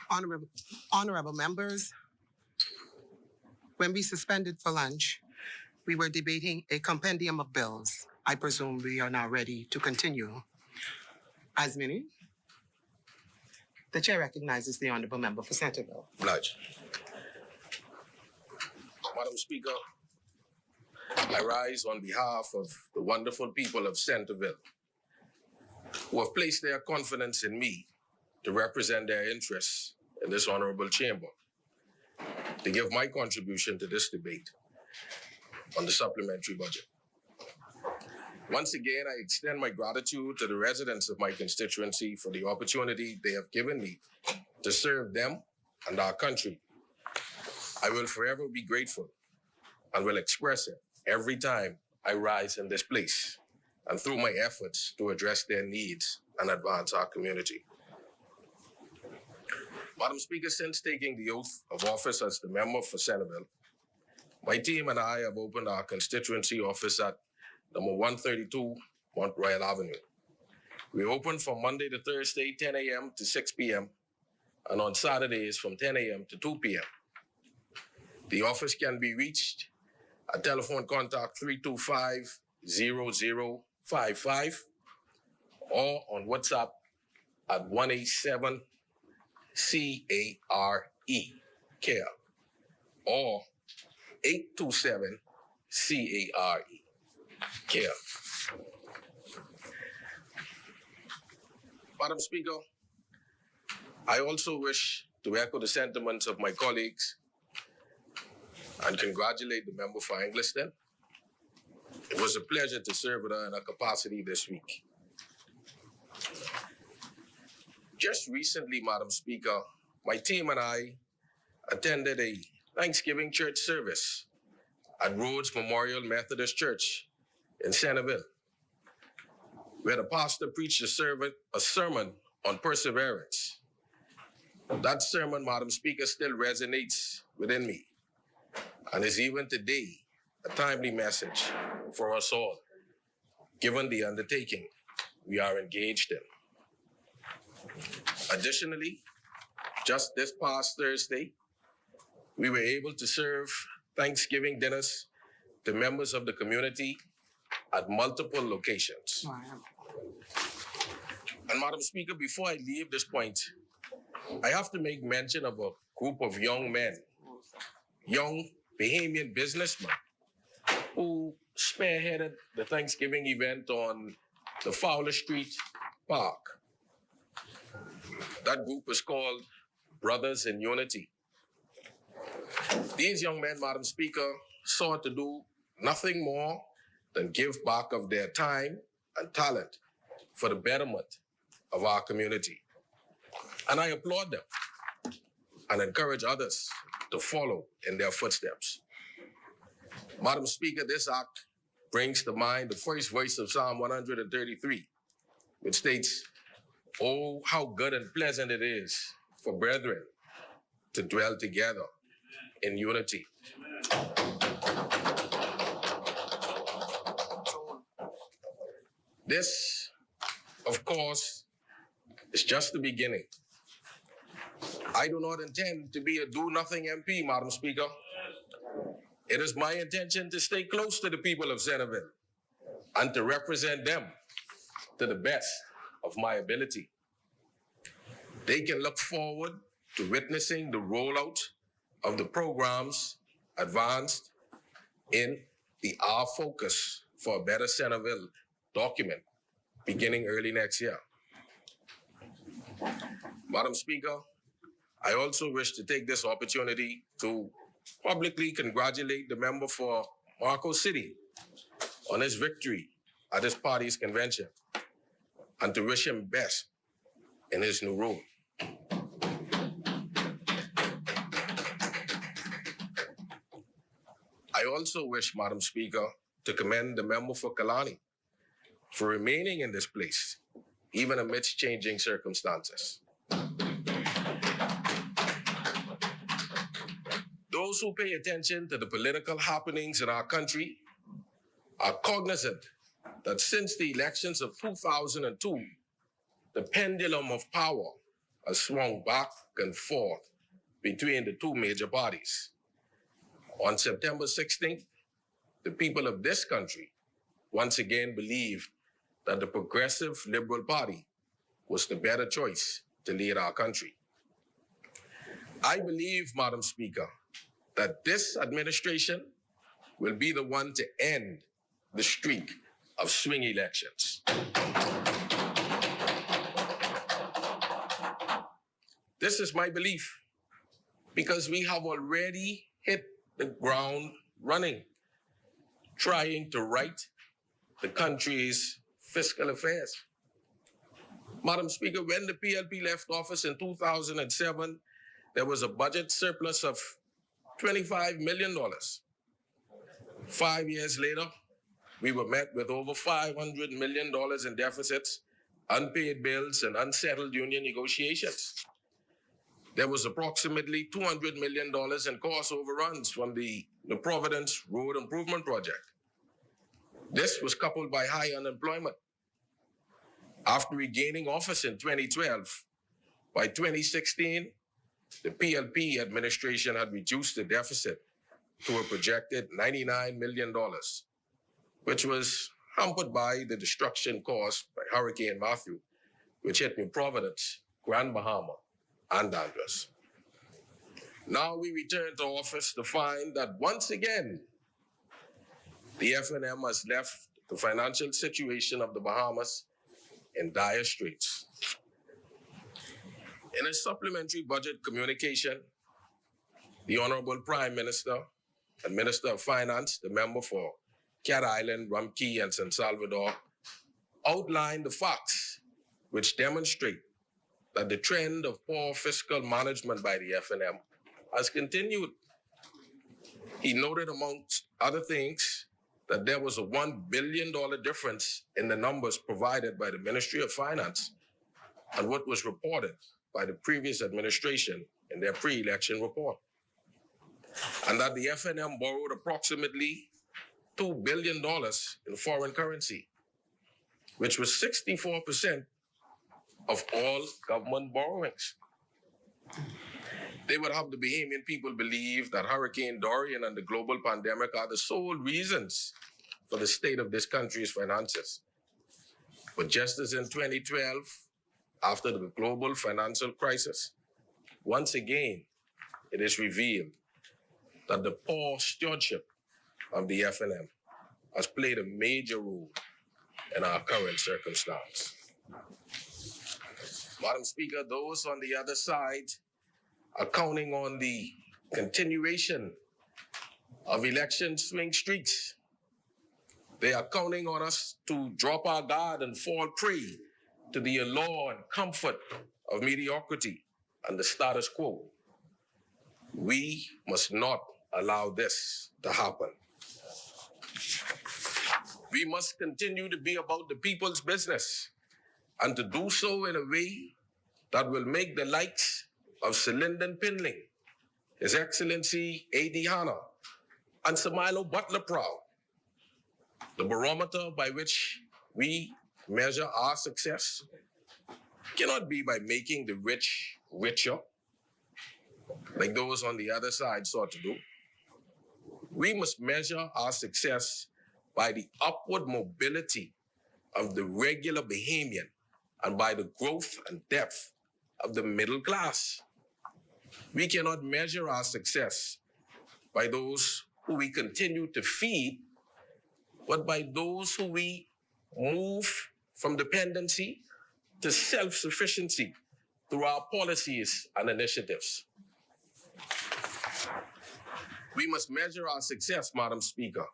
Honorable members, when we suspended for lunch, we were debating a compendium of bills. I presume we are now ready to continue. As many, the chair recognizes the honorable member for Centerville. Obliged. Madam Speaker, I rise on behalf of the wonderful people of Centerville who have placed their confidence in me to represent their interests in this honorable chamber, to give my contribution to this debate on the supplementary budget. Once again, I extend my gratitude to the residents of my constituency for the opportunity they have given me to serve them and our country. I will forever be grateful and will express it every time I rise in this place and through my efforts to address their needs and advance our community. Madam Speaker, since taking the oath of office as the member for Centerville, my team and I have opened our constituency office at number 132 Mount Royal Avenue. We open from Monday to Thursday, 10 a.m. to 6 p.m., and on Saturdays from 10 a.m. to 2 p.m. The office can be reached at telephone contact 325-0055 or on WhatsApp at 187-CARE or 827-CARE. Madam Speaker, I also wish to echo the sentiments of my colleagues and congratulate the member for Angliston. It was a pleasure to serve with her in her capacity this week. Just recently, Madam Speaker, my team and I attended a Thanksgiving church service at Rhodes Memorial Methodist Church in Centerville, where the pastor preached a sermon on perseverance. That sermon, Madam Speaker, still resonates within me and is even today a timely message for us all, given the undertaking we are engaged in. Additionally, just this past Thursday, we were able to serve Thanksgiving dinners to members of the community at multiple locations. Wow. And Madam Speaker, before I leave this point, I have to make mention of a group of young men, young Bahamian businessmen, who spearheaded the Thanksgiving event on the Fowler Street Park. That group is called Brothers in Unity. These young men, Madam Speaker, sought to do nothing more than give back of their time and talent for the betterment of our community. And I applaud them and encourage others to follow in their footsteps. Madam Speaker, this act brings to mind the first verse of Psalm 133, which states, "Oh, how good and pleasant it is for brethren to dwell together in unity." This, of course, is just the beginning. I do not intend to be a do-nothing MP, Madam Speaker. It is my intention to stay close to the people of Centerville and to represent them to the best of my ability. They can look forward to witnessing the rollout of the programs advanced in the Our Focus for a Better Centerville document beginning early next year. Madam Speaker, I also wish to take this opportunity to publicly congratulate the member for Marco City on his victory at his party's convention and to wish him best in his new role. I also wish, Madam Speaker, to commend the member for Culinary for remaining in this place, even amidst changing circumstances. Those who pay attention to the political happenings in our country are cognizant that since the elections of 2002, the pendulum of power has swung back and forth between the two major parties. On September 16th, the people of this country once again believed that the Progressive Liberal Party was the better choice to lead our country. I believe, Madam Speaker, that this administration will be the one to end the streak of swing elections. This is my belief because we have already hit the ground running, trying to right the country's fiscal affairs. Madam Speaker, when the PLP left office in 2007, there was a budget surplus of $25 million. 5 years later, we were met with over $500 million in deficits, unpaid bills, and unsettled union negotiations. There was approximately $200 million in cost overruns from the Providence Road Improvement Project. This was coupled by high unemployment. After regaining office in 2012, by 2016, the PLP administration had reduced the deficit to a projected $99 million, which was hampered by the destruction caused by Hurricane Matthew, which hit New Providence, Grand Bahama, and Andros. Now we return to office to find that once again, the FNM has left the financial situation of the Bahamas in dire straits. In a supplementary budget communication, the Honorable Prime Minister and Minister of Finance, the member for Cat Island, Rum Cay, and San Salvador, outlined the facts which demonstrate that the trend of poor fiscal management by the FNM has continued. He noted, amongst other things, that there was a $1 billion difference in the numbers provided by the Ministry of Finance and what was reported by the previous administration in their pre-election report, and that the FNM borrowed approximately $2 billion in foreign currency, which was 64% of all government borrowings. They would have the Bahamian people believe that Hurricane Dorian and the global pandemic are the sole reasons for the state of this country's finances. But just as in 2012, after the global financial crisis, once again, it is revealed that the poor stewardship of the FNM has played a major role in our current circumstance. Madam Speaker, those on the other side are counting on the continuation of election swing streaks. They are counting on us to drop our guard and fall prey to the allure and comfort of mediocrity and the status quo. We must not allow this to happen. We must continue to be about the people's business and to do so in a way that will make the likes of Sir Lyndon Pinling, His Excellency A.D. Hanna, and Sir Milo Butler proud. The barometer by which we measure our success cannot be by making the rich richer, like those on the other side sought to do. We must measure our success by the upward mobility of the regular Bahamian and by the growth and depth of the middle class. We cannot measure our success by those who we continue to feed, but by those who we move from dependency to self-sufficiency through our policies and initiatives. We must measure our success, Madam Speaker,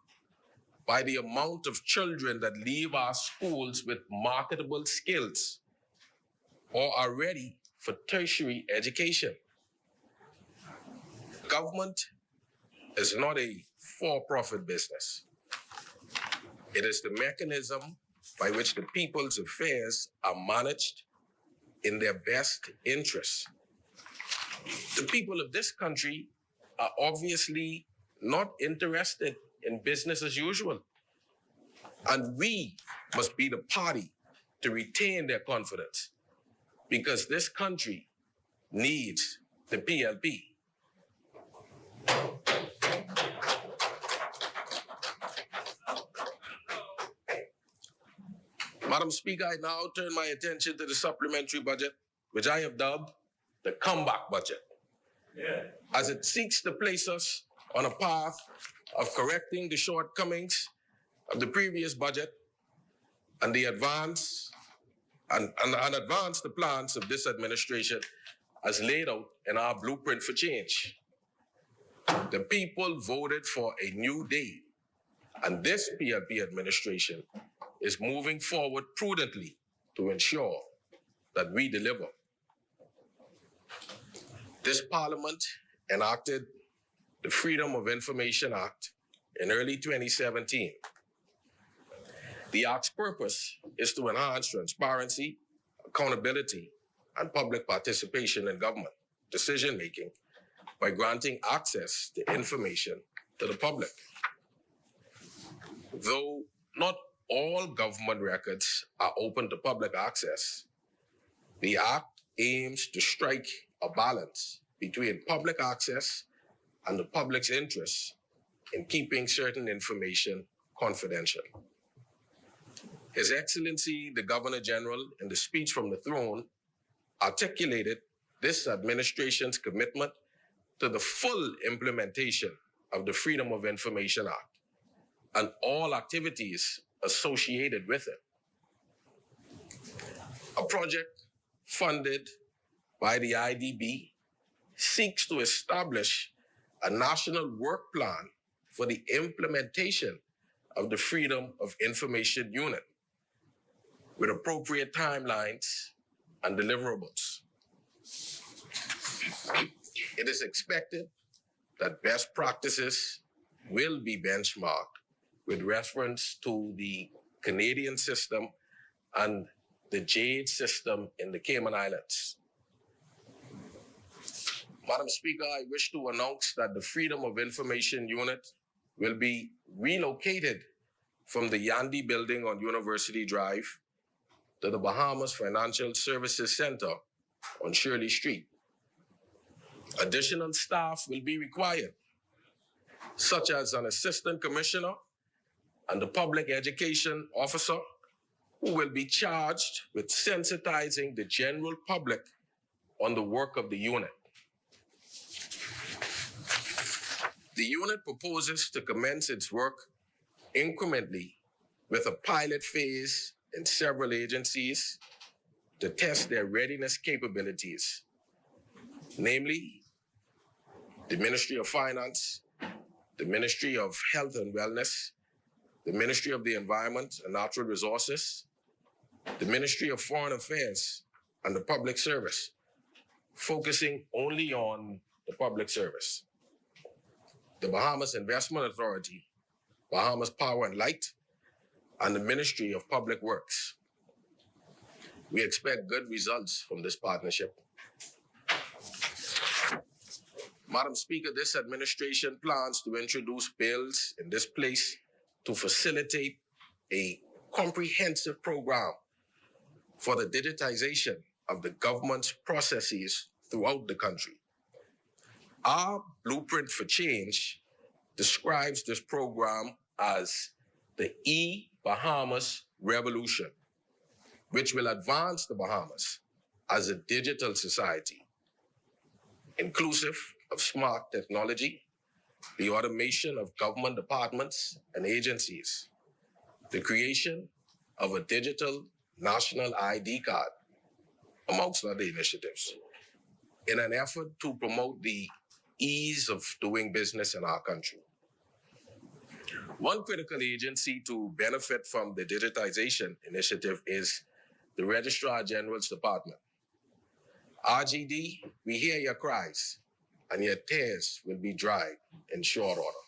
by the amount of children that leave our schools with marketable skills or are ready for tertiary education. Government is not a for-profit business. It is the mechanism by which the people's affairs are managed in their best interests. The people of this country are obviously not interested in business as usual, and we must be the party to retain their confidence, because this country needs the PLP. Madam Speaker, I now turn my attention to the supplementary budget, which I have dubbed the comeback budget, as it seeks to place us on a path of correcting the shortcomings of the previous budget and advance the plans of this administration as laid out in our blueprint for change. The people voted for a new day, and this PLP administration is moving forward prudently to ensure that we deliver. This Parliament enacted the Freedom of Information Act in early 2017. The Act's purpose is to enhance transparency, accountability, and public participation in government decision-making by granting access to information to the public. Though not all government records are open to public access, the Act aims to strike a balance between public access and the public's interest in keeping certain information confidential. His Excellency, the Governor General, in the speech from the throne, articulated this administration's commitment to the full implementation of the Freedom of Information Act and all activities associated with it. A project funded by the IDB seeks to establish a national work plan for the implementation of the Freedom of Information Unit with appropriate timelines and deliverables. It is expected that best practices will be benchmarked with reference to the Canadian system and the JADE system in the Cayman Islands. Madam Speaker, I wish to announce that the Freedom of Information Unit will be relocated from the Yandy building on University Drive to the Bahamas Financial Services Center on Shirley Street. Additional staff will be required, such as an assistant commissioner and a public education officer who will be charged with sensitizing the general public on the work of the unit. The unit proposes to commence its work incrementally with a pilot phase in several agencies to test their readiness capabilities, namely the Ministry of Finance, the Ministry of Health and Wellness, the Ministry of the Environment and Natural Resources, the Ministry of Foreign Affairs, and the Public Service, focusing only on the public service. The Bahamas Investment Authority, Bahamas Power and Light, and the Ministry of Public Works. We expect good results from this partnership. Madam Speaker, this administration plans to introduce bills in this place to facilitate a comprehensive program for the digitization of the government's processes throughout the country. Our blueprint for change describes this program as the e-Bahamas Revolution, which will advance the Bahamas as a digital society, inclusive of smart technology, the automation of government departments and agencies, the creation of a digital national ID card, amongst other initiatives, in an effort to promote the ease of doing business in our country. One critical agency to benefit from the digitization initiative is the Registrar General's Department. RGD, we hear your cries, and your tears will be dried in short order.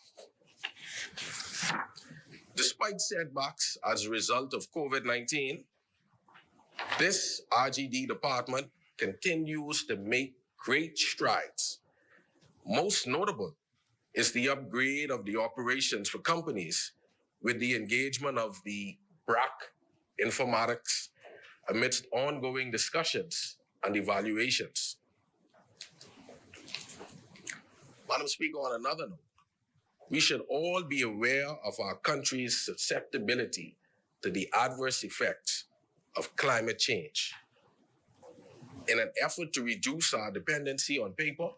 Despite setbacks as a result of COVID-19, this RGD department continues to make great strides. Most notable is the upgrade of the operations for companies with the engagement of the BRAC Informatics amidst ongoing discussions and evaluations. Madam Speaker, on another note, we should all be aware of our country's susceptibility to the adverse effects of climate change. In an effort to reduce our dependency on paper,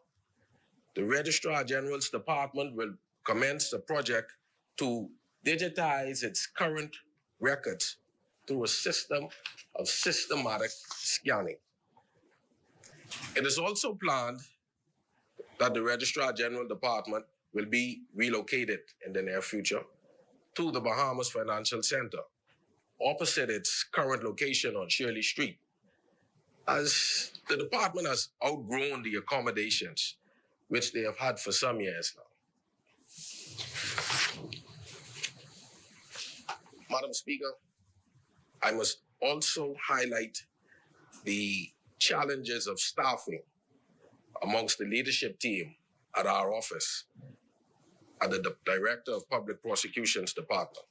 the Registrar General's Department will commence a project to digitize its current records through a system of systematic scanning. It is also planned that the Registrar General Department will be relocated in the near future to the Bahamas Financial Center, opposite its current location on Shirley Street, as the department has outgrown the accommodations which they have had for some years now. Madam Speaker, I must also highlight the challenges of staffing amongst the leadership team at our office at the Director of Public Prosecutions Department.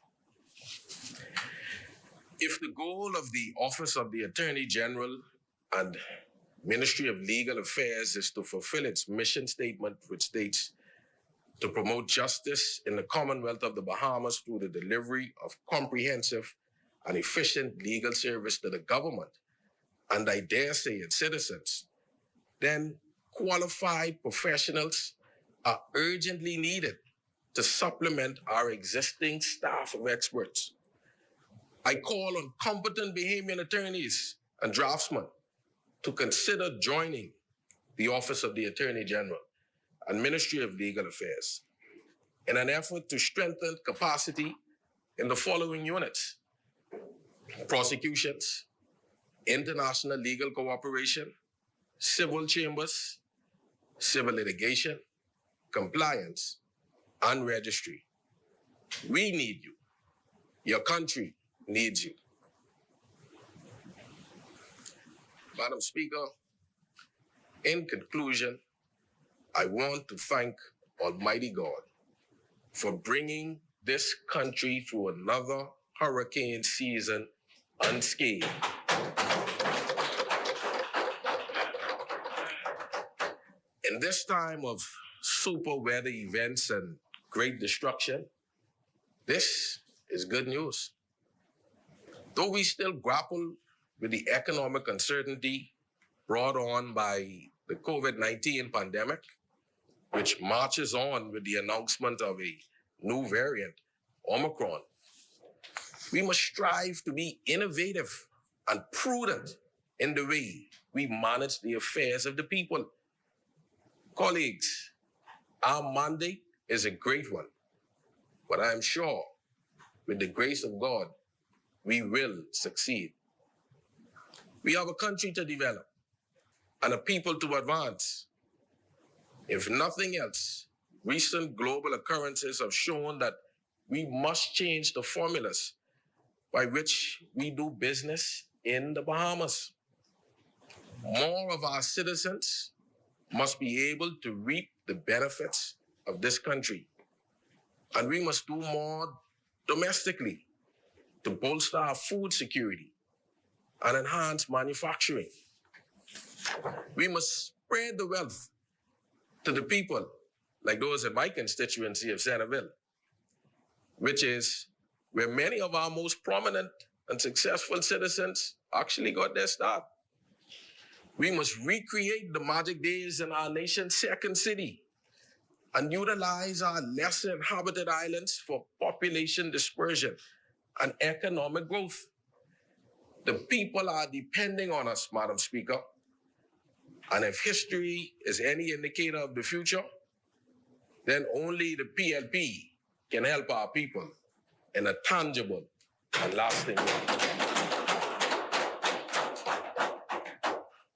If the goal of the Office of the Attorney General and Ministry of Legal Affairs is to fulfill its mission statement, which states to promote justice in the Commonwealth of the Bahamas through the delivery of comprehensive and efficient legal service to the government, and I dare say its citizens, then qualified professionals are urgently needed to supplement our existing staff of experts. I call on competent Bahamian attorneys and draftsmen to consider joining the Office of the Attorney General and Ministry of Legal Affairs in an effort to strengthen capacity in the following units: prosecutions, international legal cooperation, civil chambers, civil litigation, compliance, and registry. We need you. Your country needs you. Madam Speaker, in conclusion, I want to thank Almighty God for bringing this country through another hurricane season unscathed. In this time of super weather events and great destruction, this is good news. Though we still grapple with the economic uncertainty brought on by the COVID-19 pandemic, which marches on with the announcement of a new variant, Omicron, we must strive to be innovative and prudent in the way we manage the affairs of the people. Colleagues, our mandate is a great one, but I am sure with the grace of God, we will succeed. We have a country to develop and a people to advance. If nothing else, recent global occurrences have shown that we must change the formulas by which we do business in the Bahamas. More of our citizens must be able to reap the benefits of this country. And we must do more domestically to bolster our food security and enhance manufacturing. We must spread the wealth to the people like those in my constituency of Centerville, which is where many of our most prominent and successful citizens actually got their start. We must recreate the magic days in our nation's second city and utilize our lesser inhabited islands for population dispersion and economic growth. The people are depending on us, Madam Speaker. And if history is any indicator of the future, then only the PLP can help our people in a tangible and lasting way.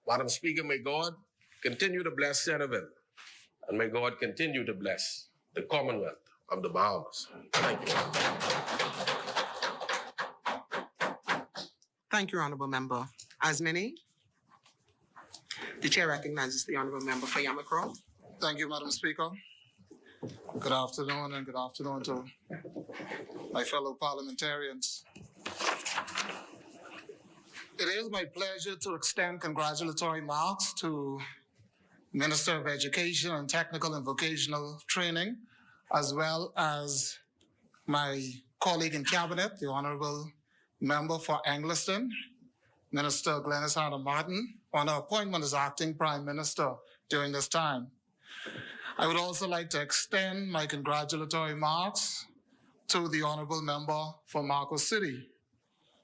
Madam Speaker, may God continue to bless Centerville, and may God continue to bless the Commonwealth of the Bahamas. Thank you. Thank you, Honorable Member. As many, the Chair recognizes the Honorable Member for Yamakro. Thank you, Madam Speaker. Good afternoon, and good afternoon to my fellow parliamentarians. It is my pleasure to extend congratulatory marks to Minister of Education and Technical and Vocational Training, as well as my colleague in Cabinet, the Honorable Member for Angliston, Minister Glenys Hanna Martin, on her appointment as Acting Prime Minister during this time. I would also like to extend my congratulatory remarks to the Honorable Member for Marcos City,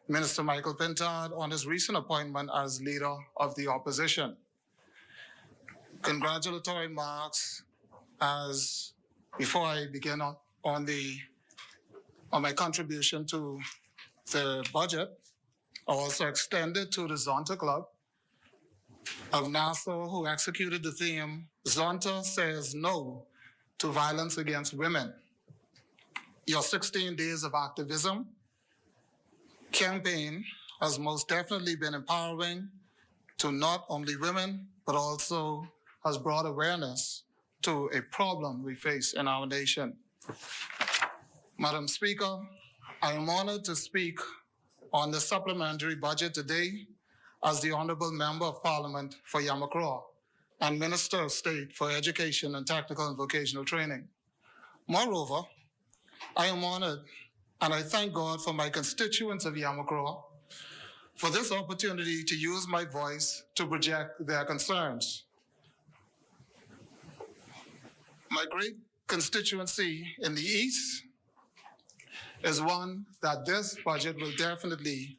Minister Michael Pintard, on his recent appointment as Leader of the Opposition. Congratulatory remarks as before I begin on my contribution to the budget, I also extended to the Zonta Club of Nassau, who executed the theme, Zonta Says No to Violence Against Women. Your 16 days of activism campaign has most definitely been empowering to not only women, but also has brought awareness to a problem we face in our nation. Madam Speaker, I am honored to speak on the supplementary budget today as the Honorable Member of Parliament for Yamacraw and Minister of State for Education and Technical and Vocational Training. Moreover, I am honored and I thank God for my constituents of Yamacraw for this opportunity to use my voice to project their concerns. My great constituency in the East is one that this budget will definitely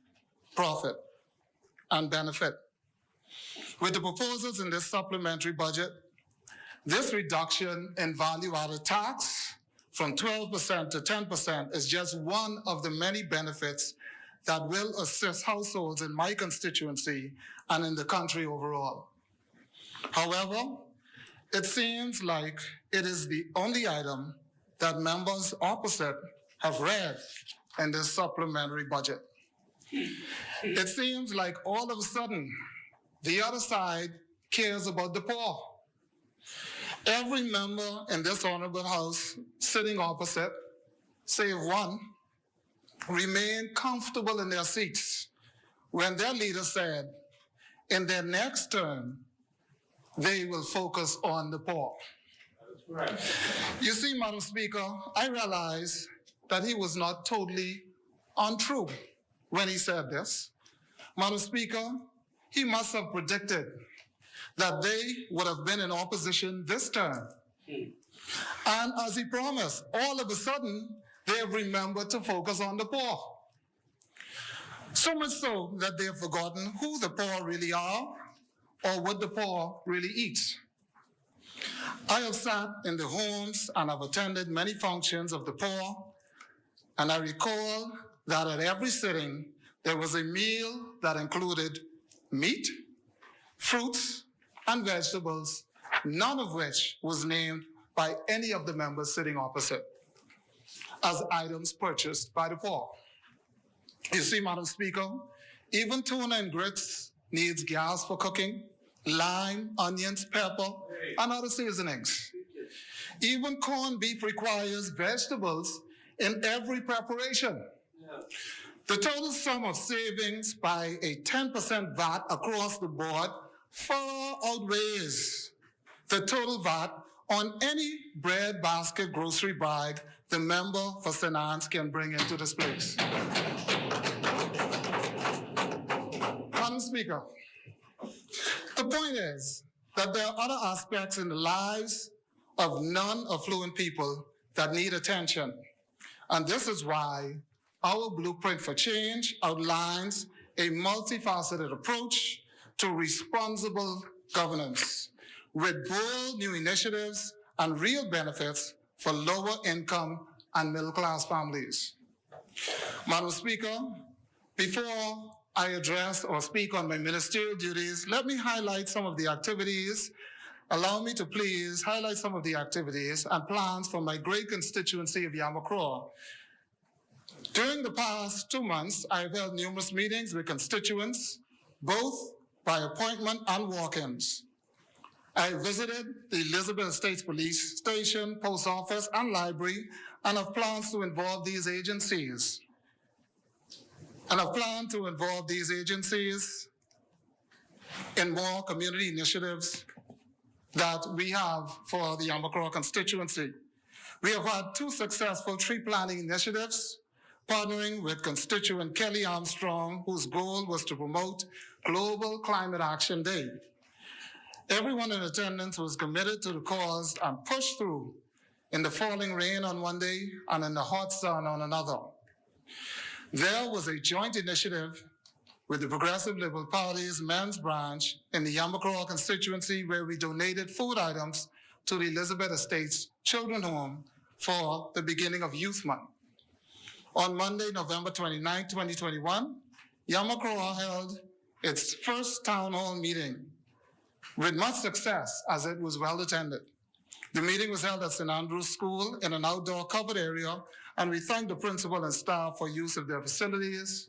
profit and benefit. With the proposals in this supplementary budget, this reduction in value-added tax from 12% to 10% is just one of the many benefits that will assist households in my constituency and in the country overall. However, it seems like it is the only item that members opposite have read in this supplementary budget. It seems like all of a sudden, the other side cares about the poor. Every member in this honorable house sitting opposite, save one, remained comfortable in their seats when their leader said, in their next term, they will focus on the poor. Right. You see, Madam Speaker, I realize that he was not totally untrue when he said this. Madam Speaker, he must have predicted that they would have been in opposition this term. And as he promised, all of a sudden, they have remembered to focus on the poor. So much so that they have forgotten who the poor really are or what the poor really eat. I have sat in the homes and have attended many functions of the poor, and I recall that at every sitting, there was a meal that included meat, fruits, and vegetables, none of which was named by any of the members sitting opposite as items purchased by the poor. You see, Madam Speaker, even tuna and grits needs gas for cooking, lime, onions, pepper, and other seasonings. Even corned beef requires vegetables in every preparation. The total sum of savings by a 10% VAT across the board far outweighs the total VAT on any bread basket grocery bag the member for St. Anne's can bring into this place. Madam Speaker, the point is that there are other aspects in the lives of non-affluent people that need attention. And this is why our Blueprint for Change outlines a multifaceted approach to responsible governance with bold new initiatives and real benefits for lower income and middle class families. Madam Speaker, before I address or speak on my ministerial duties, let me highlight some of the activities. Allow me to please highlight some of the activities and plans for my great constituency of Yamacraw. During the past 2 months, I have held numerous meetings with constituents, both by appointment and walk-ins. I visited the Elizabeth Estates Police Station, Post Office, and Library, and have plans to involve these agencies. In more community initiatives that we have for the Yamacraw constituency. We have had 2 successful tree planting initiatives, partnering with constituent Kelly Armstrong, whose goal was to promote Global Climate Action Day. Everyone in attendance was committed to the cause and pushed through in the falling rain on one day and in the hot sun on another. There was a joint initiative with the Progressive Liberal Party's men's branch in the Yamacraw constituency where we donated food items to the Elizabeth Estates Children's Home for the beginning of Youth Month. On Monday, November 29, 2021, Yamacraw held its first town hall meeting with much success as it was well attended. The meeting was held at St. Andrew's School in an outdoor covered area, and we thank the principal and staff for use of their facilities.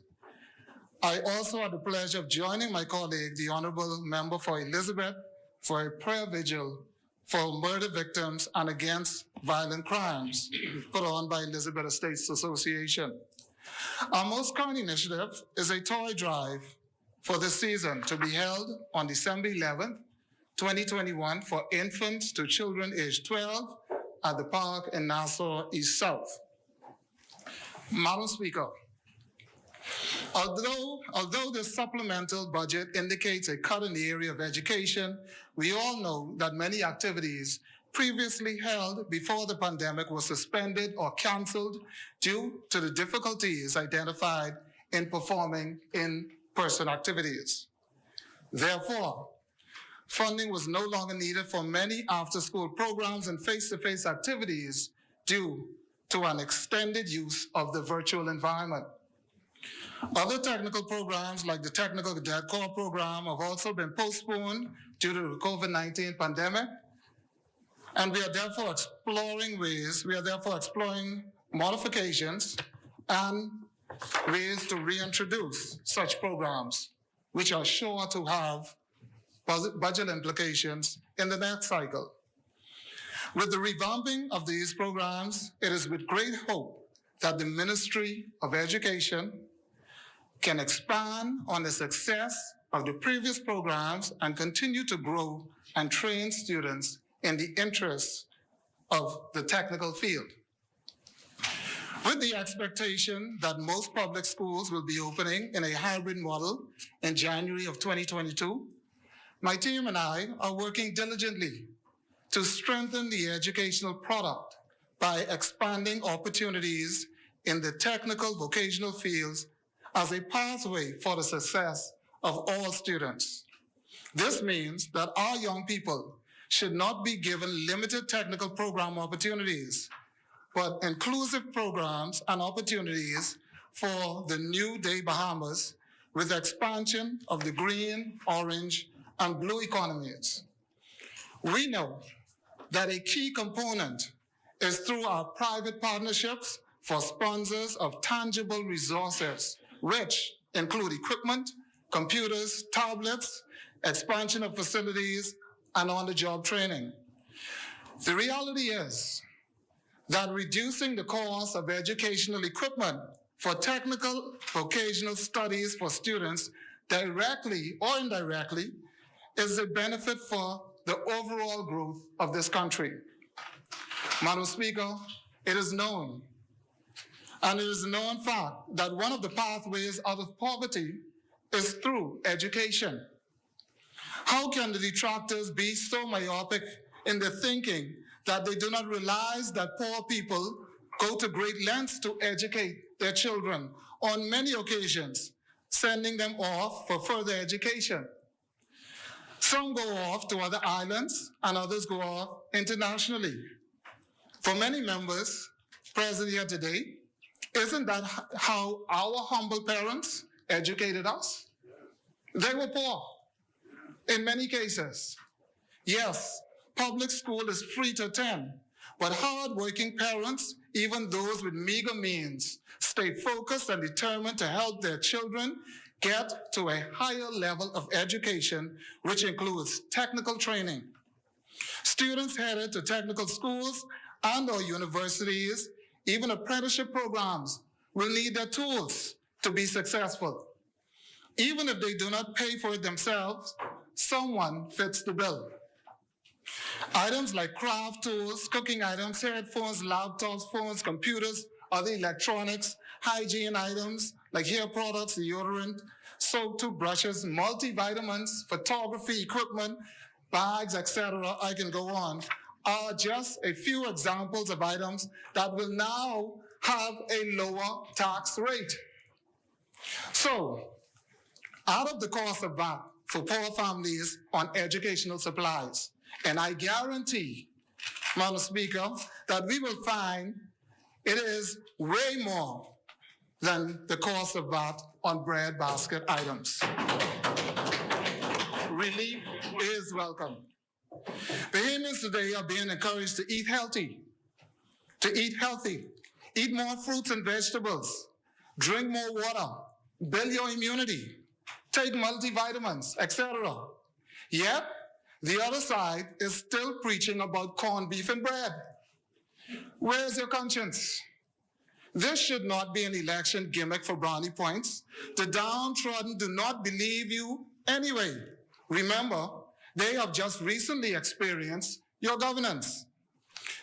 I also had the pleasure of joining my colleague, the Honorable Member for Elizabeth, for a prayer vigil for murder victims and against violent crimes put on by Elizabeth Estates Association. Our most current initiative is a toy drive for this season to be held on December 11th, 2021 for infants to children aged 12 at the park in Nassau East South. Madam Speaker, although the supplemental budget indicates a cut in the area of education, we all know that many activities previously held before the pandemic were suspended or canceled due to the difficulties identified in performing in-person activities. Therefore, funding was no longer needed for many after-school programs and face-to-face activities due to an extended use of the virtual environment. Other technical programs like the Technical Cadet Corps program have also been postponed due to the COVID-19 pandemic, and we are therefore exploring modifications and ways to reintroduce such programs, which are sure to have budget implications in the next cycle. With the revamping of these programs, it is with great hope that the Ministry of Education can expand on the success of the previous programs and continue to grow and train students in the interests of the technical field. With the expectation that most public schools will be opening in a hybrid model in January of 2022, my team and I are working diligently to strengthen the educational product by expanding opportunities in the technical vocational fields as a pathway for the success of all students. This means that our young people should not be given limited technical program opportunities, but inclusive programs and opportunities for the new day Bahamas with expansion of the green, orange, and blue economies. We know that a key component is through our private partnerships for sponsors of tangible resources, which include equipment, computers, tablets, expansion of facilities, and on-the-job training. The reality is that reducing the cost of educational equipment for technical vocational studies for students directly or indirectly is a benefit for the overall growth of this country. Madam Speaker, it is known, and it is a known fact, that one of the pathways out of poverty is through education. How can the detractors be so myopic in their thinking that they do not realize that poor people go to great lengths to educate their children, on many occasions, sending them off for further education? Some go off to other islands and others go off internationally. For many members present here today, isn't that how our humble parents educated us? They were poor in many cases. Yes, public school is free to attend, but hard-working parents, even those with meager means, stay focused and determined to help their children get to a higher level of education, which includes technical training. Students headed to technical schools and/or universities, even apprenticeship programs, will need their tools to be successful. Even if they do not pay for it themselves, someone fits the bill. Items like craft tools, cooking items, headphones, laptops, phones, computers, other electronics, hygiene items like hair products, deodorant, soap, toothbrushes, multivitamins, photography equipment, bags, etc., I can go on, are just a few examples of items that will now have a lower tax rate. So, out of the cost of VAT for poor families on educational supplies, and I guarantee, Madam Speaker, that we will find it is way more than the cost of VAT on bread basket items. Relief is welcome. Bahamians today are being encouraged to eat healthy, eat more fruits and vegetables, drink more water, build your immunity, take multivitamins, etc. Yet, the other side is still preaching about corned beef and bread. Where's your conscience? This should not be an election gimmick for brownie points. The downtrodden do not believe you anyway. Remember, they have just recently experienced your governance.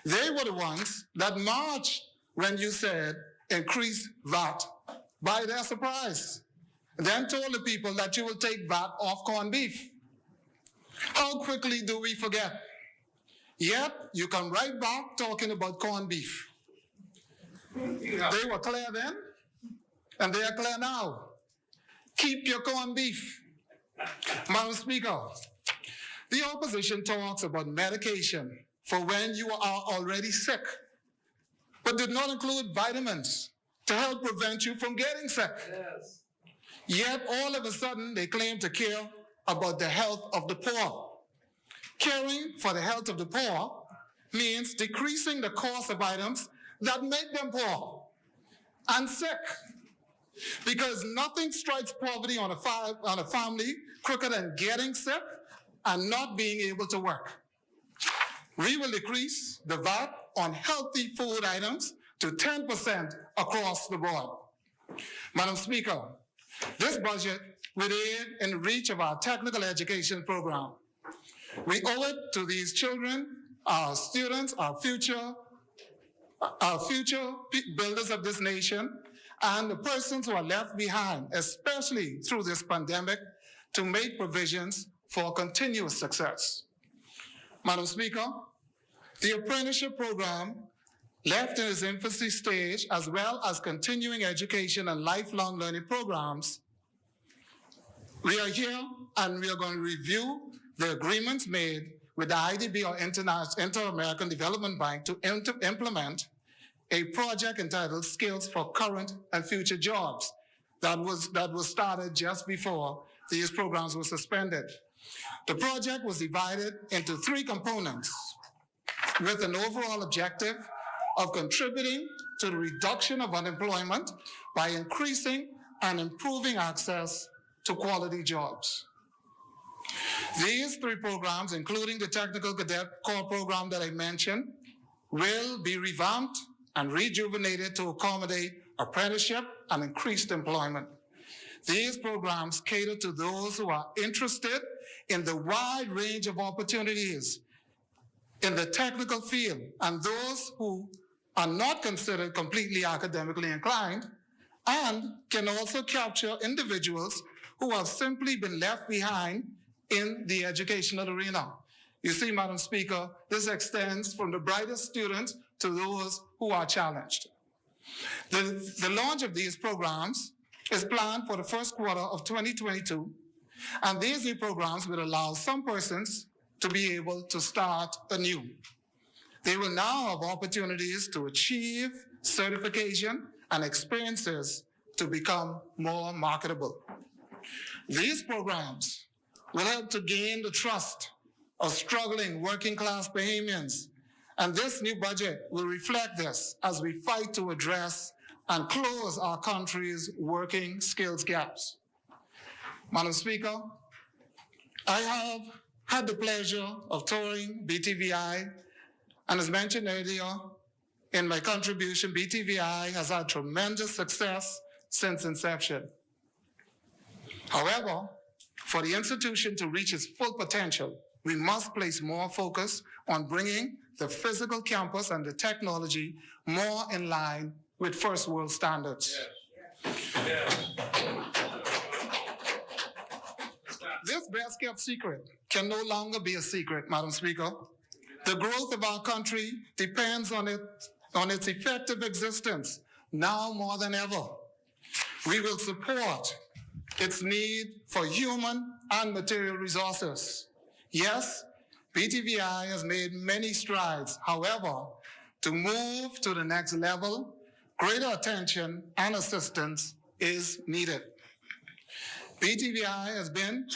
They were the ones that marched when you said increase VAT by their surprise, then told the people that you will take VAT off corned beef. How quickly do we forget? Yet, you come right back talking about corned beef. They were clear then, and they are clear now. Keep your corned beef. Madam Speaker, the opposition talks about medication for when you are already sick, but did not include vitamins to help prevent you from getting sick. Yes. Yet, all of a sudden, they claim to care about the health of the poor. Caring for the health of the poor means decreasing the cost of items that make them poor and sick. Because nothing strikes poverty on a family quicker than getting sick and not being able to work. We will decrease the VAT on healthy food items to 10% across the board. Madam Speaker, this budget will aid in the reach of our technical education program. We owe it to these children, our students, our future builders of this nation, and the persons who are left behind, especially through this pandemic, to make provisions for continuous success. Madam Speaker, the apprenticeship program, left in its infancy stage, as well as continuing education and lifelong learning programs, we are here and we are going to review the agreements made with the IDB, or Inter-American Development Bank, to implement a project entitled Skills for Current and Future Jobs that was started just before these programs were suspended. The project was divided into 3 components with an overall objective of contributing to the reduction of unemployment by increasing and improving access to quality jobs. These 3 programs, including the Technical Cadet Corps program that I mentioned, will be revamped and rejuvenated to accommodate apprenticeship and increased employment. These programs cater to those who are interested in the wide range of opportunities in the technical field and those who are not considered completely academically inclined, and can also capture individuals who have simply been left behind in the educational arena. You see, Madam Speaker, this extends from the brightest students to those who are challenged. The launch of these programs is planned for the first quarter of 2022, and these new programs will allow some persons to be able to start anew. They will now have opportunities to achieve certification and experiences to become more marketable. These programs will help to gain the trust of struggling working-class Bahamians, and this new budget will reflect this as we fight to address and close our country's working skills gaps. Madam Speaker, I have had the pleasure of touring BTVI, and as mentioned earlier, in my contribution, BTVI has had tremendous success since inception. However, for the institution to reach its full potential, we must place more focus on bringing the physical campus and the technology more in line with first world standards. This best kept secret can no longer be a secret, Madam Speaker. The growth of our country depends on its effective existence now more than ever. We will support its need for human and material resources. Yes, BTVI has made many strides. However, to move to the next level, greater attention and assistance is needed. BTVI has been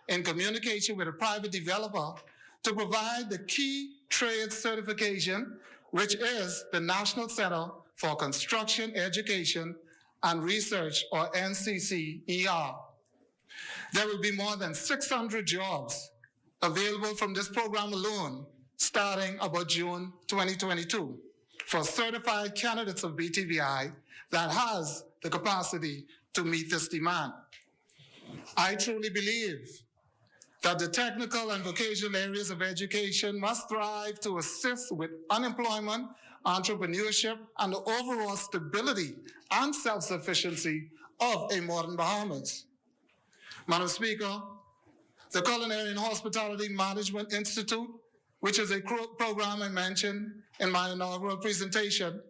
in communication with a private developer to provide the key trade certification, which is the National Center for Construction Education and Research, or NCCER. There will be more than 600 jobs available from this program alone, starting about June 2022, for certified candidates of BTVI that has the capacity to meet this demand. I truly believe that the technical and vocational areas of education must thrive to assist with unemployment, entrepreneurship, and the overall stability and self-sufficiency of a modern Bahamas. Madam Speaker, the Culinary and Hospitality Management Institute, which is a program I mentioned in my inaugural presentation,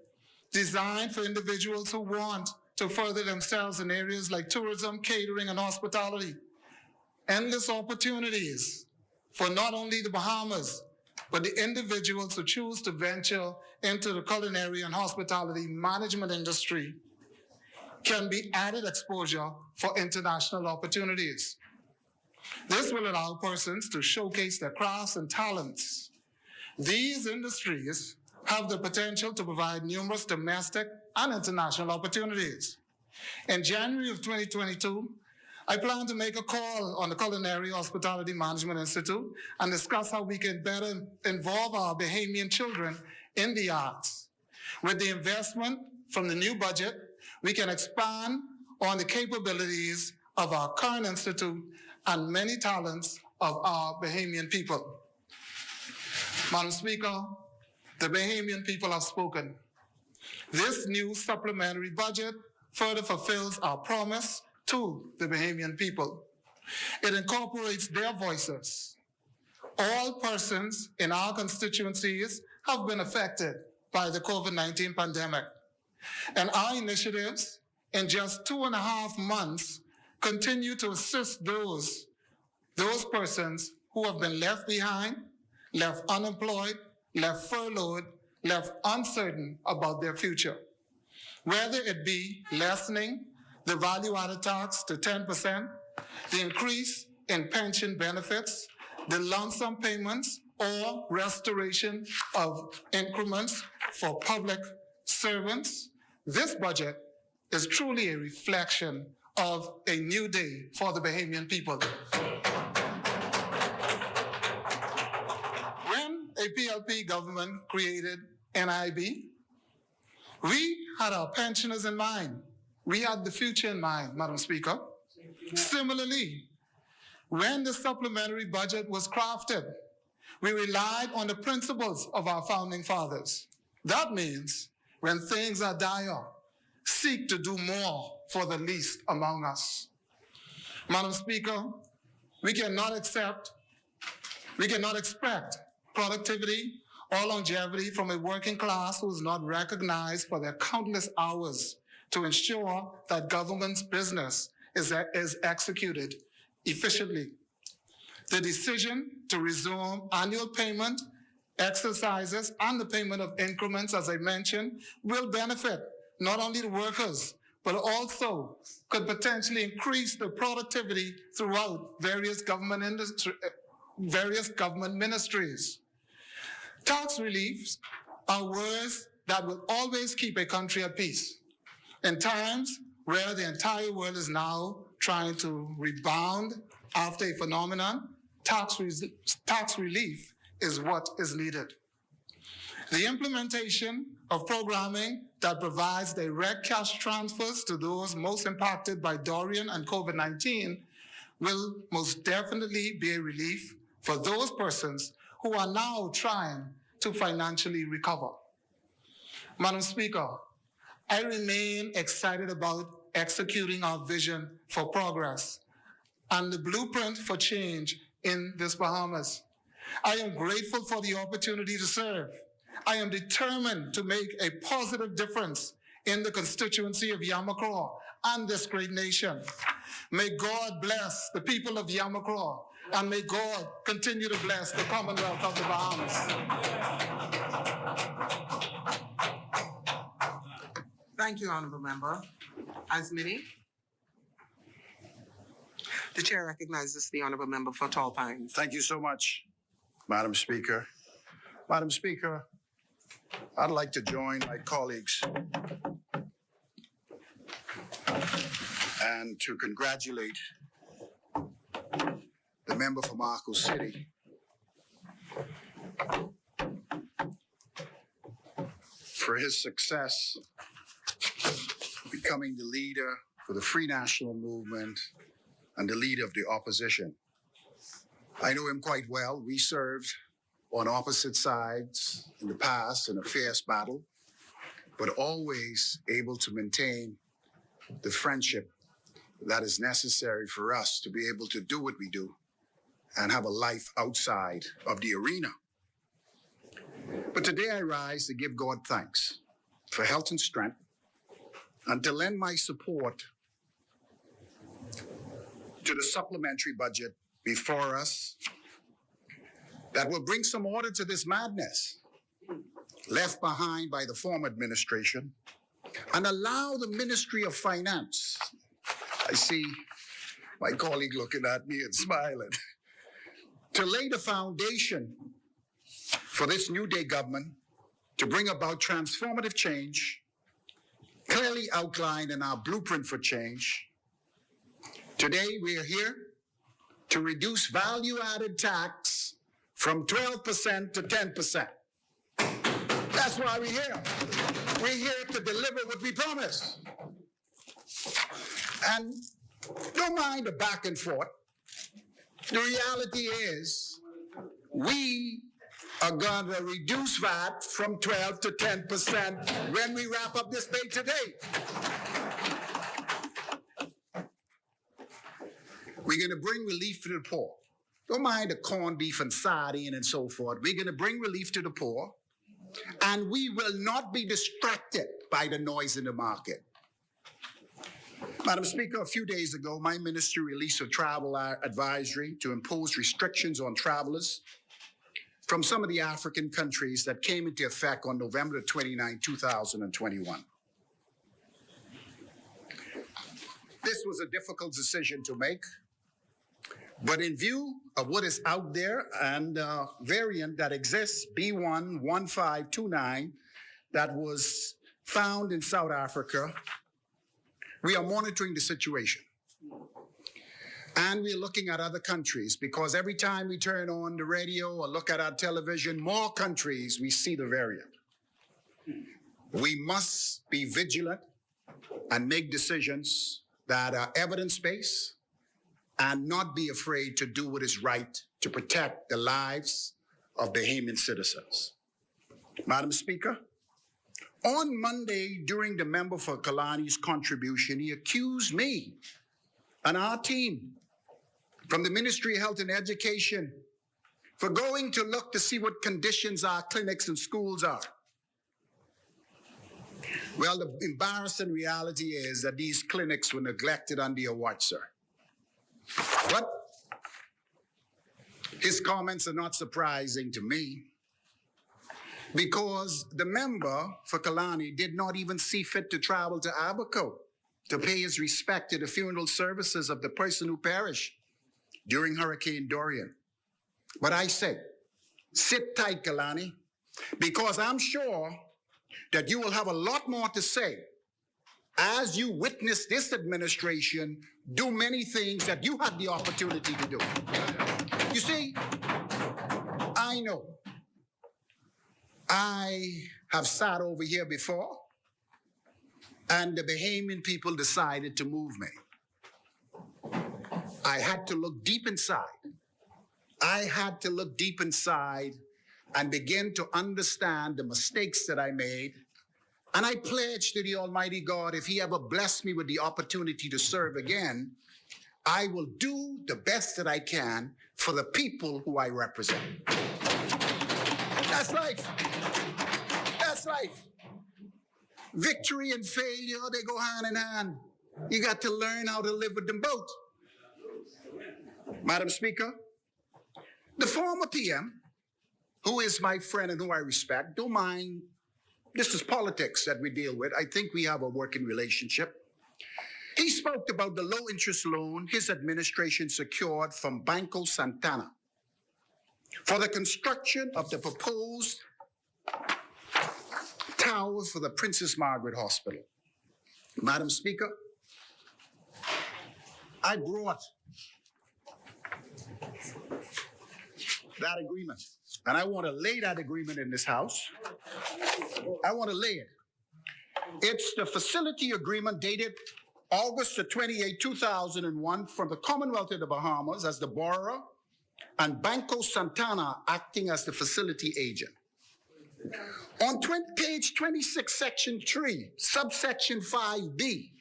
designed for individuals who want to further themselves in areas like tourism, catering, and hospitality. Endless opportunities for not only the Bahamas, but the individuals who choose to venture into the culinary and hospitality management industry can be added exposure for international opportunities. This will allow persons to showcase their crafts and talents. These industries have the potential to provide numerous domestic and international opportunities. In January of 2022, I plan to make a call on the Culinary Hospitality Management Institute and discuss how we can better involve our Bahamian children in the arts. With the investment from the new budget, we can expand on the capabilities of our current institute and many talents of our Bahamian people. Madam Speaker, the Bahamian people have spoken. This new supplementary budget further fulfills our promise to the Bahamian people. It incorporates their voices. All persons in our constituencies have been affected by the COVID-19 pandemic. And our initiatives in just 2.5 months continue to assist those persons who have been left behind, left unemployed, left furloughed, left uncertain about their future. Whether it be lessening the value-added tax to 10%, the increase in pension benefits, the lump sum payments, or restoration of increments for public servants, this budget is truly a reflection of a new day for the Bahamian people. When a PLP government created NIB, we had our pensioners in mind. We had the future in mind, Madam Speaker. Similarly, when the supplementary budget was crafted, we relied on the principles of our founding fathers. That means when things are dire, seek to do more for the least among us. Madam Speaker, we cannot expect productivity or longevity from a working class who is not recognized for their countless hours to ensure that government's business is executed efficiently. The decision to resume annual payment exercises and the payment of increments, as I mentioned, will benefit not only the workers, but also could potentially increase the productivity throughout various government ministries. Tax reliefs are words that will always keep a country at peace. In times where the entire world is now trying to rebound after a phenomenon, tax relief is what is needed. The implementation of programming that provides direct cash transfers to those most impacted by Dorian and COVID-19 will most definitely be a relief for those persons who are now trying to financially recover. Madam Speaker, I remain excited about executing our vision for progress and the blueprint for change in this Bahamas. I am grateful for the opportunity to serve. I am determined to make a positive difference in the constituency of Yamacraw and this great nation. May God bless the people of Yamacraw, and may God continue to bless the Commonwealth of the Bahamas. Thank you, Honorable Member. Asmini? The Chair recognizes the Honorable Member for Tall Pines. Thank you so much, Madam Speaker. Madam Speaker, I'd like to join my colleagues and to congratulate the member from Marco City for his success becoming the leader for the Free National Movement and the leader of the opposition. I know him quite well. We served on opposite sides in the past in a fierce battle, but always able to maintain the friendship that is necessary for us to be able to do what we do and have a life outside of the arena. But today I rise to give God thanks for health and strength and to lend my support to the supplementary budget before us that will bring some order to this madness left behind by the former administration and allow the Ministry of Finance, I see my colleague looking at me and smiling, to lay the foundation for this New Day government to bring about transformative change, clearly outlined in our blueprint for change. Today, we are here to reduce value-added tax from 12% to 10%. That's why we're here. We're here to deliver what we promise. And don't mind the back and forth. The reality is we are going to reduce VAT from 12 to 10% when we wrap up this day today. We're going to bring relief to the poor. Don't mind the corned beef and sardine and so forth. We're going to bring relief to the poor, and we will not be distracted by the noise in the market. Madam Speaker, a few days ago, my ministry released a travel advisory to impose restrictions on travelers from some of the African countries that came into effect on November 29, 2021. This was a difficult decision to make, but in view of what is out there and variant that exists, B11529, that was found in South Africa, we are monitoring the situation. And we're looking at other countries because every time we turn on the radio or look at our television, more countries, we see the variant. We must be vigilant and make decisions that are evidence-based and not be afraid to do what is right to protect the lives of Bahamian citizens. Madam Speaker, on Monday, during the member for Kalani's contribution, he accused me and our team from the Ministry of Health and Education for going to look to see what conditions our clinics and schools are. Well, the embarrassing reality is that these clinics were neglected under your watch, sir. But his comments are not surprising to me because the member for Kalani did not even see fit to travel to Abaco to pay his respect to the funeral services of the person who perished during Hurricane Dorian. But I say, sit tight, Kalani, because I'm sure that you will have a lot more to say as you witness this administration do many things that you had the opportunity to do. You see, I know I have sat over here before and the Bahamian people decided to move me. I had to look deep inside I had to look deep inside and begin to understand the mistakes that I made. And I pledged to the Almighty God, if He ever blessed me with the opportunity to serve again, I will do the best that I can for the people who I represent. That's life. That's life. Victory and failure, they go hand in hand. You got to learn how to live with them both. Madam Speaker, the former PM, who is my friend and who I respect, don't mind, this is politics that we deal with. I think we have a working relationship. He spoke about the low interest loan his administration secured from Banco Santana for the construction of the proposed tower for the Princess Margaret Hospital. Madam Speaker, I brought that agreement, and I want to lay that agreement in this house. I want to lay it. It's the facility agreement dated August the 28th, 2001, from the Commonwealth of the Bahamas as the borrower and Banco Santana acting as the facility agent. On page 26, section 3, subsection 5B,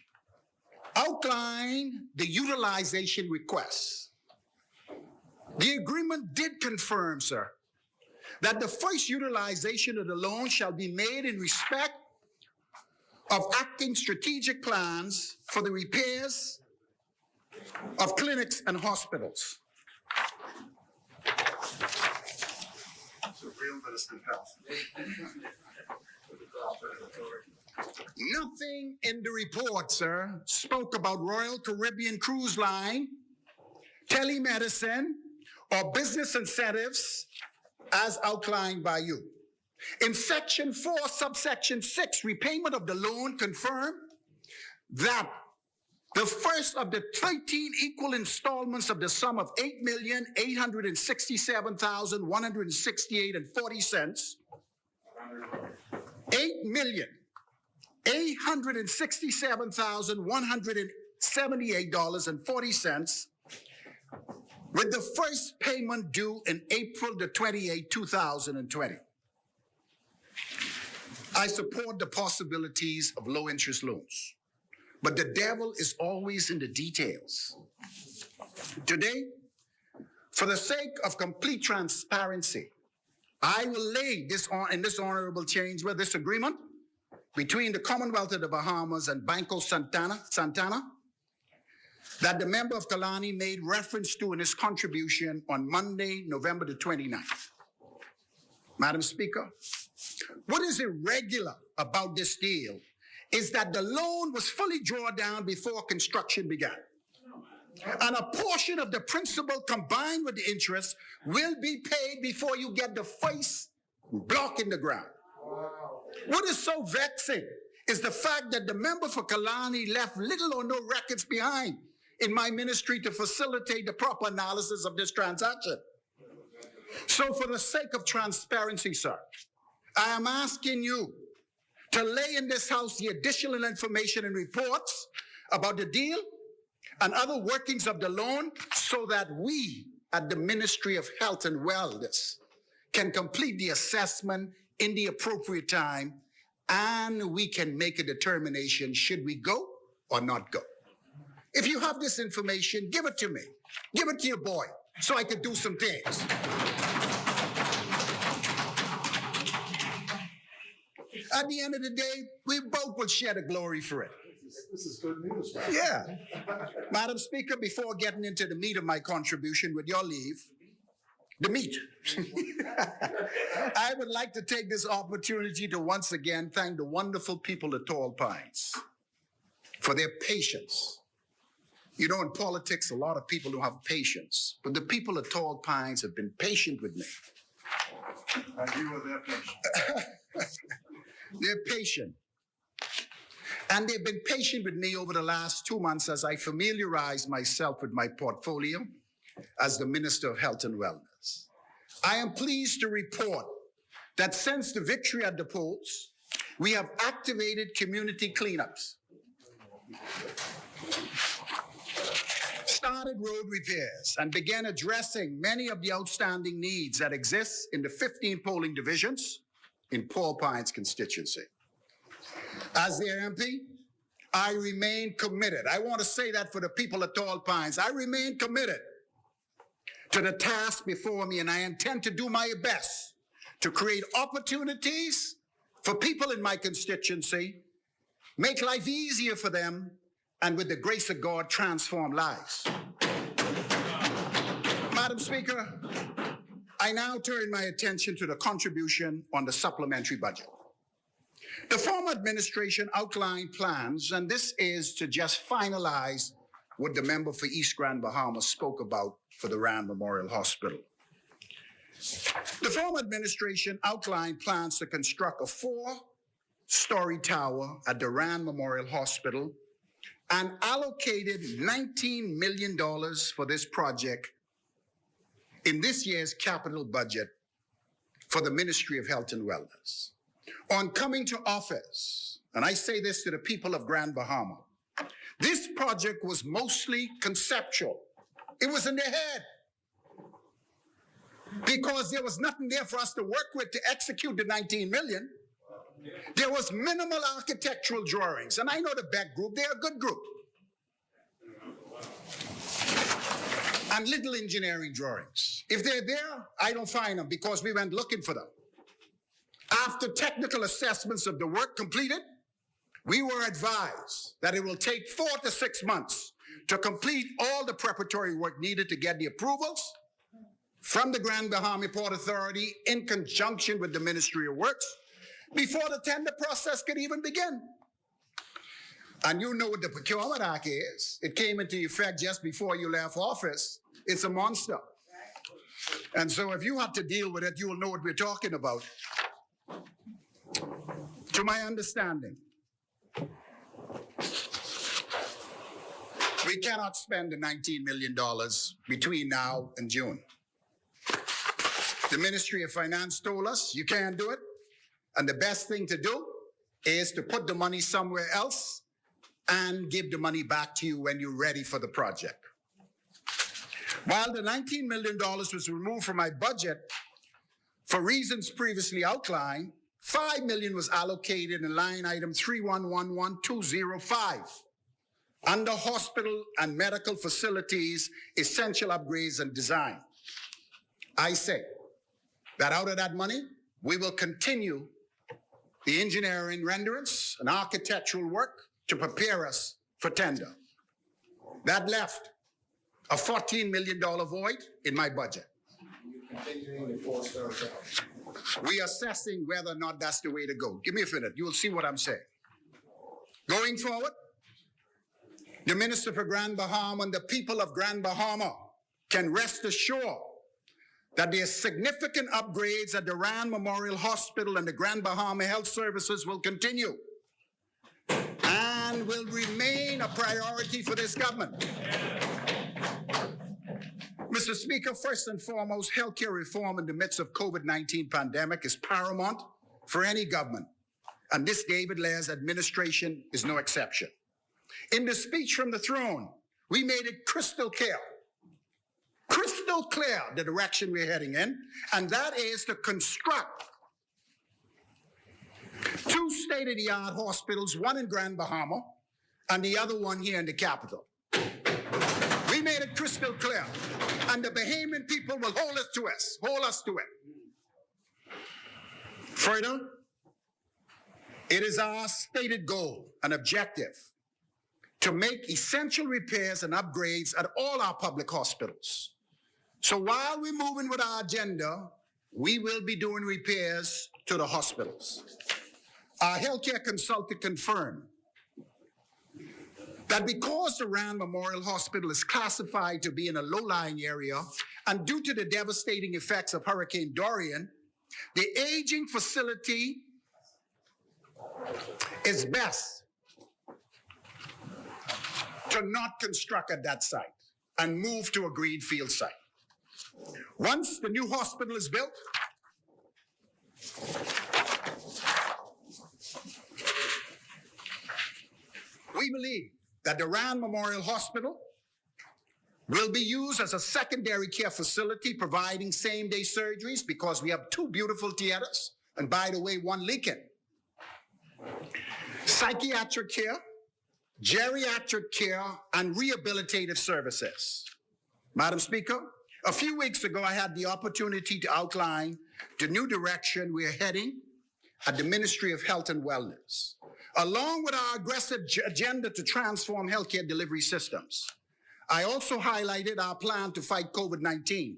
outline the utilization requests. The agreement did confirm, sir, that the first utilization of the loan shall be made in respect of acting strategic plans for the repairs of clinics and hospitals. Nothing in the report, sir, spoke about Royal Caribbean Cruise Line, telemedicine, or business incentives as outlined by you. In section 4, subsection 6, repayment of the loan confirmed that the first of the 13 equal installments of the sum of $8,867,168.40, $8,867,178.40, with the first payment due in April the 28th, 2020. I support the possibilities of low interest loans, but the devil is always in the details. Today, for the sake of complete transparency, I will lay this in this honorable chamber this agreement between the Commonwealth of the Bahamas and Banco Santana that the member of Culinary made reference to in his contribution on Monday, November the 29th. Madam Speaker, what is irregular about this deal is that the loan was fully drawn down before construction began. And a portion of the principal combined with the interest will be paid before you get the first block in the ground. What is so vexing is the fact that the member for Culinary left little or no records behind in my ministry to facilitate the proper analysis of this transaction. So for the sake of transparency, sir, I am asking you to lay in this house the additional information and reports about the deal and other workings of the loan so that we at the Ministry of Health and Wellness can complete the assessment in the appropriate time, and we can make a determination should we go or not go. If you have this information, give it to me. Give it to your boy so I can do some things. At the end of the day, we both will share the glory for it. This is good news, man. Yeah. Madam Speaker, before getting into the meat of my contribution, with your leave, the meat, I would like to take this opportunity to once again thank the wonderful people at Tall Pines for their patience. You know, in politics, a lot of people don't have patience, but the people at Tall Pines have been patient with me. And you were their patient. They're patient. And they've been patient with me over the last 2 months as I familiarize myself with my portfolio as the Minister of Health and Wellness. I am pleased to report that since the victory at the polls, we have activated community cleanups, started road repairs and began addressing many of the outstanding needs that exist in the 15 polling divisions in Paul Pine's constituency. As their MP, I remain committed. I want to say that for the people of Tall Pines. I remain committed to the task before me, and I intend to do my best to create opportunities for people in my constituency, make life easier for them, and with the grace of God, transform lives. Madam Speaker, I now turn my attention to the contribution on the supplementary budget. The former administration outlined plans, and this is to just finalize what the member for East Grand Bahama spoke about for the Rand Memorial Hospital. The former administration outlined plans to construct a 4-story tower at the Rand Memorial Hospital and allocated $19 million for this project in this year's capital budget for the Ministry of Health and Wellness. On coming to office, and I say this to the people of Grand Bahama, this project was mostly conceptual. It was in their head because there was nothing there for us to work with to execute the 19 million. There was minimal architectural drawings, and I know the Beck group, they're a good group. And little engineering drawings. If they're there, I don't find them because we went looking for them. After technical assessments of the work completed, we were advised that it will take 4 to 6 months to complete all the preparatory work needed to get the approvals from the Grand Bahama Port Authority in conjunction with the Ministry of Works before the tender process could even begin. And you know what the Procurement Act is. It came into effect just before you left office. It's a monster. And so if you have to deal with it, you will know what we're talking about. To my understanding, we cannot spend the $19 million between now and June. The Ministry of Finance told us you can't do it, and the best thing to do is to put the money somewhere else and give the money back to you when you're ready for the project. While the $19 million was removed from my budget for reasons previously outlined, $5 million was allocated in line item 3111205 under hospital and medical facilities, essential upgrades and design. I say that out of that money, we will continue the engineering renderings and architectural work to prepare us for tender. That left a $14 million void in my budget. We are assessing whether or not that's the way to go. Give me a minute. You will see what I'm saying. Going forward, the Minister for Grand Bahama and the people of Grand Bahama can rest assured that their significant upgrades at the Rand Memorial Hospital and the Grand Bahama Health Services will continue and will remain a priority for this government. Mr. Speaker, first and foremost, healthcare reform in the midst of COVID-19 pandemic is paramount for any government, and this David Lair's administration is no exception. In the speech from the throne, we made it crystal clear the direction we're heading in, and that is to construct 2 state-of-the-art hospitals, one in Grand Bahama and the other one here in the capital. We made it crystal clear, and the Bahamian people will hold us to it. Further, it is our stated goal and objective to make essential repairs and upgrades at all our public hospitals. So while we're moving with our agenda, we will be doing repairs to the hospitals. Our healthcare consultant confirmed that because the Rand Memorial Hospital is classified to be in a low-lying area, and due to the devastating effects of Hurricane Dorian, the aging facility is best to not construct at that site and move to a greenfield site. Once the new hospital is built, we believe that the Rand Memorial Hospital will be used as a secondary care facility providing same-day surgeries because we have 2 beautiful theaters, and by the way, 1 leaking. Psychiatric care, geriatric care, and rehabilitative services. Madam Speaker, a few weeks ago, I had the opportunity to outline the new direction we're heading at the Ministry of Health and Wellness, along with our aggressive agenda to transform healthcare delivery systems. I also highlighted our plan to fight COVID-19,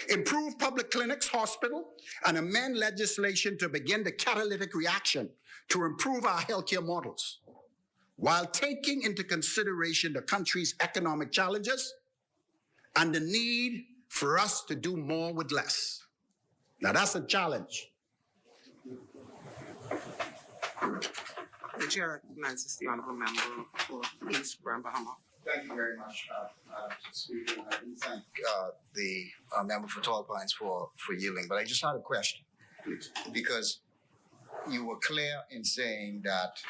improve public clinics, hospital, and amend legislation to begin the catalytic reaction to improve our healthcare models, while taking into consideration the country's economic challenges and the need for us to do more with less. Now that's a challenge. The chair recognizes the honourable member for East Grand Bahama. Thank you very much, Madam Speaker. I do thank the member for Tall Pines for yielding, but I just had a question. Because you were clear in saying that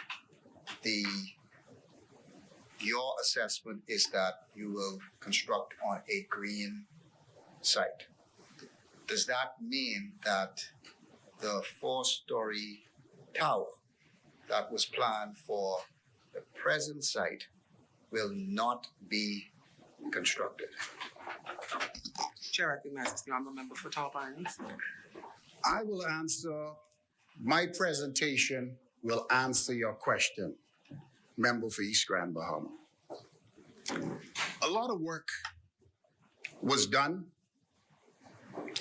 your assessment is that you will construct on a green site. Does that mean that the 4-story tower that was planned for the present site will not be constructed? Chair recognizes the honourable member for Tall Pines. I will answer, my presentation will answer your question, member for East Grand Bahama. A lot of work was done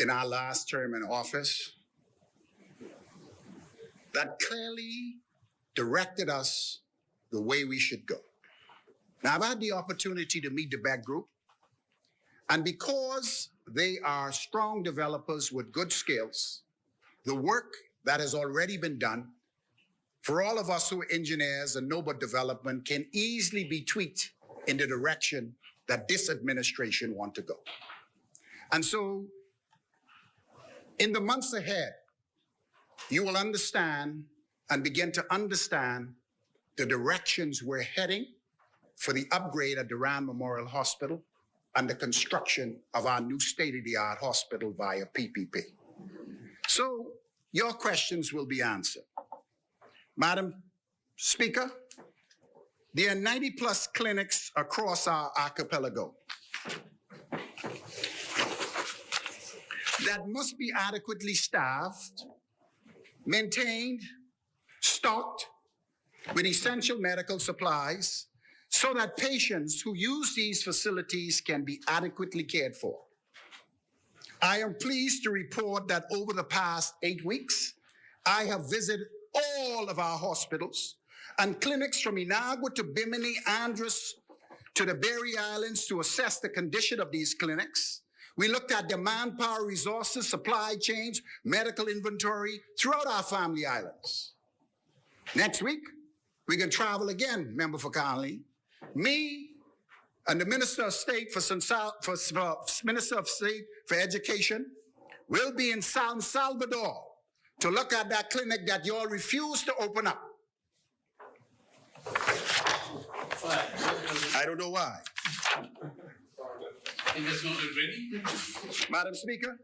in our last term in office that clearly directed us the way we should go. Now, I've had the opportunity to meet the BEG group, and because they are strong developers with good skills, the work that has already been done, for all of us who are engineers and know about development, can easily be tweaked in the direction that this administration wants to go. And so, in the months ahead, you will understand and begin to understand the directions we're heading for the upgrade at Durand Memorial Hospital and the construction of our new state-of-the-art hospital via PPP. So your questions will be answered. Madam Speaker, there are 90+ clinics across our archipelago that must be adequately staffed, maintained, stocked with essential medical supplies so that patients who use these facilities can be adequately cared for. I am pleased to report that over the past 8 weeks, I have visited all of our hospitals and clinics from Inagua to Bimini, Andros to the Berry Islands to assess the condition of these clinics. We looked at the manpower, resources, supply chains, medical inventory throughout our family islands. Next week, we can travel again, member for Culinary. Me and the Minister of State for Education will be in San Salvador to look at that clinic that you all refused to open up. I don't know why. Madam Speaker,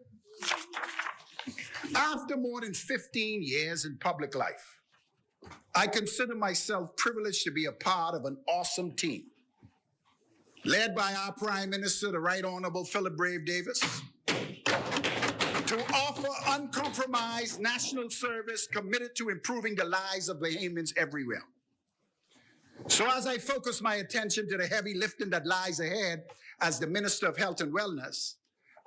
after more than 15 years in public life, I consider myself privileged to be a part of an awesome team, led by our Prime Minister, the Right Honorable Philip Brave Davis, to offer uncompromised national service committed to improving the lives of Bahamians everywhere. So as I focus my attention to the heavy lifting that lies ahead as the Minister of Health and Wellness,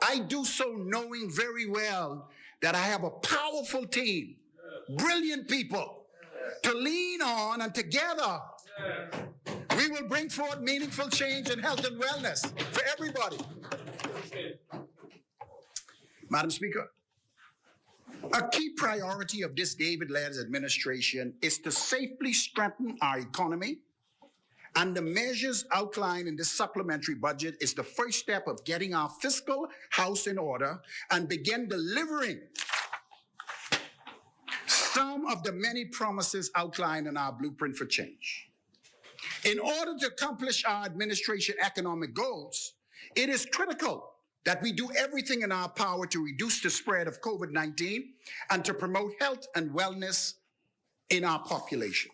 I do so knowing very well that I have a powerful team, brilliant people to lean on, and together we will bring forth meaningful change in health and wellness for everybody. Madam Speaker, a key priority of this David-led administration is to safely strengthen our economy, and the measures outlined in this supplementary budget is the first step of getting our fiscal house in order and begin delivering some of the many promises outlined in our blueprint for change. In order to accomplish our administration economic goals, it is critical that we do everything in our power to reduce the spread of COVID-19 and to promote health and wellness in our population.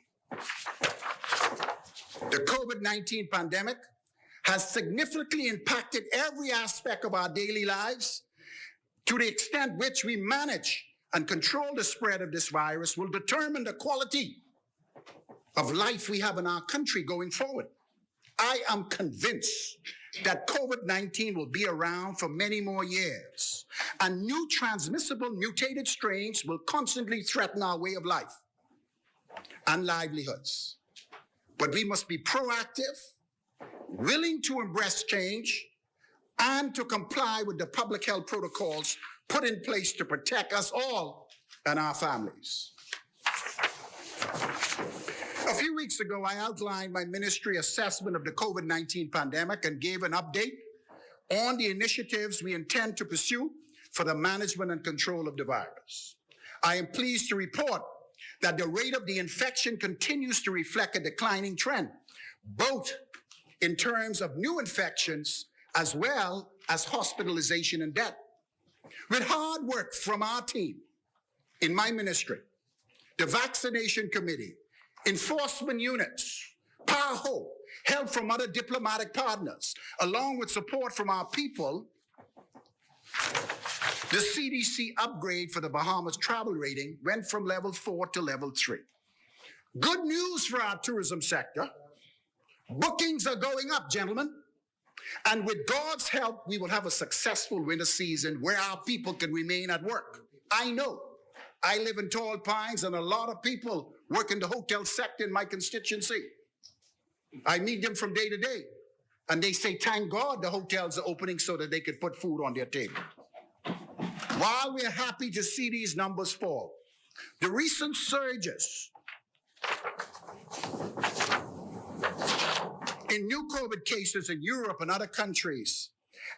The COVID-19 pandemic has significantly impacted every aspect of our daily lives. To the extent which we manage and control the spread of this virus will determine the quality of life we have in our country going forward. I am convinced that COVID-19 will be around for many more years, and new transmissible mutated strains will constantly threaten our way of life and livelihoods. But we must be proactive, willing to embrace change, and to comply with the public health protocols put in place to protect us all and our families. A few weeks ago, I outlined my ministry assessment of the COVID-19 pandemic and gave an update on the initiatives we intend to pursue for the management and control of the virus. I am pleased to report that the rate of the infection continues to reflect a declining trend, both in terms of new infections as well as hospitalization and death. With hard work from our team in my ministry, the vaccination committee, enforcement units, PAHO, help from other diplomatic partners, along with support from our people, the CDC upgrade for the Bahamas travel rating went from level 4 to level 3. Good news for our tourism sector. Bookings are going up, gentlemen. And with God's help, we will have a successful winter season where our people can remain at work. I know. I live in Tall Pines, and a lot of people work in the hotel sector in my constituency. I meet them from day to day, and they say, thank God the hotels are opening so that they can put food on their table. While we're happy to see these numbers fall, the recent surges in new COVID cases in Europe and other countries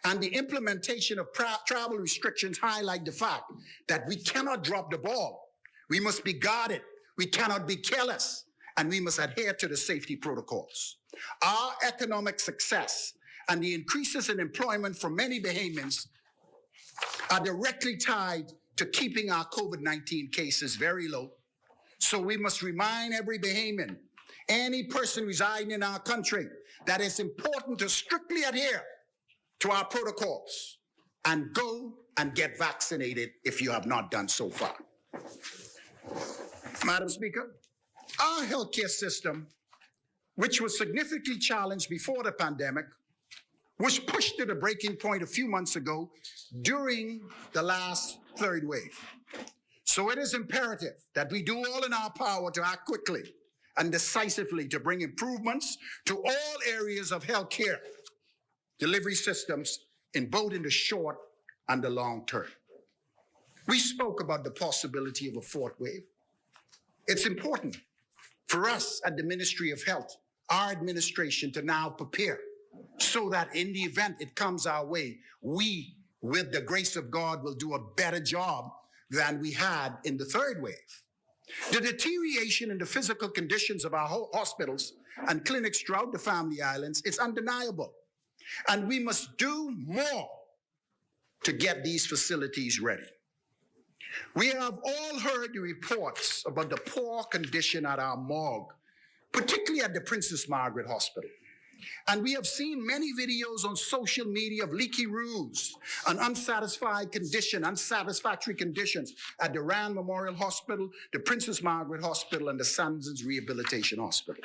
and the implementation of travel restrictions highlight the fact that we cannot drop the ball. We must be guarded. We cannot be careless, and we must adhere to the safety protocols. Our economic success and the increases in employment for many Bahamians are directly tied to keeping our COVID-19 cases very low. So we must remind every Bahamian, any person residing in our country, that it's important to strictly adhere to our protocols and go and get vaccinated if you have not done so far. Madam Speaker, our healthcare system, which was significantly challenged before the pandemic, was pushed to the breaking point a few months ago during the last third wave. So it is imperative that we do all in our power to act quickly and decisively to bring improvements to all areas of healthcare delivery systems in both in the short and the long term. We spoke about the possibility of a fourth wave. It's important for us at the Ministry of Health, our administration, to now prepare so that in the event it comes our way, we, with the grace of God, will do a better job than we had in the third wave. The deterioration in the physical conditions of our hospitals and clinics throughout the Family Islands is undeniable, and we must do more to get these facilities ready. We have all heard the reports about the poor condition at our morgue, particularly at the Princess Margaret Hospital. And we have seen many videos on social media of leaky roofs and unsatisfactory conditions at the Rand Memorial Hospital, the Princess Margaret Hospital, and the Sandsons Rehabilitation Hospital.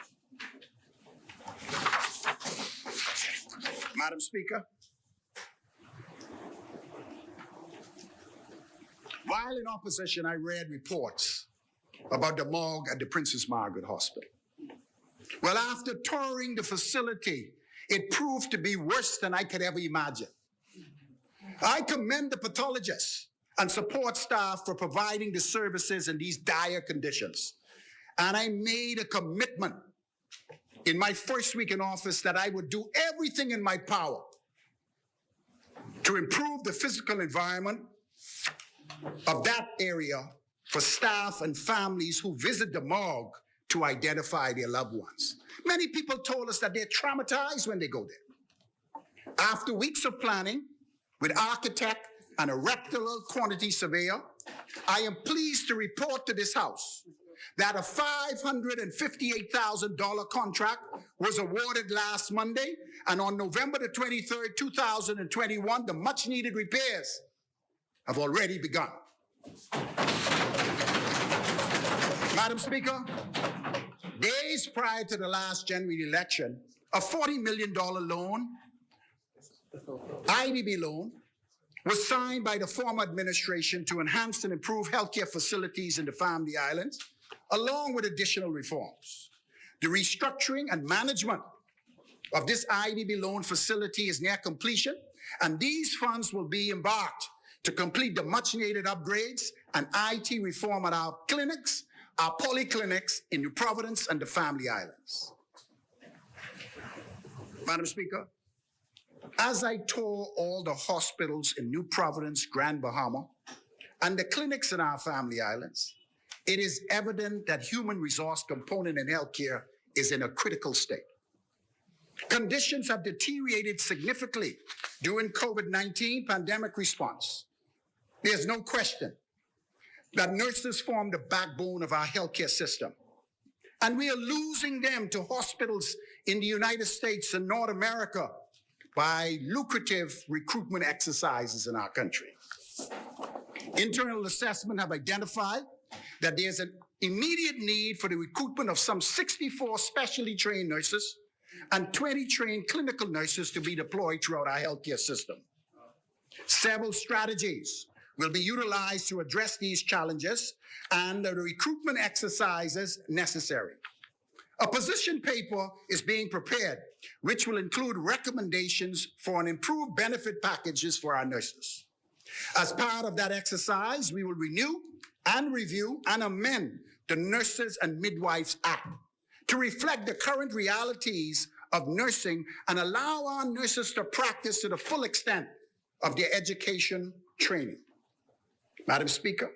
Madam Speaker, while in opposition, I read reports about the morgue at the Princess Margaret Hospital. Well, after touring the facility, it proved to be worse than I could ever imagine. I commend the pathologists and support staff for providing the services in these dire conditions. And I made a commitment in my first week in office that I would do everything in my power to improve the physical environment of that area for staff and families who visit the morgue to identify their loved ones. Many people told us that they're traumatized when they go there. After weeks of planning with architect and a reputable quantity surveyor, I am pleased to report to this House that a $558,000 contract was awarded last Monday, and on November the 23rd, 2021, the much-needed repairs have already begun. Madam Speaker, days prior to the last general election, a $40 million loan, IDB loan, was signed by the former administration to enhance and improve healthcare facilities in the Family Islands, along with additional reforms. The restructuring and management of this IDB loan facility is near completion, and these funds will be embarked to complete the much-needed upgrades and IT reform at our clinics, our polyclinics in New Providence and the Family Islands. Madam Speaker, as I tour all the hospitals in New Providence, Grand Bahama, and the clinics in our Family Islands, it is evident that human resource component in healthcare is in a critical state. Conditions have deteriorated significantly during COVID-19 pandemic response. There's no question that nurses form the backbone of our healthcare system, and we are losing them to hospitals in the United States and North America by lucrative recruitment exercises in our country. Internal assessment have identified that there's an immediate need for the recruitment of some 64 specially trained nurses and 20 trained clinical nurses to be deployed throughout our healthcare system. Several strategies will be utilized to address these challenges and the recruitment exercises necessary. A position paper is being prepared, which will include recommendations for an improved benefit packages for our nurses. As part of that exercise, we will renew and review and amend the Nurses and Midwives Act to reflect the current realities of nursing and allow our nurses to practice to the full extent of their education training. Madam Speaker,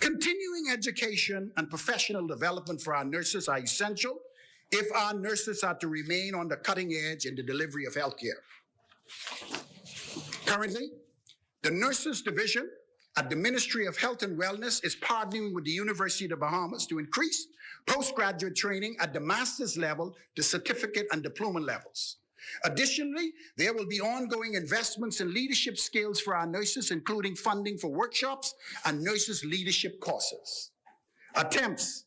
continuing education and professional development for our nurses are essential if our nurses are to remain on the cutting edge in the delivery of healthcare. Currently, the Nurses Division at the Ministry of Health and Wellness is partnering with the University of the Bahamas to increase postgraduate training at the master's level, the certificate and diploma levels. Additionally, there will be ongoing investments in leadership skills for our nurses, including funding for workshops and nurses leadership courses. Attempts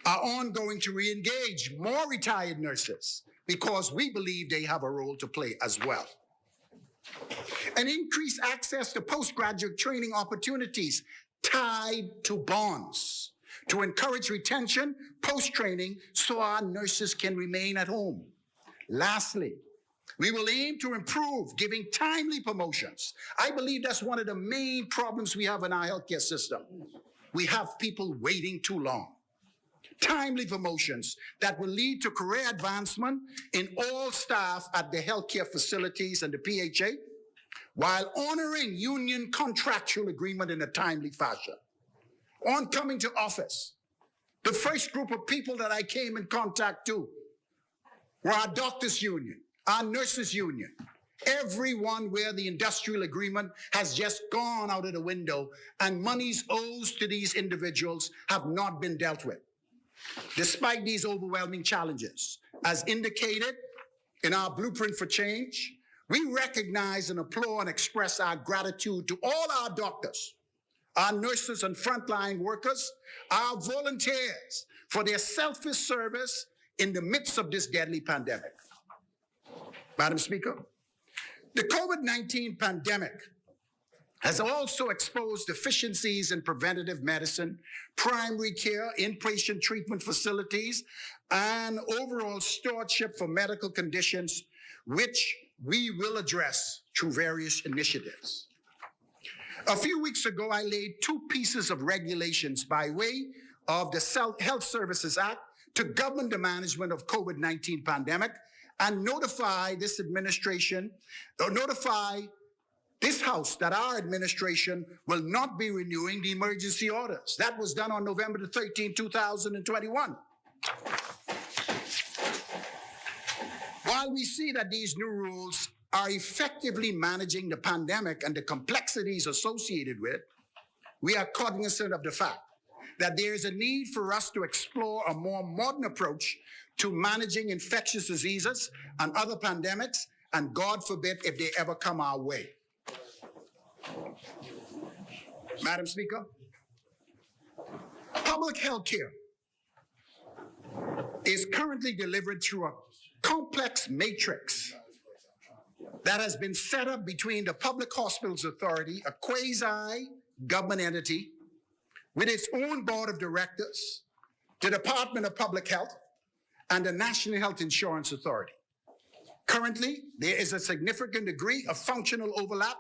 are ongoing to re-engage more retired nurses because we believe they have a role to play as well. And increase access to postgraduate training opportunities tied to bonds to encourage retention post-training so our nurses can remain at home. Lastly, we will aim to improve giving timely promotions. I believe that's one of the main problems we have in our healthcare system. We have people waiting too long. Timely promotions that will lead to career advancement in all staff at the healthcare facilities and the PHA, while honoring union contractual agreement in a timely fashion. On coming to office, the first group of people that I came in contact to were our doctors' union, our nurses' union, everyone where the industrial agreement has just gone out of the window and monies owed to these individuals have not been dealt with. Despite these overwhelming challenges, as indicated in our blueprint for change, we recognize and applaud and express our gratitude to all our doctors, our nurses and frontline workers, our volunteers for their selfless service in the midst of this deadly pandemic. Madam Speaker, the COVID-19 pandemic has also exposed deficiencies in preventative medicine, primary care, inpatient treatment facilities, and overall stewardship for medical conditions, which we will address through various initiatives. A few weeks ago, I laid two pieces of regulations by way of the Health Services Act to govern the management of COVID-19 pandemic and notify this administration, or notify this House that our administration will not be renewing the emergency orders. That was done on November the 13th, 2021. While While we see that these new rules are effectively managing the pandemic and the complexities associated with it, we are cognizant of the fact that there is a need for us to explore a more modern approach to managing infectious diseases and other pandemics, and God forbid if they ever come our way. Madam Speaker, public health care is currently delivered through a complex matrix that has been set up between the Public Hospitals Authority, a quasi-government entity, with its own board of directors, the Department of Public Health, and the National Health Insurance Authority. Currently, there is a significant degree of functional overlap,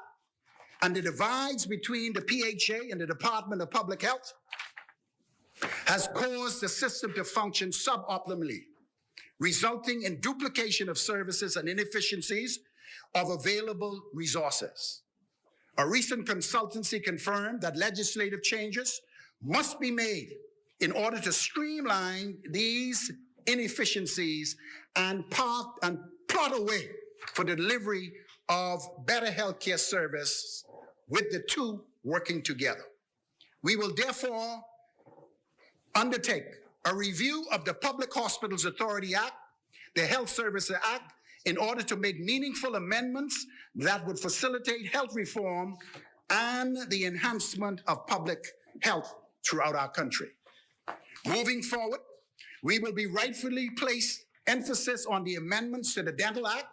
and the divides between the PHA and the Department of Public Health has caused the system to function suboptimally, resulting in duplication of services and inefficiencies of available resources. A recent consultancy confirmed that legislative changes must be made in order to streamline these inefficiencies and plot a way for the delivery of better healthcare service with the two working together. We will therefore undertake a review of the Public Hospitals Authority Act, the Health Services Act, in order to make meaningful amendments that would facilitate health reform and the enhancement of public health throughout our country. Moving forward, we will be rightfully place emphasis on the amendments to the Dental Act,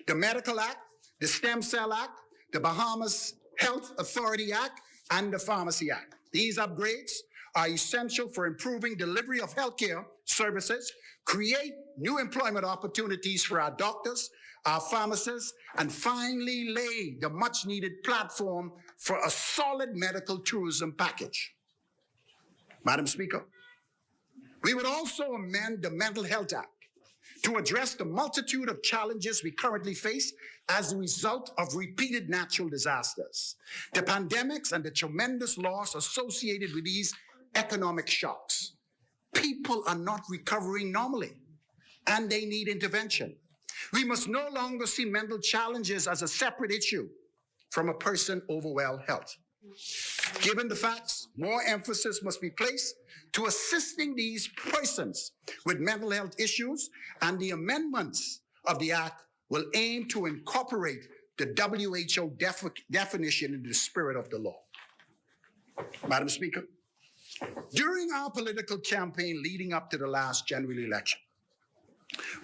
the Medical Act, the Stem Cell Act, the Bahamas Health Authority Act, and the Pharmacy Act. These upgrades are essential for improving delivery of healthcare services, create new employment opportunities for our doctors, our pharmacists, and finally lay the much-needed platform for a solid medical tourism package. Madam Speaker, we would also amend the Mental Health Act to address the multitude of challenges we currently face as a result of repeated natural disasters, the pandemics, and the tremendous loss associated with these economic shocks. People are not recovering normally, and they need intervention. We must no longer see mental challenges as a separate issue from a person's overall health. Given the facts, more emphasis must be placed to assisting these persons with mental health issues, and the amendments of the Act will aim to incorporate the WHO definition into the spirit of the law. Madam Speaker, during our political campaign leading up to the last general election,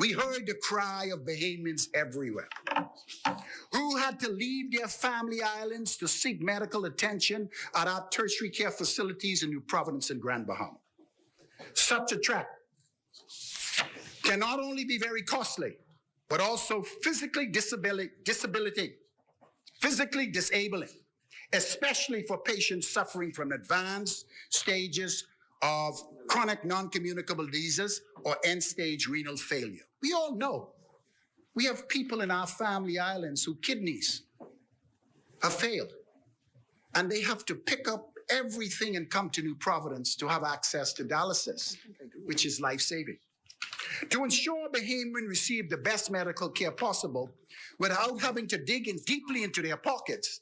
we heard the cry of Bahamians everywhere who had to leave their family islands to seek medical attention at our tertiary care facilities in New Providence and Grand Bahama. Such a trek can not only be very costly, but also physically disabling, especially for patients suffering from advanced stages of chronic non-communicable diseases or end-stage renal failure. We all know we have people in our family islands whose kidneys have failed, and they have to pick up everything and come to New Providence to have access to dialysis, which is life-saving. To ensure Bahamians receive the best medical care possible without having to dig in deeply into their pockets,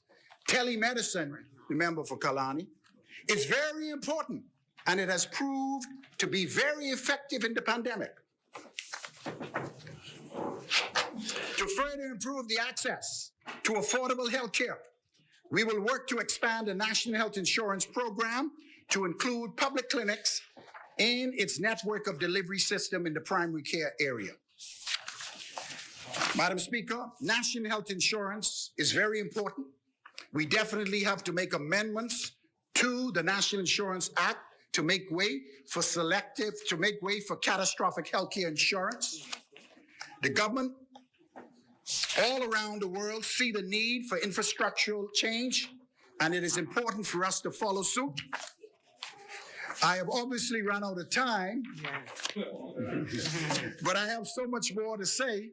telemedicine, remember for Culinary, is very important, and it has proved to be very effective in the pandemic. To further improve the access to affordable health care, we will work to expand the National Health Insurance Program to include public clinics in its network of delivery system in the primary care area. Madam Speaker, National Health Insurance is very important. We definitely have to make amendments to the National Insurance Act to make way for catastrophic healthcare insurance. The government all around the world see the need for infrastructural change, and it is important for us to follow suit. I have obviously run out of time, but I have so much more to say.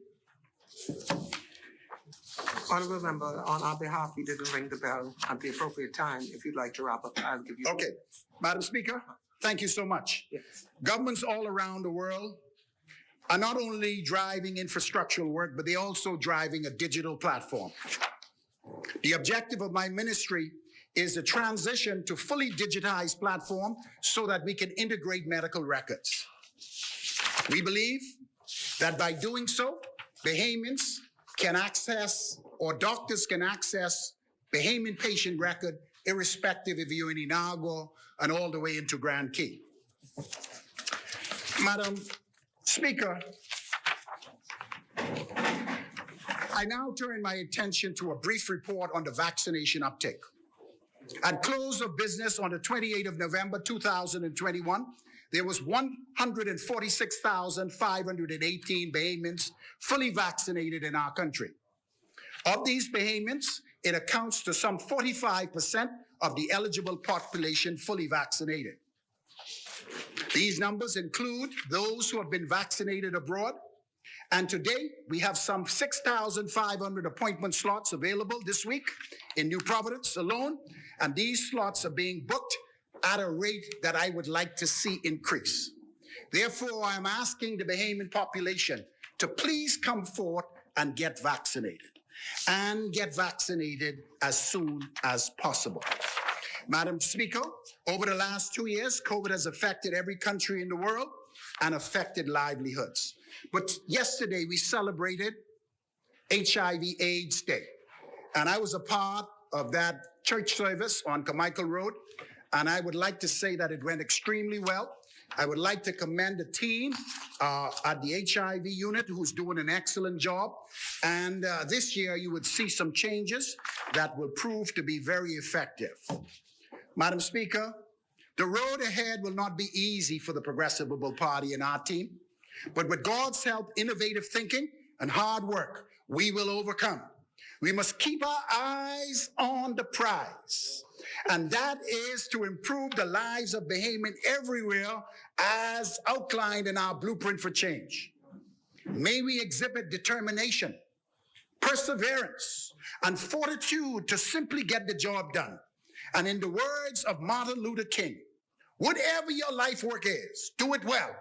Honorable member, on our behalf, you didn't ring the bell at the appropriate time. If you'd like to wrap up, I'll give you. Okay, Madam Speaker, thank you so much. Yes. Governments all around the world are not only driving infrastructural work, but they're also driving a digital platform. The objective of my ministry is the transition to fully digitized platform so that we can integrate medical records. We believe that by doing so, Bahamians can access, or doctors can access, Bahamian patient record, irrespective if you're in Inagua and all the way into Grand Key. Madam Speaker, I now turn my attention to a brief report on the vaccination uptake. At close of business on the 28th of November 2021, there was 146,518 Bahamians fully vaccinated in our country. Of these Bahamians, it accounts to some 45% of the eligible population fully vaccinated. These numbers include those who have been vaccinated abroad, and today we have some 6,500 appointment slots available this week in New Providence alone, and these slots are being booked at a rate that I would like to see increase. Therefore, I am asking the Bahamian population to please come forth and get vaccinated as soon as possible. Madam Speaker, over the last 2 years, COVID has affected every country in the world and affected livelihoods. But yesterday we celebrated HIV/AIDS Day, and I was a part of that church service on Carmichael Road, and I would like to say that it went extremely well. I would like to commend the team at the HIV unit who's doing an excellent job. And this year you would see some changes that will prove to be very effective. Madam Speaker, the road ahead will not be easy for the Progressive Liberal Party and our team, but with God's help, innovative thinking, and hard work, we will overcome. We must keep our eyes on the prize, and that is to improve the lives of Bahamian everywhere as outlined in our blueprint for change. May we exhibit determination, perseverance, and fortitude to simply get the job done. And in the words of Martin Luther King, whatever your life work is, do it well.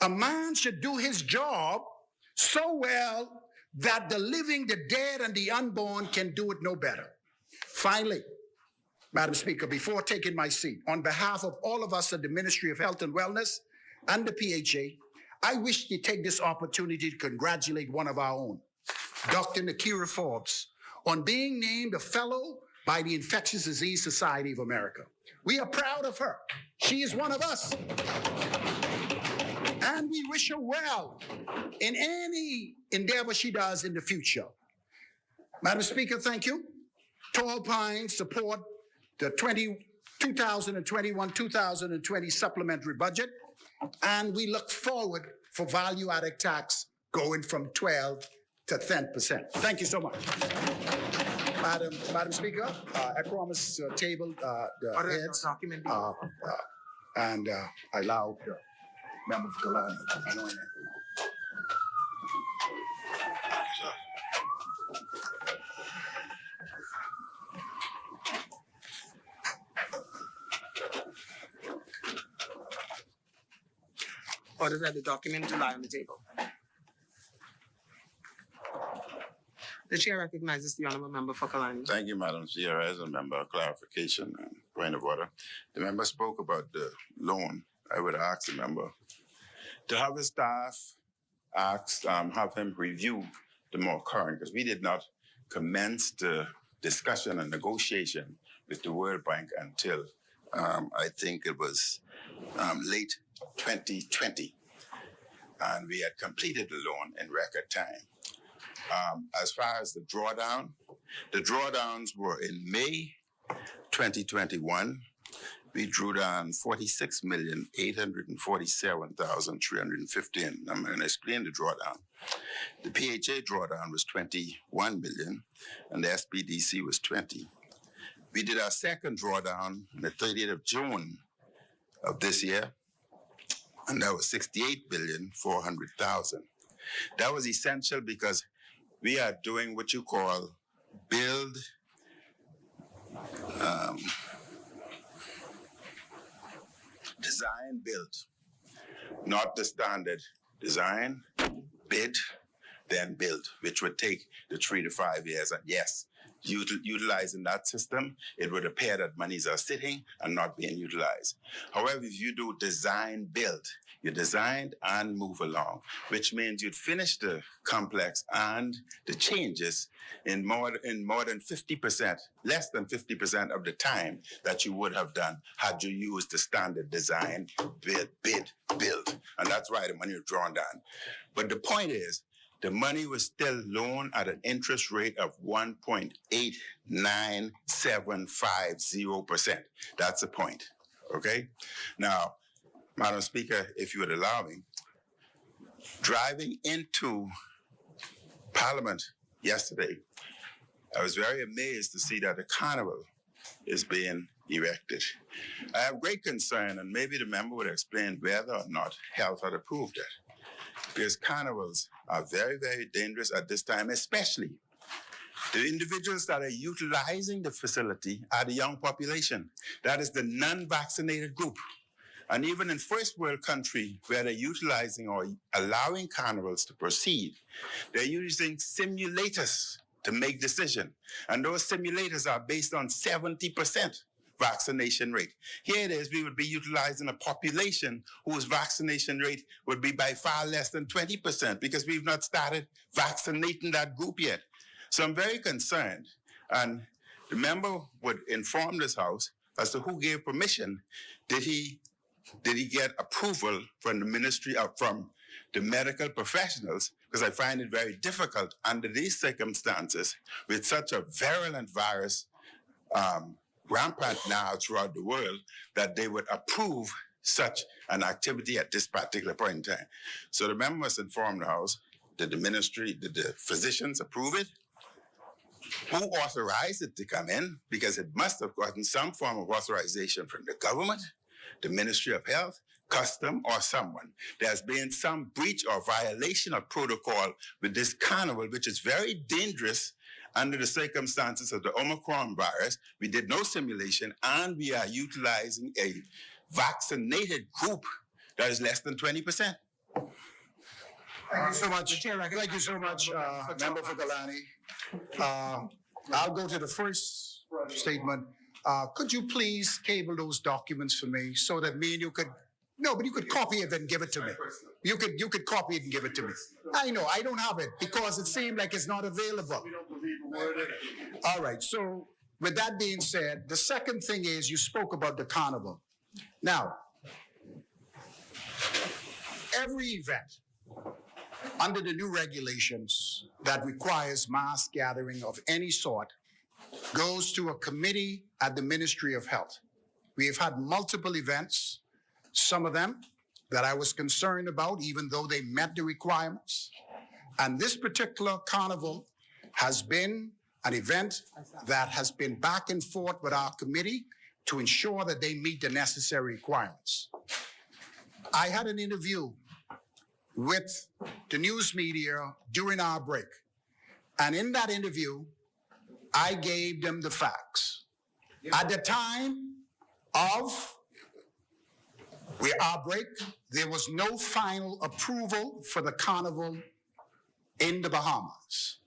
A man should do his job so well that the living, the dead, and the unborn can do it no better. Finally, Madam Speaker, before taking my seat, on behalf of all of us at the Ministry of Health and Wellness and the PHA, I wish to take this opportunity to congratulate one of our own, Dr. Nakira Forbes, on being named a fellow by the Infectious Disease Society of America. We are proud of her. She is one of us. And we wish her well in any endeavor she does in the future. Madam Speaker, thank you. Tall Pines support the 2021-2020 supplementary budget, and we look forward for value-added tax going from 12 to 10%. Thank you so much. Madam Speaker, I promise to table the heads, and I allow the member of Culinary to join in. Order that the document to lie on the table. The chair recognizes the honourable member for Culinary. Thank you, Madam Chair. As a member, clarification and point of order. The member spoke about the loan. I would ask the member to have his staff have him review the more current, because we did not commence the discussion and negotiation with the World Bank until I think it was late 2020, and we had completed the loan in record time. As far as the drawdowns were in May 2021. We drew down 46,847,315. I'm going to explain the drawdown. The PHA drawdown was 21 million, and the SPDC was 20. We did our second drawdown on the 30th of June of this year, and that was 68,400,000. That was essential because we are doing what you call build, design, build, not the standard design, bid, then build, which would take the 3 to 5 years. And yes, utilizing that system, it would appear that monies are sitting and not being utilized. However, if you do design, build, you design and move along, which means you'd finish the complex and the changes in more than 50%, less than 50% of the time that you would have done had you used the standard design, bid, build. And that's why the money was drawn down. But the point is, the money was still loaned at an interest rate of 1.89750%. That's the point, okay? Now, Madam Speaker, if you would allow me, driving into Parliament yesterday, I was very amazed to see that the carnival is being erected. I have great concern, and maybe the member would explain whether or not health had approved it. Because carnivals are very, very dangerous at this time, especially the individuals that are utilizing the facility are the young population. That is the non-vaccinated group. And even in first world country where they're utilizing or allowing carnivals to proceed, they're using simulators to make decisions. And those simulators are based on 70% vaccination rate. Here it is, we would be utilizing a population whose vaccination rate would be by far less than 20% because we've not started vaccinating that group yet. So I'm very concerned. And the member would inform this House as to who gave permission. Did he get approval from the ministry or from the medical professionals? Because I find it very difficult under these circumstances with such a virulent virus rampant now throughout the world that they would approve such an activity at this particular point in time. So the member must inform the House, did the ministry, did the physicians approve it? Who authorized it to come in? Because it must have gotten some form of authorization from the government, the Ministry of Health, Custom, or someone. There's been some breach or violation of protocol with this carnival, which is very dangerous under the circumstances of the Omicron virus. We did no simulation, and we are utilizing a vaccinated group that is less than 20%. Thank you so much. Thank you so much, Member for Culinary. I'll go to the first statement. Could you please table those documents for me so that me and you could, no, but you could copy it and give it to me. You could copy it and give it to me. I know, I don't have it because it seemed like it's not available. All right, so with that being said, the second thing is you spoke about the carnival. Now, every event under the new regulations that requires mass gathering of any sort goes to a committee at the Ministry of Health. We have had multiple events, some of them that I was concerned about, even though they met the requirements. And this particular carnival has been an event that has been back and forth with our committee to ensure that they meet the necessary requirements. I had an interview with the news media during our break. And in that interview, I gave them the facts. At the time of our break, there was no final approval for the carnival in the Bahamas.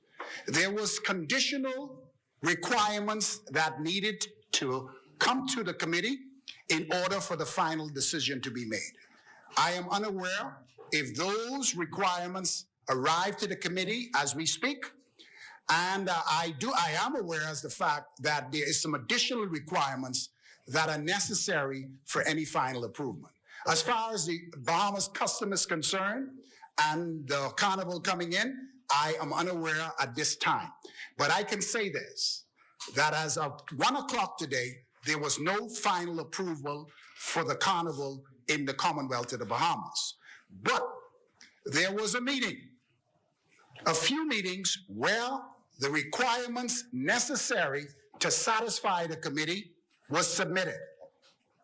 There was conditional requirements that needed to come to the committee in order for the final decision to be made. I am unaware if those requirements arrive to the committee as we speak. And I am aware as the fact that there is some additional requirements that are necessary for any final approval. As far as the Bahamas custom is concerned and the carnival coming in, I am unaware at this time. But I can say this, that as of 1 o'clock today, there was no final approval for the carnival in the Commonwealth of the Bahamas. But there was a meeting, a few meetings where the requirements necessary to satisfy the committee was submitted.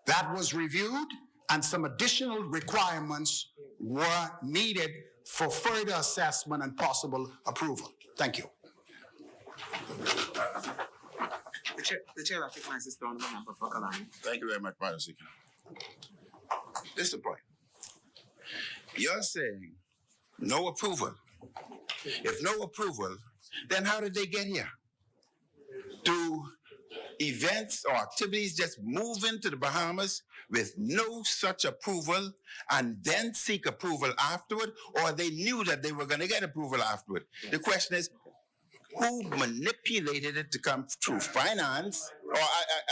That was reviewed, and some additional requirements were needed for further assessment and possible approval. Thank you. The chair recognizes the honourable member for Culinary. Thank you very much, Madam Speaker. This is the point. You're saying No approval. If no approval, then how did they get here? Do events or activities just move into the Bahamas with no such approval and then seek approval afterward, or they knew that they were going to get approval afterward? The question is, who manipulated it to come through finance? Or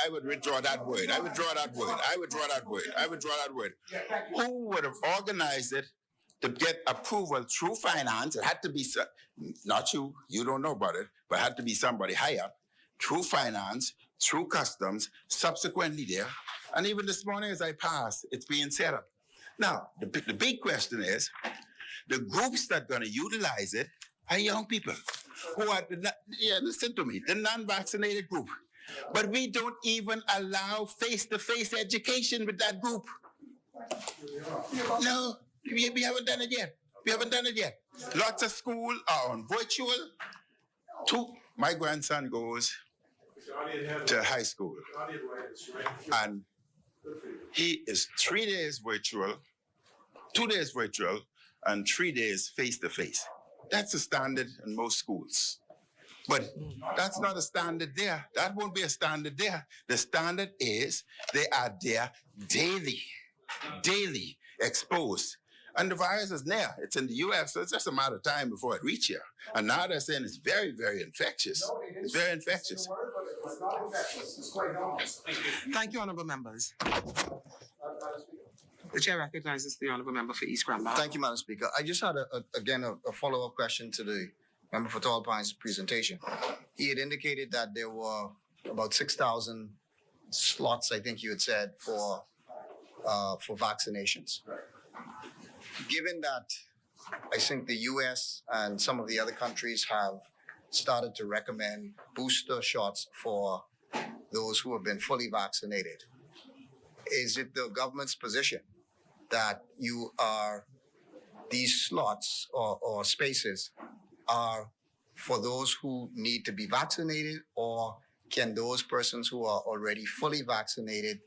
I would withdraw that word. I withdraw that word. Who would have organized it to get approval through finance? It had to be, not you, you don't know about it, but it had to be somebody higher, through finance, through customs, subsequently there. And even this morning as I passed, it's being set up. Now, the big question is, the groups that are going to utilize it are young people who are, listen to me, the non-vaccinated group. But we don't even allow face-to-face education with that group. No, we haven't done it yet. Lots of school are on virtual. My grandson goes to high school. And he is 3 days virtual, 2 days virtual, and 3 days face-to-face. That's the standard in most schools. But that's not a standard there. That won't be a standard there. The standard is they are there daily exposed. And the virus is there. It's in the US, so it's just a matter of time before it reaches here. And now they're saying it's very, very infectious. It's very infectious. It's not infectious. It's quite normal. Thank you, honorable members. The chair recognizes the honorable member for East Grand Bahama. Thank you, Madam Speaker. I just had, a follow-up question to the member for Tall Pines' presentation. He had indicated that there were about 6,000 slots, I think you had said, for vaccinations. Given that I think the US and some of the other countries have started to recommend booster shots for those who have been fully vaccinated, is it the government's position that these slots or spaces are for those who need to be vaccinated, or can those persons who are already fully vaccinated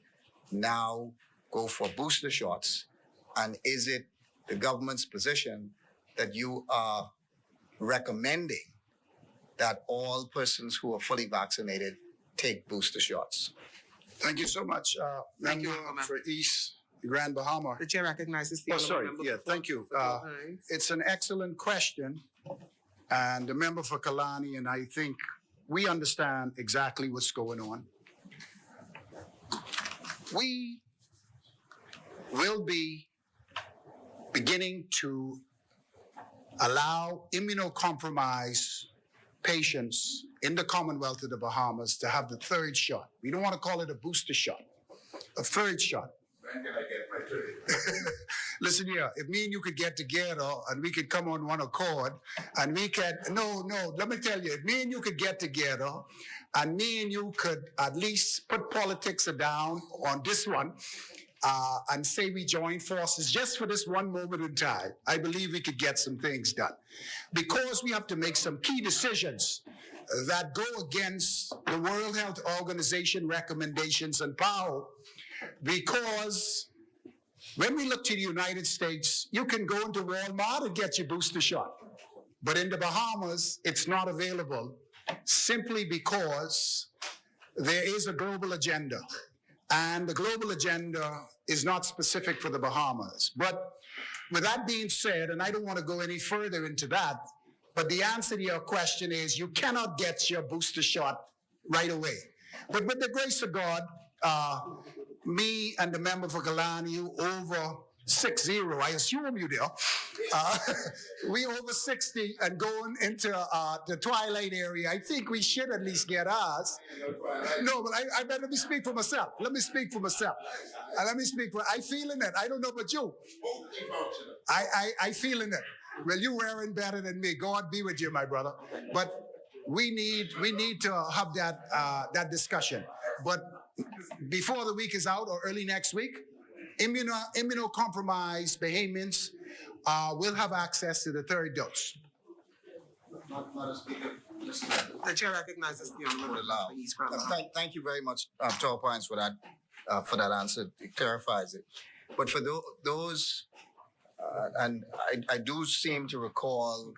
now go for booster shots? And is it the government's position that you are recommending that all persons who are fully vaccinated take booster shots? Thank you so much, Thank you, member Honorable for East Grand Bahama. The chair recognizes the Oh, honorable sorry. member. Yeah, thank you. It's an excellent question. And the member for Culinary, and I think we understand exactly what's going on. We will be beginning to allow immunocompromised patients in the Commonwealth of the Bahamas to have the third shot. We don't want to call it a booster shot, a third shot. When can I get my third? Listen here, if me and you could get together and we could come on one accord and we can, let me tell you, if me and you could get together and me and you could at least put politics down on this one and say we join forces just for this one moment in time, I believe we could get some things done. Because we have to make some key decisions that go against the World Health Organization recommendations and power. Because when we look to the United States, you can go into Walmart and get your booster shot. But in the Bahamas, it's not available simply because there is a global agenda. And the global agenda is not specific for the Bahamas. But with that being said, and I don't want to go any further into that, but the answer to your question is you cannot get your booster shot right away. But with the grace of God, me and the member for Culinary over 6-0, I assume you there. We over 60 and going into the twilight area. I think we should at least get ours. No, but I better speak for myself. Let me speak for myself. I feeling it. I don't know about you. I feeling it. Well, you wearing better than me. God be with you, my brother. But we need to have that discussion. But before the week is out or early next week, immunocompromised Bahamians will have access to the third dose. The chair recognizes the honorable member for East Grand Bahama. Thank you very much, Tall Pines, for that answer. It clarifies it. But for those And I do seem to recall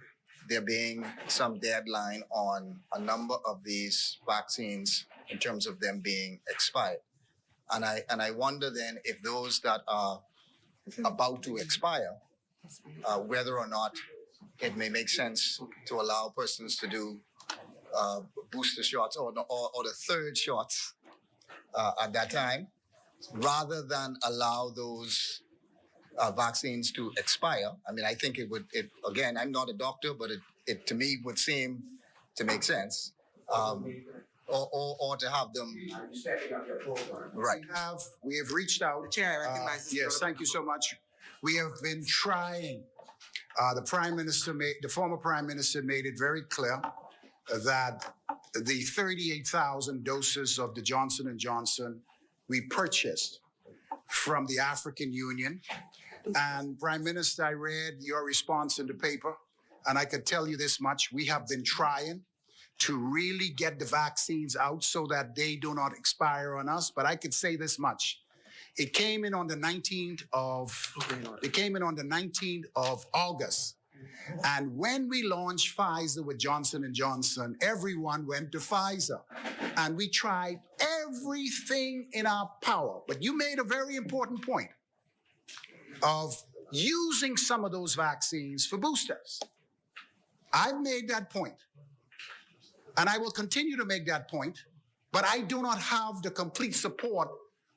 there being some deadline on a number of these vaccines in terms of them being expired. And I wonder then if those that are about to expire, whether or not it may make sense to allow persons to do booster shots or the third shots at that time, rather than allow those vaccines to expire. I mean, I think again, I'm not a doctor, but it to me would seem to make sense. Or to have them. Right. We have reached out. The chair recognizes. Yes, thank you so much. We have been trying. The former prime minister made it very clear that the 38,000 doses of the Johnson & Johnson we purchased from the African Union. And Prime Minister, I read your response in the paper, and I could tell you this much. We have been trying to really get the vaccines out so that they do not expire on us. But I could say this much. It came in on the 19th of August. And when we launched Pfizer with Johnson & Johnson, everyone went to Pfizer. And we tried everything in our power. But you made a very important point of using some of those vaccines for boosters. I've made that point. And I will continue to make that point, but I do not have the complete support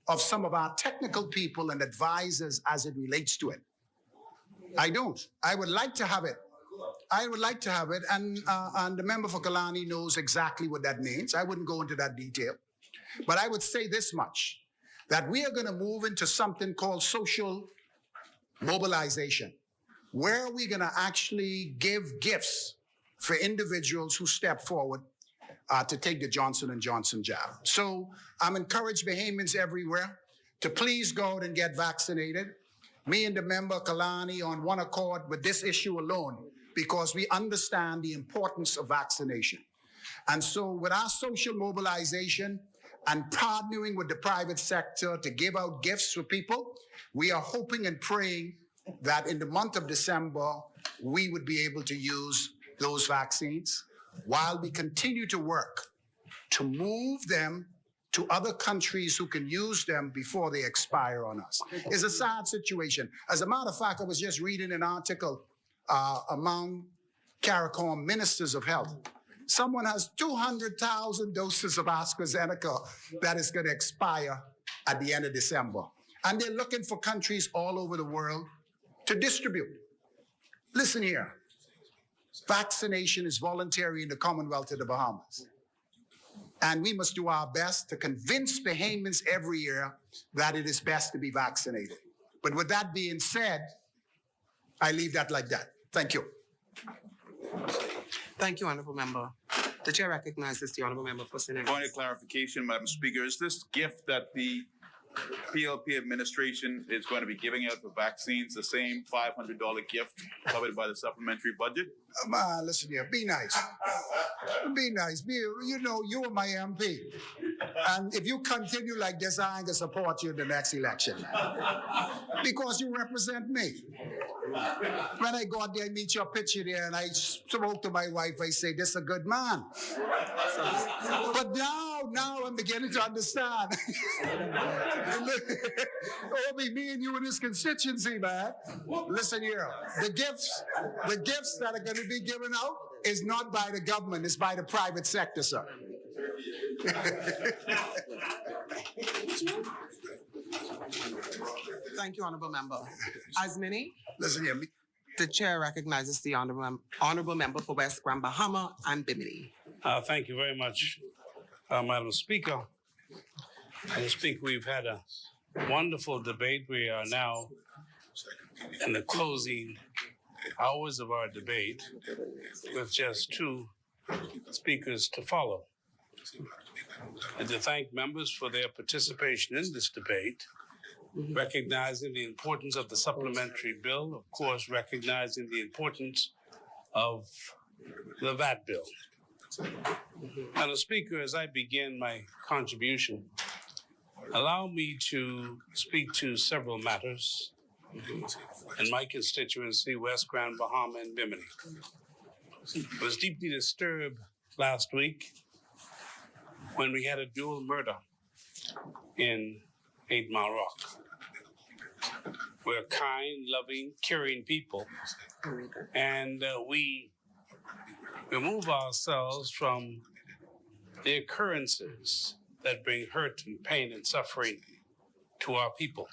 of some of our technical people and advisors as it relates to it. I don't. I would like to have it. And the member for Culinary knows exactly what that means. I wouldn't go into that detail. But I would say this much, that we are going to move into something called social mobilization, where we're going to actually give gifts for individuals who step forward to take the Johnson & Johnson jab. So I'm encouraging Bahamians everywhere to please go out and get vaccinated. Me and the member Kalani on one accord with this issue alone, because we understand the importance of vaccination. And so with our social mobilization and partnering with the private sector to give out gifts for people, we are hoping and praying that in the month of December, we would be able to use those vaccines while we continue to work to move them to other countries who can use them before they expire on us. It's a sad situation. As a matter of fact, I was just reading an article among CARICOM ministers of health. Someone has 200,000 doses of AstraZeneca that is going to expire at the end of December. And they're looking for countries all over the world to distribute. Listen here. Vaccination is voluntary in the Commonwealth of the Bahamas. And we must do our best to convince Bahamians every year that it is best to be vaccinated. But with that being said, I leave that like that. Thank you. Thank you, Honourable Member. The chair recognizes the Honourable Member for Senegal. Point of clarification, Madam Speaker, is this gift that the PLP administration is going to be giving out for vaccines the same $500 gift covered by the supplementary budget? Listen here, be nice. Be nice. You know, you are my MP. And if you continue like this, I ain't gonna support you in the next election. Because you represent me. When I go out there, I meet your picture there, and I spoke to my wife, I say, this is a good man. But now I'm beginning to understand. Only me and you in this constituency, man. Listen here, the gifts that are going to be given out is not by the government, it's by the private sector, sir. Thank you, Honourable Member. As many, Listen here. the chair recognizes the Honourable Member for West Grand Bahama and Bimini. Thank you very much, Madam Speaker. Madam Speaker, we've had a wonderful debate. We are now in the closing hours of our debate with just two speakers to follow. And to thank members for their participation in this debate, recognizing the importance of the supplementary bill, of course, recognizing the importance of the VAT bill. Madam Speaker, as I begin my contribution, allow me to speak to several matters in my constituency, West Grand Bahama and Bimini. I was deeply disturbed last week when we had a dual murder in 8 Mile Rock. We're kind, loving, caring people, and we remove ourselves from the occurrences that bring hurt and pain and suffering to our people.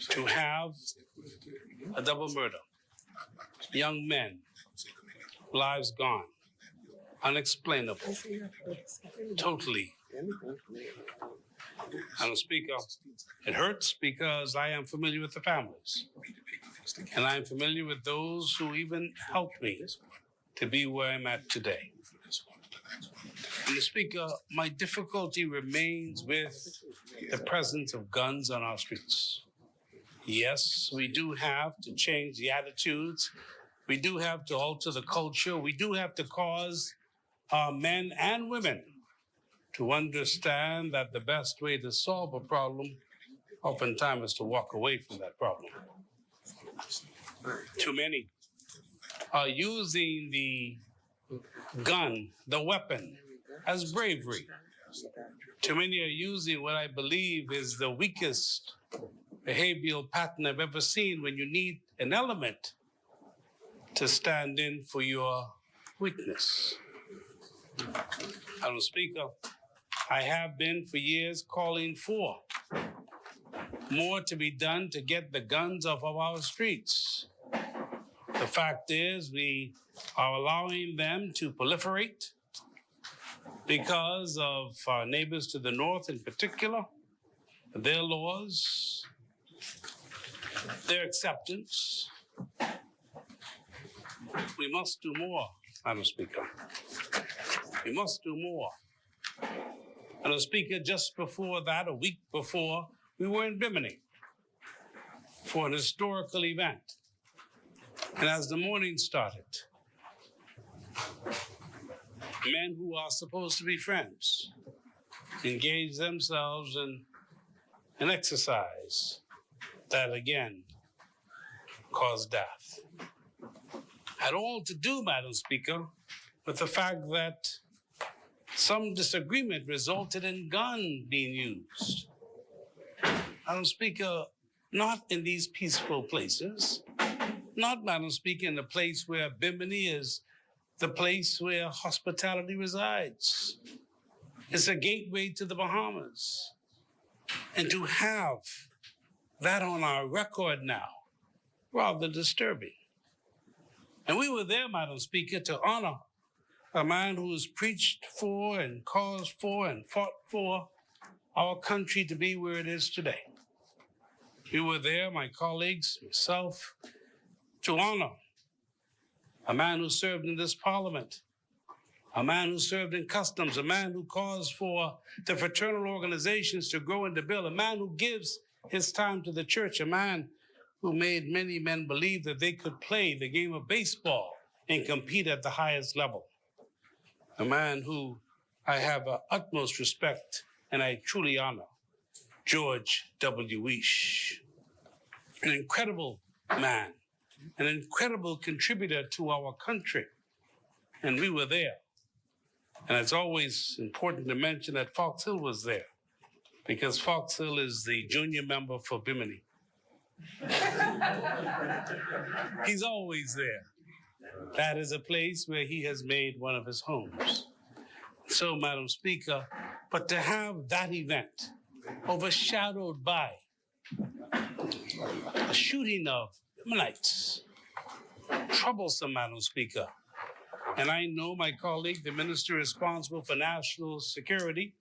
To have a double murder, young men, lives gone, unexplainable, totally. Madam Speaker, it hurts because I am familiar with the families, and I am familiar with those who even helped me to be where I'm at today. Madam Speaker, my difficulty remains with the presence of guns on our streets. Yes, we do have to change the attitudes. We do have to alter the culture. We do have to cause our men and women to understand that the best way to solve a problem oftentimes is to walk away from that problem. Too many are using the gun, the weapon, as bravery. Too many are using what I believe is the weakest behavioral pattern I've ever seen, when you need an element to stand in for your weakness. Madam Speaker, I have been for years calling for more to be done to get the guns off of our streets. The fact is, we are allowing them to proliferate because of our neighbors to the north in particular, their laws, their acceptance. We must do more, Madam Speaker. We must do more. Madam Speaker, just before that, a week before, we were in Bimini for an historical event. And as the morning started, men who are supposed to be friends engage themselves in an exercise that again caused death. Had all to do, Madam Speaker, with the fact that some disagreement resulted in gun being used. Madam Speaker, not in these peaceful places, not, Madam Speaker, in the place where Bimini is the place where hospitality resides. It's a gateway to the Bahamas. And to have that on our record now, rather disturbing. And we were there, Madam Speaker, to honor a man who has preached for and caused for and fought for our country to be where it is today. We were there, my colleagues, myself, to honor a man who served in this parliament, a man who served in customs, a man who caused for the fraternal organizations to grow and to build, a man who gives his time to the church, a man who made many men believe that they could play the game of baseball and compete at the highest level. A man who I have utmost respect and I truly honor, George W. Weish. An incredible man, an incredible contributor to our country. And we were there. And it's always important to mention that Fox Hill was there, because Fox Hill is the junior member for Bimini. He's always there. That is a place where he has made one of his homes. So, Madam Speaker, but to have that event overshadowed by a shooting of Biminites, troublesome, Madam Speaker. And I know my colleague, the minister responsible for national security,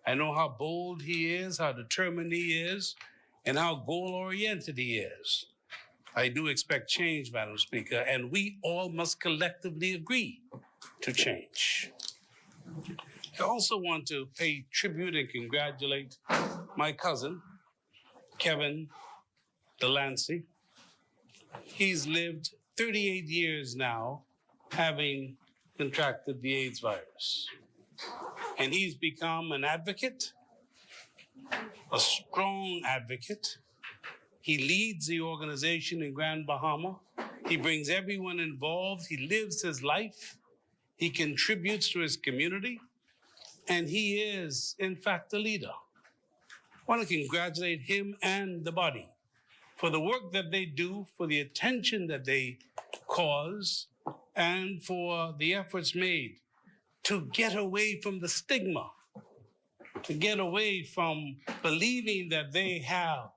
I know how bold he is, how determined he is, and how goal-oriented he is. I do expect change, Madam Speaker, and we all must collectively agree to change. I also want to pay tribute and congratulate my cousin, Kevin Delancey. He's lived 38 years now having contracted the AIDS virus. And he's become an advocate, a strong advocate, He leads the organization in Grand Bahama. He brings everyone involved. He lives his life. He contributes to his community. And he is, in fact, a leader. I want to congratulate him and the body for the work that they do, for the attention that they cause, and for the efforts made to get away from the stigma, to get away from believing that they have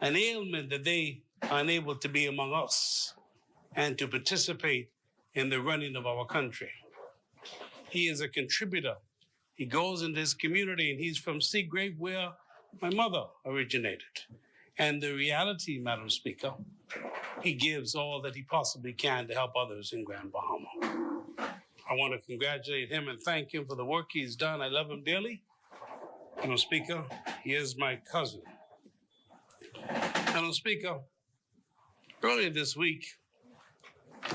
an ailment, that they are unable to be among us, and to participate in the running of our country. He is a contributor. He goes into his community, and he's from Seagrave, where my mother originated. And the reality, Madam Speaker, he gives all that he possibly can to help others in Grand Bahama. I want to congratulate him and thank him for the work he's done. I love him dearly. Madam Speaker, he is my cousin. Madam Speaker, earlier this week,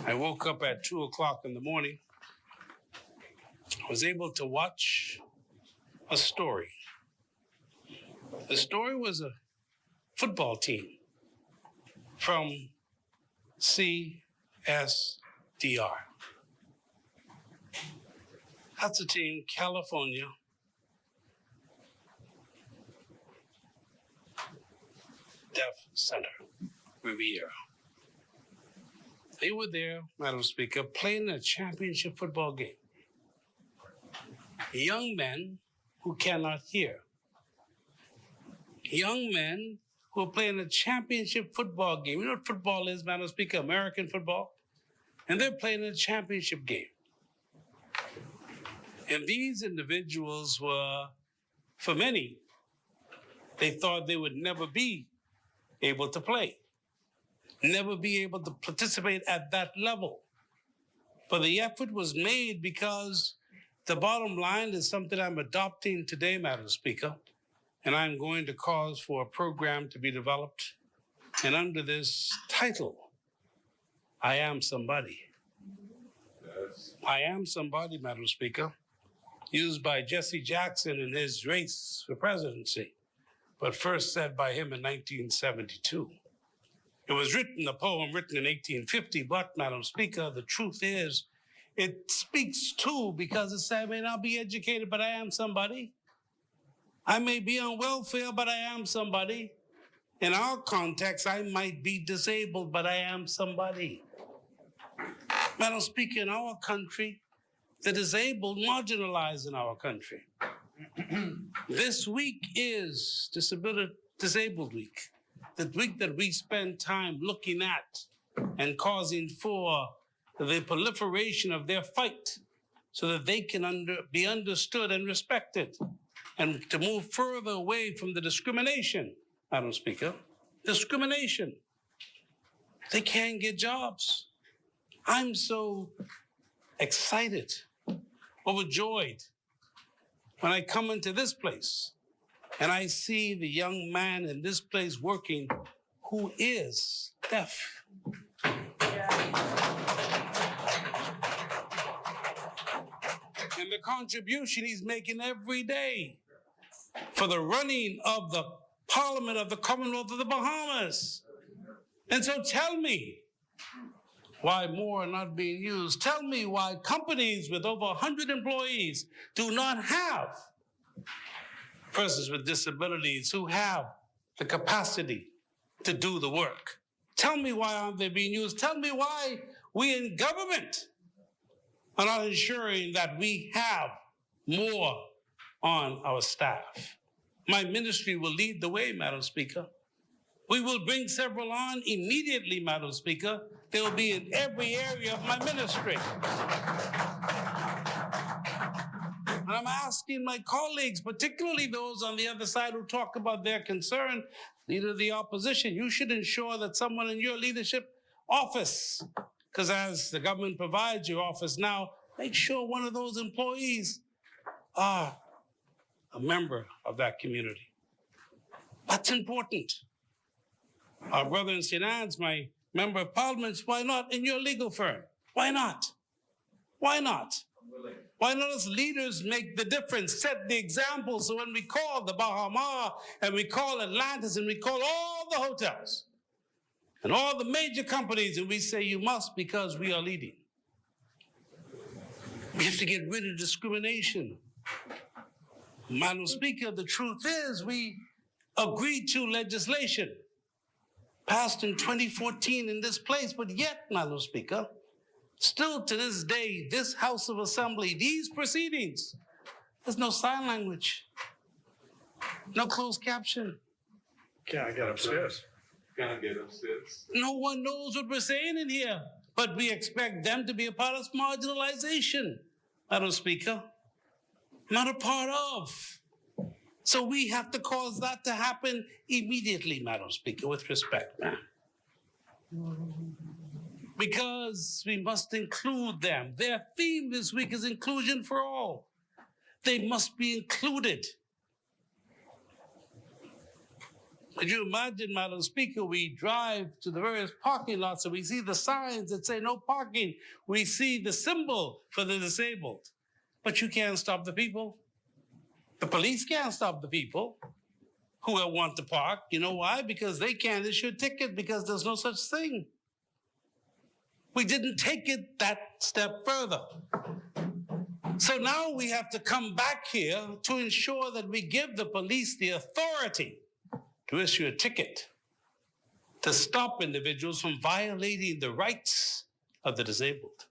I woke up at 2 o'clock in the morning. I was able to watch a story. The story was a football team from CSDR. That's a team, California Deaf Center, Riviera. They were there, Madam Speaker, playing a championship football game. Young men who cannot hear. Young men who are playing a championship football game. You know what football is, Madam Speaker? American football. And they're playing a championship game. And these individuals were, for many, they thought they would never be able to play, never be able to participate at that level. But the effort was made because the bottom line is something I'm adopting today, Madam Speaker, and I'm going to cause for a program to be developed. And under this title, I Am Somebody. Yes. I Am Somebody, Madam Speaker, used by Jesse Jackson in his race for presidency, but first said by him in 1972. It was written, a poem written in 1850, but, Madam Speaker, the truth is, it speaks too, because it said, I may not be educated, but I am somebody. I may be on welfare, but I am somebody. In our context, I might be disabled, but I am somebody. Madam Speaker, in our country, the disabled marginalized in our country. This week is Disabled Week, the week that we spend time looking at and causing for the proliferation of their fight so that they can be understood and respected, and to move further away from the discrimination, Madam Speaker, discrimination. They can't get jobs. I'm so excited, overjoyed when I come into this place and I see the young man in this place working who is deaf. And the contribution he's making every day for the running of the Parliament of the Commonwealth of the Bahamas. And so tell me why more are not being used. Tell me why companies with over 100 employees do not have persons with disabilities who have the capacity to do the work. Tell me why aren't they being used? Tell me why we in government are not ensuring that we have more on our staff. My ministry will lead the way, Madam Speaker. We will bring several on immediately, Madam Speaker. They will be in every area of my ministry. And I'm asking my colleagues, particularly those on the other side who talk about their concern, leader of the opposition, you should ensure that someone in your leadership office, because as the government provides your office now, make sure one of those employees are a member of that community. That's important. Our brother in St. Anne's, my member of parliament, why not in your legal firm? Why not? Why not? Why not us leaders make the difference, set the example, so when we call the Bahama and we call Atlantis and we call all the hotels and all the major companies and we say you must because we are leading. We have to get rid of discrimination. Madam Speaker, the truth is we agreed to legislation passed in 2014 in this place, but yet, Madam Speaker, still to this day, this House of Assembly, these proceedings, there's no sign language, no closed caption. Can I get upstairs? Can I get upstairs? No one knows what we're saying in here, but we expect them to be a part of marginalization, Madam Speaker, not a part of. So we have to cause that to happen immediately, Madam Speaker, with respect, man. Because we must include them. Their theme this week is inclusion for all. They must be included. Could you imagine, Madam Speaker, we drive to the various parking lots and we see the signs that say no parking. We see the symbol for the disabled. But you can't stop the people. The police can't stop the people who want to park. You know why? Because they can't issue a ticket because there's no such thing. We didn't take it that step further. So now we have to come back here to ensure that we give the police the authority to issue a ticket to stop individuals from violating the rights of the disabled.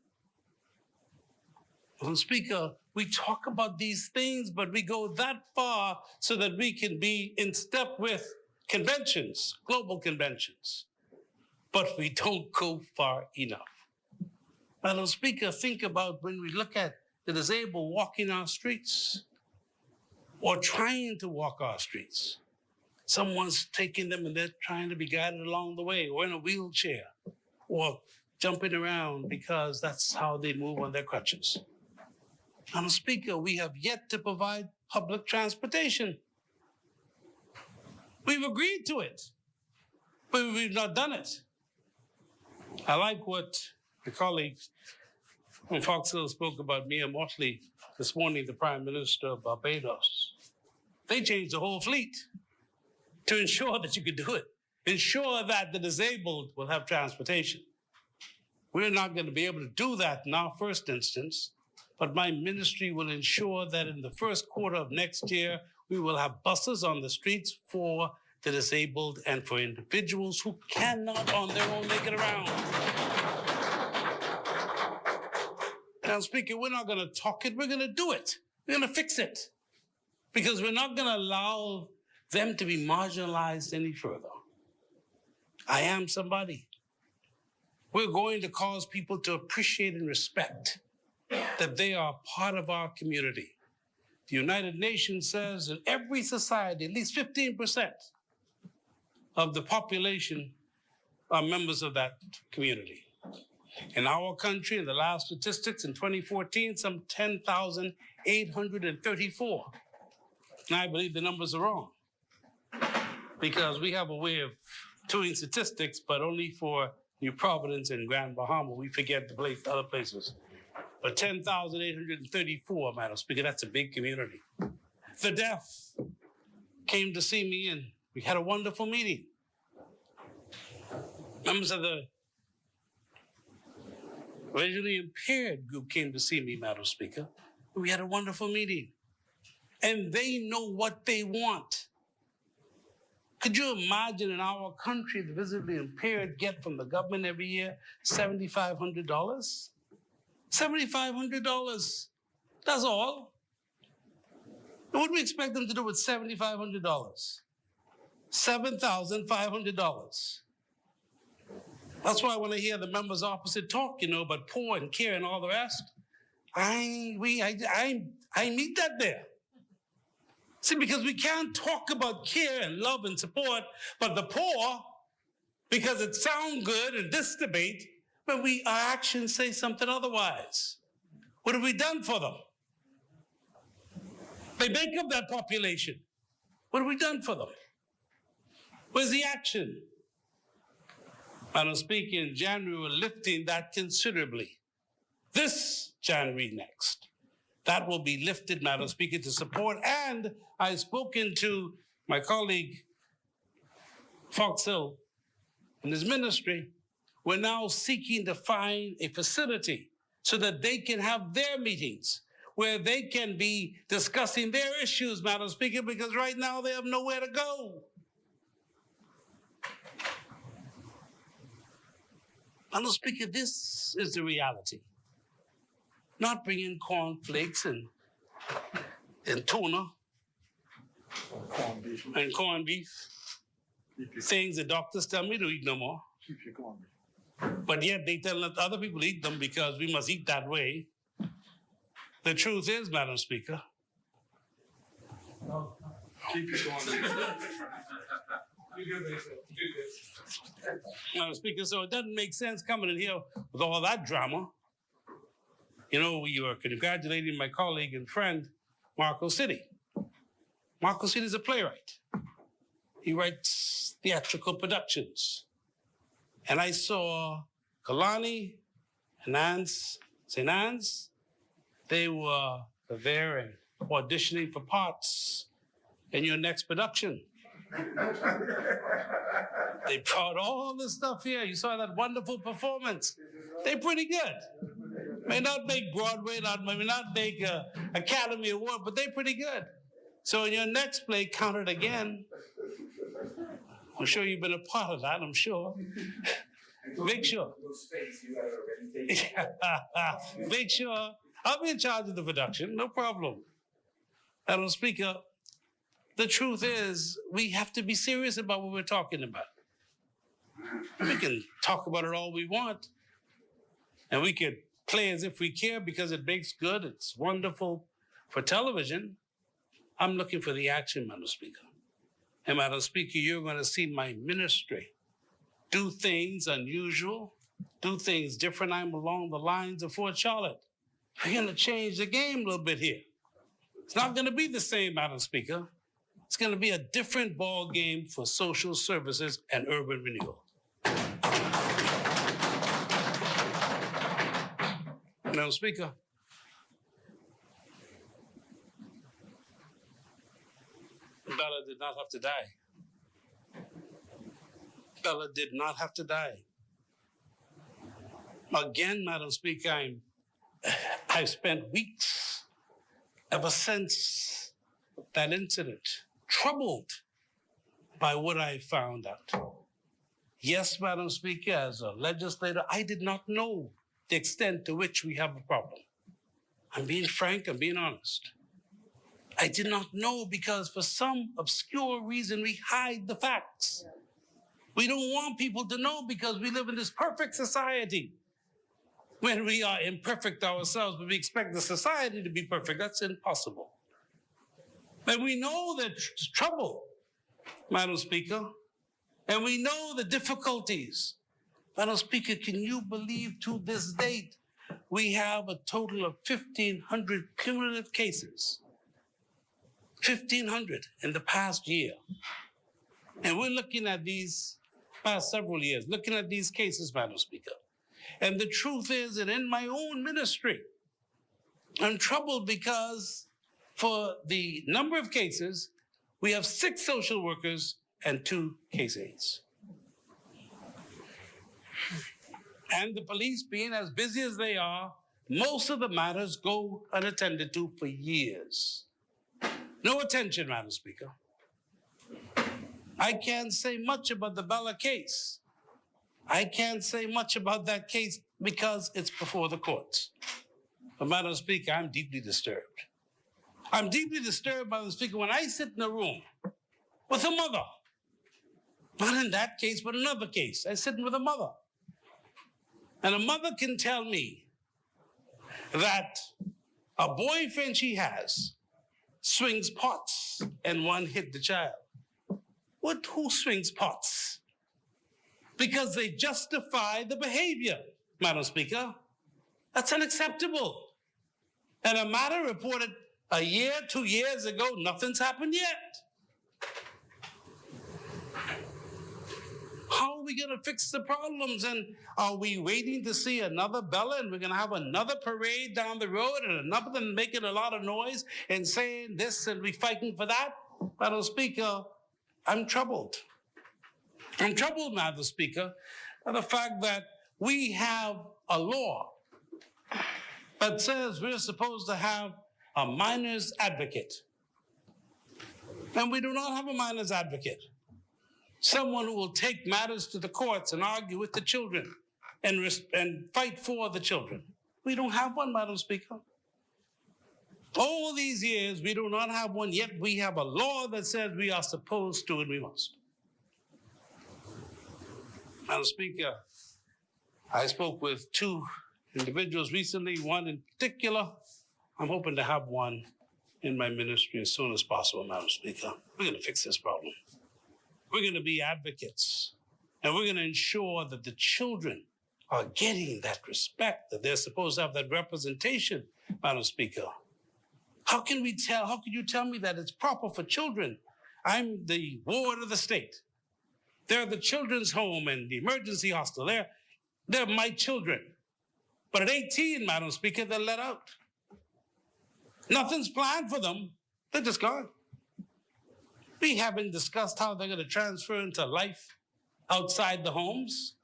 Madam Speaker, we talk about these things, but we go that far so that we can be in step with conventions, global conventions. But we don't go far enough. Madam Speaker, think about when we look at the disabled walking our streets or trying to walk our streets. Someone's taking them and they're trying to be guided along the way, or in a wheelchair, or jumping around because that's how they move on their crutches. Madam Speaker, we have yet to provide public transportation. We've agreed to it, but we've not done it. I like what the colleagues from Fox Hill spoke about Mia Motley this morning, the Prime Minister of Barbados. They changed the whole fleet to ensure that you could do it, ensure that the disabled will have transportation. We're not going to be able to do that in our first instance, but my ministry will ensure that in the first quarter of next year, we will have buses on the streets for the disabled and for individuals who cannot on their own make it around. Now, Speaker, we're not going to talk it, we're going to do it. We're going to fix it. Because we're not going to allow them to be marginalized any further. I am somebody. We're going to cause people to appreciate and respect that they are part of our community. The United Nations says in every society, at least 15% of the population are members of that community. In our country, in the last statistics in 2014, some 10,834. And I believe the numbers are wrong because we have a way of doing statistics, but only for New Providence and Grand Bahama. We forget the other places. But 10,834, Madam Speaker, that's a big community. The deaf came to see me and we had a wonderful meeting. Members of the visually impaired group came to see me, Madam Speaker. We had a wonderful meeting. And they know what they want. Could you imagine in our country the visibly impaired get from the government every year $7,500? $7,500. That's all. And what do we expect them to do with $7,500? $7,500. That's why when I hear the members opposite talk, about poor and care and all the rest, I meet that there. See, because we can't talk about care and love and support, but the poor, because it sounds good in this debate, but our actions say something otherwise. What have we done for them? They make up that population. What have we done for them? Where's the action? Madam Speaker, in January, we're lifting that considerably. This January next, that will be lifted, Madam Speaker, to support. And I've spoken to my colleague, Fox Hill, and his ministry. We're now seeking to find a facility so that they can have their meetings, where they can be discussing their issues, Madam Speaker, because right now they have nowhere to go. Madam Speaker, this is the reality. Not bringing cornflakes and tuna and corned beef, things the doctors tell me to eat no more. But yet they tell other people to eat them because we must eat that way. The truth is, Madam Speaker, Madam Speaker, so it doesn't make sense coming in here with all that drama. You know, we were congratulating my colleague and friend, Marco City. Marco City is a playwright. He writes theatrical productions. And I saw Culinary and St. Anne's. They were there and auditioning for parts in your next production. They brought all the stuff here. You saw that wonderful performance. They're pretty good. May not make Broadway, may not make an Academy Award, but they're pretty good. So in your next play, count it again. I'm sure you've been a part of that, I'm sure. Make sure. Make sure. I'll be in charge of the production, no problem. Madam Speaker, the truth is we have to be serious about what we're talking about. We can talk about it all we want, and we can play as if we care because it makes good, it's wonderful for television. I'm looking for the action, Madam Speaker. And Madam Speaker, you're going to see my ministry do things unusual, do things different. I'm along the lines of Fort Charlotte. We're going to change the game a little bit here. It's not going to be the same, Madam Speaker. It's going to be a different ball game for social services and urban renewal. Madam Speaker, Bella did not have to die. Bella did not have to die. Again, Madam Speaker, I've spent weeks ever since that incident, troubled by what I found out. Yes, Madam Speaker, as a legislator, I did not know the extent to which we have a problem. I'm being frank, I'm being honest. I did not know because for some obscure reason we hide the facts. We don't want people to know because we live in this perfect society. When we are imperfect ourselves, but we expect the society to be perfect, that's impossible. But we know there's trouble, Madam Speaker, and we know the difficulties. Madam Speaker, can you believe to this date, we have a total of 1,500 cumulative cases. 1,500 in the past year. And we're looking at these past several years, looking at these cases, Madam Speaker. And the truth is that in my own ministry, I'm troubled because for the number of cases, we have 6 social workers and 2 case aides. And the police being as busy as they are, most of the matters go unattended to for years. No attention, Madam Speaker. I can't say much about the Bella case. I can't say much about that case because it's before the courts. But Madam Speaker, I'm deeply disturbed. I'm deeply disturbed, Madam Speaker, when I sit in a room with a mother. Not in that case, but another case. I sit with a mother. And a mother can tell me that a boyfriend she has swings pots and one hit the child. Who swings pots? Because they justify the behavior, Madam Speaker. That's unacceptable. And a matter reported a year, 2 years ago, nothing's happened yet. How are we we going to fix the problems? And are we waiting to see another Bella and we're going to have another parade down the road and another one making a lot of noise and saying this and we fighting for that? Madam Speaker, I'm troubled. I'm troubled, Madam Speaker, by the fact that we have a law that says we're supposed to have a minor's advocate. And we do not have a minor's advocate. Someone who will take matters to the courts and argue with the children and fight for the children. We don't have one, Madam Speaker. All these years, we do not have one, yet we have a law that says we are supposed to and we must. Madam Speaker, I spoke with two individuals recently, one in particular. I'm hoping to have one in my ministry as soon as possible, Madam Speaker. We're going to fix this problem. We're going to be advocates, and we're going to ensure that the children are getting that respect, that they're supposed to have that representation, Madam Speaker. How can you tell me that it's proper for children? I'm the ward of the state. They're the children's home and the emergency hospital. They're my children. But at 18, Madam Speaker, they're let out. Nothing's planned for them. They're just gone. We haven't discussed how they're going to transfer into life outside the homes.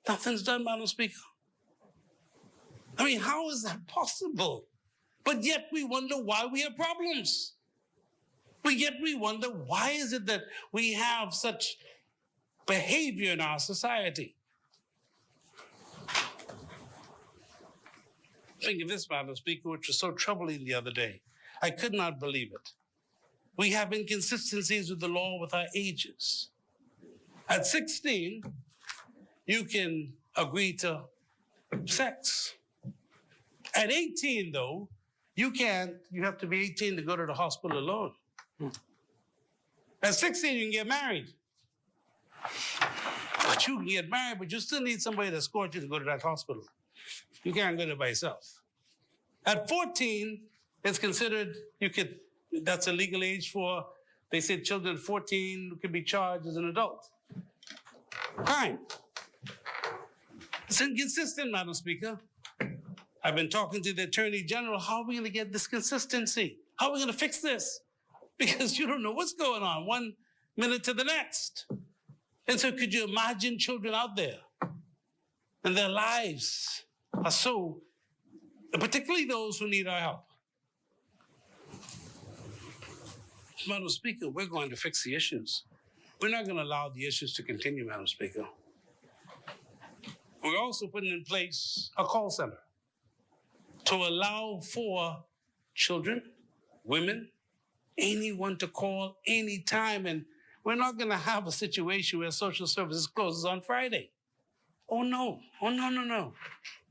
Nothing's done, Madam Speaker. I mean, how is that possible? But yet we wonder why we have problems. Yet we wonder why is it that we have such behavior in our society. Think of this, Madam Speaker, which was so troubling the other day. I could not believe it. We have inconsistencies with the law with our ages. At 16, you can agree to sex. At 18, though, you can't. You have to be 18 to go to the hospital alone. At 16, you can get married. But you can get married, but you still need somebody to escort you to go to that hospital. You can't go there by yourself. At 14, it's considered that's a legal age for, they said children at 14 can be charged as an adult. Fine. It's inconsistent, Madam Speaker. I've been talking to the Attorney General. How are we going to get this consistency? How are we going to fix this? Because you don't know what's going on one minute to the next. And so could you imagine children out there and their lives are so, particularly those who need our help. Madam Speaker, we're going to fix the issues. We're not going to allow the issues to continue, Madam Speaker. We're also putting in place a call center to allow for children, women, anyone to call anytime. And we're not going to have a situation where social services closes on Friday. Oh, no.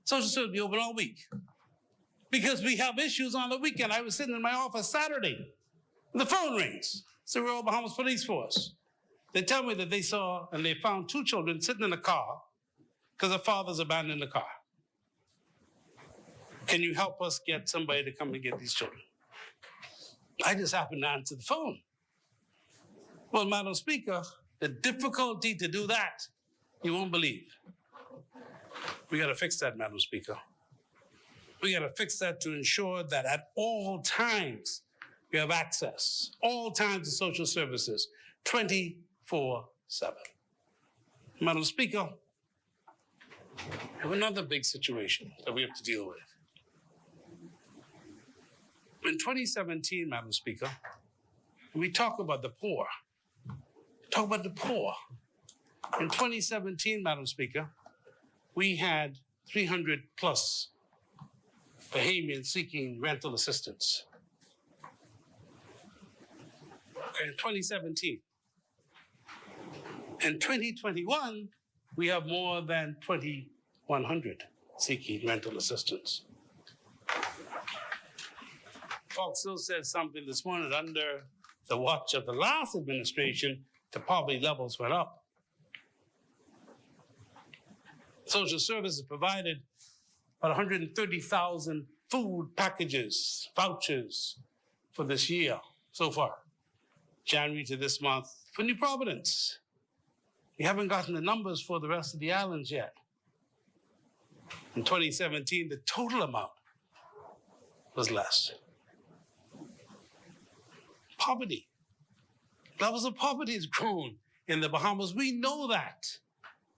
Social services will be open all week because we have issues on the weekend. I was sitting in my office Saturday, and the phone rings. It's the Royal Bahamas Police Force. They tell me that they saw and they found two children sitting in a car because the father's abandoned the car. Can you help us get somebody to come and get these children? I just happened to answer the phone. Well, Madam Speaker, the difficulty to do that, you won't believe. We got to fix that, Madam Speaker. We got to fix that to ensure that at all times we have access, all times to social services, 24/7. Madam Speaker, we have another big situation that we have to deal with. In 2017, Madam Speaker, we talk about the poor. In 2017, Madam Speaker, we had 300 plus Bahamians seeking rental assistance. In 2017. In 2021, we have more than 2,100 seeking rental assistance. Fox Hill said something this morning under the watch of the last administration, the poverty levels went up. Social services provided about 130,000 food packages, vouchers for this year so far, January to this month, for New Providence. We haven't gotten the numbers for the rest of the islands yet. In 2017, the total amount was less. Poverty. Levels of poverty has grown in the Bahamas. We know that.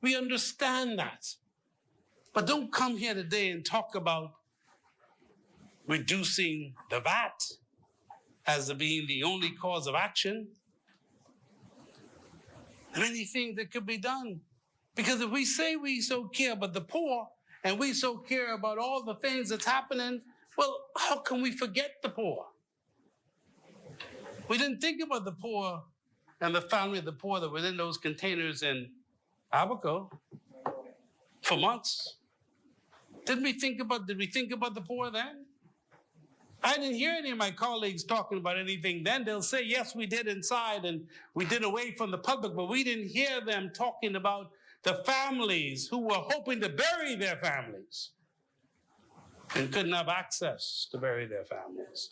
We understand that. But don't come here today and talk about reducing the VAT as being the only cause of action. There are many things that could be done. Because if we say we so care about the poor and we so care about all the things that's happening, well, how can we forget the poor? We didn't think about the poor and the family of the poor that were in those containers in Abaco for months. Did we think about the poor then? I didn't hear any of my colleagues talking about anything then. They'll say, yes, we did inside and we did away from the public, but we didn't hear them talking about the families who were hoping to bury their families and couldn't have access to bury their families.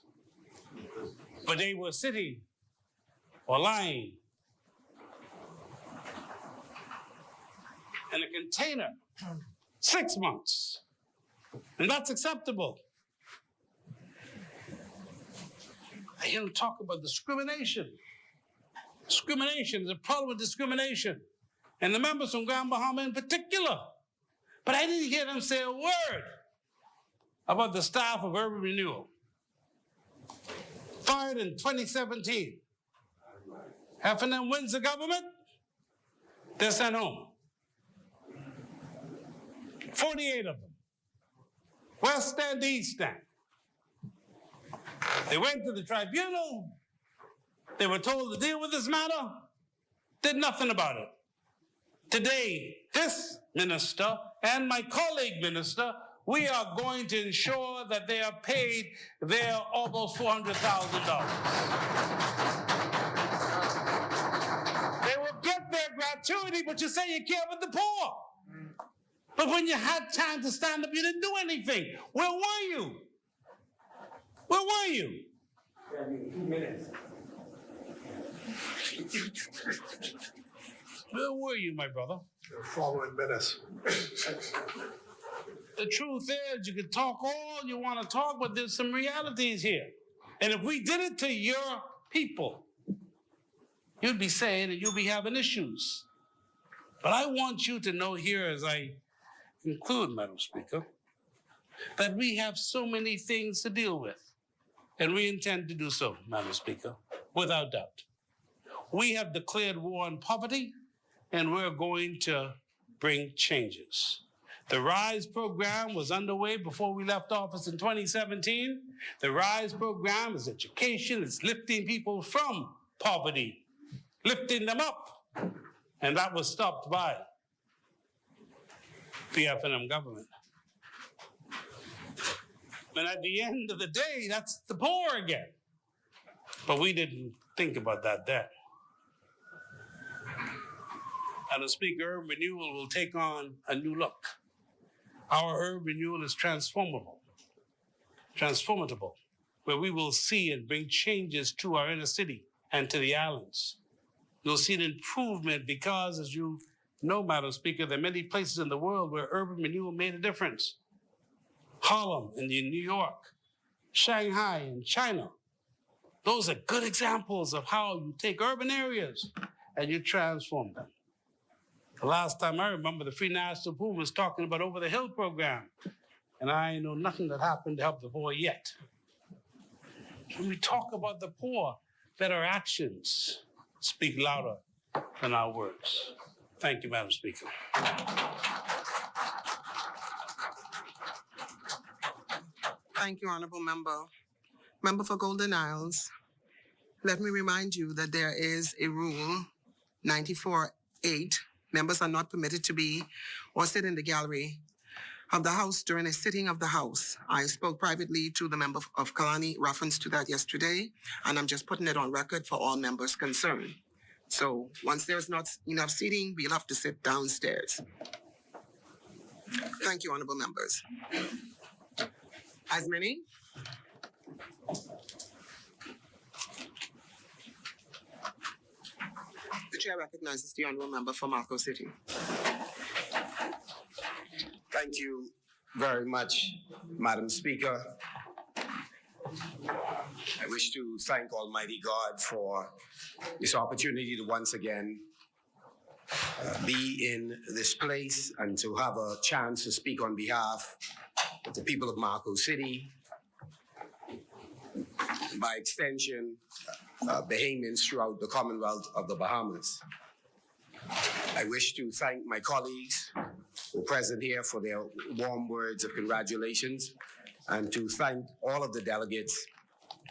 But they were sitting or lying in a container 6 months. And that's acceptable. I hear them talk about discrimination. Discrimination is a problem with discrimination. And the members from Grand Bahama in particular. But I didn't hear them say a word about the staff of Urban Renewal. Fired in 2017. Half of them wins the government, they're sent home. 48 of them. West End, East End. They went to the tribunal. They were told to deal with this matter. Did nothing about it. Today, this minister and my colleague minister, we are going to ensure that they are paid their almost $400,000. They will get their gratuity, but you say you care about the poor. But when you had time to stand up, you didn't do anything. Where were you? Where were you? 2 minutes. Where were you, my brother? The following minutes. The truth is, you can talk all you want to talk, but there's some realities here. And if we did it to your people, you'd be saying that you'll be having issues. But I want you to know here as I conclude, Madam Speaker, that we have so many things to deal with. And we intend to do so, Madam Speaker, without doubt. We have declared war on poverty, and we're going to bring changes. The RISE program was underway before we left office in 2017. The RISE program is education. It's lifting people from poverty, lifting them up. And that was stopped by the F&M government. And at the end of the day, that's the poor again. But we didn't think about that then. And the Speaker, Urban Renewal will take on a new look. Our urban renewal is transformable, where we will see and bring changes to our inner city and to the islands. You'll see an improvement because, as you know, Madam Speaker, there are many places in the world where urban renewal made a difference. Harlem in New York, Shanghai in China. Those are good examples of how you take urban areas and you transform them. The last time I remember, the Free National Movement was talking about Over the Hill program, and I know nothing that happened to help the poor yet. When we talk about the poor, that our actions speak louder than our words. Thank you, Madam Speaker. Thank you, Honorable Member. Member for Golden Isles, let me remind you that there is a rule, 94.8. Members are not permitted to be or sit in the gallery of the House during a sitting of the House. I spoke privately to the member of Culinary reference to that yesterday, and I'm just putting it on record for all members concerned. So once there's not enough seating, we'll have to sit downstairs. Thank you, honorable members. As many? The chair recognizes the honorable member for Marco City. Thank you very much, Madam Speaker. I wish to thank Almighty God for this opportunity to once again be in this place and to have a chance to speak on behalf of the people of Marco City, by extension, Bahamians throughout the Commonwealth of the Bahamas. I wish to thank my colleagues who are present here for their warm words of congratulations, and to thank all of the delegates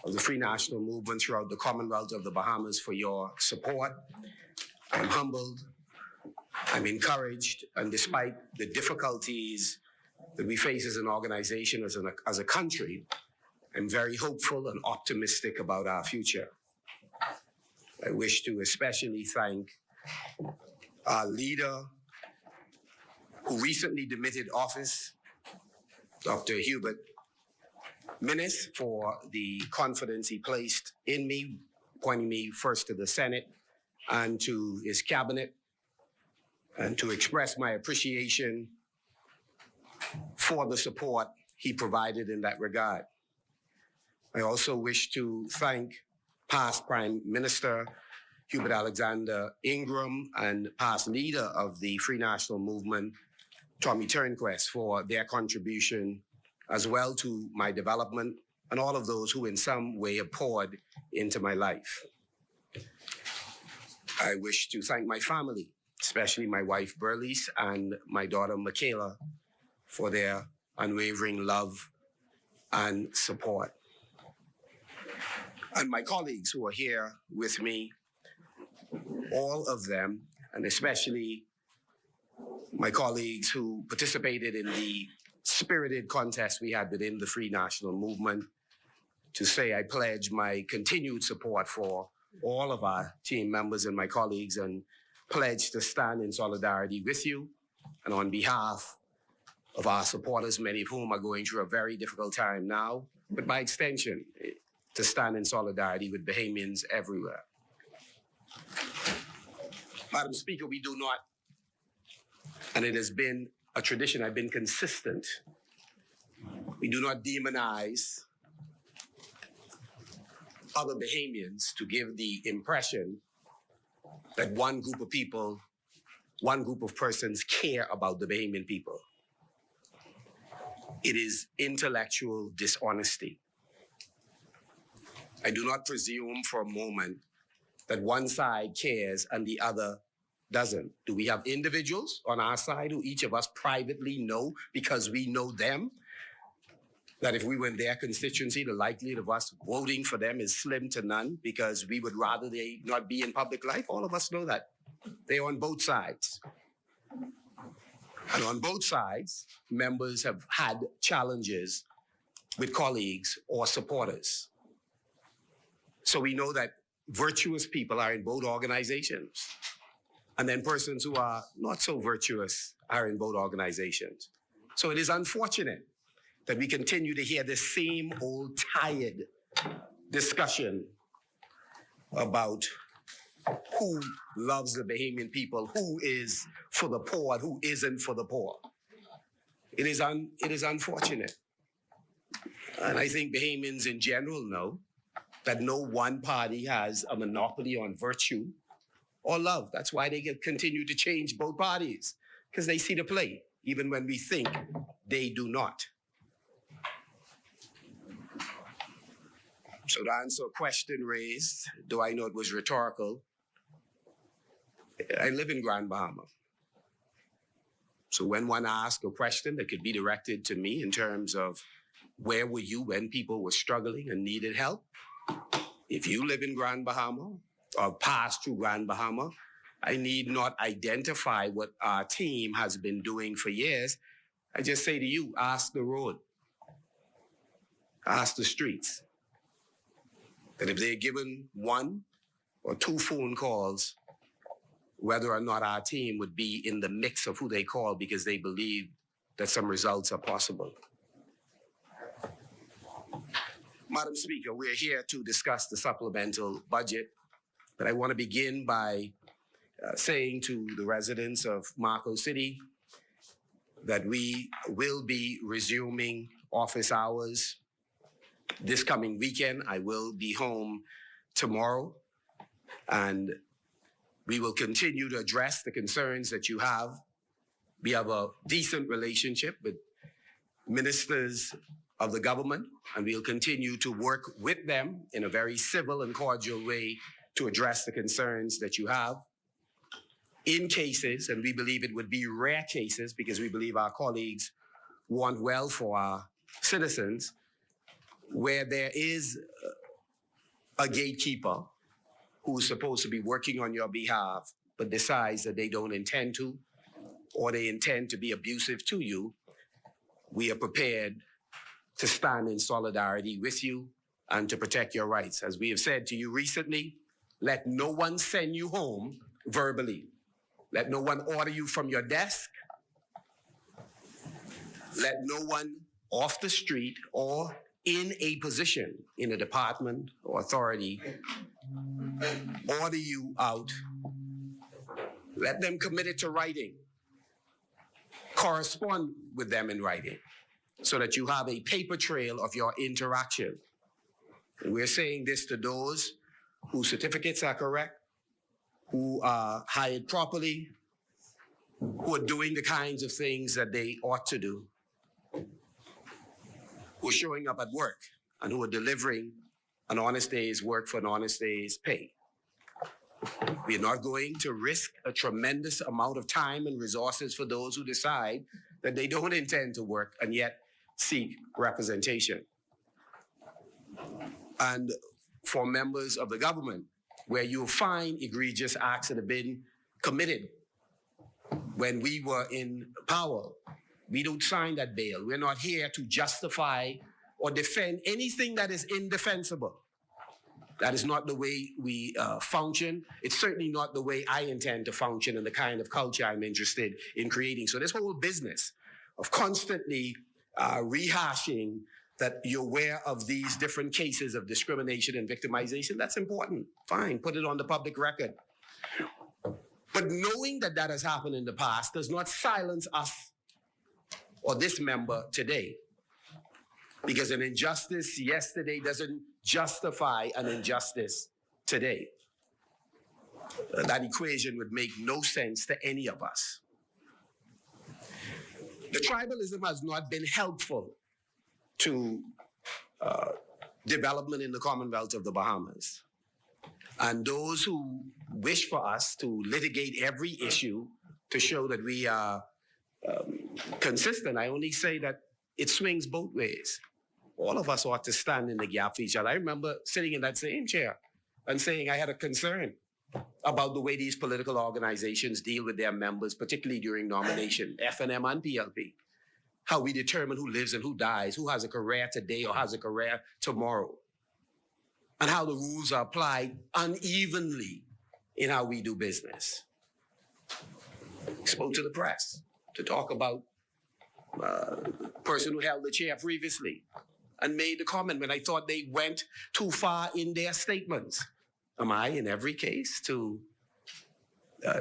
of the Free National Movement throughout the Commonwealth of the Bahamas for your support. I'm humbled, I'm encouraged, and despite the difficulties that we face as an organization, as a country, I'm very hopeful and optimistic about our future. I wish to especially thank our leader who recently demitted office, Dr. Hubert Minnis, for the confidence he placed in me, appointing me first to the Senate and to his cabinet, and to express my appreciation for the support he provided in that regard. I also wish to thank past Prime Minister Hubert Alexander Ingram and past leader of the Free National Movement, Tommy Turnquest, for their contribution as well to my development, and all of those who in some way have poured into my life. I wish to thank my family, especially my wife Berlice and my daughter Michaela, for their unwavering love and support. And my colleagues who are here with me, all of them, and especially my colleagues who participated in the spirited contest we had within the Free National Movement, to say I pledge my continued support for all of our team members and my colleagues, and pledge to stand in solidarity with you and on behalf of our supporters, many of whom are going through a very difficult time now, but by extension, to stand in solidarity with Bahamians everywhere. Madam Speaker, we do not, and it has been a tradition, I've been consistent, we do not demonize other Bahamians to give the impression that one group of people, one group of persons care about the Bahamian people. It is intellectual dishonesty. I do not presume for a moment that one side cares and the other doesn't. Do we have individuals on our side who each of us privately know, because we know them, that if we were in their constituency, the likelihood of us voting for them is slim to none because we would rather they not be in public life? All of us know that. They're on both sides. And on both sides, members have had challenges with colleagues or supporters. So we know that virtuous people are in both organizations. And then persons who are not so virtuous are in both organizations. So it is unfortunate that we continue to hear the same old tired discussion about who loves the Bahamian people, who is for the poor, who isn't for the poor. It is unfortunate. And I think Bahamians in general know that no one party has a monopoly on virtue or love. That's why they continue to change both parties, because they see the play, even when we think they do not. So to answer a question raised, do I know it was rhetorical? I live in Grand Bahama. So when one asks a question that could be directed to me in terms of where were you when people were struggling and needed help? If you live in Grand Bahama or pass through Grand Bahama, I need not identify what our team has been doing for years. I just say to you, ask the road, ask the streets. And if they're given one or two phone calls, whether or not our team would be in the mix of who they call because they believe that some results are possible. Madam Speaker, we're here to discuss the supplemental budget, but I want to begin by saying to the residents of Marco City that we will be resuming office hours this coming weekend. I will be home tomorrow, and we will continue to address the concerns that you have. We have a decent relationship with ministers of the government, and we'll continue to work with them in a very civil and cordial way to address the concerns that you have. In cases, and we believe it would be rare cases because we believe our colleagues want well for our citizens, where there is a gatekeeper who's supposed to be working on your behalf but decides that they don't intend to, or they intend to be abusive to you, we are prepared to stand in solidarity with you and to protect your rights. As we have said to you recently, let no one send you home verbally. Let no one order you from your desk. Let no one off the street or in a position in a department or authority order you out. Let them commit it to writing. Correspond with them in writing so that you have a paper trail of your interaction. And we're saying this to those whose certificates are correct, who are hired properly, who are doing the kinds of things that they ought to do, who are showing up at work and who are delivering an honest day's work for an honest day's pay. We are not going to risk a tremendous amount of time and resources for those who decide that they don't intend to work and yet seek representation. And for members of the government, where you'll find egregious acts that have been committed when we were in power, we don't sign that bail. We're not here to justify or defend anything that is indefensible. That is not the way we function. It's certainly not the way I intend to function and the kind of culture I'm interested in creating. So this whole business of constantly rehashing that you're aware of these different cases of discrimination and victimization, that's important. Fine, put it on the public record. But knowing that that has happened in the past does not silence us or this member today. Because an injustice yesterday doesn't justify an injustice today. That equation would make no sense to any of us. The tribalism has not been helpful to development in the Commonwealth of the Bahamas. And those who wish for us to litigate every issue to show that we are consistent, I only say that it swings both ways. All of us ought to stand in the gap for each other. I remember sitting in that same chair and saying I had a concern about the way these political organizations deal with their members, particularly during nomination, FNM and PLP. How we determine who lives and who dies, who has a career today or has a career tomorrow, and how the rules are applied unevenly in how we do business. I spoke to the press to talk about the person who held the chair previously and made the comment when I thought they went too far in their statements. Am I, in every case, to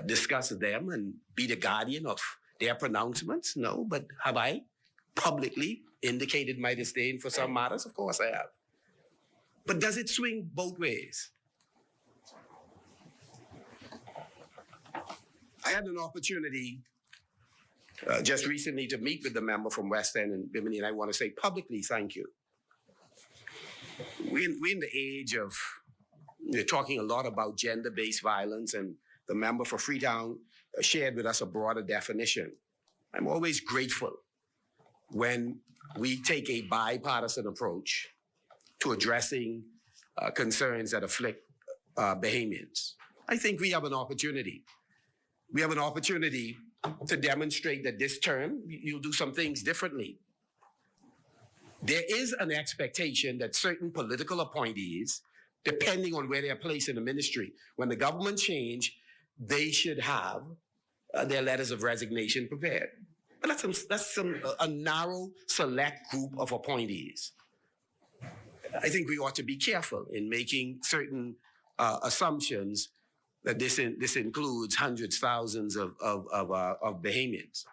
discuss them and be the guardian of their pronouncements? No, but have I publicly indicated my disdain for some matters? Of course I have. But does it swing both ways? I had an opportunity just recently to meet with the member from West End and Bimini, and I want to say publicly thank you. We're in the age of, we're talking a lot about gender-based violence, and the member for Freetown shared with us a broader definition. I'm always grateful when we take a bipartisan approach to addressing concerns that afflict Bahamians. I think we have an opportunity. We have an opportunity to demonstrate that this term, you'll do some things differently. There is an expectation that certain political appointees, depending on where they're placed in the ministry, when the government change, they should have their letters of resignation prepared. But that's a narrow, select group of appointees. I think we ought to be careful in making certain assumptions that this includes hundreds, thousands of Bahamians.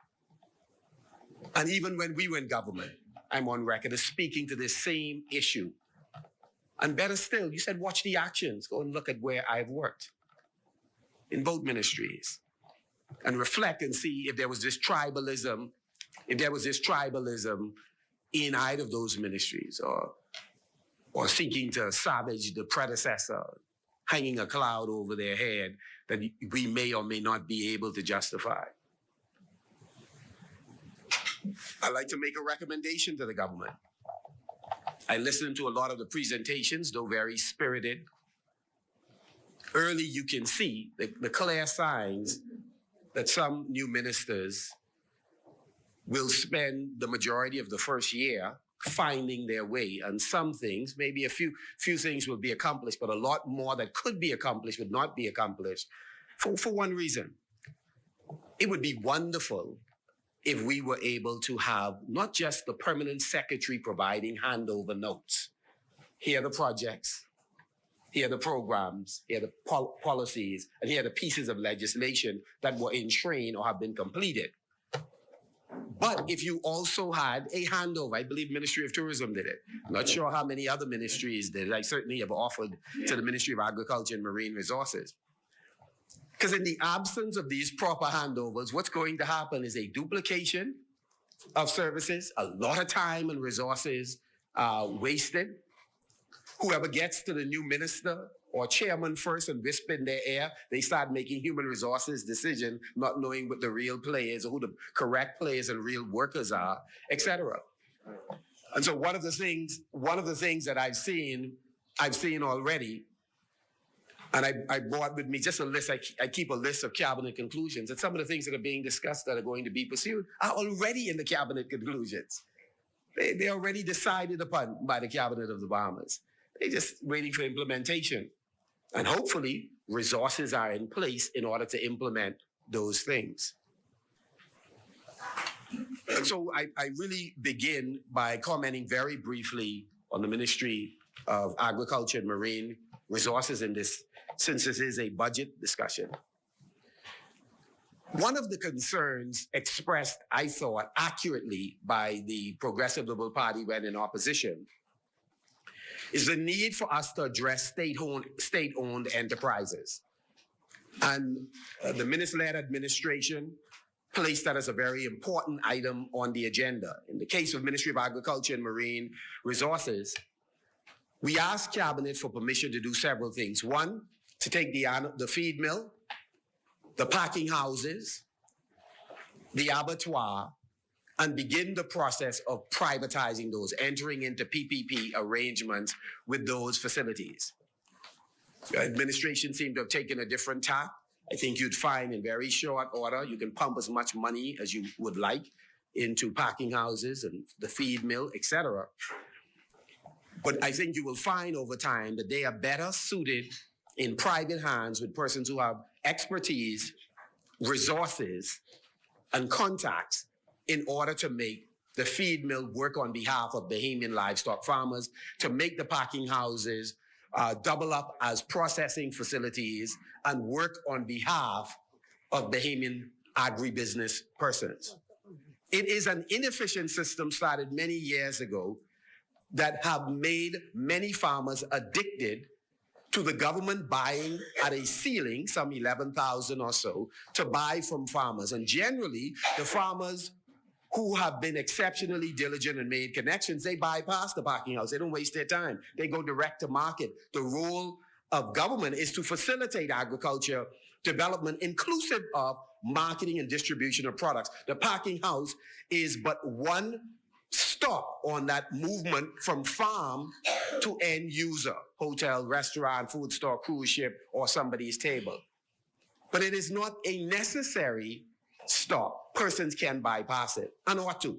And even when we were in government, I'm on record as speaking to this same issue. And better still, you said, watch the actions. Go and look at where I've worked in both ministries and reflect and see if there was this tribalism, in either of those ministries, or seeking to salvage the predecessor, hanging a cloud over their head that we may or may not be able to justify. I'd like to make a recommendation to the government. I listened to a lot of the presentations, though very spirited. Early, you can see the clear signs that some new ministers will spend the majority of the first year finding their way. And some things, maybe a few things will be accomplished, but a lot more that could be accomplished would not be accomplished for one reason. It would be wonderful if we were able to have not just the permanent secretary providing handover notes. Here are the projects, here are the programs, here are the policies, and here are the pieces of legislation that were in train or have been completed. But if you also had a handover, I believe Ministry of Tourism did it. I'm not sure how many other ministries did it. I certainly have offered to the Ministry of Agriculture and Marine Resources. Because in the absence of these proper handovers, what's going to happen is a duplication of services, a lot of time and resources wasted. Whoever gets to the new minister or chairman first and whisper in their ear, they start making human resources decision, not knowing what the real play is or who the correct players and real workers are, etc. And so one of the things that I've seen already, and I brought with me just a list. I keep a list of cabinet conclusions, and some of the things that are being discussed that are going to be pursued are already in the cabinet conclusions. They're already decided upon by the cabinet of the Bahamas. They're just waiting for implementation. And hopefully, resources are in place in order to implement those things. And so I really begin by commenting very briefly on the Ministry of Agriculture and Marine Resources in this, since this is a budget discussion. One of the concerns expressed, I thought, accurately by the Progressive Liberal Party when in opposition is the need for us to address state-owned enterprises. And the minister-led administration placed that as a very important item on the agenda. In the case of Ministry of Agriculture and Marine Resources, we asked Cabinet for permission to do several things. One, to take the feed mill, the packing houses, the abattoir, and begin the process of privatizing those, entering into PPP arrangements with those facilities. The administration seemed to have taken a different tack. I think you'd find in very short order, you can pump as much money as you would like into packing houses and the feed mill, etc. But I think you will find over time that they are better suited in private hands with persons who have expertise, resources, and contacts in order to make the feed mill work on behalf of Bahamian livestock farmers, to make the packing houses double up as processing facilities and work on behalf of Bahamian agribusiness persons. It is an inefficient system started many years ago that have made many farmers addicted to the government buying at a ceiling, some 11,000 or so, to buy from farmers. And generally, the farmers who have been exceptionally diligent and made connections, they bypass the packing house. They don't waste their time. They go direct to market. The role of government is to facilitate agriculture development, inclusive of marketing and distribution of products. The packing house is but one stop on that movement from farm to end user, hotel, restaurant, food store, cruise ship, or somebody's table. But it is not a necessary stop. Persons can bypass it and ought to.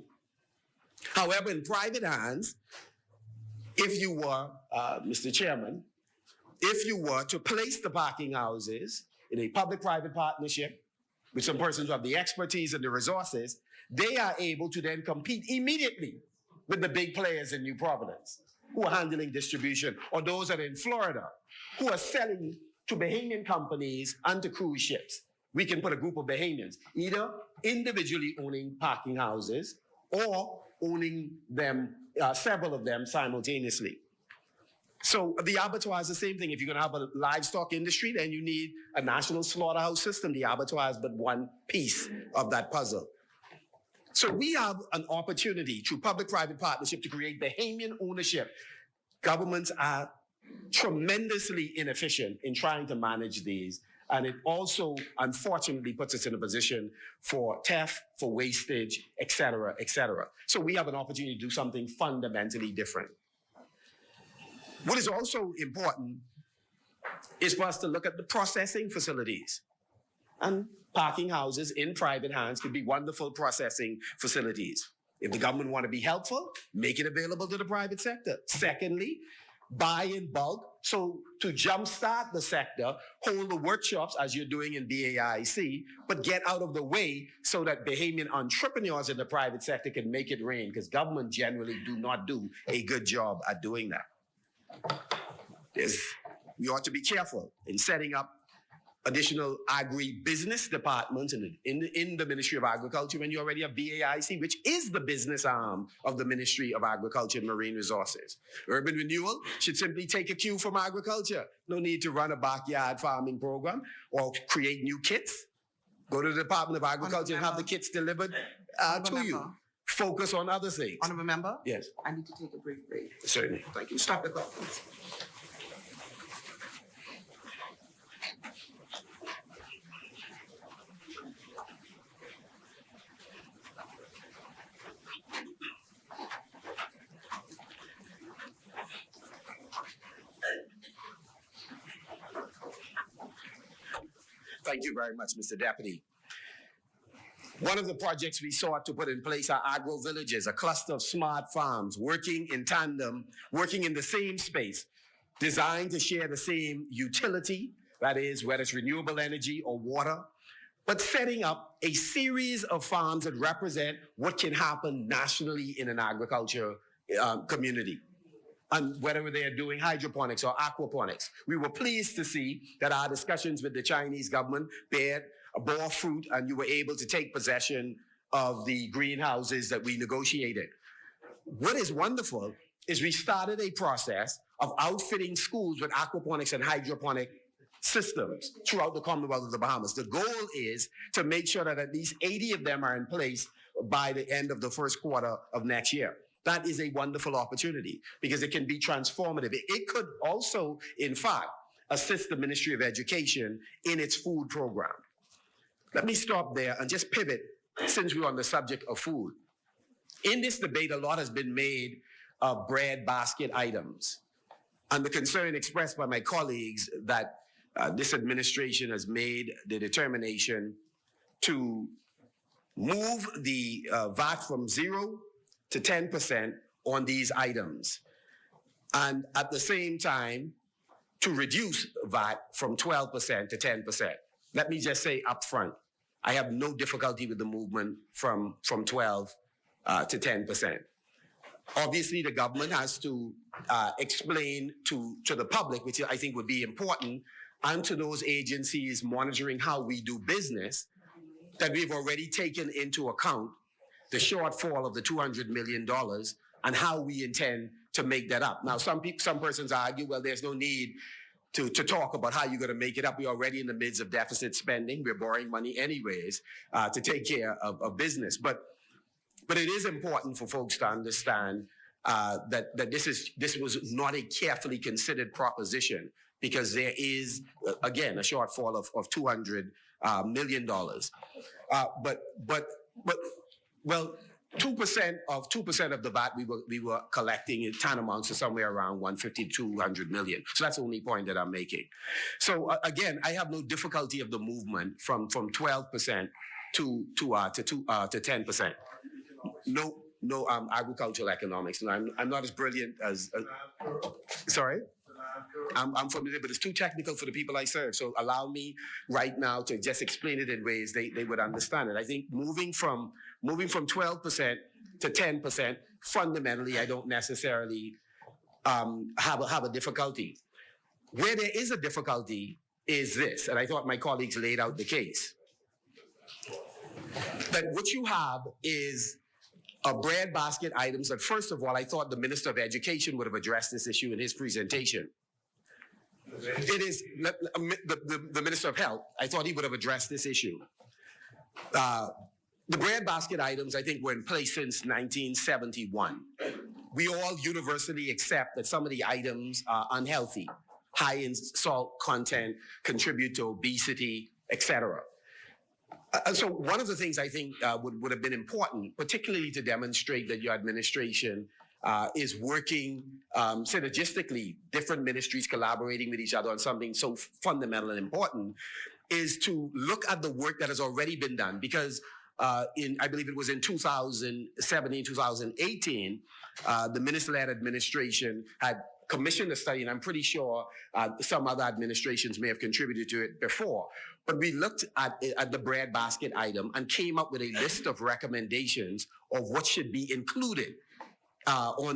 However, in private hands, if you were, Mr. Chairman, if you were to place the packing houses in a public-private partnership with some persons who have the expertise and the resources, they are able to then compete immediately with the big players in New Providence who are handling distribution, or those that are in Florida who are selling to Bahamian companies and to cruise ships. We can put a group of Bahamians, either individually owning parking houses or owning them, several of them simultaneously. So the abattoir is the same thing. If you're going to have a livestock industry, then you need a national slaughterhouse system. The abattoir is but one piece of that puzzle. So we have an opportunity through public-private partnership to create Bahamian ownership. Governments are tremendously inefficient in trying to manage these. And it also, unfortunately, puts us in a position for theft, for wastage, et cetera, et cetera. So we have an opportunity to do something fundamentally different. What is also important is for us to look at the processing facilities. And parking houses in private hands could be wonderful processing facilities. If the government want to be helpful, make it available to the private sector. Secondly, buy in bulk. So to jumpstart the sector, hold the workshops as you're doing in BAIC, but get out of the way so that Bahamian entrepreneurs in the private sector can make it rain, because government generally do not do a good job at doing that. We ought to be careful in setting up additional agri-business departments in the Ministry of Agriculture when you already have BAIC, which is the business arm of the Ministry of Agriculture and Marine Resources. Urban renewal should simply take a cue from agriculture. No need to run a backyard farming program or create new kits. Go to the Department of Agriculture and have the kits delivered to you. Focus on other things. Honorable member? Yes. I need to take a brief break. Certainly. Thank you. Stop the clock, please. Thank you very much, Mr. Deputy. One of the projects we sought to put in place are Agro Villages, a cluster of smart farms working in tandem, working in the same space, designed to share the same utility, that is, whether it's renewable energy or water, but setting up a series of farms that represent what can happen nationally in an agriculture community. And whether they are doing hydroponics or aquaponics. We were pleased to see that our discussions with the Chinese government bore fruit, and you were able to take possession of the greenhouses that we negotiated. What is wonderful is we started a process of outfitting schools with aquaponics and hydroponic systems throughout the Commonwealth of the Bahamas. The goal is to make sure that at least 80 of them are in place by the end of the first quarter of next year. That is a wonderful opportunity because it can be transformative. It could also, in fact, assist the Ministry of Education in its food program. Let me stop there and just pivot since we're on the subject of food. In this debate, a lot has been made of bread basket items. And the concern expressed by my colleagues that this administration has made the determination to move the VAT from 0 to 10% on these items. And at the same time, to reduce VAT from 12% to 10%. Let me just say up front, I have no difficulty with the movement from 12 to 10%. Obviously, the government has to explain to the public, which I think would be important, and to those agencies monitoring how we do business, that we've already taken into account the shortfall of the $200 million and how we intend to make that up. Now, some persons argue, well, there's no need to talk about how you're going to make it up. We're already in the midst of deficit spending. We're borrowing money anyways to take care of business. But it is important for folks to understand that this was not a carefully considered proposition because there is, again, a shortfall of $200 million. Well, 2% of the VAT we were collecting in tantamount to somewhere around 150 to 200 million. So that's the only point that I'm making. So again, I have no difficulty of the movement from 12% to 10%. No agricultural economics. No, I'm not as brilliant as sorry. I'm familiar, but it's too technical for the people I serve. So allow me right now to just explain it in ways they would understand it. I think moving from 12% to 10%, fundamentally, I don't necessarily have a difficulty. Where there is a difficulty is this, and I thought my colleagues laid out the case, that what you have is a breadbasket items that, first of all, I thought the Minister of Education would have addressed this issue in his presentation. It is the Minister of Health. I thought he would have addressed this issue. The breadbasket items, I think, were in place since 1971. We all universally accept that some of the items are unhealthy, high in salt content, contribute to obesity, etc. And so one of the things I think would have been important, particularly to demonstrate that your administration is working synergistically, different ministries collaborating with each other on something so fundamental and important, is to look at the work that has already been done. Because I believe it was in 2017, 2018, the minister-led administration had commissioned a study, and I'm pretty sure some other administrations may have contributed to it before. But we looked at the breadbasket item and came up with a list of recommendations of what should be included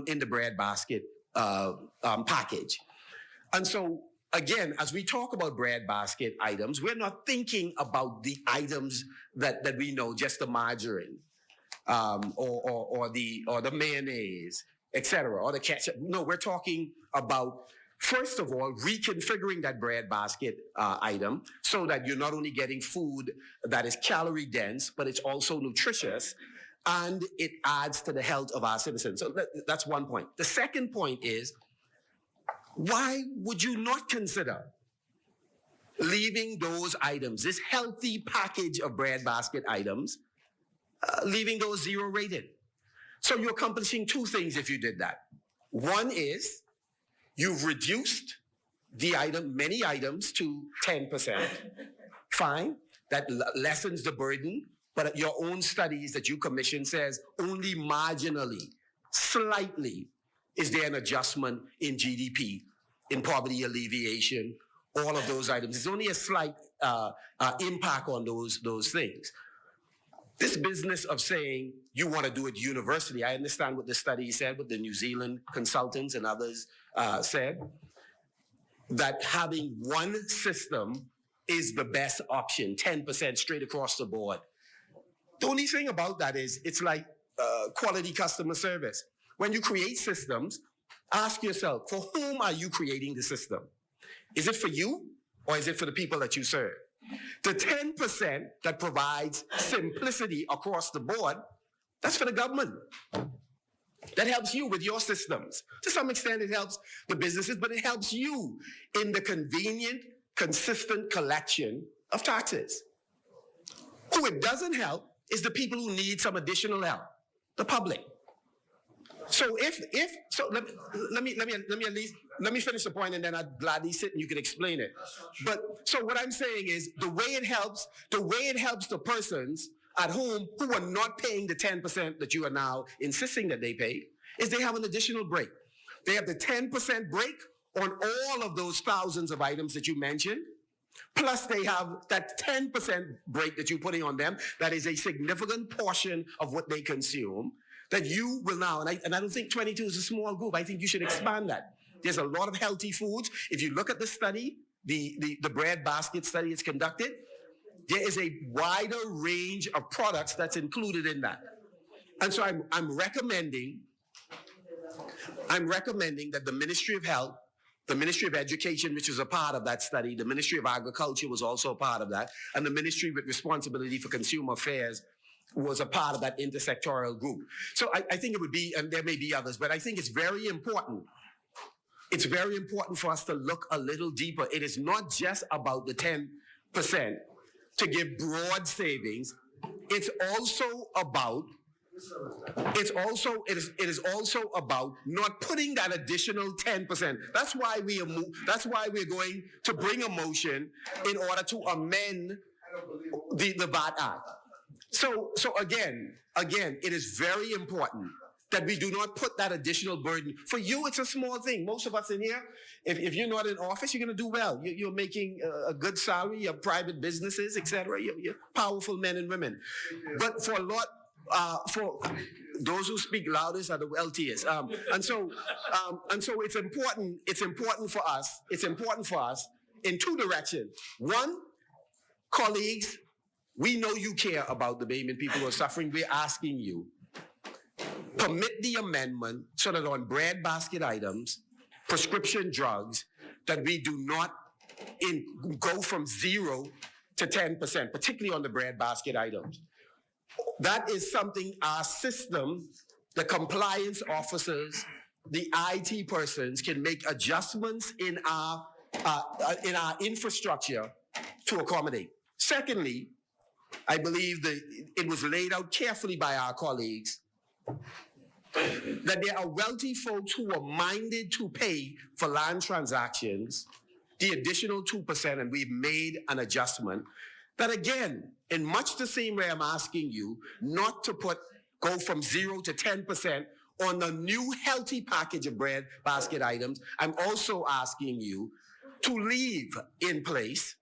in the breadbasket package. And so, again, as we talk about breadbasket items, we're not thinking about the items that we know, just the margarine or the mayonnaise, etc., or the ketchup. No, we're talking about, first of all, reconfiguring that breadbasket item so that you're not only getting food that is calorie dense, but it's also nutritious, and it adds to the health of our citizens. So that's one point. The second point is, why would you not consider leaving those items, this healthy package of breadbasket items, leaving those 0 rated? So you're accomplishing two things if you did that. One is you've reduced the many items to 10%. Fine, that lessens the burden, but your own studies that you commission says only marginally, slightly, is there an adjustment in GDP, in poverty alleviation, all of those items. It's only a slight impact on those things. This business of saying you want to do it universally, I understand what the study said, what the New Zealand consultants and others said, that having one system is the best option, 10% straight across the board. The only thing about that is it's like quality customer service. When you create systems, ask yourself, for whom are you creating the system? Is it for you or is it for the people that you serve? The 10% that provides simplicity across the board, that's for the government. That helps you with your systems. To some extent, it helps the businesses, but it helps you in the convenient, consistent collection of taxes. Who it doesn't help is the people who need some additional help, the public. So let me finish the point, and then I'd gladly sit and you can explain it. But so what I'm saying is the way it helps the persons at home who are not paying the 10% that you are now insisting that they pay is they have an additional break. They have the 10% break on all of those thousands of items that you mentioned. Plus, they have that 10% break that you're putting on them. That is a significant portion of what they consume. That you will now, and I don't think 22 is a small group. I think you should expand that. There's a lot of healthy foods. If you look at the study, the breadbasket study is conducted, there is a wider range of products that's included in that. And so I'm recommending that the Ministry of Health, the Ministry of Education, which was a part of that study, the Ministry of Agriculture was also a part of that, and the Ministry with responsibility for consumer affairs was a part of that intersectoral group. So I think it would be, and there may be others, but I think it's very important. It's very important for us to look a little deeper. It is not just about the 10% to give broad savings. It is also about not putting that additional 10%. That's why we're going to bring a motion in order to amend the VAT Act. So again, it is very important that we do not put that additional burden. For you, it's a small thing. Most of us in here, if you're not in office, you're going to do well. You're making a good salary, you have private businesses, etc. You're powerful men and women. But for a lot, for those who speak loudest are the wealthiest. And so it's important for us. It's important for us in two directions. One, colleagues, we know you care about the Bayman people who are suffering. We're asking you, permit the amendment so that on bread basket items, prescription drugs, that we do not go from 0 to 10%, particularly on the bread basket items. That is something our system, the compliance officers, the IT persons can make adjustments in our infrastructure to accommodate. Secondly, I believe that it was laid out carefully by our colleagues that there are wealthy folks who are minded to pay for land transactions the additional 2%, and we've made an adjustment that, again, in much the same way I'm asking you not to go from 0 to 10% on the new healthy package of bread basket items, I'm also asking you to leave in place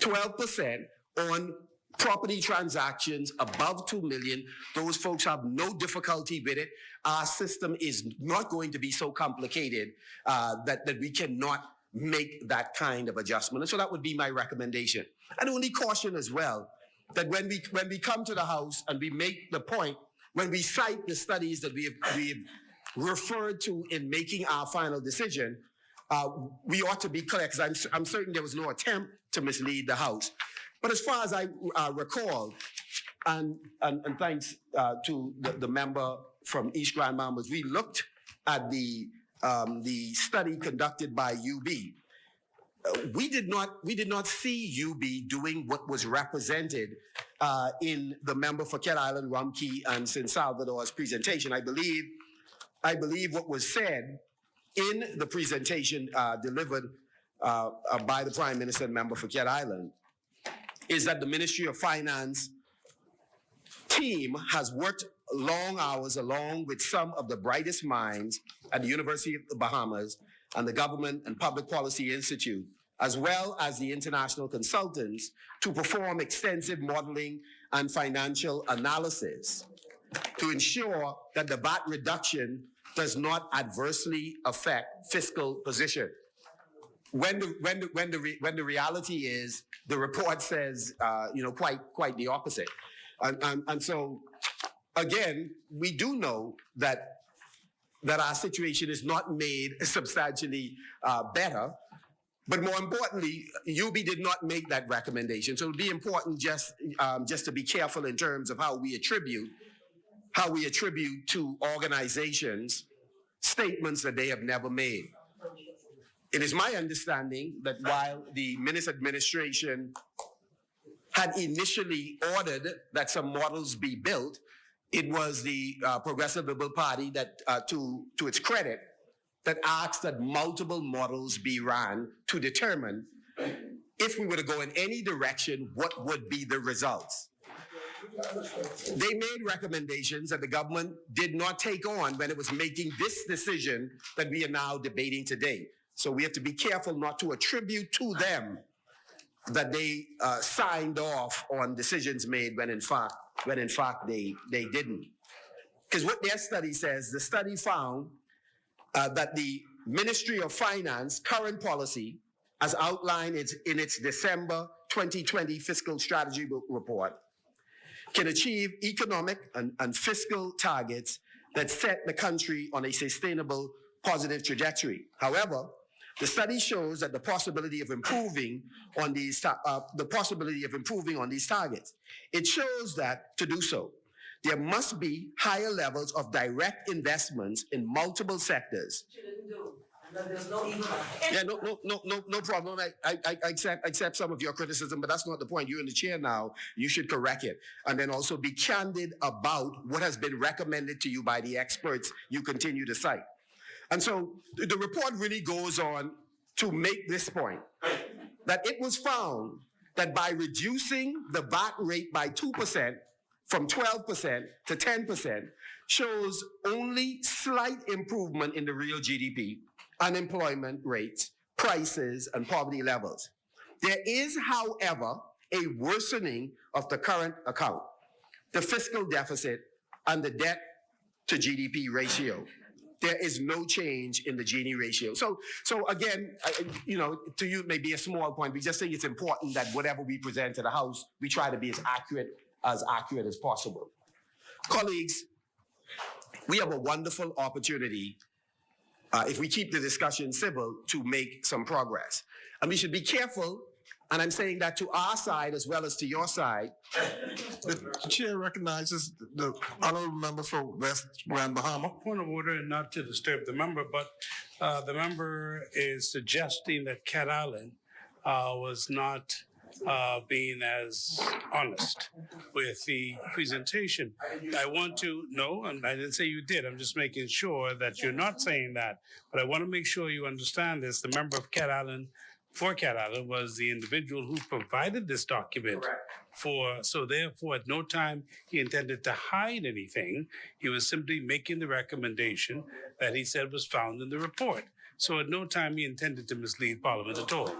12% on property transactions above 2 million. Those folks have no difficulty with it. Our system is not going to be so complicated that we cannot make that kind of adjustment. And so that would be my recommendation. And only caution as well that when we come to the House and we make the point, when we cite the studies that we have referred to in making our final decision, we ought to be clear, because I'm certain there was no attempt to mislead the House. But as far as I recall, and thanks to the member from East Grand Mambas, we looked at the study conducted by UB. We did not see UB doing what was represented in the member for Cat Island, Rumkey, and San Salvador's presentation. I believe what was said in the presentation delivered by the Prime Minister and member for Cat Island is that the Ministry of Finance team has worked long hours along with some of the brightest minds at the University of the Bahamas and the Government and Public Policy Institute, as well as the international consultants, to perform extensive modeling and financial analysis to ensure that the VAT reduction does not adversely affect fiscal position. When the reality is, the report says, quite the opposite. And so, again, we do know that our situation is not made substantially better. But more importantly, UB did not make that recommendation. So it would be important just to be careful in terms of how we attribute to organizations statements that they have never made. It is my understanding that while the Minnis administration had initially ordered that some models be built, it was the Progressive Liberal Party that, to its credit, that asked that multiple models be ran to determine if we were to go in any direction, what would be the results. They made recommendations that the government did not take on when it was making this decision that we are now debating today. So we have to be careful not to attribute to them that they signed off on decisions made when in fact they didn't. Because what their study says, the study found that the Ministry of Finance current policy, as outlined in its December 2020 fiscal strategy report, can achieve economic and fiscal targets that set the country on a sustainable positive trajectory. However, the study shows that the possibility of improving on these targets. It shows that to do so, there must be higher levels of direct investments in multiple sectors. Yeah, no problem. I accept some of your criticism, but that's not the point. You're in the chair now. You should correct it. And then also be candid about what has been recommended to you by the experts you continue to cite. And so the report really goes on to make this point, that it was found that by reducing the VAT rate by 2% from 12% to 10% shows only slight improvement in the real GDP, unemployment rates, prices, and poverty levels. There is, however, a worsening of the current account, the fiscal deficit, and the debt to GDP ratio. there is no change in the Gini ratio. So again, to you it may be a small point. We just think it's important that whatever we present to the House, we try to be as accurate as possible. Colleagues, we have a wonderful opportunity, if we keep the discussion civil, to make some progress. And we should be careful, and I'm saying that to our side as well as to your side. The chair recognizes the honorable member for West Grand Bahama. Point of order, not to disturb the member, but the member is suggesting that Cat Island was not being as honest with the presentation. I want to know, and I didn't say you did, I'm just making sure that you're not saying that, but I want to make sure you understand this. The member of Cat Island, for Cat Island, was the individual who provided this document. So therefore, at no time he intended to hide anything. He was simply making the recommendation that he said was found in the report. So at no time he intended to mislead Parliament at all.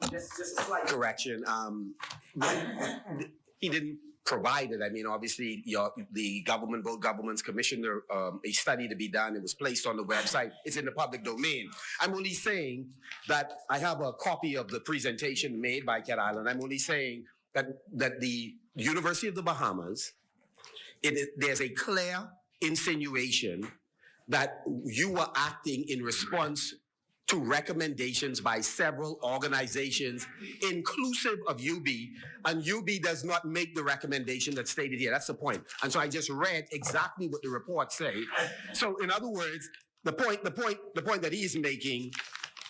Just a slight correction. He didn't provide it. I mean, obviously, the government, both governments commissioned a study to be done. It was placed on the website. It's in the public domain. I'm only saying that I have a copy of the presentation made by Cat Island. I'm only saying that the University of the Bahamas, there's a clear insinuation that you were acting in response to recommendations by several organizations, inclusive of UB, and UB does not make the recommendation that's stated here. That's the point. And so I just read exactly what the report say. So in other words, the point that he's making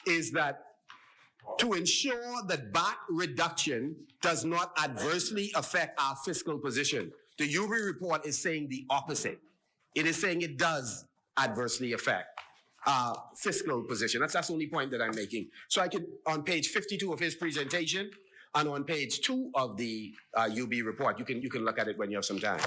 is that to ensure that VAT reduction does not adversely affect our fiscal position, the UB report is saying the opposite. It is saying it does adversely affect fiscal position. That's the only point that I'm making. So I could, on page 52 of his presentation and on page 2 of the UB report, you can look at it when you have some time.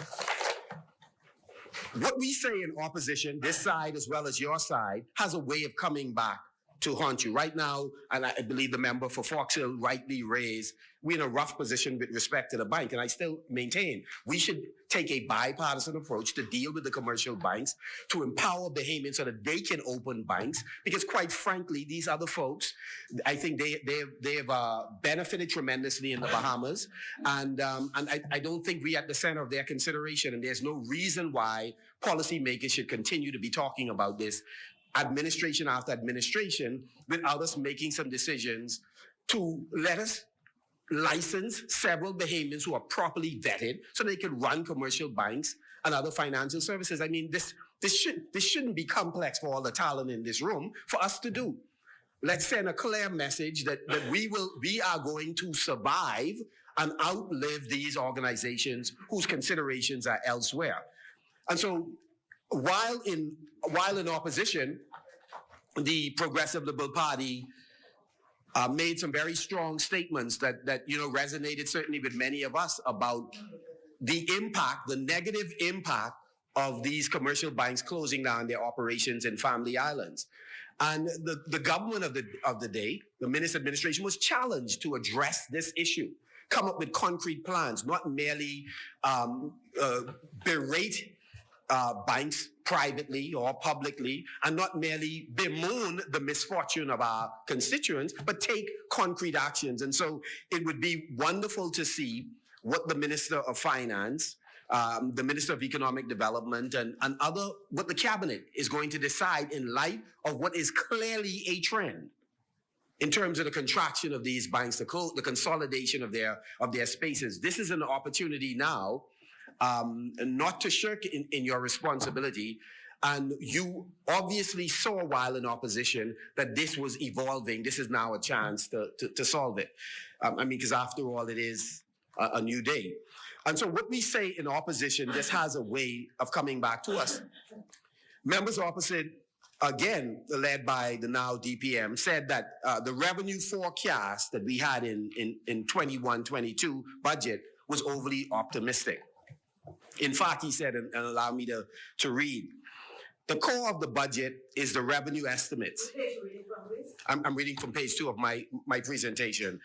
What we say in opposition, this side as well as your side, has a way of coming back to haunt you. Right now, and I believe the member for Fox Hill rightly raised, we're in a rough position with respect to the bank, and I still maintain we should take a bipartisan approach to deal with the commercial banks, to empower Bahamians so that they can open banks, because quite frankly, these other folks, I think they've benefited tremendously in the Bahamas, and I don't think we're at the center of their consideration, and there's no reason why policymakers should continue to be talking about this administration after administration without us making some decisions to let us license several Bahamians who are properly vetted so they can run commercial banks and other financial services. I mean, this shouldn't be complex for all the talent in this room for us to do. Let's send a clear message that we are going to survive and outlive these organizations whose considerations are elsewhere. And so while in opposition, the Progressive Liberal Party made some very strong statements that resonated certainly with many of us about the negative impact of these commercial banks closing down their operations in family islands. And the government of the day, the Minister administration, was challenged to address this issue, come up with concrete plans, not merely berate banks privately or publicly, and not merely bemoan the misfortune of our constituents, but take concrete actions. And so it would be wonderful to see what the Minister of Finance, the Minister of Economic Development, and what the Cabinet is going to decide in light of what is clearly a trend in terms of the contraction of these banks, the consolidation of their spaces. This is an opportunity now not to shirk in your responsibility. And you obviously saw while in opposition that this was evolving. This is now a chance to solve it. Because after all, it is a new day. And so what we say in opposition, this has a way of coming back to us. Members opposite, again, led by the now DPM, said that the revenue forecast that we had in 21-22 budget was overly optimistic. In fact, he said, and allow me to read, the core of the budget is the revenue estimates. I'm reading from page 2 of my presentation.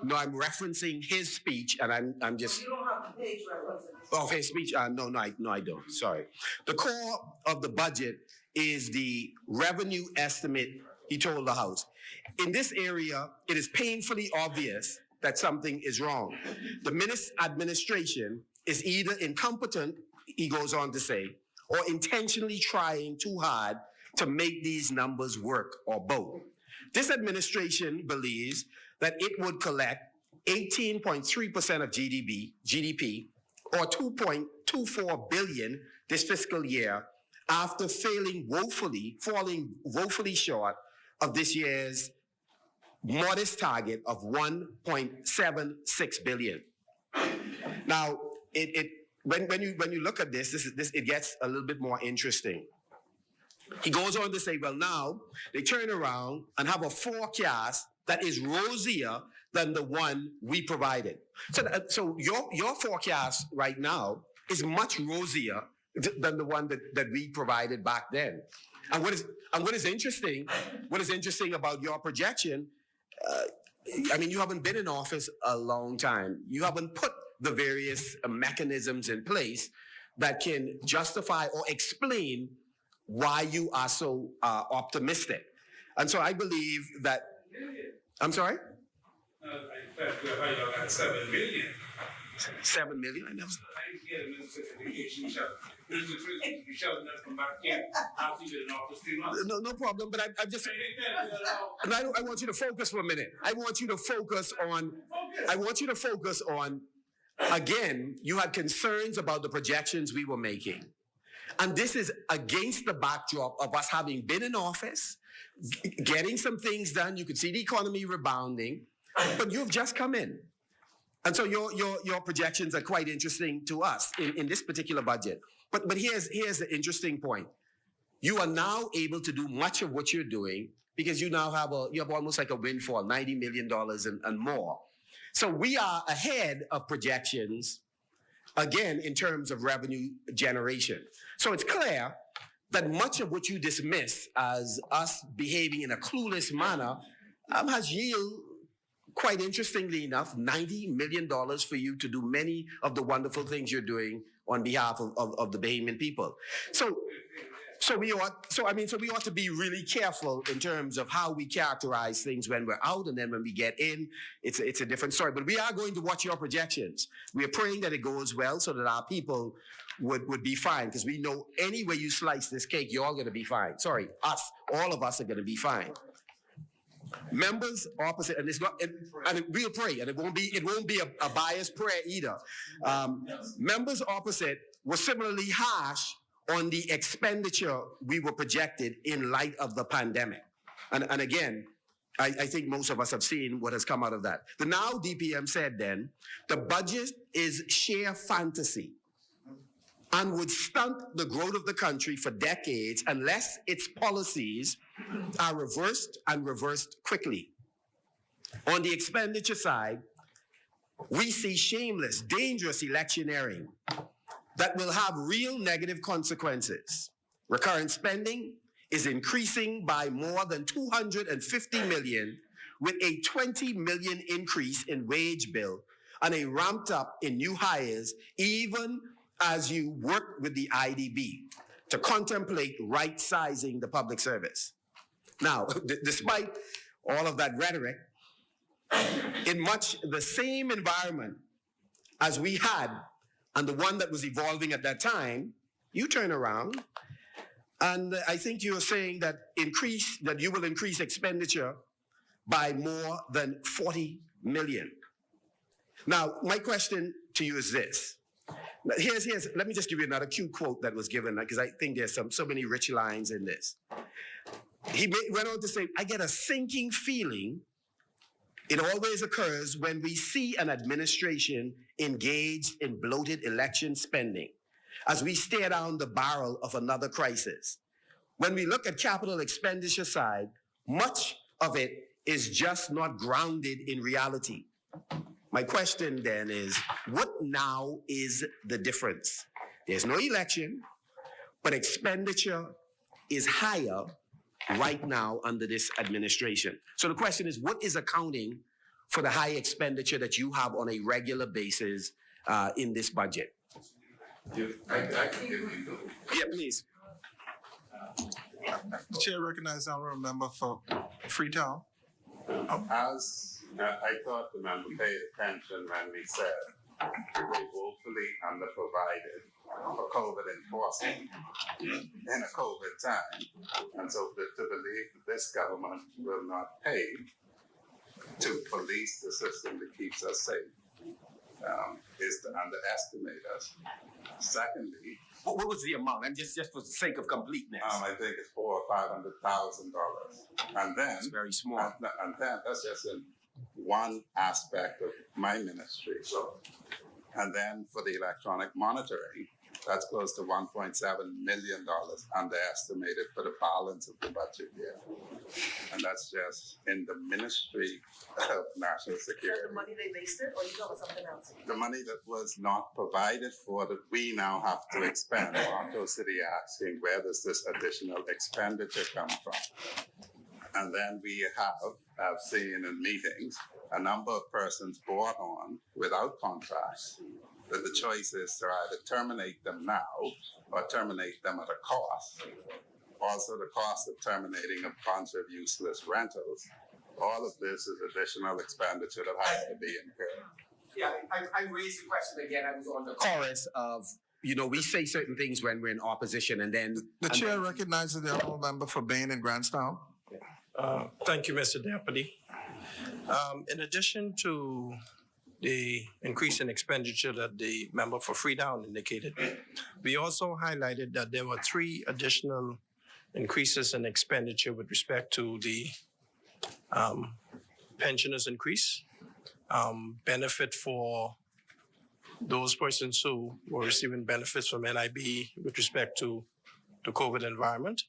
No, I'm referencing his speech, and I'm just. You don't have the page references. Oh, his speech? No, I don't. Sorry. The core of the budget is the revenue estimate he told the House. In this area, it is painfully obvious that something is wrong. The administration is either incompetent, he goes on to say, or intentionally trying too hard to make these numbers work, or both. This administration believes that it would collect 18.3% of GDP, or $2.24 billion this fiscal year, after falling woefully short of this year's modest target of $1.76 billion. Now, when you look at this, it gets a little bit more interesting. He goes on to say, well, now they turn around and have a forecast that is rosier than the one we provided. So your forecast right now is much rosier than the one that we provided back then. And what is interesting about your projection, I mean, you haven't been in office a long time. You haven't put the various mechanisms in place that can justify or explain why you are so optimistic. And so I believe that, I'm sorry? I thought we had 7 million. 7 million? I never. No problem, but I just, and I want you to focus for a minute. I want you to focus on, again, you had concerns about the projections we were making. And this is against the backdrop of us having been in office, getting some things done. You could see the economy rebounding, but you've just come in. And so your projections are quite interesting to us in this particular budget. But here's the interesting point. You are now able to do much of what you're doing because you now have almost like a windfall, $90 million and more. So we are ahead of projections, again, in terms of revenue generation. So it's clear that much of what you dismiss as us behaving in a clueless manner has yielded, quite interestingly enough, $90 million for you to do many of the wonderful things you're doing on behalf of the Bahamian people. So we ought to be really careful in terms of how we characterize things when we're out, and then when we get in, it's a different story. But we are going to watch your projections. We are praying that it goes well so that our people would be fine, because we know any way you slice this cake, you're all going to be fine. Sorry, all of us are going to be fine. Members opposite, and we'll pray, and it won't be a biased prayer either. Members opposite were similarly harsh on the expenditure we were projected in light of the pandemic. And again, I think most of us have seen what has come out of that. The now DPM said then, the budget is sheer fantasy and would stunt the growth of the country for decades unless its policies are reversed and reversed quickly. On the expenditure side, we see shameless, dangerous electioneering that will have real negative consequences. Recurrent spending is increasing by more than $250 million, with a $20 million increase in wage bill and a ramped up in new hires, even as you work with the IDB to contemplate right-sizing the public service. Now, despite all of that rhetoric, in much the same environment as we had and the one that was evolving at that time, you turn around and I think you're saying that you will increase expenditure by more than 40 million. Now, my question to you is this. Let me just give you another cute quote that was given, because I think there's so many rich lines in this. He went on to say, I get a sinking feeling it always occurs when we see an administration engaged in bloated election spending, as we stare down the barrel of another crisis. When we look at capital expenditure side, much of it is just not grounded in reality. My question then is, what now is the difference? There's no election, but expenditure is higher right now under this administration. So the question is, what is accounting for the high expenditure that you have on a regular basis in this budget? I can give you. Yeah, please. The chair recognizes the honorable member for Freetown. As I thought the member paid attention when we said we woefully underprovided for COVID enforcement in a COVID time. And so to believe that this government will not pay to police the system that keeps us safe is to underestimate us. Secondly, What was the amount? And just for the sake of completeness. I think it's $400,000 or $500,000. And then It's very small. And then that's just in one aspect of my ministry. So, and then for the electronic monitoring, that's close to $1.7 million underestimated for the balance of the budget year. And that's just in the Ministry of National Is that Security. the money they wasted, or you talking about something else? The money that was not provided for that we now have to expend. Toronto City asking, where does this additional expenditure come from? And then we have seen in meetings a number of persons brought on without contracts, that the choice is to either terminate them now or terminate them at a cost. Also, the cost of terminating a bunch of useless rentals. All of this is additional expenditure that has to be incurred. Yeah, I raised the question again. I was on the chorus of, we say certain things when we're in opposition and then. The chair recognizes the honorable member for Bain and Grandstown. Thank you, Mr. Deputy. In addition to the increase in expenditure that the member for Freetown indicated, we also highlighted that there were 3 additional increases in expenditure with respect to the pensioners increase, benefit for those persons who were receiving benefits from NIB with respect to the COVID environment,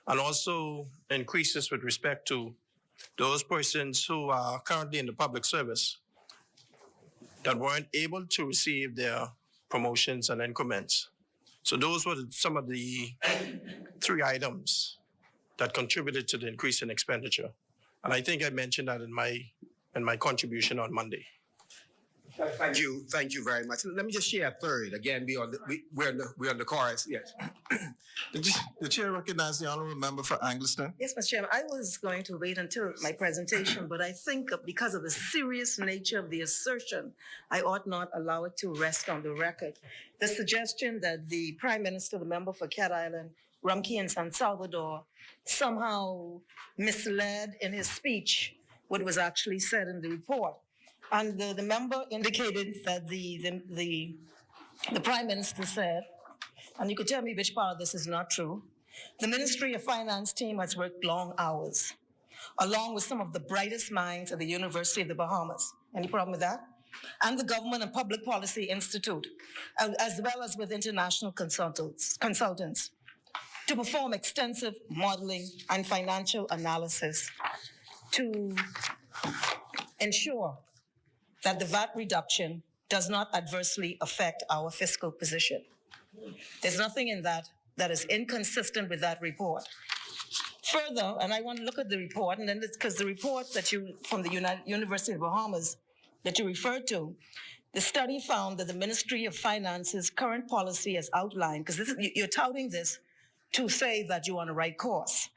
and also increases with respect to those persons who are currently in the public service that weren't able to receive their promotions and increments. So those were some of the 3 items that contributed to the increase in expenditure. And I think I mentioned that in my contribution on Monday. Thank you very much. Let me just share a third. Again, we're on the chorus. Yes. The chair recognizes the honorable member for Angleton. Yes, Mr. Chairman, I was going to wait until my presentation, but I think because of the serious nature of the assertion, I ought not allow it to rest on the record. The suggestion that the Prime Minister, the member for Cat Island, Rumkey and San Salvador, somehow misled in his speech what was actually said in the report. And the member indicated that the Prime Minister said, and you could tell me which part of this is not true, the Ministry of Finance team has worked long hours, along with some of the brightest minds at the University of the Bahamas. Any problem with that? And the Government and Public Policy Institute, as well as with international consultants, to perform extensive modeling and financial analysis to ensure that the VAT reduction does not adversely affect our fiscal position. There's nothing in that that is inconsistent with that report. Further, and I want to look at the report, and then because the report that from the University of the Bahamas that you referred to, the study found that the Ministry of Finance's current policy as outlined, because you're touting this to say that you're on the right course.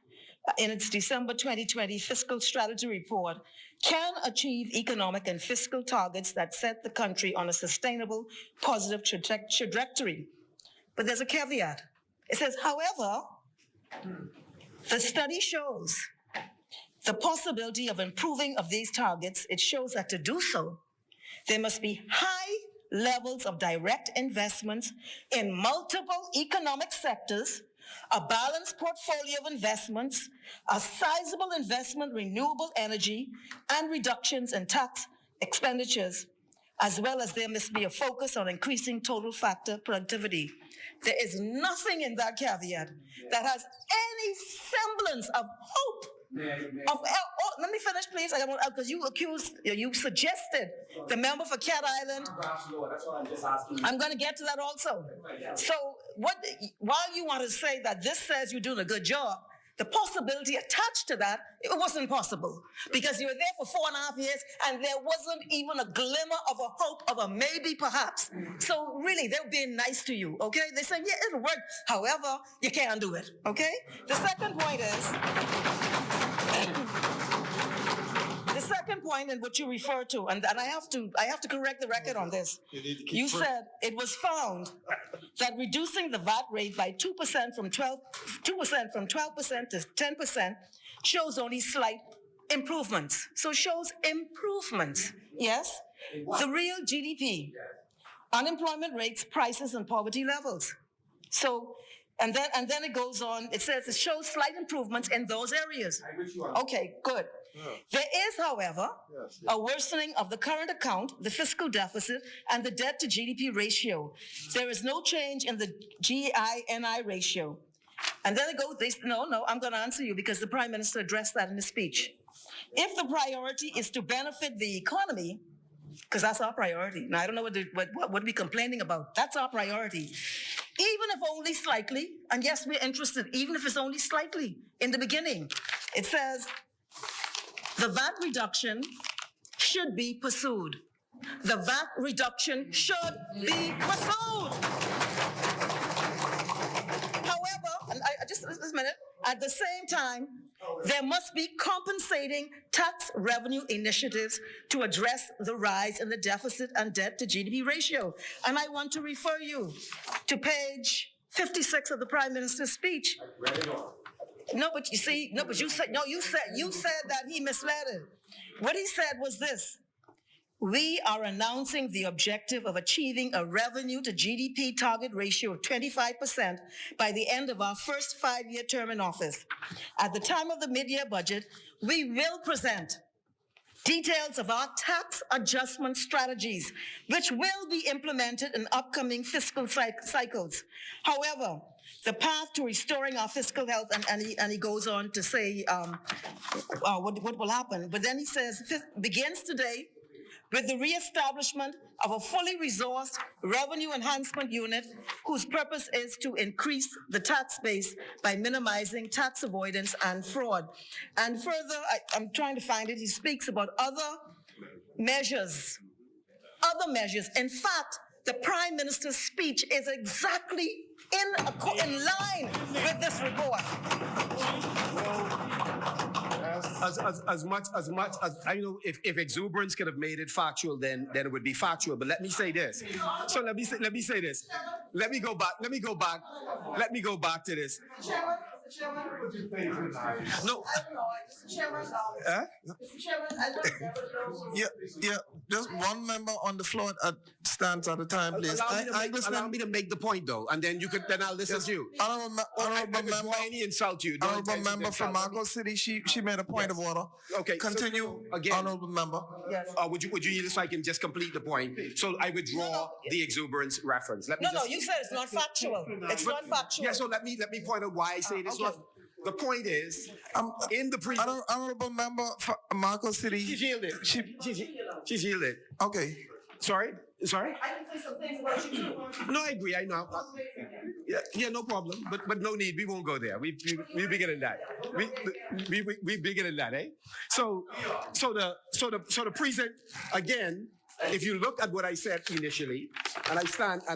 In its December 2020 fiscal strategy report, can achieve economic and fiscal targets that set the country on a sustainable, positive trajectory. But there's a caveat. It says, however, the study shows the possibility of improving of these targets. It shows that to do so, there must be high levels of direct investments in multiple economic sectors, a balanced portfolio of investments, a sizable investment in renewable energy, and reductions in tax expenditures, as well as there must be a focus on increasing total factor productivity. There is nothing in that caveat that has any semblance of hope. Let me finish, please, because you suggested the member for Cat Island. I'm going to get to that also. So while you want to say that this says you're doing a good job, the possibility attached to that, it wasn't possible because you were there for 4.5 years and there wasn't even a glimmer of a hope of a maybe perhaps. So really, they were being nice to you, okay? They said, yeah, it'll work. However, you can't do it, okay? The second point is, the second point in what you refer to, and I have to correct the record on this. You said it was found that reducing the VAT rate by 2% from 12% to 10% shows only slight improvements. So shows improvements, yes? The real GDP, unemployment rates, prices, and poverty levels. So, and then it goes on, it says it shows slight improvements in those areas. Okay, good. There is, however, a worsening of the current account, the fiscal deficit, and the debt to GDP ratio. There is no change in the GINI ratio. And then it goes, no, I'm going to answer you because the Prime Minister addressed that in his speech. If the priority is to benefit the economy, because that's our priority. Now, I don't know what we're complaining about. That's our priority. Even if only slightly, and yes, we're interested, even if it's only slightly in the beginning. It says, the VAT reduction should be pursued. The VAT reduction should be pursued. However, and just a minute, at the same time, there must be compensating tax revenue initiatives to address the rise in the deficit and debt to GDP ratio. And I want to refer you to page 56 of the Prime Minister's speech. No, but you see, you said that he misled it. What he said was this: we are announcing the objective of achieving a revenue to GDP target ratio of 25% by the end of our first 5-year term in office. At the time of the mid-year budget, we will present details of our tax adjustment strategies, which will be implemented in upcoming fiscal cycles. However, the path to restoring our fiscal health, and he goes on to say what will happen. But then he says, begins today with the reestablishment of a fully resourced revenue enhancement unit whose purpose is to increase the tax base by minimizing tax avoidance and fraud. And further, I'm trying to find it, he speaks about other measures. In fact, the Prime Minister's speech is exactly in line with this report. As much as I know, if exuberance could have made it factual, then it would be factual. But let me say this. So let me say this. Let me go back to this. No. Yeah. Just one member on the floor stands at a time, please. Allow me to make the point, though, and then I'll listen to you. Honorable member, insult you. Honorable member from Agro City, she made a point of order. Okay. Continue, so again. honorable member. Yes. Would you yield so I can just complete the point? So I withdraw the exuberance reference. Let me No, you said it's not factual. It's not factual. Yeah, so let me point out why I say this. Okay. The point is, in the pre. Honorable member for Marco City. She's yielded. She's yielded. Okay. Sorry? I can say some things about you. No, I agree. I know. Yeah, no problem. But no need. We won't go there. We bigger than that. We bigger than that, eh? So the present again. If you look at what I said initially, and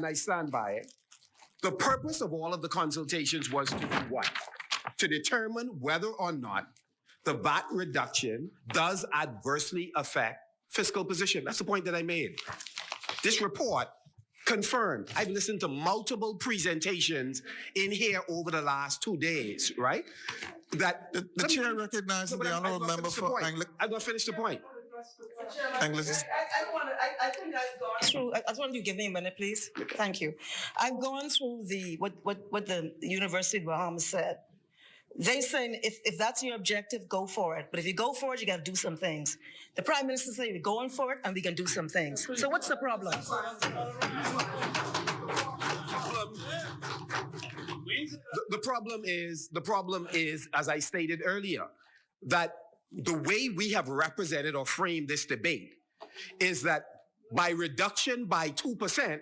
I stand by it, the purpose of all of the consultations was to do what? To determine whether or not the VAT reduction does adversely affect fiscal position. That's the point that I made. This report confirmed. I've listened to multiple presentations in here over the last 2 days, right? That The chair recognizes the honorable member for Anglican. I'm going to finish the point. Anglican. I think I've gone through. I just want you to give me a minute, please. Thank you. I've gone through what the University of Bahamas said. They saying if that's your objective, go for it. But if you go for it, you got to do some things. The Prime Minister said we're going for it and we can do some things. So what's the problem? The problem is, as I stated earlier, that the way we have represented or framed this debate is that by reduction by 2%,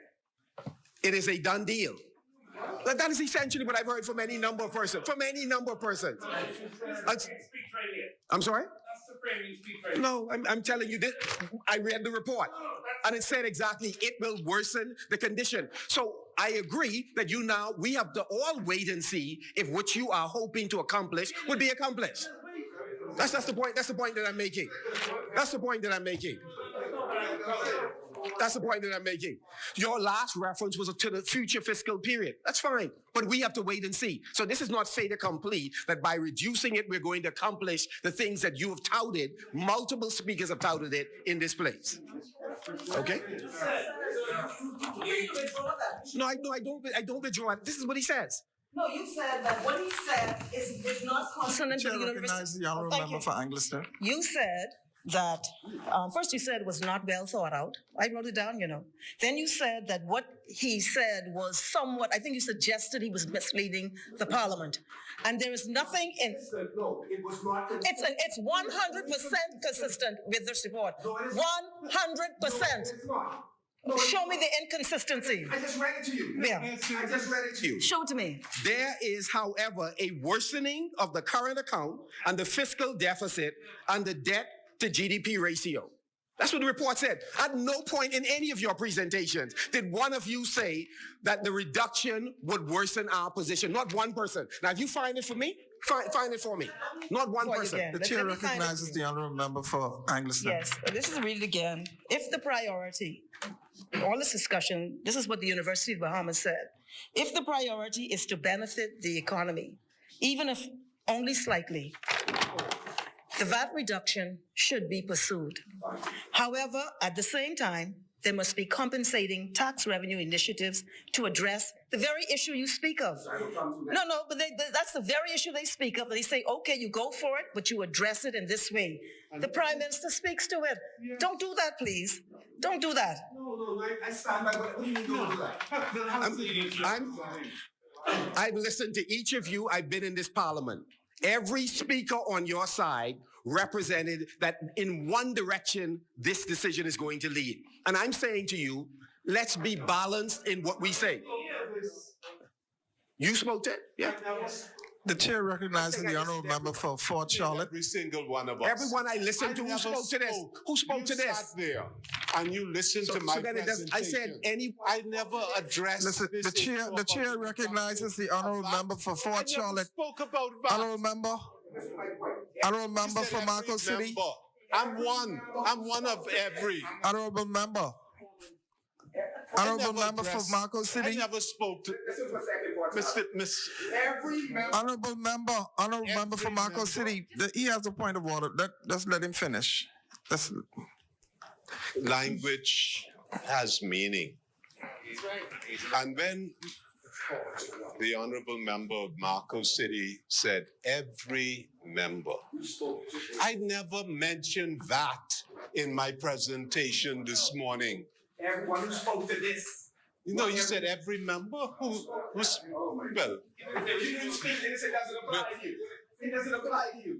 it is a done deal. That is essentially what I've heard from any number of persons. I'm sorry? No, I'm telling you this. I read the report, and it said exactly it will worsen the condition. So I agree that we have to all wait and see if what you are hoping to accomplish would be accomplished. That's the point. That's the point that I'm making. That's the point that I'm making. That's the point that I'm making. Your last reference was to the future fiscal period. That's fine, but we have to wait and see. So this is not fait accompli that by reducing it, we're going to accomplish the things that you have touted. Multiple speakers have touted it in this place. Okay? No, I don't withdraw it. This is what he says. No, you said that what he said is not consonant to the Chair university. recognizes the honourable Thank member you. for Angliston. You said that, first you said it was not well thought out. I wrote it down, Then you said that what he said was somewhat, I think you suggested he was misleading the parliament. And there is nothing in, No, it was not. it's 100% consistent with this report. 100%. Show me the inconsistency. I just read it to you. Yeah. I just read it to you. Show it to me. There is, however, a worsening of the current account and the fiscal deficit and the debt to GDP ratio. That's what the report said. At no point in any of your presentations did one of you say that the reduction would worsen our position. Not one person. Now, if you find it for me, find it for me. Not one person. again. The Let chair me find it. recognizes the honourable member for Angliston. Yes, this is read it again. If the priority, all this discussion, this is what the University of Bahamas said. If the priority is to benefit the economy, even if only slightly, the VAT reduction should be pursued. However, at the same time, there must be compensating tax revenue initiatives to address the very issue you speak of. No, but that's the very issue they speak of. They say, okay, you go for it, but you address it in this way. The Prime Minister speaks to it. Don't do that, please. Don't do that. No, I stand by what do you mean don't do that? I've listened to each of you. I've been in this parliament. Every speaker on your side represented that in one direction this decision is going to lead. And I'm saying to you, let's be balanced in what we say. You spoke to it? Yeah. The chair recognizes the honourable member for Fort Charlotte. Every single one of us. Everyone I listened to, who spoke to this? Who spoke to this? Sat there and you listened to my presentation. I said I never addressed Listen, this the chair issue about recognizes the honourable member for I Fort never Charlotte. spoke about VAT. Honourable member You said for every Marco City. member. I'm one of every. Honourable member. I Honourable never member for addressed- Marco I City. never spoke to Miss. every member. Honourable member for Marco member. City. He has a point of order. Let's let him finish. Language has meaning. And when the honorable member of Marco City said every member, I never mentioned that in my presentation this morning. Everyone who spoke to this. You said every member who's well. It doesn't apply to you.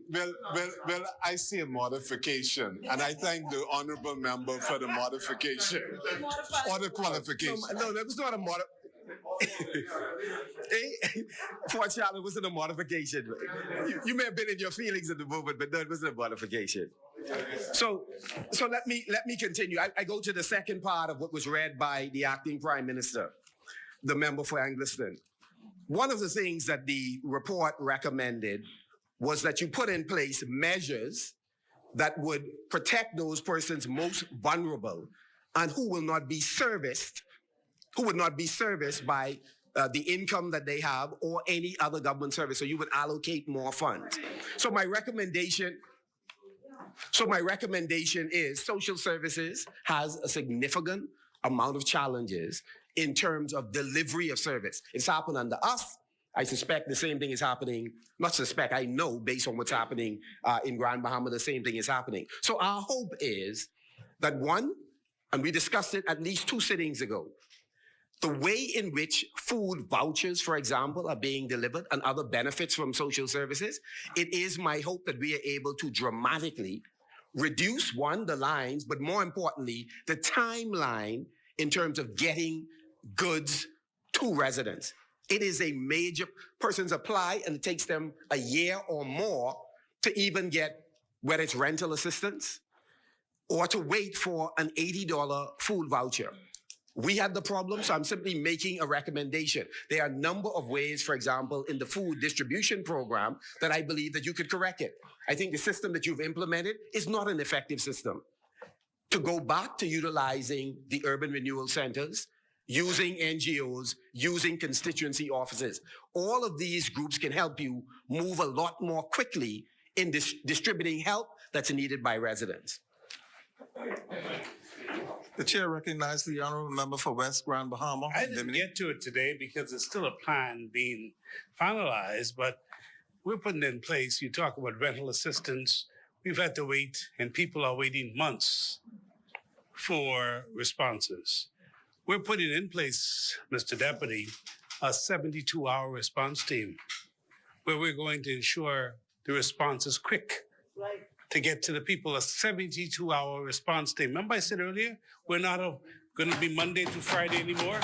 Well, I see a modification, and I thank the honorable member for the modification or the qualification. No, that was not a Fort Charlotte wasn't a modification. You may have been in your feelings at the moment, but no, it wasn't a modification. So let me continue. I go to the second part of what was read by the acting Prime Minister, the member for Angliston. One of the things that the report recommended was that you put in place measures that would protect those persons most vulnerable and who will not be serviced by the income that they have or any other government service. So you would allocate more funds. So my recommendation is social services has a significant amount of challenges in terms of delivery of service. It's happened under us. I suspect the same thing is happening, not suspect, I know based on what's happening in Grand Bahama, the same thing is happening. So our hope is that one, and we discussed it at least 2 sittings ago, the way in which food vouchers, for example, are being delivered and other benefits from social services, it is my hope that we are able to dramatically reduce, one, the lines, but more importantly, the timeline in terms of getting goods to residents. It is a major, persons apply and it takes them a year or more to even get, whether it's rental assistance or to wait for an $80 food voucher. We had the problem, so I'm simply making a recommendation. There are a number of ways, for example, in the food distribution program that I believe that you could correct it. I think the system that you've implemented is not an effective system. To go back to utilizing the urban renewal centers, using NGOs, using constituency offices, all of these groups can help you move a lot more quickly in distributing help that's needed by residents. The chair recognizes the honorable member for West Grand Bahama. I didn't get to it today because there's still a plan being finalized, but we're putting in place, you talk about rental assistance. We've had to wait, and people are waiting months for responses. We're putting in place, Mr. Deputy, a 72-hour response team where we're going to ensure the response is quick. Right. To get to the people, a 72-hour response team. Remember I said earlier, we're not going to be Monday through Friday anymore?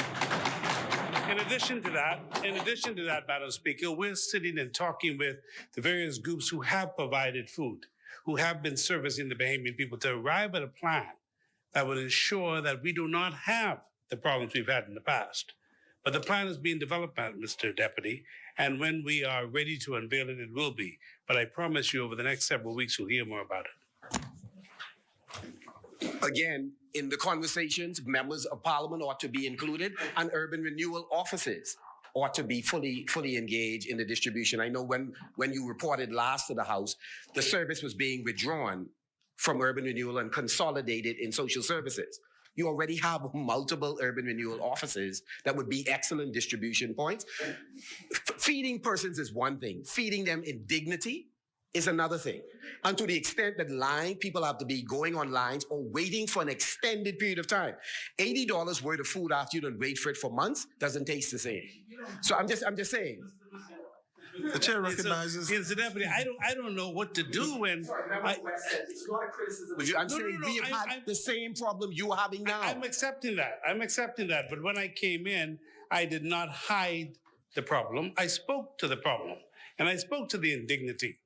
In addition to that, Madam Speaker, we're sitting and talking with the various groups who have provided food, who have been servicing the Bahamian people to arrive at a plan that will ensure that we do not have the problems we've had in the past. But the plan is being developed, Mr. Deputy, and when we are ready to unveil it, it will be. But I promise you over the next several weeks, you'll hear more about it. Again, in the conversations, members of parliament ought to be included, and urban renewal offices ought to be fully engaged in the distribution. I know when you reported last to the House, the service was being withdrawn from urban renewal and consolidated in social services. You already have multiple urban renewal offices that would be excellent distribution points. Feeding persons is one thing. Feeding them in dignity is another thing. And to the extent that people have to be going on lines or waiting for an extended period of time. $80 worth of food after you don't wait for it for months doesn't taste the same. So I'm just saying. The chair recognizes. Mr. Deputy, I don't know what to do when. It's not a criticism. I'm saying we have had the same problem you are having now. I'm accepting that. But when I came in, I did not hide the problem. I spoke to the problem, and I spoke to the indignity,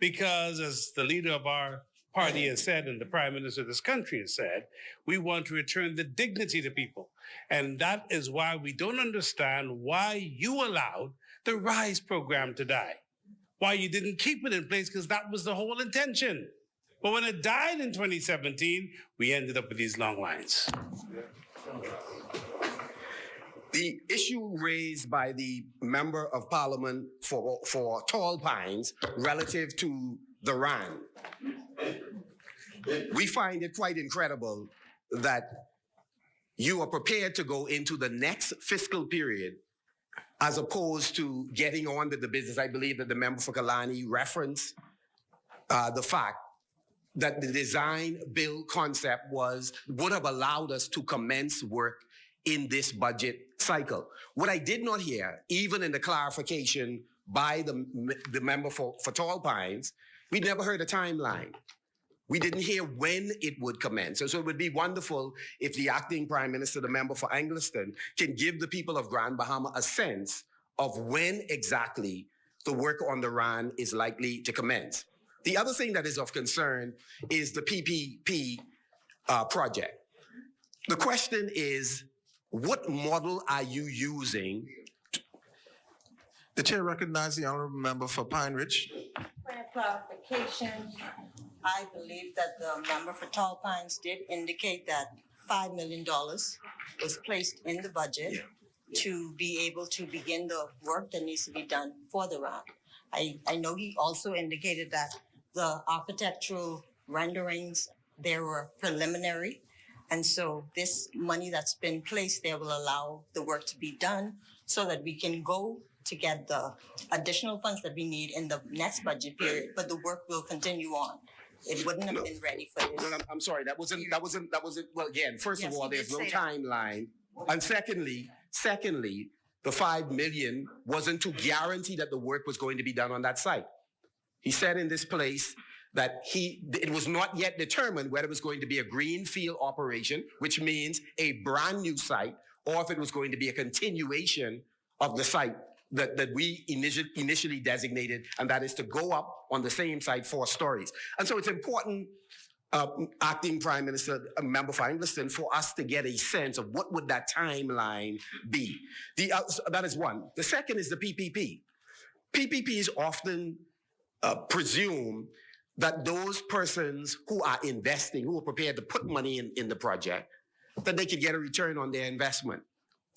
because as the leader of our party has said, and the Prime Minister of this country has said, we want to return the dignity to people, and that is why we don't understand why you allowed the RISE program to die. Why you didn't keep it in place, because that was the whole intention. But when it died in 2017, we ended up with these long lines. The issue raised by the member of parliament for Tall Pines relative to the RAN, we find it quite incredible that you are prepared to go into the next fiscal period as opposed to getting on with the business. I believe that the member for Culinary referenced the fact that the design build concept would have allowed us to commence work in this budget cycle. What I did not hear, even in the clarification by the member for Tall Pines, we never heard a timeline. We didn't hear when it would commence. So it would be wonderful if the acting Prime Minister, the member for Angliston, can give the people of Grand Bahama a sense of when exactly the work on the RAN is likely to commence. The other thing that is of concern is the PPP project. The question is, what model are you using? The chair recognizes the honorable member for Pine Ridge. Point of clarification, I believe that the member for Tall Pines did indicate that $5 million was placed in the budget to be able to begin the work that needs to be done for the RAN. I know he also indicated that the architectural renderings, they were preliminary. And so this money that's been placed there will allow the work to be done so that we can go to get the additional funds that we need in the next budget period, but the work will continue on. It wouldn't have been ready for this. No, I'm sorry, that wasn't, well, again, first of all, there's no timeline. And secondly, the 5 million wasn't to guarantee that the work was going to be done on that site. He said in this place that it was not yet determined whether it was going to be a greenfield operation, which means a brand new site, or if it was going to be a continuation of the site that we initially designated, and that is to go up on the same site 4 stories. And so it's important, Acting Prime Minister, Member for Ingliston, for us to get a sense of what would that timeline be. That is one. The second is the PPP. PPPs often presume that those persons who are investing, who are prepared to put money in the project, that they could get a return on their investment.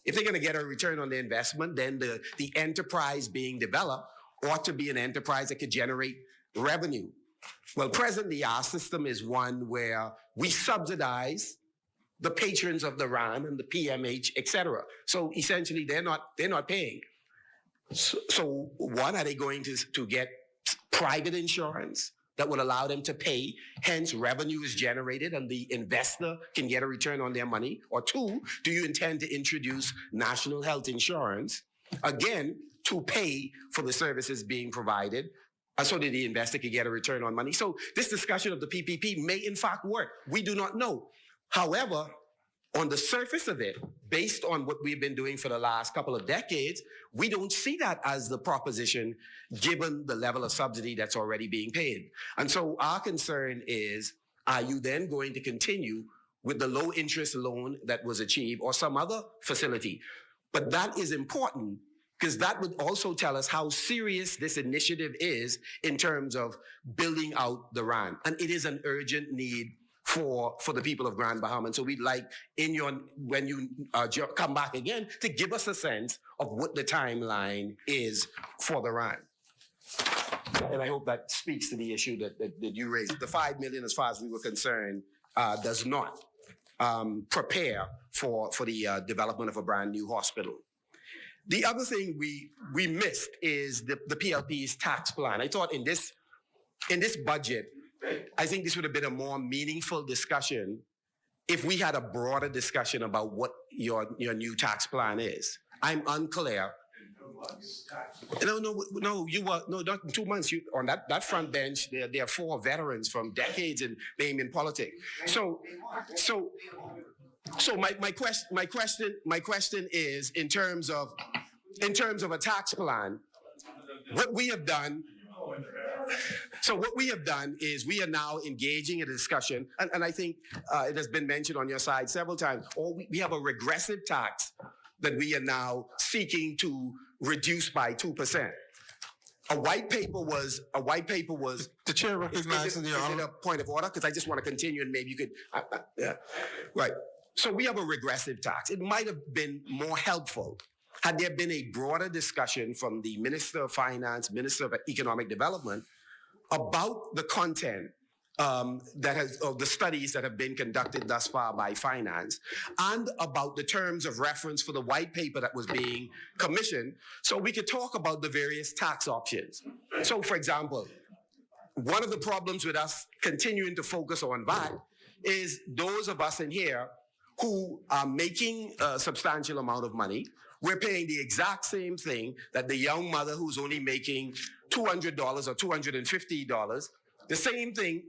If they're going to get a return on their investment, then the enterprise being developed ought to be an enterprise that could generate revenue. Well, presently, our system is one where we subsidize the patrons of the RAN and the PMH, et cetera. So essentially, they're not paying. So one, are they going to get private insurance that would allow them to pay? Hence, revenue is generated and the investor can get a return on their money. Or two, do you intend to introduce national health insurance, again, to pay for the services being provided, so that the investor could get a return on money? So this discussion of the PPP may in fact work. We do not know. However, on the surface of it, based on what we've been doing for the last couple of decades, we don't see that as the proposition given the level of subsidy that's already being paid. And so our concern is, are you then going to continue with the low interest loan that was achieved or some other facility? But that is important because that would also tell us how serious this initiative is in terms of building out the RAN. And it is an urgent need for the people of Grand Bahama. And so we'd like, when you come back again, to give us a sense of what the timeline is for the RAN. And I hope that speaks to the issue that you raised. The $5 million, as far as we were concerned, does not prepare for the development of a brand new hospital. The other thing we missed is the PLP's tax plan. I thought in this budget, I think this would have been a more meaningful discussion if we had a broader discussion about what your new tax plan is. I'm unclear. No, not in 2 months. You, on that front bench, there are 4 veterans from decades in Bahamian politics. So my question is, in terms of a tax plan, what we have done. So what we have done is we are now engaging in a discussion, and I think it has been mentioned on your side several times, or we have a regressive tax that we are now seeking to reduce by 2%. A white paper was. The chair recognizes the honor. Is it a point of order? Because I just want to continue, and maybe you could. Yeah, right. So we have a regressive tax. It might have been more helpful had there been a broader discussion from the Minister of Finance, Minister of Economic Development, about the content of the studies that have been conducted thus far by finance, and about the terms of reference for the white paper that was being commissioned, so we could talk about the various tax options. So, for example, one of the problems with us continuing to focus on VAT is those of us in here who are making a substantial amount of money. We're paying the exact same thing that the young mother who's only making $200 or $250, the same thing,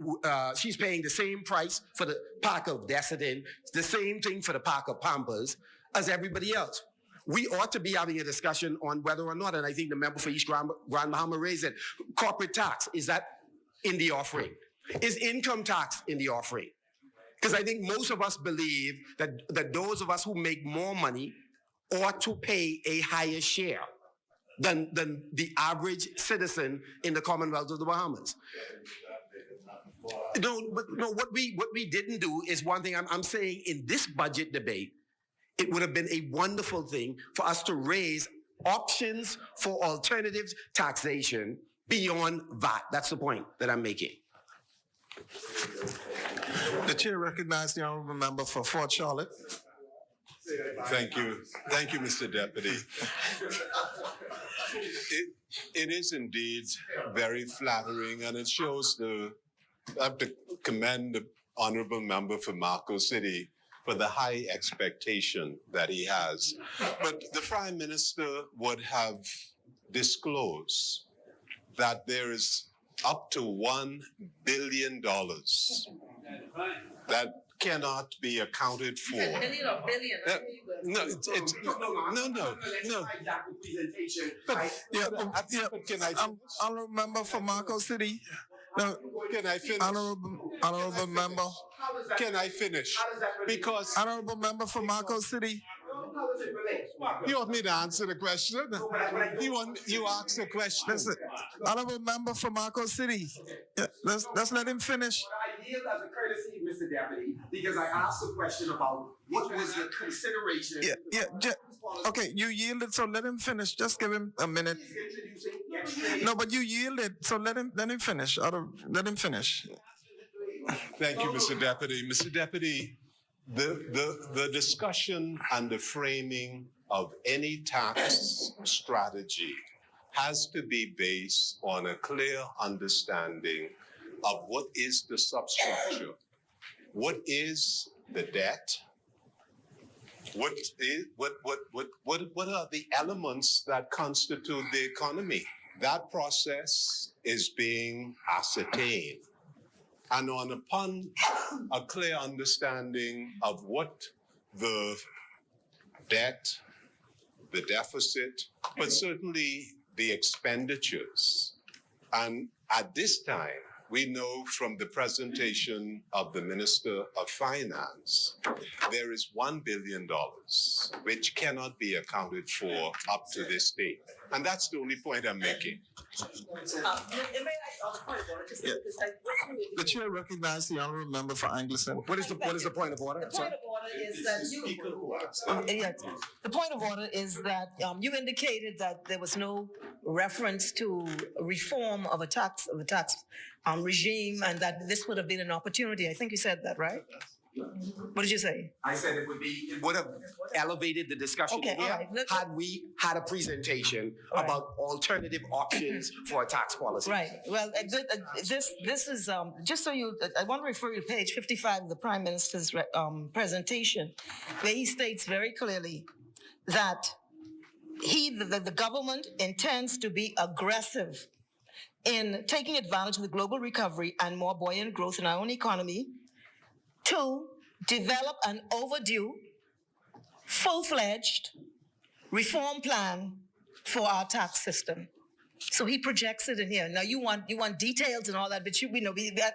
she's paying the same price for the pack of Desitin, the same thing for the pack of Pampers as everybody else. We ought to be having a discussion on whether or not, and I think the member for East Grand Bahama raised it, corporate tax, is that in the offering? Is income tax in the offering? Because I think most of us believe that those of us who make more money ought to pay a higher share than the average citizen in the Commonwealth of the Bahamas. What we didn't do is one thing. I'm saying in this budget debate, it would have been a wonderful thing for us to raise options for alternative taxation beyond VAT. That's the point that I'm making. The chair recognizes the honourable member for Fort Charlotte. Thank you. Thank you, Mr. Deputy. It is indeed very flattering, and it shows I have to commend the honorable member for Marco City for the high expectation that he has. But the Prime Minister would have disclosed that there is up to $1 billion that cannot be accounted for. Million or billion? No, it's no. But can I finish? Honorable member for Marco City. No, Can I finish? honorable member. Can I finish? Because Honorable member for Marco City. you want me to answer the question? You ask the question. Listen, honorable member for Marco City. Yeah, let's let him finish. I yield as a courtesy, Mr. Deputy, because I asked a question about what was the consideration. Okay, you yielded, so let him finish. Just give him a minute. No, but you yielded, so let him finish. Let him finish. Thank you, Mr. Deputy. Mr. Deputy, the discussion and the framing of any tax strategy has to be based on a clear understanding of what is the substructure, what is the debt, what are the elements that constitute the economy. That process is being ascertained. And upon a clear understanding of what the debt, the deficit, but certainly the expenditures. And at this time, we know from the presentation of the Minister of Finance, there is $1 billion, which cannot be accounted for up to this date. And that's the only point I'm making. The chair recognizes the honorable member for Angleston. What is the point of order? The point of order is that the point of order is that you indicated that there was no reference to reform of a tax regime, and that this would have been an opportunity. I think you said that, right? What did you say? I said it would have elevated the discussion Okay, here all right. had we had a presentation All right. about alternative options for a tax policy. Right. Well, this is just so you. I want to refer you to page 55 of the Prime Minister's presentation, where he states very clearly that the government intends to be aggressive in taking advantage of the global recovery and more buoyant growth in our own economy to develop an overdue, full-fledged reform plan for our tax system. So he projects it in here. Now you want details and all that, but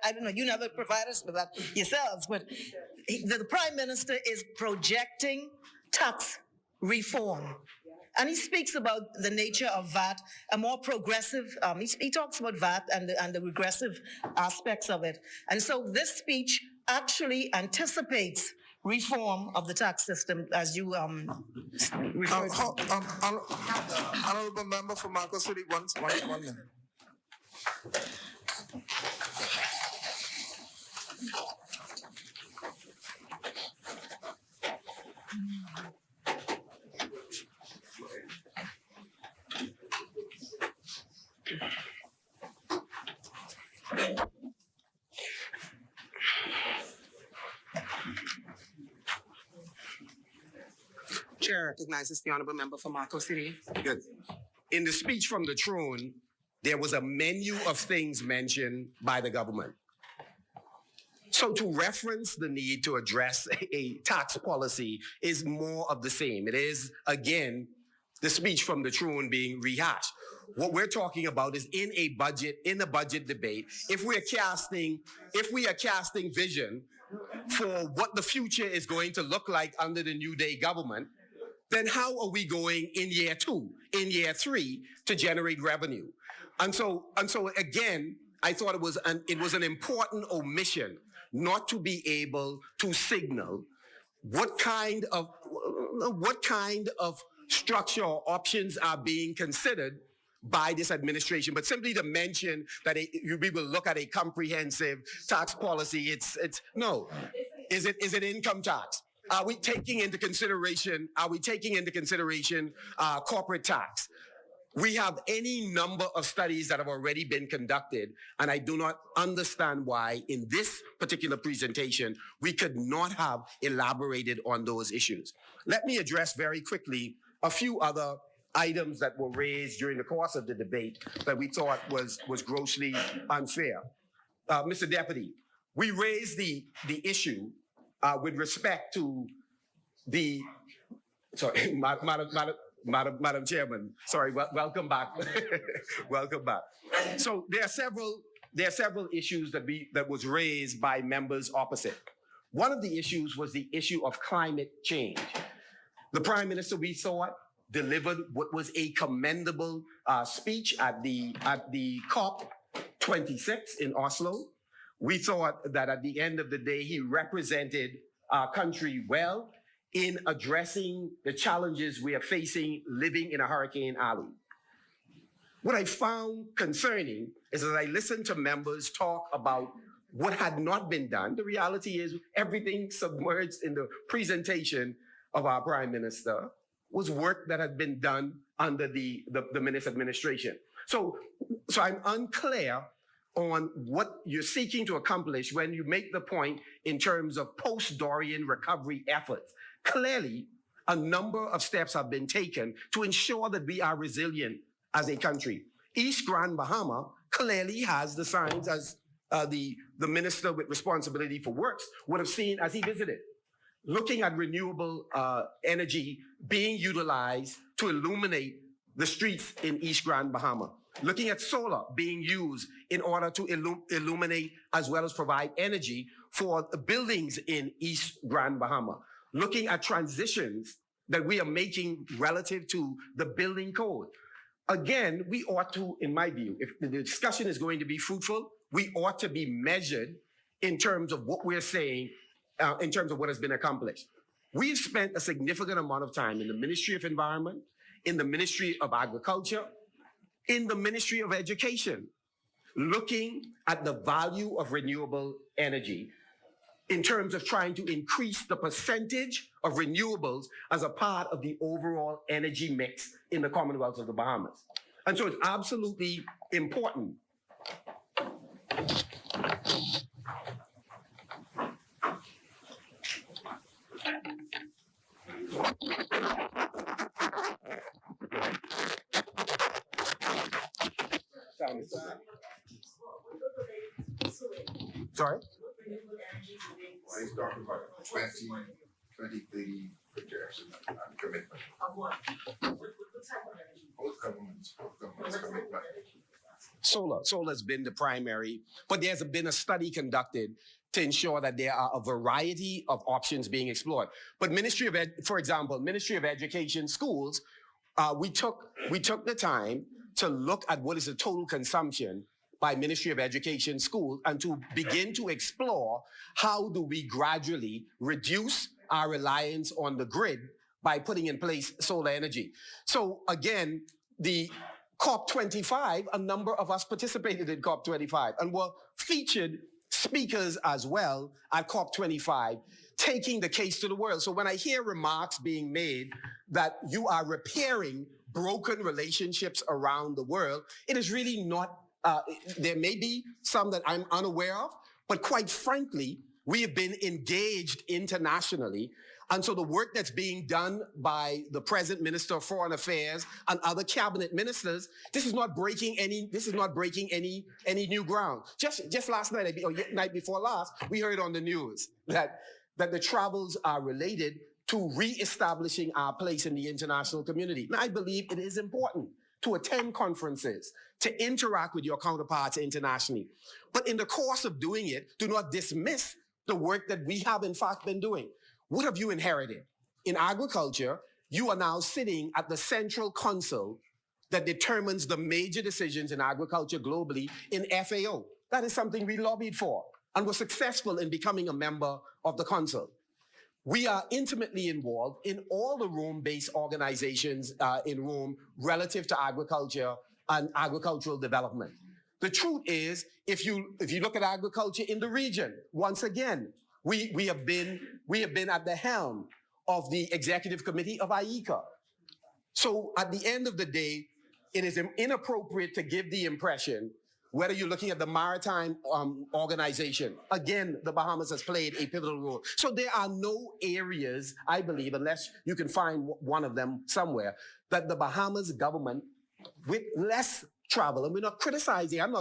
I don't know. You never provide us with that yourselves. But the Prime Minister is projecting tax reform. And he speaks about the nature of VAT, a more progressive, he talks about VAT and the regressive aspects of it. And so this speech actually anticipates reform of the tax system, as you referred to. Honorable member for Marco City, one minute. Chair recognizes the honorable member for Marco City. Good. In the speech from the throne, there was a menu of things mentioned by the government. So to reference the need to address a tax policy is more of the same. It is, again, the speech from the throne being rehashed. What we're talking about is in a budget debate, if we are casting vision for what the future is going to look like under the New Day government, then how are we going in year 2, in year 3 to generate revenue? And so again, I thought it was an important omission not to be able to signal what kind of structure or options are being considered by this administration, but simply to mention that we will look at a comprehensive tax policy. It's no. Is it income tax? Are we taking into consideration corporate tax? We have any number of studies that have already been conducted, and I do not understand why in this particular presentation we could not have elaborated on those issues. Let me address very quickly a few other items that were raised during the course of the debate that we thought was grossly unfair. Mr. Deputy, we raised the issue with respect to the, sorry, Madam Chairman, sorry, welcome back. Welcome back. So there are several issues that was raised by members opposite. One of the issues was the issue of climate change. The Prime Minister, we thought, delivered what was a commendable speech at the COP 26 in Oslo. We thought that at the end of the day, he represented our country well in addressing the challenges we are facing living in a hurricane alley. What I found concerning is as I listened to members talk about what had not been done, the reality is everything submerged in the presentation of our Prime Minister was work that had been done under the Minister administration. So I'm unclear on what you're seeking to accomplish when you make the point in terms of post-Dorian recovery efforts. Clearly, a number of steps have been taken to ensure that we are resilient as a country. East Grand Bahama clearly has the signs as the minister with responsibility for works would have seen as he visited. Looking at renewable energy being utilized to illuminate the streets in East Grand Bahama. Looking at solar being used in order to illuminate as well as provide energy for the buildings in East Grand Bahama. Looking at transitions that we are making relative to the building code. Again, we ought to, in my view, if the discussion is going to be fruitful, we ought to be measured in terms of what we're saying, in terms of what has been accomplished. We've spent a significant amount of time in the Ministry of Environment, in the Ministry of Agriculture, in the Ministry of Education, looking at the value of renewable energy in terms of trying to increase the percentage of renewables as a part of the overall energy mix in the Commonwealth of the Bahamas. And so it's absolutely important. Sorry? He's talking about 2030 projection and commitment. Of what? What type of energy? Both governments commitment. Solar has been the primary, but there's been a study conducted to ensure that there are a variety of options being explored. But for example, Ministry of Education schools, we took the time to look at what is the total consumption by Ministry of Education schools and to begin to explore how do we gradually reduce our reliance on the grid by putting in place solar energy. So again, the COP25, a number of us participated in COP25 and were featured speakers as well at COP25, taking the case to the world. So when I hear remarks being made that you are repairing broken relationships around the world, it is really not, there may be some that I'm unaware of, but quite frankly, we have been engaged internationally. And so the work that's being done by the present Minister of Foreign Affairs and other cabinet ministers, this is not breaking any new ground. Just last night, or night before last, we heard on the news that the travels are related to reestablishing our place in the international community. And I believe it is important to attend conferences, to interact with your counterparts internationally. But in the course of doing it, do not dismiss the work that we have in fact been doing. What have you inherited? In agriculture, you are now sitting at the central council that determines the major decisions in agriculture globally in FAO. That is something we lobbied for and were successful in becoming a member of the council. We are intimately involved in all the Rome-based organizations in Rome relative to agriculture and agricultural development. The truth is, if you look at agriculture in the region, once again, we have been at the helm of the executive committee of IECA. So at the end of the day, it is inappropriate to give the impression, whether you're looking at the maritime organization, again, the Bahamas has played a pivotal role. So there are no areas, I believe, unless you can find one of them somewhere, that the Bahamas government, with less travel, and I'm not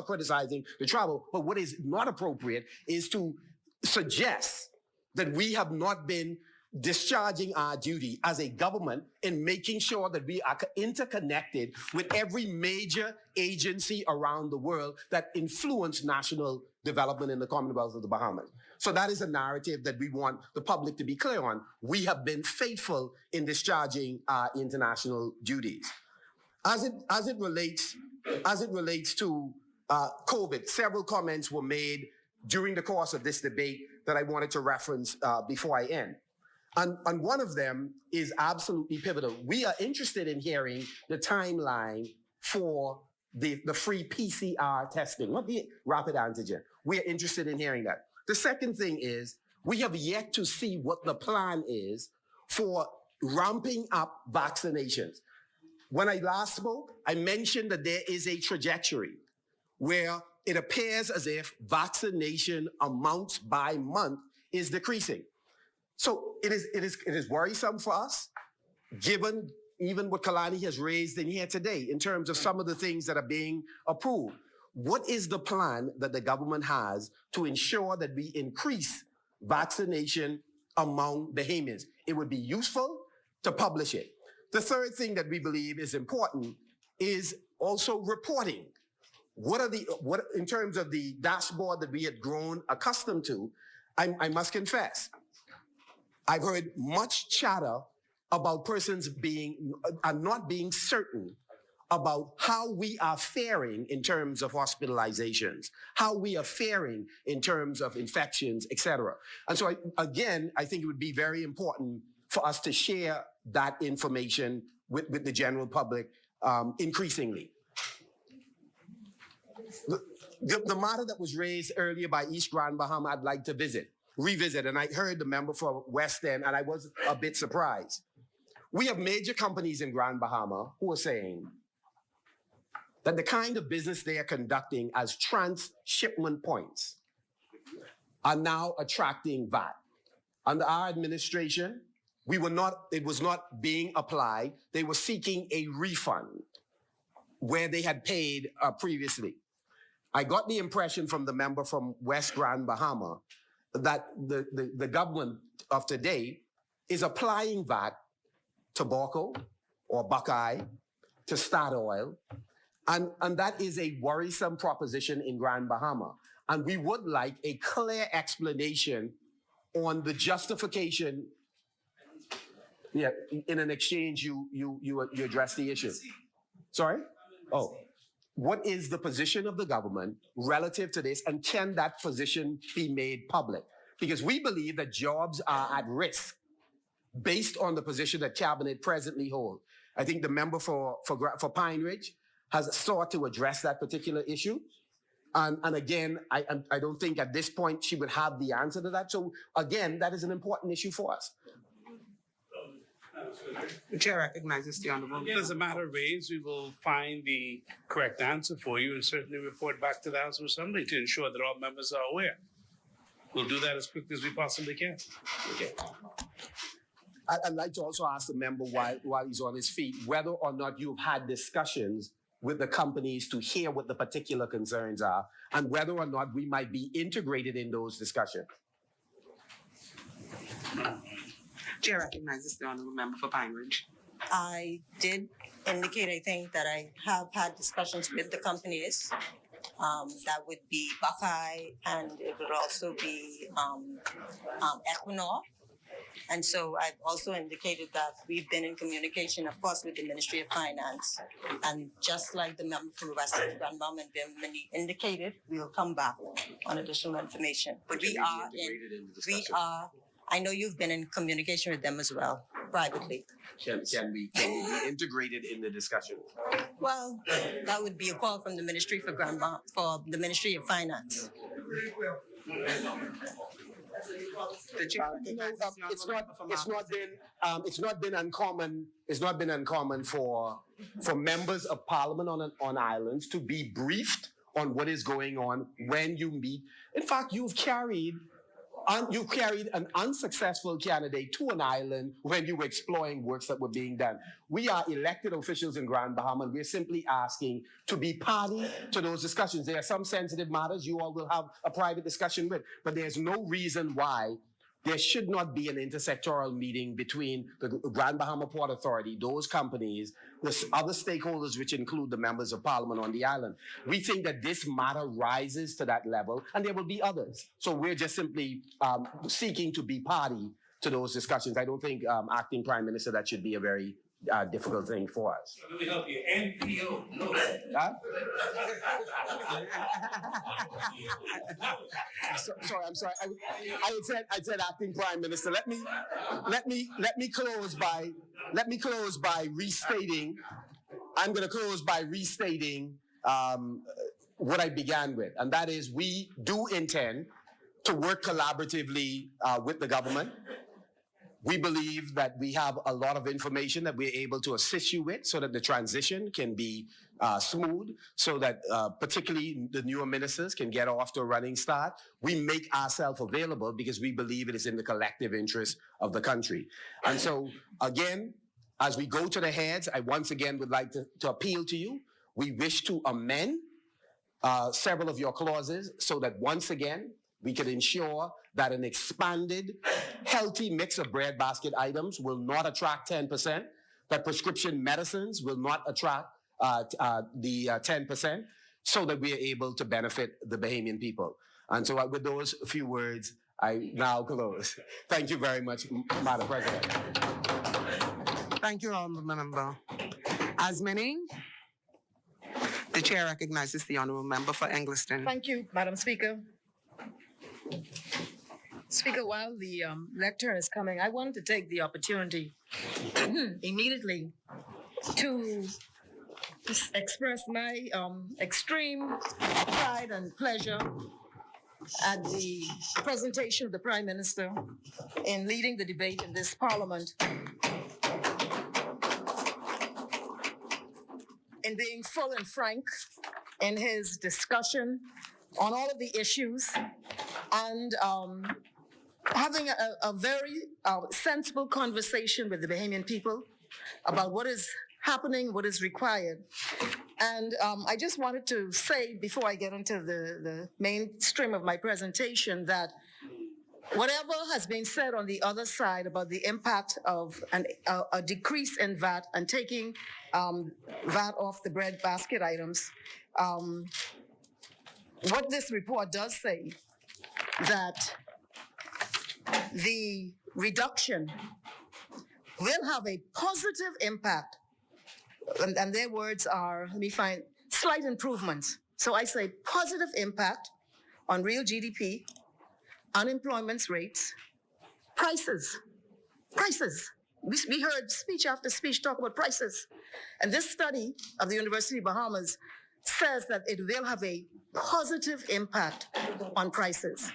criticizing the travel, but what is not appropriate is to suggest that we have not been discharging our duty as a government in making sure that we are interconnected with every major agency around the world that influence national development in the Commonwealth of the Bahamas. So that is a narrative that we want the public to be clear on. We have been faithful in discharging our international duties. As it relates to COVID, several comments were made during the course of this debate that I wanted to reference before I end. And one of them is absolutely pivotal. We are interested in hearing the timeline for the free PCR testing, not the rapid antigen. We are interested in hearing that. The second thing is we have yet to see what the plan is for ramping up vaccinations. When I last spoke, I mentioned that there is a trajectory where it appears as if vaccination amounts by month is decreasing. So it is worrisome for us, given even what Kalani has raised in here today in terms of some of the things that are being approved. What is the plan that the government has to ensure that we increase vaccination among Bahamians? It would be useful to publish it. The third thing that we believe is important is also reporting. What in terms of the dashboard that we had grown accustomed to, I must confess, I've heard much chatter about persons not being certain about how we are faring in terms of hospitalizations, how we are faring in terms of infections, etc. And so, I think it would be very important for us to share that information with the general public increasingly. The matter that was raised earlier by East Grand Bahama, I'd like to revisit, and I heard the member for West End, and I was a bit surprised. We have major companies in Grand Bahama who are saying that the kind of business they are conducting as transshipment points are now attracting VAT. Under our administration, it was not being applied. They were seeking a refund where they had paid previously. I got the impression from the member from West Grand Bahama that the government of today is applying VAT to Tobacco or Buckeye, to Statoil, and that is a worrisome proposition in Grand Bahama. And we would like a clear explanation on the justification. Yeah, in an exchange, you address the issue. Sorry? Oh. What is the position of the government relative to this, and can that position be made public? Because we believe that jobs are at risk based on the position that Cabinet presently holds. I think the member for Pine Ridge has sought to address that particular issue. And again, I don't think at this point she would have the answer to that. So again, that is an important issue for us. The chair recognizes the honorable. As a matter raised, we will find the correct answer for you and certainly report back to the House of Assembly to ensure that all members are aware. We'll do that as quickly as we possibly can. Okay. I'd like to also ask the member while he's on his feet, whether or not you've had discussions with the companies to hear what the particular concerns are, and whether or not we might be integrated in those discussions. Chair recognizes the honorable member for Pine Ridge. I did indicate, I think, that I have had discussions with the companies. That would be Buckeye, and it would also be Equinor. And so I've also indicated that we've been in communication, of course, with the Ministry of Finance. And just like the member from West Grand Bahama and Bimini indicated, we will come back on additional information. But I know you've been in communication with them as well, privately. Can we be integrated in the discussion? Well, that would be a call from the Ministry for the Ministry of Finance. It's not been uncommon. It's not been uncommon for members of Parliament on islands to be briefed on what is going on when you meet. In fact, you've carried an unsuccessful candidate to an island when you were exploring works that were being done. We are elected officials in Grand Bahama, and we're simply asking to be party to those discussions. There are some sensitive matters you all will have a private discussion with, but there's no reason why there should not be an intersectoral meeting between the Grand Bahama Port Authority, those companies, the other stakeholders, which include the members of parliament on the island. We think that this matter rises to that level, and there will be others. So we're just simply seeking to be party to those discussions. I don't think, acting prime minister, that should be a very difficult thing for us. Let me help you. NPO, no. Huh? Sorry, I'm sorry. I said acting prime minister. Let me close by restating. I'm going to close by restating what I began with, and that is we do intend to work collaboratively with the government. We believe that we have a lot of information that we're able to assist you with so that the transition can be smooth, so that particularly the newer ministers can get off to a running start. We make ourselves available because we believe it is in the collective interest of the country. And so, again, as we go to the heads, I once again would like to appeal to you. We wish to amend several of your clauses so that once again, we can ensure that an expanded, healthy mix of breadbasket items will not attract 10%, that prescription medicines will not attract the 10%, so that we are able to benefit the Bahamian people. And so with those few words, I now close. Thank you very much, Madam President. Thank you, Honourable Member. As many, the chair recognizes the Honourable Member for Engliston. Thank you, Madam Speaker. Speaker, while the lectern is coming, I wanted to take the opportunity immediately to express my extreme pride and pleasure at the presentation of the Prime Minister in leading the debate in this Parliament, in being full and frank in his discussion on all of the issues, and having a very sensible conversation with the Bahamian people about what is happening, what is required. And I just wanted to say, before I get into the mainstream of my presentation, that whatever has been said on the other side about the impact of a decrease in VAT and taking VAT off the bread basket items, what this report does say, that the reduction will have a positive impact, and their words are, let me find, slight improvements. So I say positive impact on real GDP, unemployment rates, prices. We heard speech after speech talk about prices. And this study of the University of Bahamas says that it will have a positive impact on prices.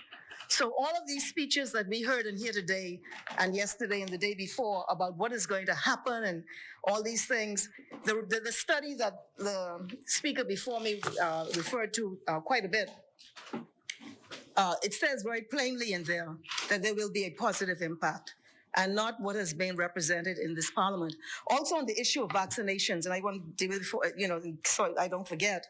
So all of these speeches that we heard in here today and yesterday and the day before about what is going to happen and all these things, the study that the speaker before me referred to quite a bit, it says very plainly in there that there will be a positive impact, and not what has been represented in this Parliament. Also on the issue of vaccinations, and I want to deal with, so I don't forget,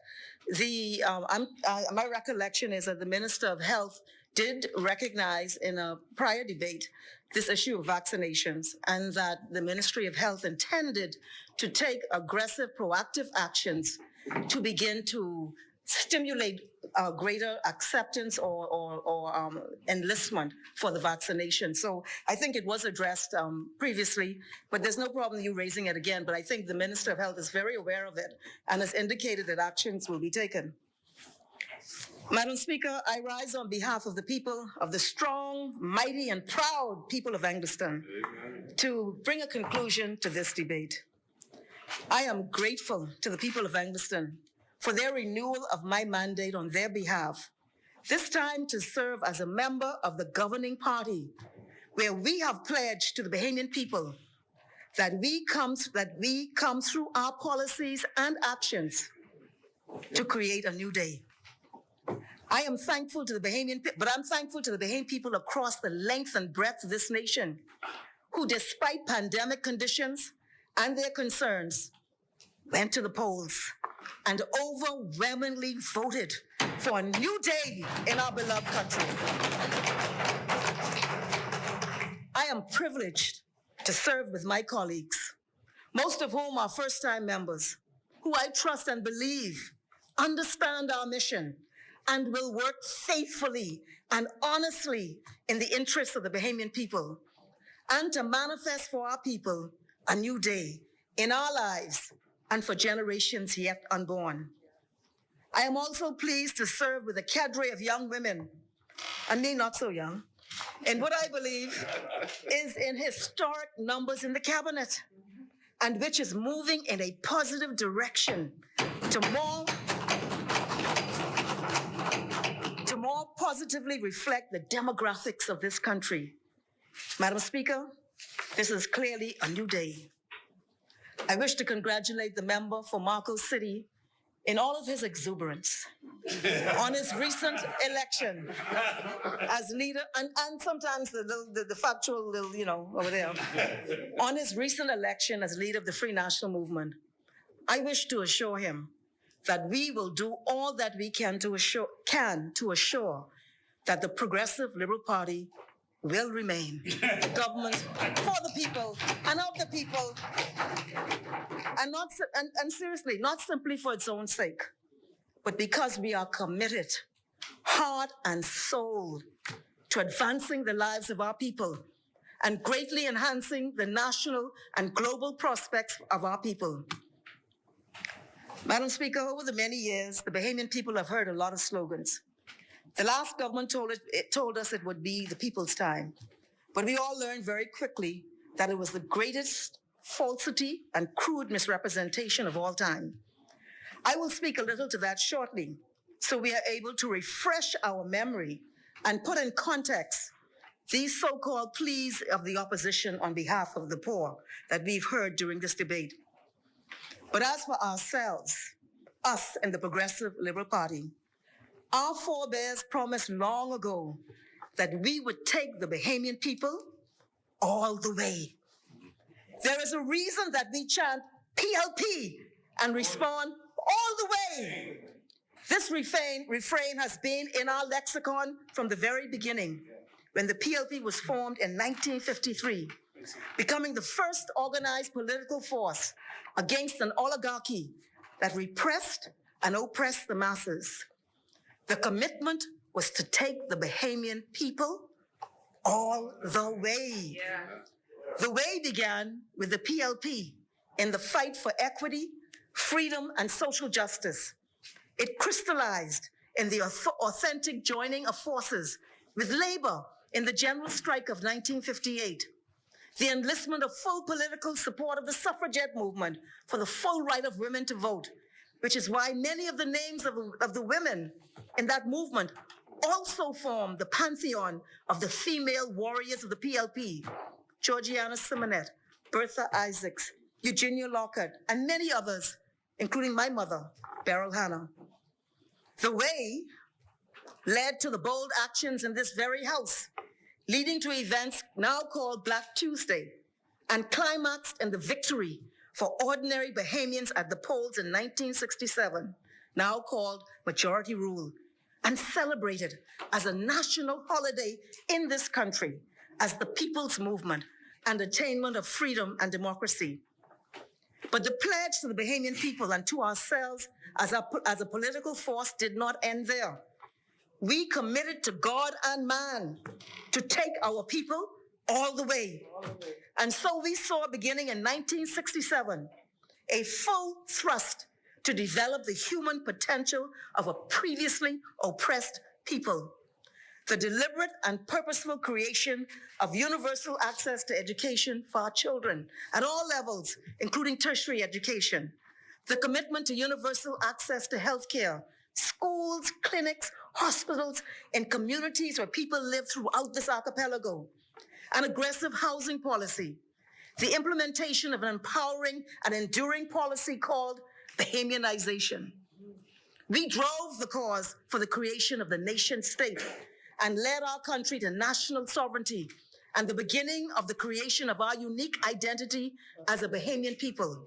my recollection is that the Minister of Health did recognize in a prior debate this issue of vaccinations, and that the Ministry of Health intended to take aggressive, proactive actions to begin to stimulate greater acceptance or enlistment for the vaccination. So I think it was addressed previously, but there's no problem you raising it again. But I think the Minister of Health is very aware of it and has indicated that actions will be taken. Madam Speaker, I rise on behalf of the people, of the strong, mighty, and proud people of Engliston, to bring a conclusion to this debate. I am grateful to the people of Engliston for their renewal of my mandate on their behalf, this time to serve as a member of the governing party, where we have pledged to the Bahamian people that we come through our policies and actions to create a new day. I am thankful to the Bahamian, but I'm thankful to the Bahamian people across the length and breadth of this nation, who, despite pandemic conditions and their concerns, went to the polls and overwhelmingly voted for a new day in our beloved country. I am privileged to serve with my colleagues, most of whom are first-time members, who I trust and believe understand our mission and will work faithfully and honestly in the interests of the Bahamian people and to manifest for our people a new day in our lives and for generations yet unborn. I am also pleased to serve with a cadre of young women, and me not so young, in what I believe is in historic numbers in the cabinet, and which is moving in a positive direction to more positively reflect the demographics of this country. Madam Speaker, this is clearly a new day. I wish to congratulate the member for Marcos City in all of his exuberance on his recent election as leader, and sometimes the factual little, over there, on his recent election as leader of the Free National Movement. I wish to assure him that we will do all that we can to assure that the Progressive Liberal Party will remain the government for the people and of the people, and seriously, not simply for its own sake, but because we are committed, heart and soul, to advancing the lives of our people and greatly enhancing the national and global prospects of our people. Madam Speaker, over the many years, the Bahamian people have heard a lot of slogans. The last government told us it would be the people's time, but we all learned very quickly that it was the greatest falsity and crude misrepresentation of all time. I will speak a little to that shortly, so we are able to refresh our memory and put in context these so-called pleas of the opposition on behalf of the poor that we've heard during this debate. But as for ourselves, us in the Progressive Liberal Party, our forebears promised long ago that we would take the Bahamian people all the way. There is a reason that we chant PLP and respond all the way. This refrain has been in our lexicon from the very beginning, when the PLP was formed in 1953, becoming the first organized political force against an oligarchy that repressed and oppressed the masses. The commitment was to take the Bahamian people all the way. The way began with the PLP in the fight for equity, freedom, and social justice. It crystallized in the authentic joining of forces with labor in the general strike of 1958, the enlistment of full political support of the suffragette movement for the full right of women to vote, which is why many of the names of the women in that movement also form the pantheon of the female warriors of the PLP, Georgiana Simonet, Bertha Isaacs, Eugenia Lockhart, and many others, including my mother, Beryl Hannah. The way led to the bold actions in this very house, leading to events now called Black Tuesday, and climaxed in the victory for ordinary Bahamians at the polls in 1967, now called Majority Rule, and celebrated as a national holiday in this country as the people's movement and attainment of freedom and democracy. But the pledge to the Bahamian people and to ourselves as a political force did not end there. We committed to God and man to take our people all the way. And so we saw, beginning in 1967, a full thrust to develop the human potential of a previously oppressed people. The deliberate and purposeful creation of universal access to education for our children at all levels, including tertiary education. The commitment to universal access to healthcare, schools, clinics, hospitals, in communities where people live throughout this archipelago. An aggressive housing policy. The implementation of an empowering and enduring policy called Bahamianization. We drove the cause for the creation of the nation state and led our country to national sovereignty and the beginning of the creation of our unique identity as a Bahamian people,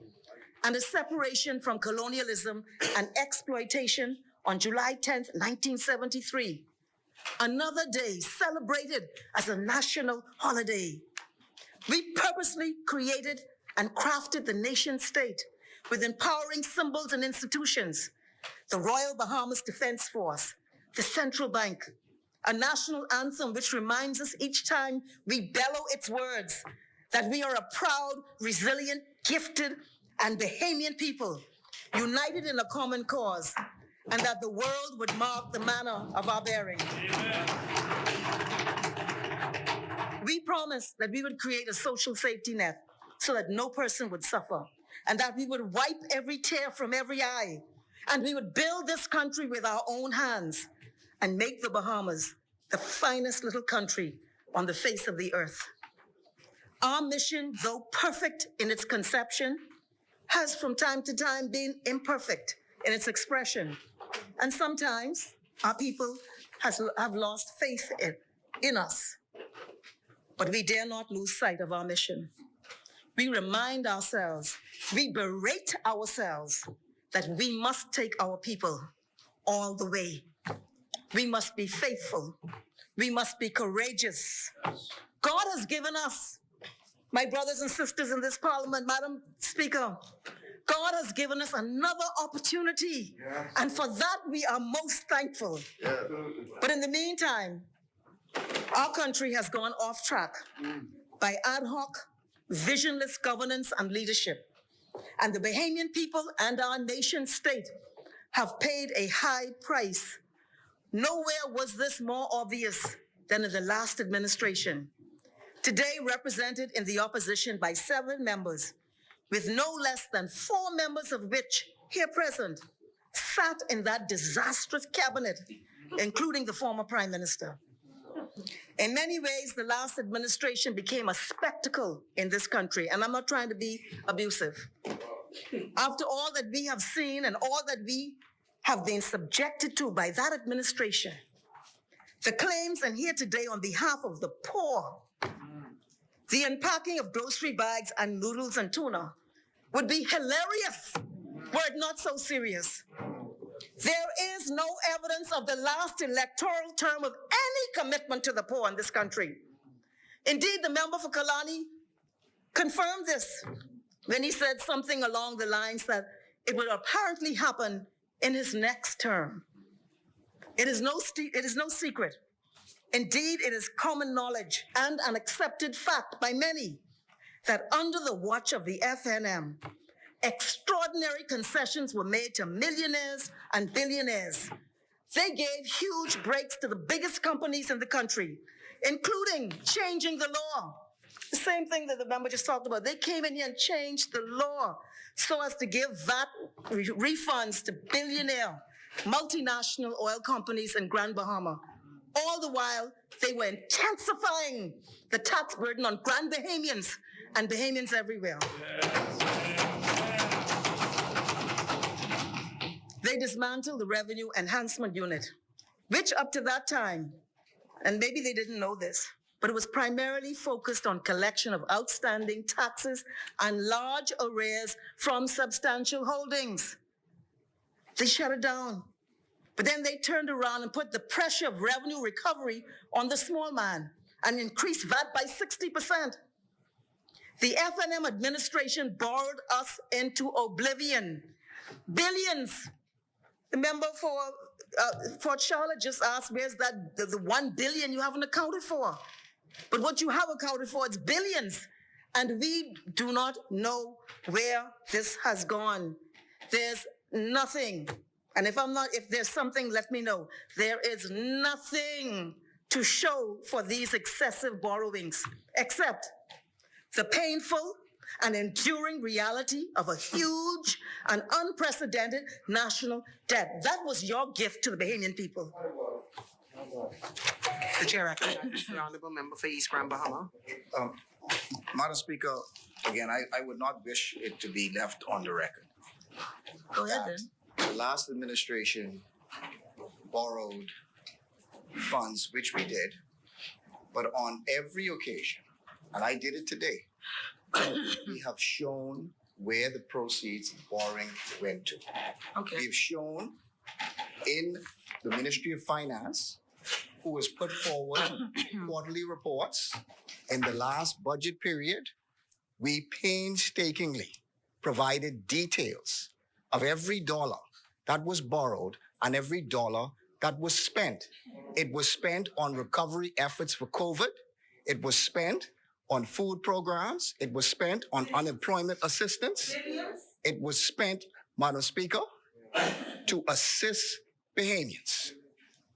and a separation from colonialism and exploitation on July 10th, 1973. Another day celebrated as a national holiday. We purposely created and crafted the nation state with empowering symbols and institutions, the Royal Bahamas Defense Force, the central bank, a national anthem which reminds us each time we bellow its words that we are a proud, resilient, gifted, and Bahamian people, united in a common cause, and that the world would mark the manner of our bearing. Amen. We promised that we would create a social safety net so that no person would suffer, and that we would wipe every tear from every eye, and we would build this country with our own hands and make the Bahamas the finest little country on the face of the earth. Our mission, though perfect in its conception, has from time to time been imperfect in its expression. And sometimes our people have lost faith in us. But we dare not lose sight of our mission. We remind ourselves, we berate ourselves that we must take our people all the way. We must be faithful. We must be courageous. God has given us, my brothers and sisters in this parliament, Madam Speaker, God has given us another opportunity. Yes. And for that, we are most thankful. Yes. But in the meantime, our country has gone off track by ad hoc, visionless governance and leadership. And the Bahamian people and our nation state have paid a high price. Nowhere was this more obvious than in the last administration. Today represented in the opposition by 7 members, with no less than 4 members of which, here present, sat in that disastrous cabinet, including the former Prime Minister. In many ways, the last administration became a spectacle in this country, and I'm not trying to be abusive. After all that we have seen and all that we have been subjected to by that administration, the claims and here today on behalf of the poor, the unpacking of grocery bags and noodles and tuna would be hilarious were it not so serious. There is no evidence of the last electoral term of any commitment to the poor in this country. Indeed, the member for Culinary confirmed this when he said something along the lines that it would apparently happen in his next term. It is no secret. Indeed, it is common knowledge and an accepted fact by many that under the watch of the FNM, extraordinary concessions were made to millionaires and billionaires. They gave huge breaks to the biggest companies in the country, including changing the law. The same thing that the member just talked about. They came in here and changed the law so as to give VAT refunds to billionaire multinational oil companies in Grand Bahama. All the while, they were intensifying the tax burden on Grand Bahamians and Bahamians everywhere. They dismantled the Revenue Enhancement Unit, which up to that time, and maybe they didn't know this, but it was primarily focused on collection of outstanding taxes and large arrears from substantial holdings. They shut it down. But then they turned around and put the pressure of revenue recovery on the small man and increased VAT by 60%. The FNM administration borrowed us into oblivion. Billions. The member for Fort Charlotte just asked, where's that the 1 billion you haven't accounted for? But what you have accounted for is billions. And we do not know where this has gone. There's nothing. And if there's something, let me know. There is nothing to show for these excessive borrowings, except the painful and enduring reality of a huge and unprecedented national debt. That was your gift to the Bahamian people. The chair recognizes the honorable member for East Grand Bahama. Madam Speaker, again, I would not wish it to be left on the record. Go ahead then. The last administration borrowed funds, which we did, but on every occasion, and I did it today, we have shown where the proceeds of borrowing went to. Okay. We've shown in the Ministry of Finance who has put forward quarterly reports. In the last budget period, we painstakingly provided details of every dollar that was borrowed and every dollar that was spent. It was spent on recovery efforts for COVID. It was spent on food programs. It was spent on unemployment assistance. It was spent, Madam Speaker, to assist Bahamians.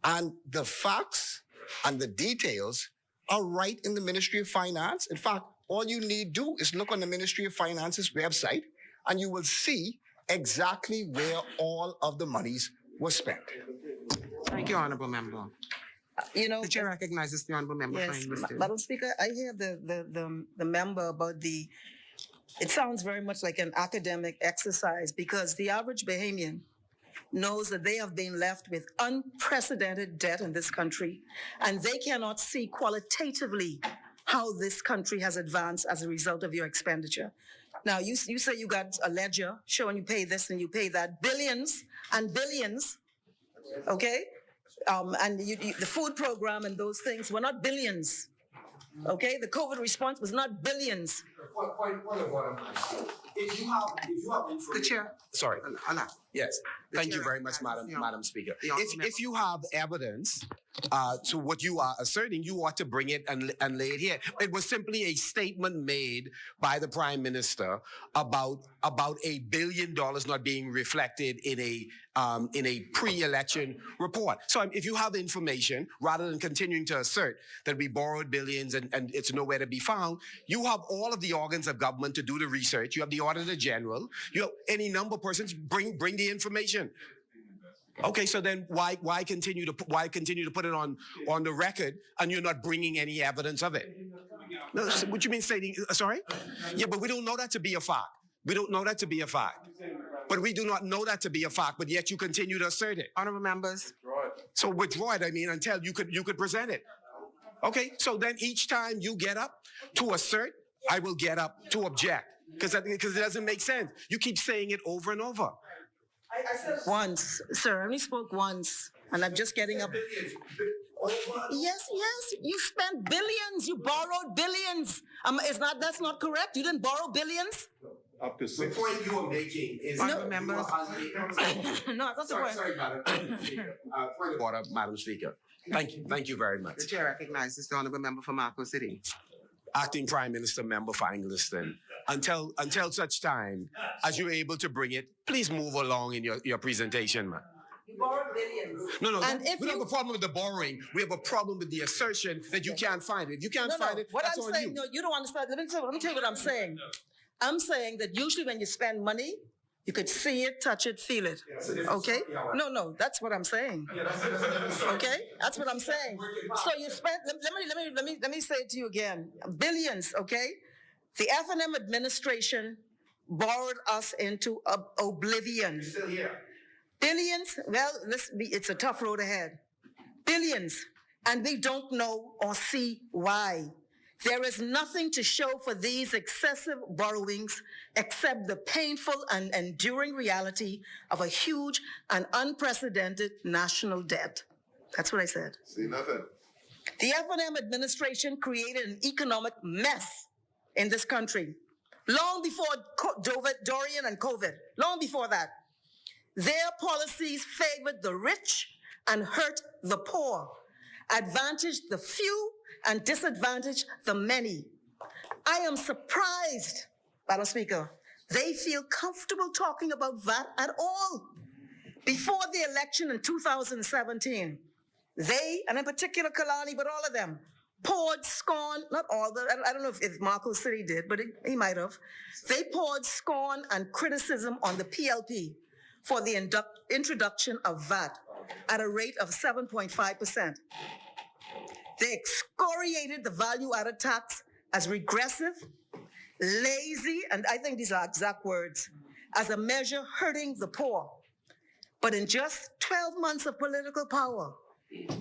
And the facts and the details are right in the Ministry of Finance. In fact, all you need do is look on the Ministry of Finance's website and you will see exactly where all of the monies were spent. Thank you, Honorable Member. You know, The chair recognizes the Honorable Member for yes, English. Madam Speaker, I hear the member about the, it sounds very much like an academic exercise because the average Bahamian knows that they have been left with unprecedented debt in this country, and they cannot see qualitatively how this country has advanced as a result of your expenditure. Now, you say you got a ledger showing you pay this and you pay that, billions and billions, okay? And the food program and those things were not billions, okay? The COVID response was not billions. If you have The chair. sorry. Allow. Yes, The thank you chair very much, recognizes Madam Speaker. the honourable If you have evidence to what you are asserting, you ought to bring it and lay it here. It was simply a statement made by the Prime Minister about $1 billion not being reflected in a pre-election report. So if you have information, rather than continuing to assert that we borrowed billions and it's nowhere to be found, you have all of the organs of government to do the research. You have the Auditor General. You have any number of persons. Bring the information. Okay, so then why continue to put it on the record and you're not bringing any evidence of it? No, so what you mean stating? Sorry? Yeah, but we don't know that to be a fact. We don't know that to be a fact. But we do not know that to be a fact. But yet you continue to assert it. Honorable members. So withdraw it. I mean, until you could present it. Okay, so then each time you get up to assert, I will get up to object because it doesn't make sense. You keep saying it over and over. I said once, sir, I only spoke once, and I'm just getting up. Yes, you spent billions, you borrowed billions. That's not correct? You didn't borrow billions? Up to The 6. point you are making is Honourable members. No, that's the point. Sorry, Madam Speaker. Point of order, Madam Speaker. Thank you very much. The chair recognizes the Honourable Member for Marco City. Acting Prime Minister, member for Angliston. Until such time as you're able to bring it, please move along in your presentation, man. You borrowed billions. No, And if we don't you- have a problem with the borrowing. We have a problem with the assertion that you can't find it. If you can't find it, What that's I'm on saying, you. no, you don't understand. Let me tell you what I'm saying. I'm saying that usually when you spend money, you could see it, touch it, feel it. Okay? No, that's what I'm saying. Okay? That's what I'm saying. So you spent, let me say it to you again. Billions, okay? The F&M administration borrowed us into oblivion. Still here. Billions, well, it's a tough road ahead. Billions, and we don't know or see why. There is nothing to show for these excessive borrowings except the painful and enduring reality of a huge and unprecedented national debt. That's what I said. See nothing. The F&M administration created an economic mess in this country long before Dorian and COVID, long before that. Their policies favored the rich and hurt the poor, advantaged the few and disadvantaged the many. I am surprised, Madam Speaker, they feel comfortable talking about that at all. Before the election in 2017, they, and in particular Culinary, but all of them, poured scorn, not all, I don't know if Marco City did, but he might have. They poured scorn and criticism on the PLP for the introduction of VAT at a rate of 7.5%. They excoriated the value-added tax as regressive, lazy, and I think these are exact words, as a measure hurting the poor. But in just 12 months of political power,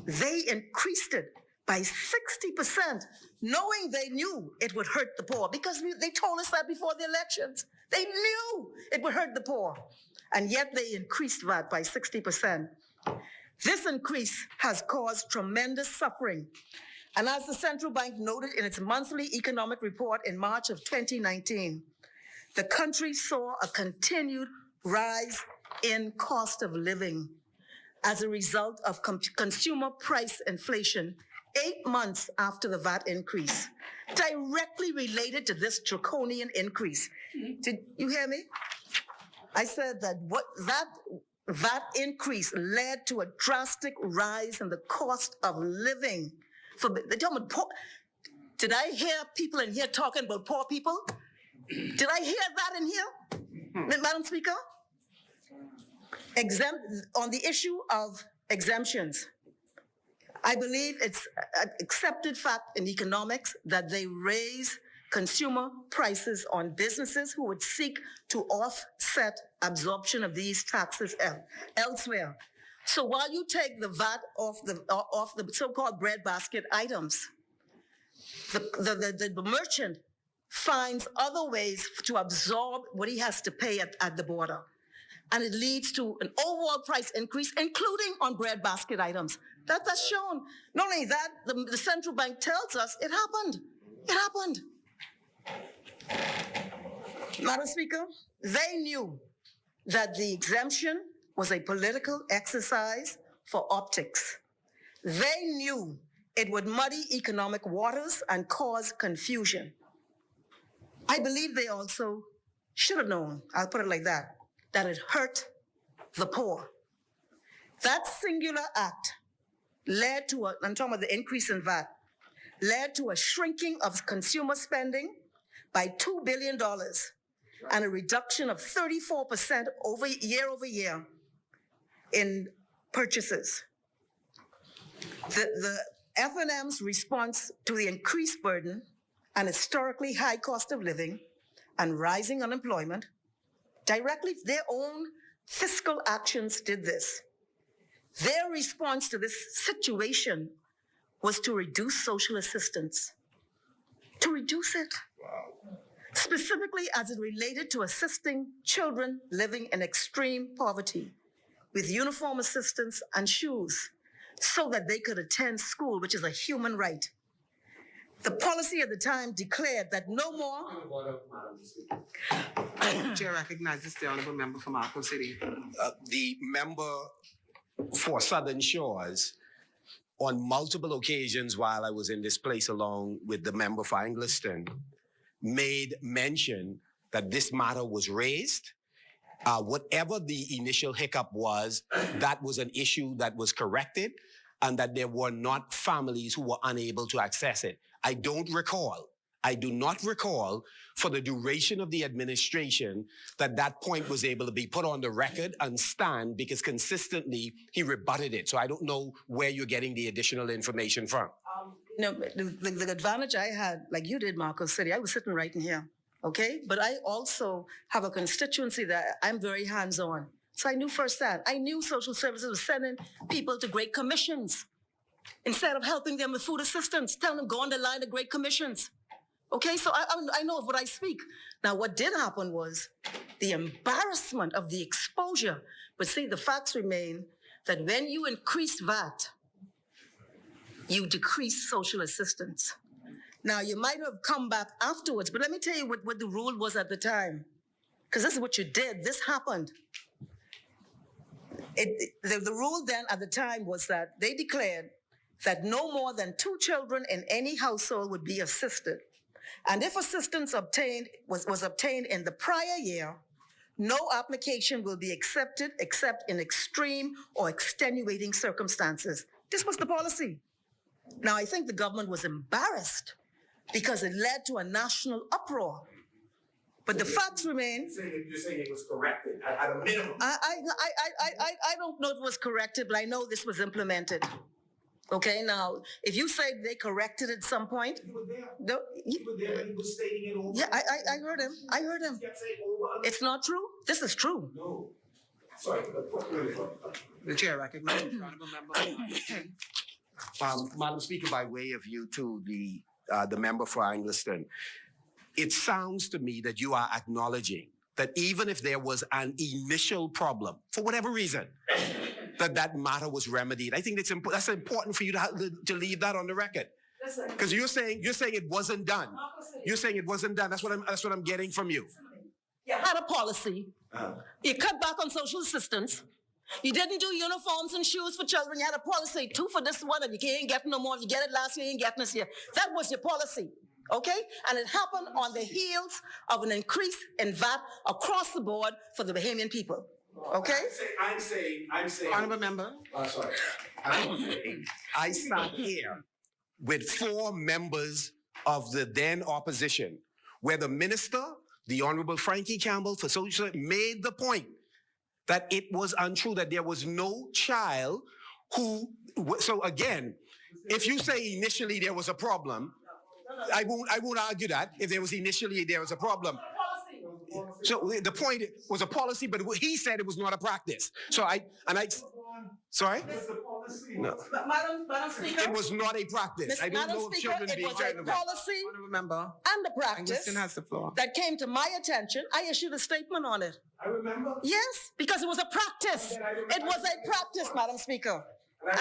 they increased it by 60%, knowing they knew it would hurt the poor, because they told us that before the elections. They knew it would hurt the poor, and yet they increased VAT by 60%. This increase has caused tremendous suffering. And as the central bank noted in its monthly economic report in March of 2019, the country saw a continued rise in cost of living as a result of consumer price inflation 8 months after the VAT increase, directly related to this draconian increase. Did you hear me? I said that that VAT increase led to a drastic rise in the cost of living for the gentleman. Did I hear people in here talking about poor people? Did I hear that in here, Madam Speaker? On the issue of exemptions, I believe it's an accepted fact in economics that they raise consumer prices on businesses who would seek to offset absorption of these taxes elsewhere. So while you take the VAT off the so-called breadbasket items, the merchant finds other ways to absorb what he has to pay at the border. And it leads to an overall price increase, including on breadbasket items. That's shown. Not only that, the central bank tells us it happened. It happened. Madam Speaker, they knew that the exemption was a political exercise for optics. They knew it would muddy economic waters and cause confusion. I believe they also should have known, I'll put it like that it hurt the poor. That singular act led to I'm talking about the increase in VAT, led to a shrinking of consumer spending by $2 billion and a reduction of 34% year over year in purchases. The F&M's response to the increased burden and historically high cost of living and rising unemployment, directly their own fiscal actions did this. Their response to this situation was to reduce social assistance, to reduce it. Wow. Specifically as it related to assisting children living in extreme poverty with uniform assistance and shoes so that they could attend school, which is a human right. The policy at the time declared that no more. Chair recognizes the honourable member from Agro City. The member for Southern Shores, on multiple occasions while I was in this place along with the member for Angliston, made mention that this matter was raised. Whatever the initial hiccup was, that was an issue that was corrected and that there were not families who were unable to access it. I do not recall for the duration of the administration that point was able to be put on the record and stand, because consistently he rebutted it. So I don't know where you're getting the additional information from. The advantage I had, like you did, Marcos City, I was sitting right in here, okay? But I also have a constituency that I'm very hands-on. So I knew firsthand. I knew social services was sending people to great commissions instead of helping them with food assistance, telling them go on the line to great commissions. Okay, so I know of what I speak. Now, what did happen was the embarrassment of the exposure. But see, the facts remain that when you increase VAT, you decrease social assistance. Now, you might have come back afterwards, but let me tell you what the rule was at the time. Because this is what you did. This happened. The rule then at the time was that they declared that no more than 2 children in any household would be assisted. And if assistance was obtained in the prior year, no application will be accepted except in extreme or extenuating circumstances. This was the policy. Now, I think the government was embarrassed because it led to a national uproar. But the facts remain. You're saying it was corrected at a minimum. I don't know if it was corrected, but I know this was implemented. Okay, now, if you say they corrected it at some point. You were there. You were there when he was stating it over. Yeah, I heard him. I heard him. It's not true? This is true. No. Sorry. The chair recognizes the honourable member. Madam Speaker, by way of you to the member for Angliston, it sounds to me that you are acknowledging that even if there was an initial problem, for whatever reason, that matter was remedied. I think that's important for you to leave that on the record. Because you're saying it wasn't done. You're saying it wasn't done. That's what I'm getting from you. You had a policy. You cut back on social assistance. You didn't do uniforms and shoes for children. You had a policy, 2 for this one, and you ain't getting no more. If you get it last year, you ain't getting this year. That was your policy, okay? And it happened on the heels of an increase in VAT across the board for the Bahamian people, okay? I'm saying. Honorable member. Sorry. I sat here with 4 members of the then opposition, where the minister, the Honorable Frankie Campbell, for social, made the point that it was untrue, that there was no child who, so again, if you say initially there was a problem, I won't argue that, if there was a problem. So the point was a policy, but he said it was not a practice. Sorry? No. Madam Speaker. It was not a practice. I don't Madam know if Speaker, children it being was a turned away. policy Remember. and a practice Winston has the floor. that came to my attention. I issued a statement on it. I remember. Yes, because it was a practice. It was a practice, Madam Speaker.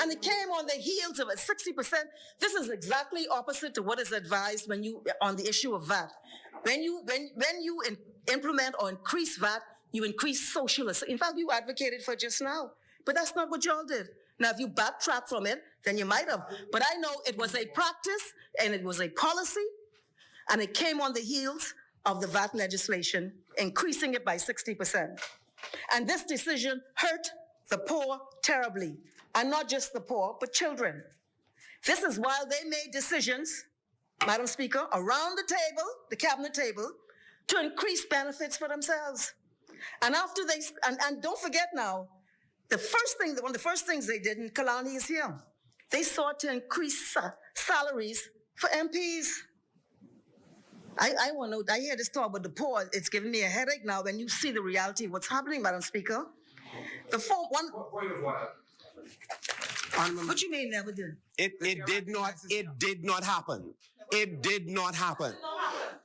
And it came on the heels of it, 60%. This is exactly opposite to what is advised on the issue of VAT. When you implement or increase VAT, you increase socialism. In fact, you advocated for it just now. But that's not what y'all did. Now, if you backtrack from it, then you might have. But I know it was a practice and it was a policy, and it came on the heels of the VAT legislation, increasing it by 60%. And this decision hurt the poor terribly, and not just the poor, but children. This is while they made decisions, Madam Speaker, around the table, the cabinet table, to increase benefits for themselves. And after and don't forget now, one of the first things they did, and Culinary is here, they sought to increase salaries for MPs. I want to know, I hear this talk about the poor, it's giving me a headache now when you see the reality of what's happening, Madam Speaker. Point of order. What you mean never did? It did not happen. It did not happen.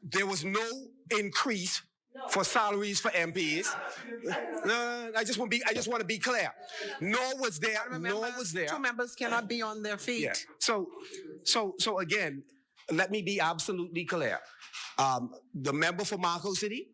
There was no increase for salaries for MPs. No, I just want to be clear. Nor was there. 2 members cannot be on their feet. Yeah. So again, let me be absolutely clear. The member for Marco City,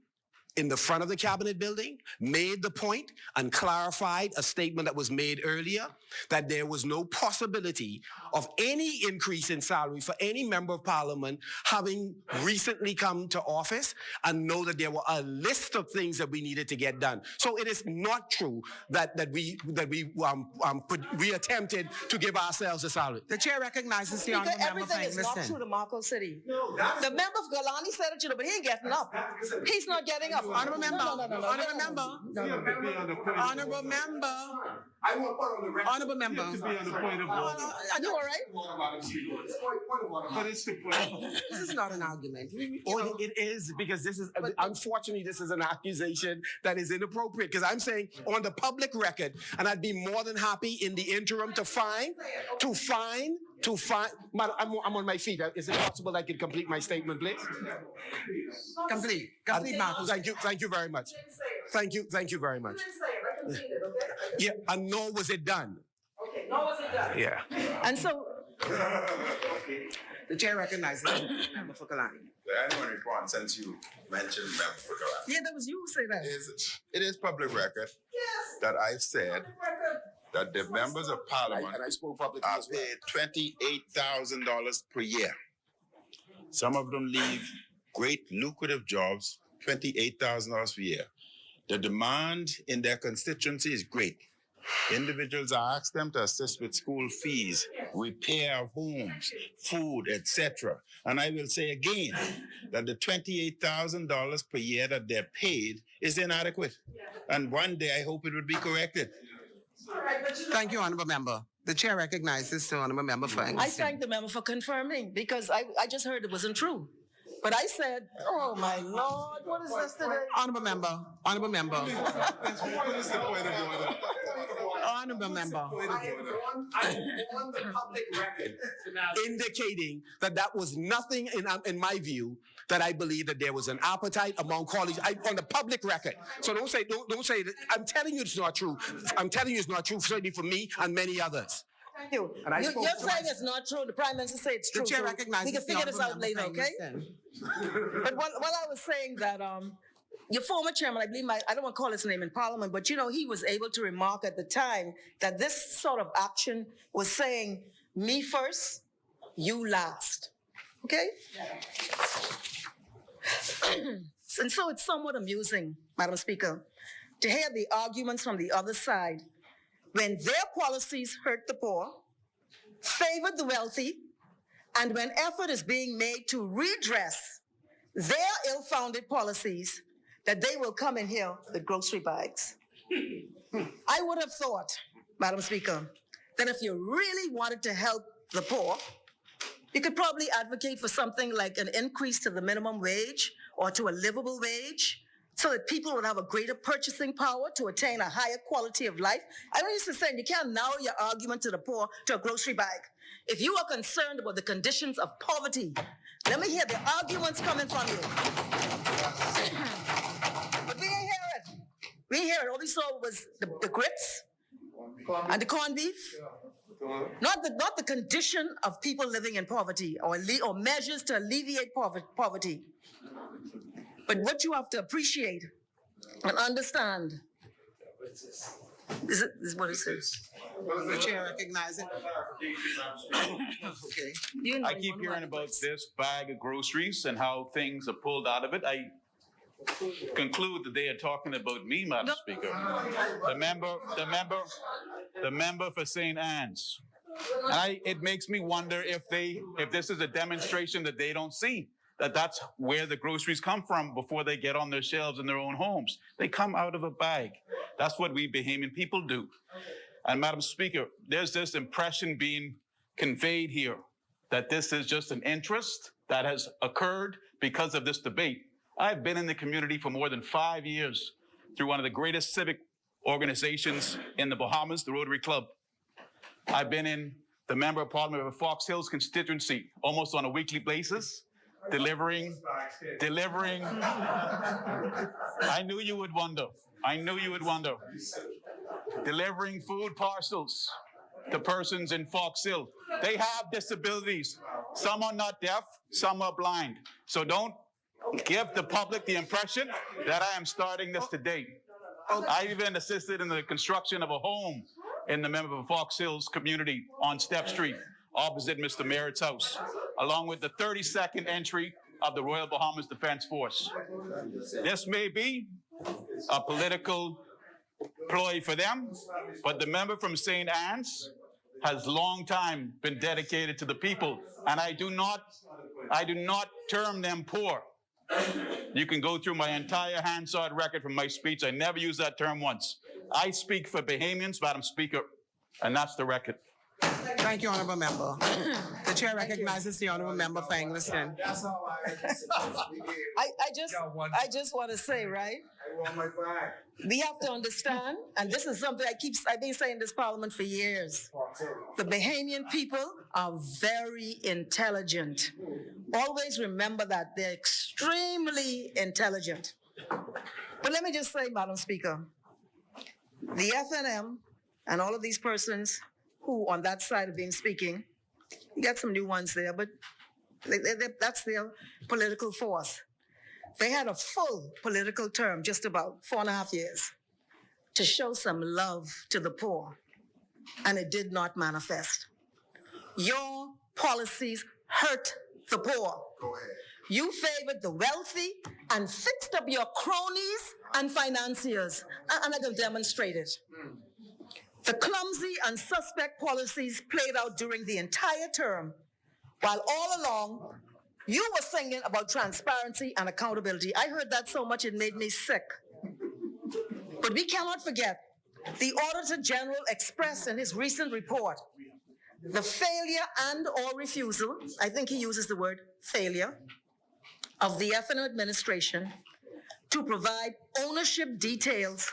in the front of the cabinet building, made the point and clarified a statement that was made earlier that there was no possibility of any increase in salary for any member of parliament having recently come to office, and know that there were a list of things that we needed to get done. So it is not true that we attempted to give ourselves a salary. The chair recognizes the honorable member for Everything is not true to Marco City. The member of Galani said it, but he ain't getting up. He's not getting up. Honorable member. Honorable member. Honorable member. I want part on the record. Honorable member. To be on the point of order. Are you all right? But it's the point. This is not an argument. It is, because unfortunately, this is an accusation that is inappropriate, because I'm saying on the public record, and I'd be more than happy in the interim to find, I'm on my feet. Is it possible I could complete my statement, please? Complete, Marco. Thank you very much. Thank you very much. Yeah, and nor was it done. Okay, nor was it done. Yeah. And so, The chair recognizes the member for Kalani. Anyone respond, since you mentioned member for Kalani? yeah, that was you who say that. It is public record that I've said that the members of parliament And I spoke publicly are as well. paid $28,000 per year. Some of them leave great lucrative jobs, $28,000 per year. The demand in their constituency is great. Individuals are asked them to assist with school fees, repair of homes, food, etc. And I will say again that the $28,000 per year that they're paid is inadequate. And one day I hope it will be corrected. Thank you, honorable member. The chair recognizes the honorable member for I Angus. thank the member for confirming, because I just heard it wasn't true. But I said, oh my Lord, what is this today? Honorable member. Honorable member. Honorable member. On the public record indicating that was nothing, in my view, that I believe that there was an appetite among colleagues on the public record. So don't say that. I'm telling you it's not true. I'm telling you it's not true, certainly for me and many others. Thank you. And I You're spoke to saying it's not true. The Prime Minister said it's true. The chair so recognizes we can the figure this out honourable later, member okay? Franklin. But while I was saying that, your former chairman, I believe, I don't want to call his name in Parliament, but he was able to remark at the time that this sort of action was saying, me first, you last. Okay? And so it's somewhat amusing, Madam Speaker, to hear the arguments from the other side when their policies hurt the poor, favored the wealthy, and when effort is being made to redress their ill-founded policies, that they will come in here with grocery bags. I would have thought, Madam Speaker, that if you really wanted to help the poor, you could probably advocate for something like an increase to the minimum wage or to a livable wage so that people would have a greater purchasing power to attain a higher quality of life. I don't used to say you can't narrow your argument to the poor to a grocery bag. If you are concerned about the conditions of poverty, let me hear the arguments coming from you. But we didn't hear it. We didn't hear it. All we saw was the grits and the corned beef. Not the condition of people living in poverty or measures to alleviate poverty. But what you have to appreciate and understand is what it says. The chair recognizes it. Okay. I keep hearing about this bag of groceries and how things are pulled out of it. I conclude that they are talking about me, Madam Speaker. The member for St. Anne's. And it makes me wonder if this is a demonstration that they don't see, that that's where the groceries come from before they get on their shelves in their own homes. They come out of a bag. That's what we Bahamian people do. And Madam Speaker, there's this impression being conveyed here that this is just an interest that has occurred because of this debate. I've been in the community for more than 5 years through one of the greatest civic organizations in the Bahamas, the Rotary Club. I've been in the Member of Parliament of Fox Hills constituency almost on a weekly basis, delivering. I knew you would wonder. Delivering food parcels to persons in Fox Hill. They have disabilities. Some are not deaf, some are blind. So don't give the public the impression that I am starting this today. I even assisted in the construction of a home in the Member of Fox Hills community on Step Street, opposite Mr. Merritt's house, along with the 32nd entry of the Royal Bahamas Defense Force. This may be a political ploy for them, but the member from St. Anne's has long time been dedicated to the people, and I do not term them poor. You can go through my entire Hansard record from my speech. I never used that term once. I speak for Bahamians, Madam Speaker, and that's the record. Thank you, Honourable Member. The chair recognizes the Honourable Member for Engliston. I just want to say, right? We have to understand, and this is something I've been saying in this Parliament for years. The Bahamian people are very intelligent. Always remember that they're extremely intelligent. But let me just say, Madam Speaker, the FNM and all of these persons who on that side have been speaking, you got some new ones there, but that's their political force. They had a full political term, just about 4.5 years, to show some love to the poor, and it did not manifest. Your policies hurt the poor. Go ahead. You favored the wealthy and fixed up your cronies and financiers, and I can demonstrate it. The clumsy and suspect policies played out during the entire term, while all along, you were singing about transparency and accountability. I heard that so much it made me sick. But we cannot forget, the Auditor General expressed in his recent report the failure and or refusal, I think he uses the word failure, of the FNO administration to provide ownership details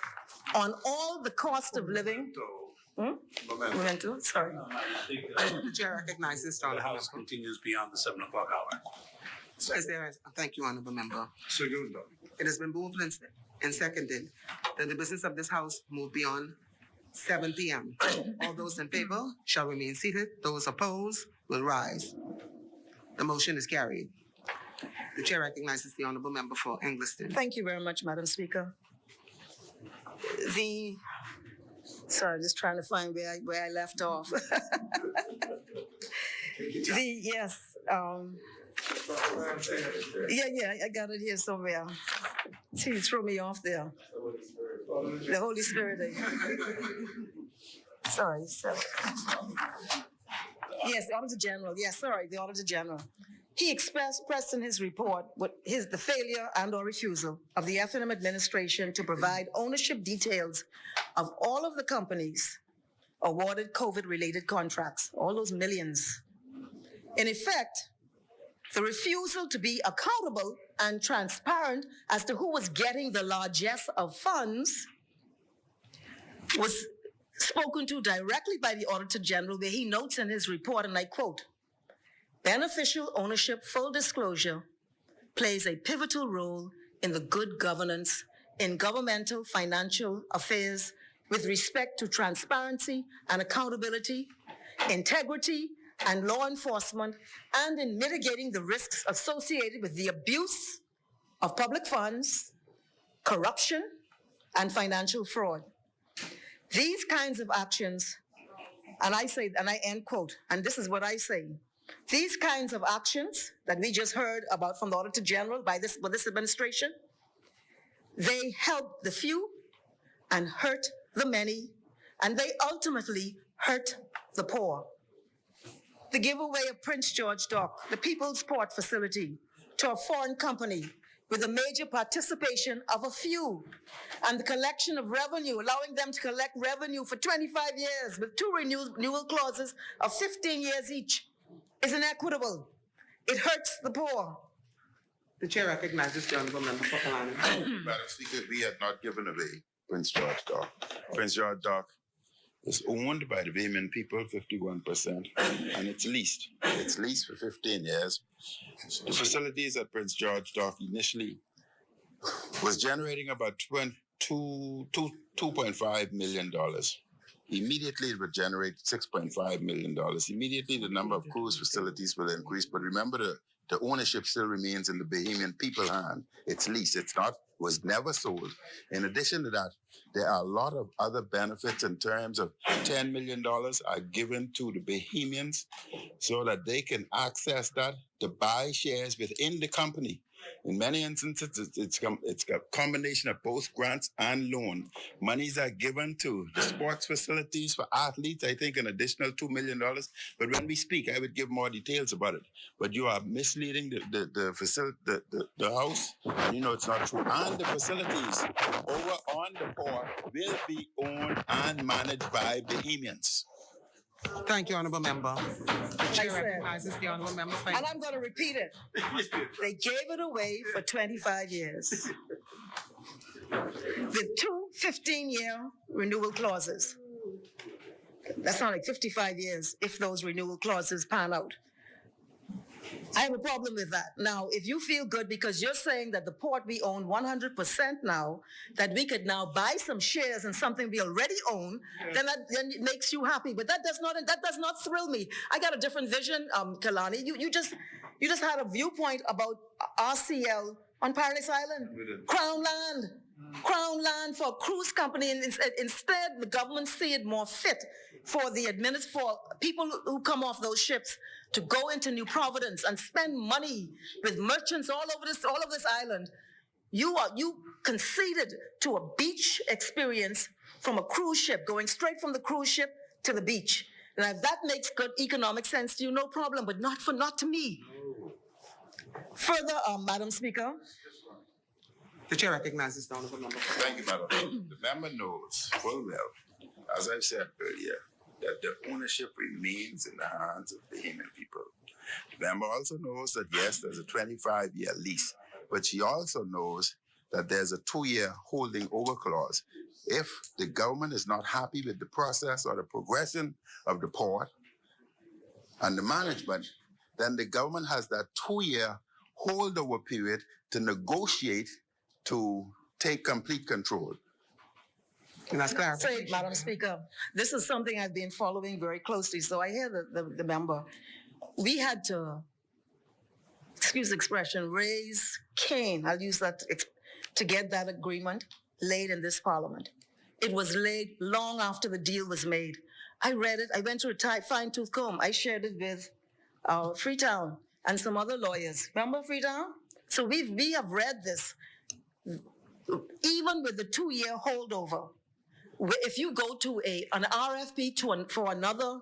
on all the cost of living. Memento, sorry. The chair recognizes the The Honourable House Member. continues beyond the 7 o'clock hour. Thank you, Honorable Member. It has been moved and seconded that the business of this House move beyond 7 p.m. All those in favor shall remain seated. Those opposed will rise. The motion is carried. The chair recognizes the Honorable Member for Engliston. Thank you very much, Madam Speaker. Sorry, just trying to find where I left off. I got it here somewhere. See, you threw me off there. The Holy Spirit. Sorry. Yes, the Auditor General. Yes, sorry, the Auditor General. He expressed in his report the failure and/or refusal of the F&M administration to provide ownership details of all of the companies awarded COVID-related contracts, all those millions. In effect, the refusal to be accountable and transparent as to who was getting the largesse of funds was spoken to directly by the Auditor General, where he notes in his report, and I quote, "Beneficial ownership full disclosure plays a pivotal role in the good governance in governmental financial affairs with respect to transparency and accountability, integrity and law enforcement, and in mitigating the risks associated with the abuse of public funds, corruption, and financial fraud. These kinds of actions," and I end quote, and this is what I say, "these kinds of actions that we just heard about from the Auditor General by this administration, they help the few and hurt the many, and they ultimately hurt the poor. The giveaway of Prince George Dock, the People's Port Facility, to a foreign company with a major participation of a few, and the collection of revenue, allowing them to collect revenue for 25 years with 2 renewal clauses of 15 years each, is inequitable. It hurts the poor." The chair recognizes the Honorable Member for Culinary. Madam Speaker, we had not given away Prince George Dock. Prince George Dock is owned by the Bahamian people, 51%, and it's leased. It's leased for 15 years. The facilities at Prince George Dock initially was generating about $2.5 million. Immediately, it would generate $6.5 million. Immediately, the number of cruise facilities will increase. But remember, the ownership still remains in the Bahamian people hand. It's leased. Was never sold. In addition to that, there are a lot of other benefits in terms of $10 million are given to the Bahamians so that they can access that to buy shares within the company. In many instances, it's a combination of both grants and loan. Monies are given to the sports facilities for athletes, I think an additional $2 million. But when we speak, I would give more details about it. But you are misleading the House. You know it's not true. And the facilities over on the port will be owned and managed by Bahamians. Thank you, Honorable Member. The chair recognizes the Honorable Member for And I'm going to repeat it. They gave it away for 25 years with 2 15-year renewal clauses. That's not like 55 years if those renewal clauses pan out. I have a problem with that. Now, if you feel good because you're saying that the port we own 100% now, that we could now buy some shares in something we already own, then it makes you happy. But that does not thrill me. I got a different vision, Kalani. You just had a viewpoint about RCL on Paradise Island, Crown land for a cruise company, and instead the government see it more fit for for people who come off those ships to go into New Providence and spend money with merchants all over this island. You conceded to a beach experience from a cruise ship, going straight from the cruise ship to the beach. Now, if that makes good economic sense to you, no problem, but not to me. Further, Madam Speaker. The chair recognizes the Honorable Member. Thank you, Madam. The member knows full well, as I've said earlier, that the ownership remains in the hands of the Bahamian people. The member also knows that, yes, there's a 25-year lease, but she also knows that there's a 2-year holding over clause. If the government is not happy with the process or the progression of the port and the management, then the government has that 2-year holdover period to negotiate to take complete control. And that's clear. Say, Madam Speaker, this is something I've been following very closely, so I hear the member. We had to, excuse the expression, raise Cain, I'll use that, to get that agreement laid in this Parliament. It was laid long after the deal was made. I read it, I went through a fine-tooth comb. I shared it with Freetown and some other lawyers. Remember Freetown? So we have read this, even with the 2-year holdover. If you go to an RFP for another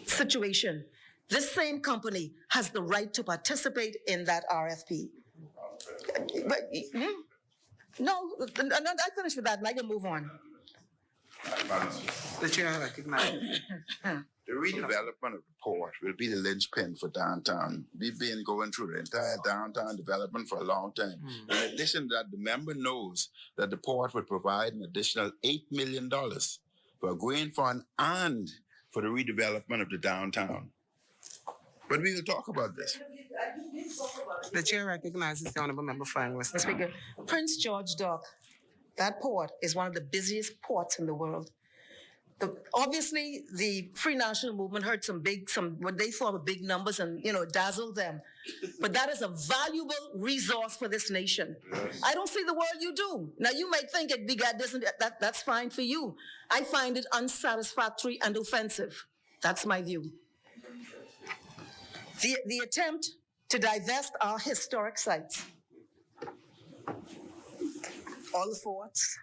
situation, this same company has the right to participate in that RFP. But, no, I finished with that and I can move on. The chair recognizes. The redevelopment of the port will be the linchpin for downtown. We've been going through the entire downtown development for a long time. In addition to that, the member knows that the port would provide an additional $8 million for a green fund and for the redevelopment of the downtown. But we will talk about this. The chair recognizes the honorable member for Mr. Speaker, Prince George Dock, that port is one of the busiest ports in the world. Obviously, the Free National Movement heard some what they thought were big numbers and, dazzled them. But that is a valuable resource for this nation. I don't see the world you do. Now, you might think we got this and that's fine for you. I find it unsatisfactory and offensive. That's my view. The attempt to divest our historic sites, all the forts,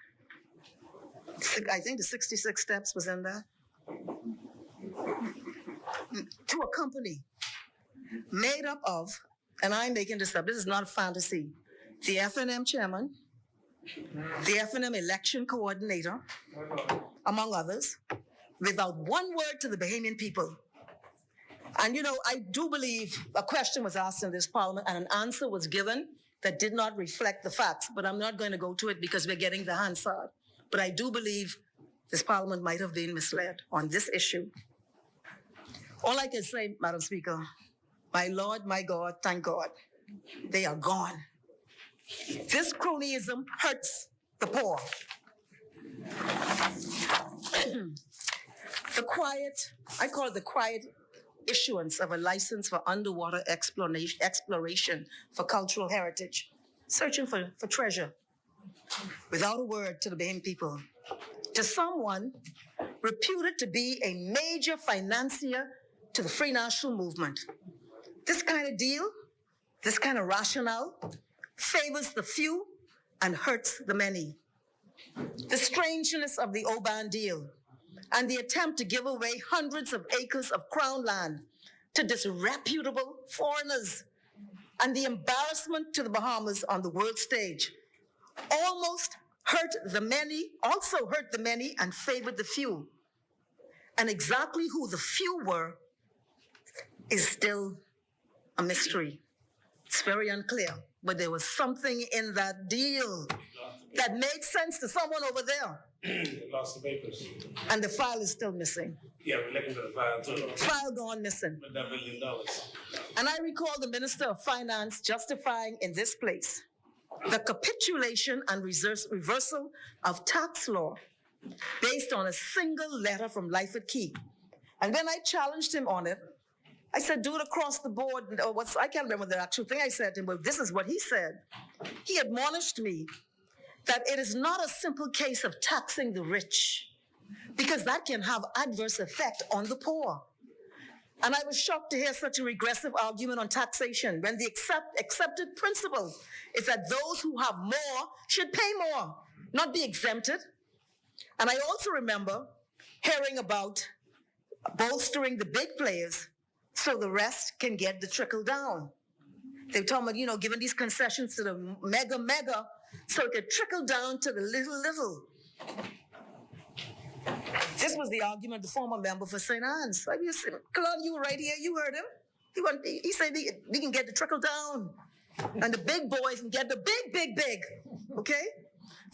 I think the 66 steps was in there, to a company made up of, and I'm making this up, this is not a fantasy, the FNM chairman, the FNM election coordinator, among others, without one word to the Bahamian people. And I do believe a question was asked in this Parliament and an answer was given that did not reflect the facts, but I'm not going to go to it because we're getting the Hansard. But I do believe this Parliament might have been misled on this issue. All I can say, Madam Speaker, my Lord, my God, thank God, they are gone. This cronyism hurts the poor. I call it the quiet issuance of a license for underwater exploration for cultural heritage, searching for treasure, without a word to the Bahamian people, to someone reputed to be a major financier to the Free National Movement. This kind of deal, this kind of rationale, favors the few and hurts the many. The strangeness of the Oban deal and the attempt to give away hundreds of acres of crown land to disreputable foreigners and the embarrassment to the Bahamas on the world stage also hurt the many and favored the few. And exactly who the few were is still a mystery. It's very unclear, but there was something in that deal that made sense to someone over there. Lost the papers. And the file is still missing. Yeah, we're looking for the file too. File gone missing. With that $1 billion. And I recall the Minister of Finance justifying in this place the capitulation and reversal of tax law based on a single letter from Lyford Key. And when I challenged him on it, I said, do it across the board. I can't remember the actual thing I said to him, but this is what he said. He admonished me that it is not a simple case of taxing the rich, because that can have adverse effect on the poor. And I was shocked to hear such a regressive argument on taxation when the accepted principle is that those who have more should pay more, not be exempted. And I also remember hearing about bolstering the big players so the rest can get the trickle down. They're talking about, giving these concessions to the mega, so it could trickle down to the little. This was the argument of the former member for St. Anne's. Claude, you were right here, you heard him. He said we can get the trickle down and the big boys can get the big, okay?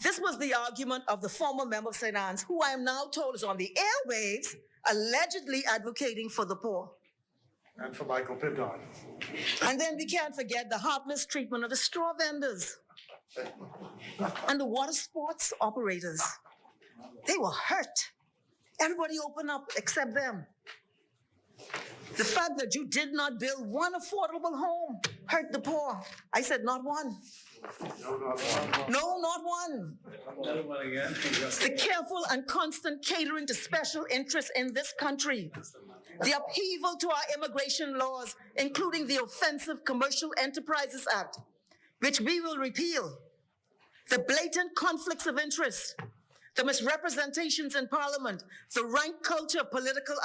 This was the argument of the former member of St. Anne's, who I am now told is on the airwaves, allegedly advocating for the poor. And for Michael Pittard. And then we can't forget the heartless treatment of the straw vendors and the water sports operators. They were hurt. Everybody opened up except them. The fact that you did not build one affordable home hurt the poor. I said not one. No, not one. The careful and constant catering to special interests in this country. The upheaval to our immigration laws, including the offensive Commercial Enterprises Act, which we will repeal. The blatant conflicts of interest, the misrepresentations in Parliament, the rank culture of political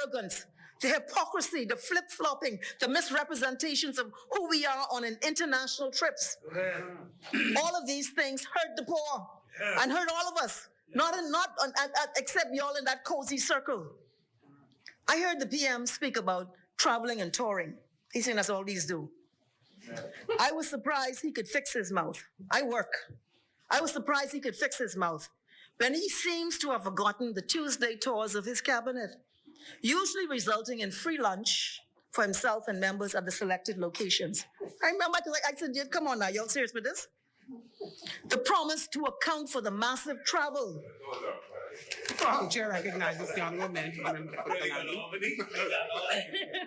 arrogance, the hypocrisy, the flip-flopping, the misrepresentations of who we are on an international trips. All of these things hurt the poor and hurt all of us, except y'all in that cozy circle. I heard the PM speak about traveling and touring. He's saying that's all these do. I was surprised he could fix his mouth. I work. I was surprised he could fix his mouth when he seems to have forgotten the Tuesday tours of his cabinet, usually resulting in free lunch for himself and members at the selected locations. I remember, I said, come on now, y'all serious with this? The promise to account for the massive travel. The chair recognizes the honorable member for Culinary.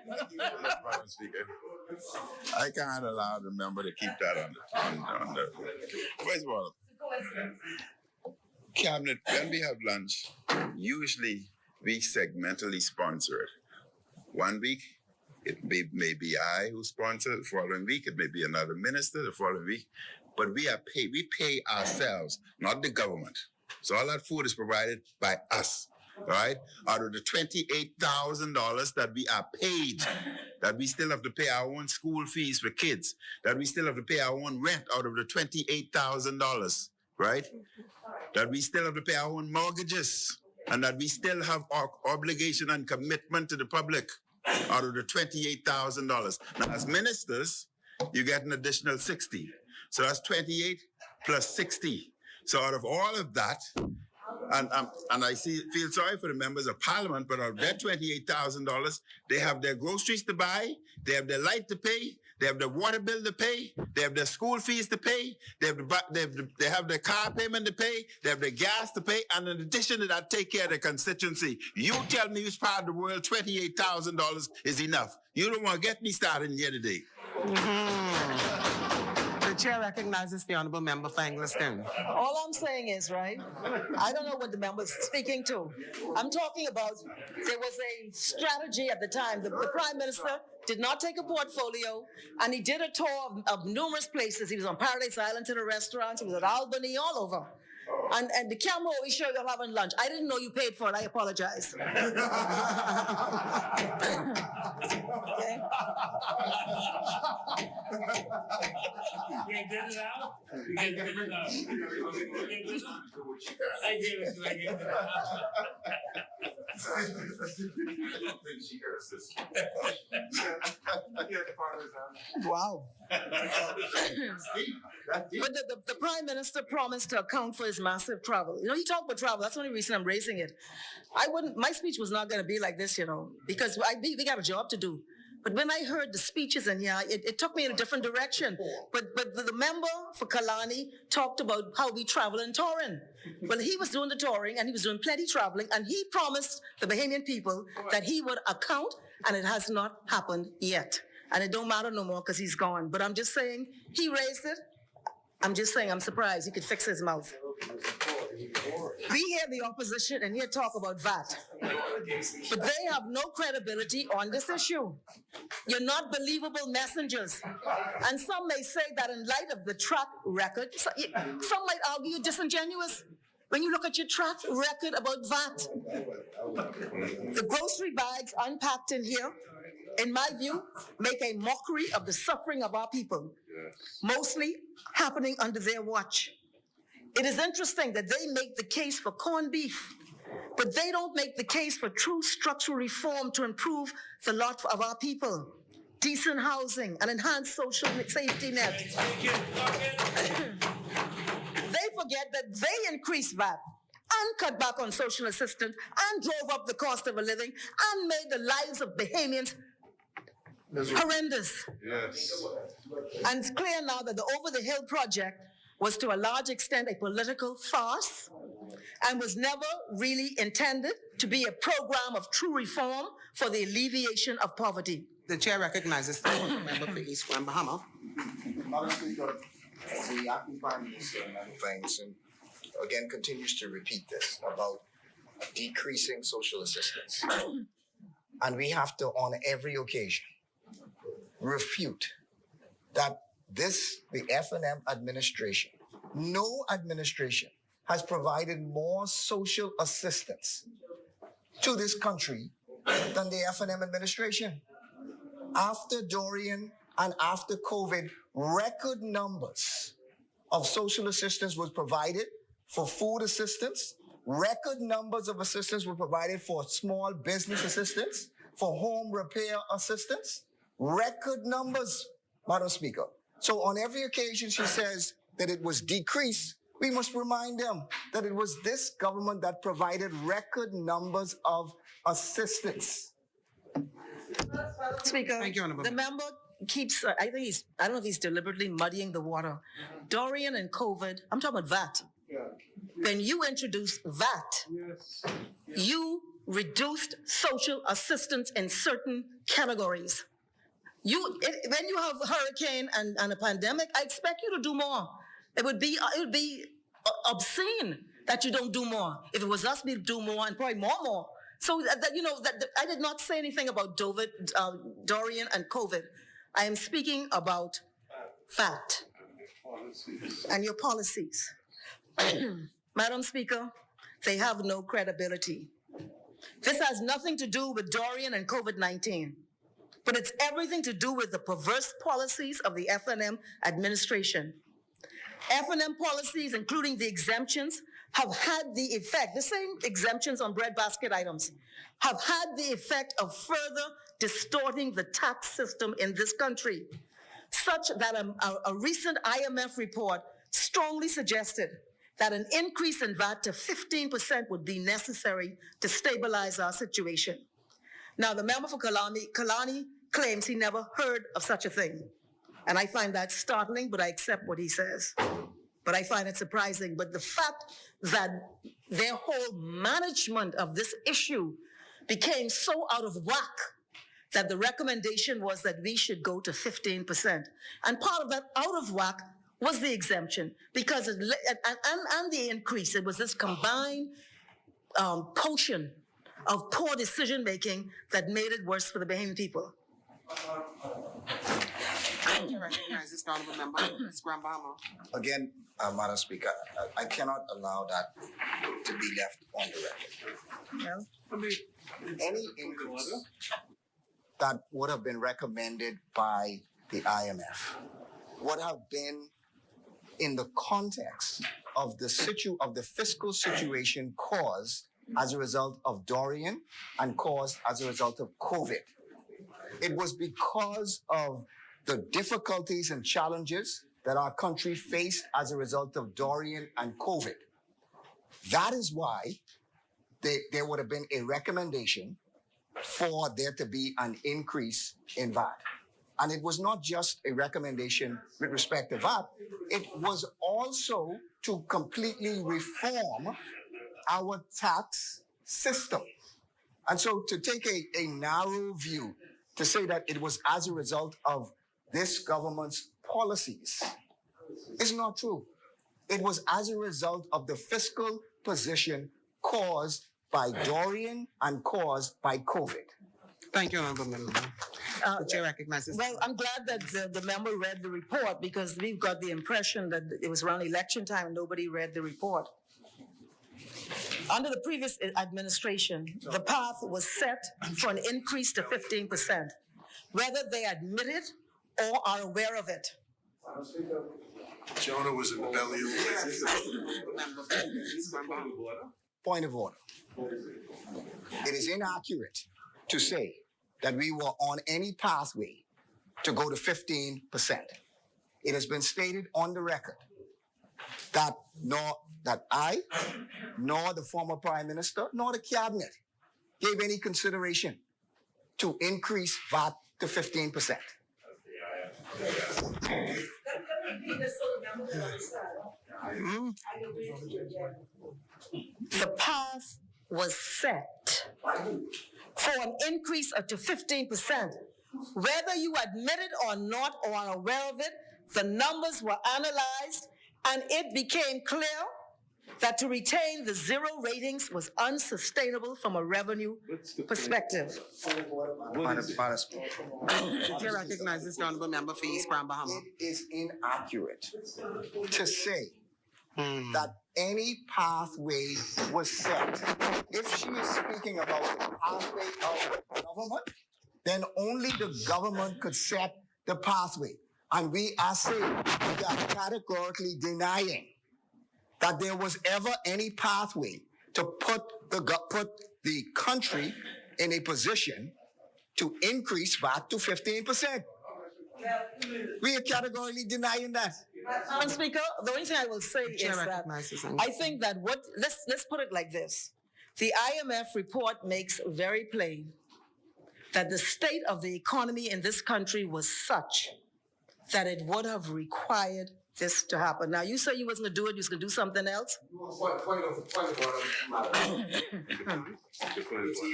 Madam Speaker, I can't allow the member to keep that on the. First of all, Cabinet, when we have lunch, usually we segmentally sponsor it. 1 week, it may be I who sponsor it. The following week, it may be another minister. The following week, but we pay ourselves, not the government. So all that food is provided by us, all right? Out of the $28,000 that we are paid, that we still have to pay our own school fees for kids, that we still have to pay our own rent out of the $28,000, right? That we still have to pay our own mortgages, and that we still have our obligation and commitment to the public out of the $28,000. Now, as ministers, you get an additional 60. So that's 28 plus 60. So out of all of that, and I feel sorry for the members of Parliament, but out of their $28,000, they have their groceries to buy, they have their light to pay, they have their water bill to pay, they have their school fees to pay, they have their car payment to pay, they have their gas to pay, and in addition to that, take care of their constituency. You tell me which part of the world $28,000 is enough. You don't want to get me started here today. The chair recognizes the honorable member for Engliston. All I'm saying is, right, I don't know what the member's speaking to. I'm talking about there was a strategy at the time. The Prime Minister did not take a portfolio, and he did a tour of numerous places. He was on Paradise Island to the restaurants. He was at Albany, all over. And the camera always showed y'all having lunch. I didn't know you paid for it. I apologize. Okay? Wow. But the Prime Minister promised to account for his massive travel. You know, he talked about travel. That's the only reason I'm raising it. My speech was not going to be like this, because we got a job to do. But when I heard the speeches in here, it took me in a different direction. But the member for Culinary talked about how we travel in touring. Well, he was doing the touring and he was doing plenty traveling, and he promised the Bahamian people that he would account, and it has not happened yet. And it don't matter no more because he's gone. But I'm just saying, he raised it. I'm just saying, I'm surprised he could fix his mouth. We hear the opposition and hear talk about VAT, but they have no credibility on this issue. You're not believable messengers. And some may say that in light of the track record, some might argue you're disingenuous when you look at your track record about VAT. The grocery bags unpacked in here, in my view, make a mockery of the suffering of our people, mostly happening under their watch. It is interesting that they make the case for corned beef, but they don't make the case for true structural reform to improve the lot of our people, decent housing, and enhanced social safety net. They forget that they increased VAT and cut back on social assistance and drove up the cost of a living and made the lives of Bahamians Horrendous. Yes. And it's clear now that the Over the Hill project was to a large extent a political farce and was never really intended to be a program of true reform for the alleviation of poverty. The chair recognizes the member for East Grand Bahama. Madam Speaker, the acting Prime Minister and other things, and again continues to repeat this about decreasing social assistance. And we have to, on every occasion, refute that the F&M administration, no administration has provided more social assistance to this country than the F&M administration. After Dorian and after COVID, record numbers of social assistance was provided for food assistance. Record numbers of assistance were provided for small business assistance, for home repair assistance. Record numbers, Madam Speaker. So on every occasion she says that it was decreased, we must remind them that it was this government that provided record numbers of assistance. Speaker, Thank you, Honourable the member keeps, I don't know if he's deliberately muddying the water. Dorian and COVID, I'm talking about VAT. When you introduced VAT, you reduced social assistance in certain categories. When you have a hurricane and a pandemic, I expect you to do more. It would be obscene that you don't do more. If it was us, we'd do more and probably more. So I did not say anything about Dorian and COVID. I am speaking about VAT and your policies. Madam Speaker, they have no credibility. This has nothing to do with Dorian and COVID-19, but it's everything to do with the perverse policies of the F&M administration. F&M policies, including the exemptions, have had the effect, the same exemptions on breadbasket items, have had the effect of further distorting the tax system in this country, such that a recent IMF report strongly suggested that an increase in VAT to 15% would be necessary to stabilize our situation. Now, the member for Kalani claims he never heard of such a thing. And I find that startling, but I accept what he says. But I find it surprising. But the fact that their whole management of this issue became so out of whack that the recommendation was that we should go to 15%. And part of that out of whack was the exemption, because and the increase. It was this combined potion of poor decision making that made it worse for the Bahamian people. I recognize this honourable member for East Grand Bahama. Again, Madam Speaker, I cannot allow that to be left on the record. No? Any increase that would have been recommended by the IMF would have been in the context of the fiscal situation caused as a result of Dorian and caused as a result of COVID. It was because of the difficulties and challenges that our country faced as a result of Dorian and COVID. That is why there would have been a recommendation for there to be an increase in VAT. And it was not just a recommendation with respect to VAT, it was also to completely reform our tax system. And so to take a narrow view to say that it was as a result of this government's policies is not true. It was as a result of the fiscal position caused by Dorian and caused by COVID. Thank you, honourable member. The chair recognizes. Well, I'm glad that the member read the report, because we've got the impression that it was around election time and nobody read the report. Under the previous administration, the path was set for an increase to 15%, whether they admit it or are aware of it. Jonah was in the belly of Point of order. It is inaccurate to say that we were on any pathway to go to 15%. It has been stated on the record that I, nor the former Prime Minister, nor the Cabinet gave any consideration to increase VAT to 15%. The path was set for an increase up to 15%. Whether you admit it or not or are aware of it, the numbers were analyzed and it became clear that to retain the zero ratings was unsustainable from a revenue perspective. The chair recognizes the honorable member for East Grand Bahama. It is inaccurate to say that any pathway was set. If she is speaking about the pathway of government, then only the government could set the pathway. And we are saying, we are categorically denying that there was ever any pathway to put the country in a position to increase VAT to 15%. We are categorically denying that. Madam Speaker, the only thing I will say is chair that recognizes him. I think that let's put it like this. The IMF report makes very plain that the state of the economy in this country was such that it would have required this to happen. Now, you say you wasn't going to do it, you was going to do something else?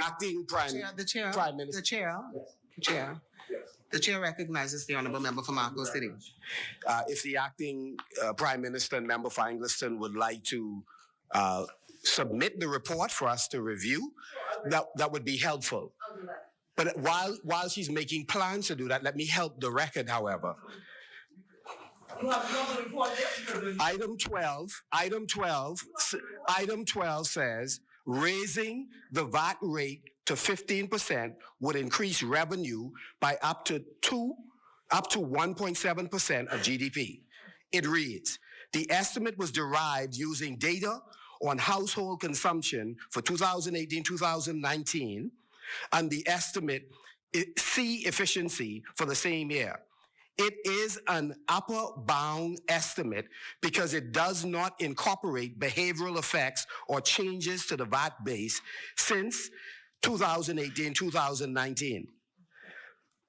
Acting Prime Minister. The chair recognizes the honorable member for Marco City. If the acting Prime Minister and member for Angleton would like to submit the report for us to review, that would be helpful. But while she's making plans to do that, let me help the record, however. Item 12 says raising the VAT rate to 15% would increase revenue by up to 1.7% of GDP. It reads, the estimate was derived using data on household consumption for 2018-2019 and the estimate C efficiency for the same year. It is an upper bound estimate because it does not incorporate behavioral effects or changes to the VAT base since 2018-2019.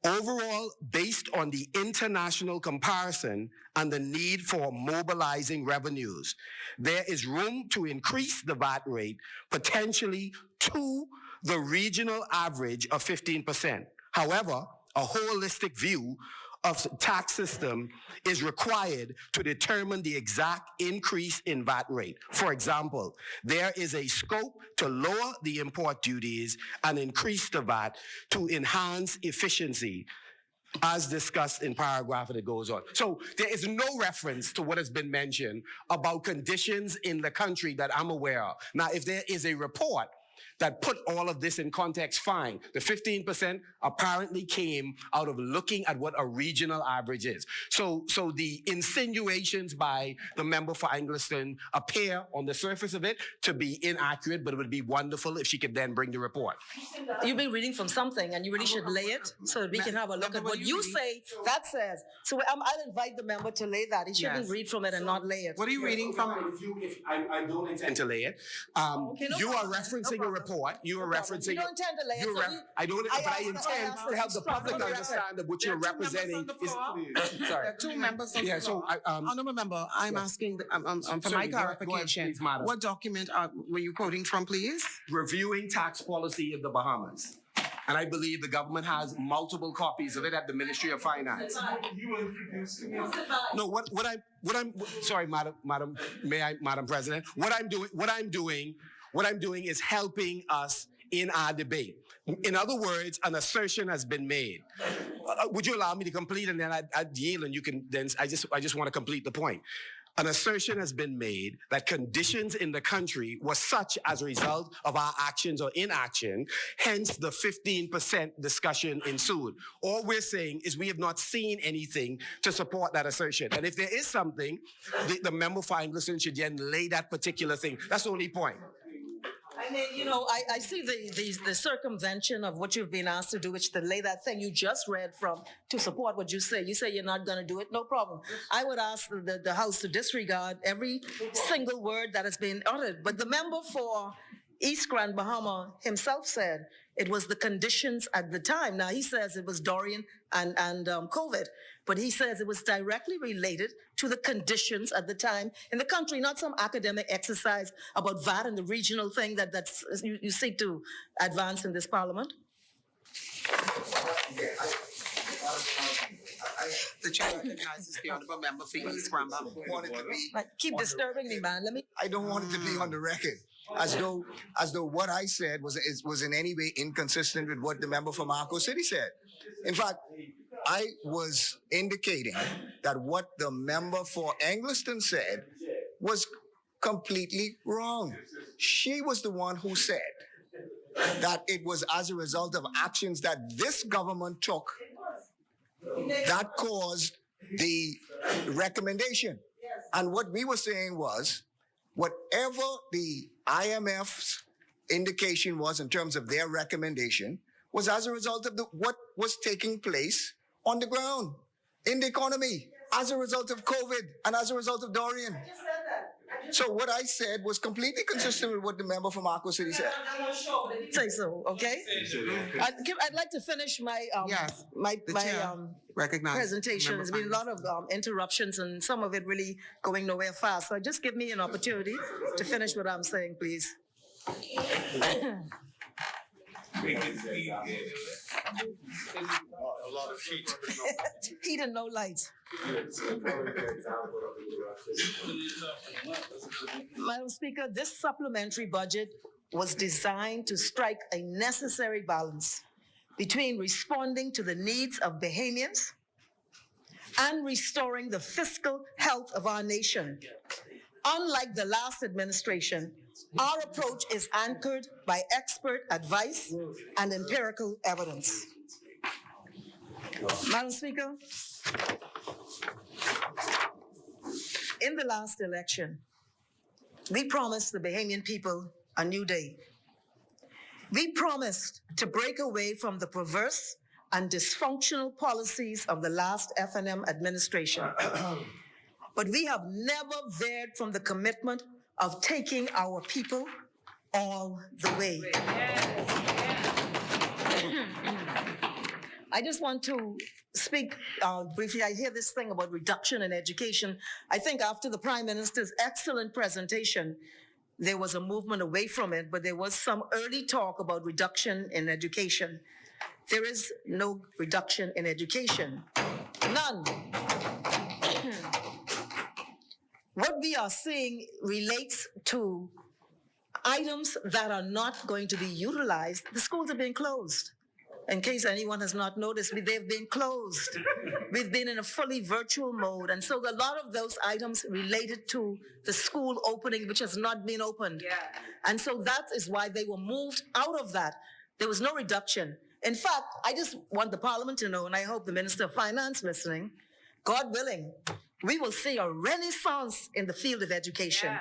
Overall, based on the international comparison and the need for mobilizing revenues, there is room to increase the VAT rate potentially to the regional average of 15%. However, a holistic view of the tax system is required to determine the exact increase in VAT rate. For example, there is a scope to lower the import duties and increase the VAT to enhance efficiency, as discussed in paragraph that goes on. So there is no reference to what has been mentioned about conditions in the country that I'm aware of. Now, if there is a report that put all of this in context, fine. The 15% apparently came out of looking at what a regional average is. So the insinuations by the member for Angleton appear on the surface of it to be inaccurate, but it would be wonderful if she could then bring the report. You've been reading from something and you really should lay it so that we can have a look at what you say that says. So I'll invite the member to lay that. He shouldn't read from it and not lay it. What are you reading from? I don't intend to lay it. You are referencing a report. You are referencing. You don't intend to lay it. I don't, but I intend to help the public understand that what you're representing is. There Sorry. are two members on the floor. Honorable member, I'm asking for Sorry, my clarification. please, madam. What document were you quoting from, please? Reviewing tax policy of the Bahamas. And I believe the government has multiple copies of it at the Ministry of Finance. No, sorry, Madam President. What I'm doing is helping us in our debate. In other words, an assertion has been made. Would you allow me to complete, and then I'd yield, and you can then. I just want to complete the point. An assertion has been made that conditions in the country were such as a result of our actions or inaction, hence the 15% discussion ensued. All we're saying is we have not seen anything to support that assertion. And if there is something, the member for Angleton should then lay that particular thing. That's the only point. I mean, I see the circumvention of what you've been asked to do, which to lay that thing you just read from to support what you say. You say you're not going to do it, no problem. I would ask the House to disregard every single word that has been uttered. But the member for East Grand Bahama himself said it was the conditions at the time. Now, he says it was Dorian and COVID, but he says it was directly related to the conditions at the time in the country, not some academic exercise about VAT and the regional thing that's you seek to advance in this parliament. The chair recognizes the honorable member for East Grand Bahama. Keep disturbing me, man. I don't want it to be on the record as though what I said was in any way inconsistent with what the member from Marco City said. In fact, I was indicating that what the member for Angliston said was completely wrong. She was the one who said that it was as a result of actions that this government took that caused the recommendation. And what we were saying was, whatever the IMF's indication was in terms of their recommendation was as a result of what was taking place on the ground in the economy as a result of COVID and as a result of Dorian. So what I said was completely consistent with what the member from Marco City said. Say so, okay? I'd like to finish my presentation. There's been a lot of interruptions and some of it really going nowhere fast. So just give me an opportunity to finish what I'm saying, please. A lot of heat. Heat and no light. Madam Speaker, this supplementary budget was designed to strike a necessary balance between responding to the needs of Bahamians and restoring the fiscal health of our nation. Unlike the last administration, our approach is anchored by expert advice and empirical evidence. Madam Speaker, in the last election, we promised the Bahamian people a new day. We promised to break away from the perverse and dysfunctional policies of the last FNM administration. But we have never veered from the commitment of taking our people all the way. I just want to speak briefly. I hear this thing about reduction in education. I think after the Prime Minister's excellent presentation, there was a movement away from it, but there was some early talk about reduction in education. There is no reduction in education. None. What we are seeing relates to items that are not going to be utilized. The schools are being closed. In case anyone has not noticed, they've been closed. We've been in a fully virtual mode. And so a lot of those items related to the school opening, which has not been opened. Yeah. And so that is why they were moved out of that. There was no reduction. In fact, I just want the Parliament to know, and I hope the Minister of Finance listening, God willing, we will see a renaissance in the field of education.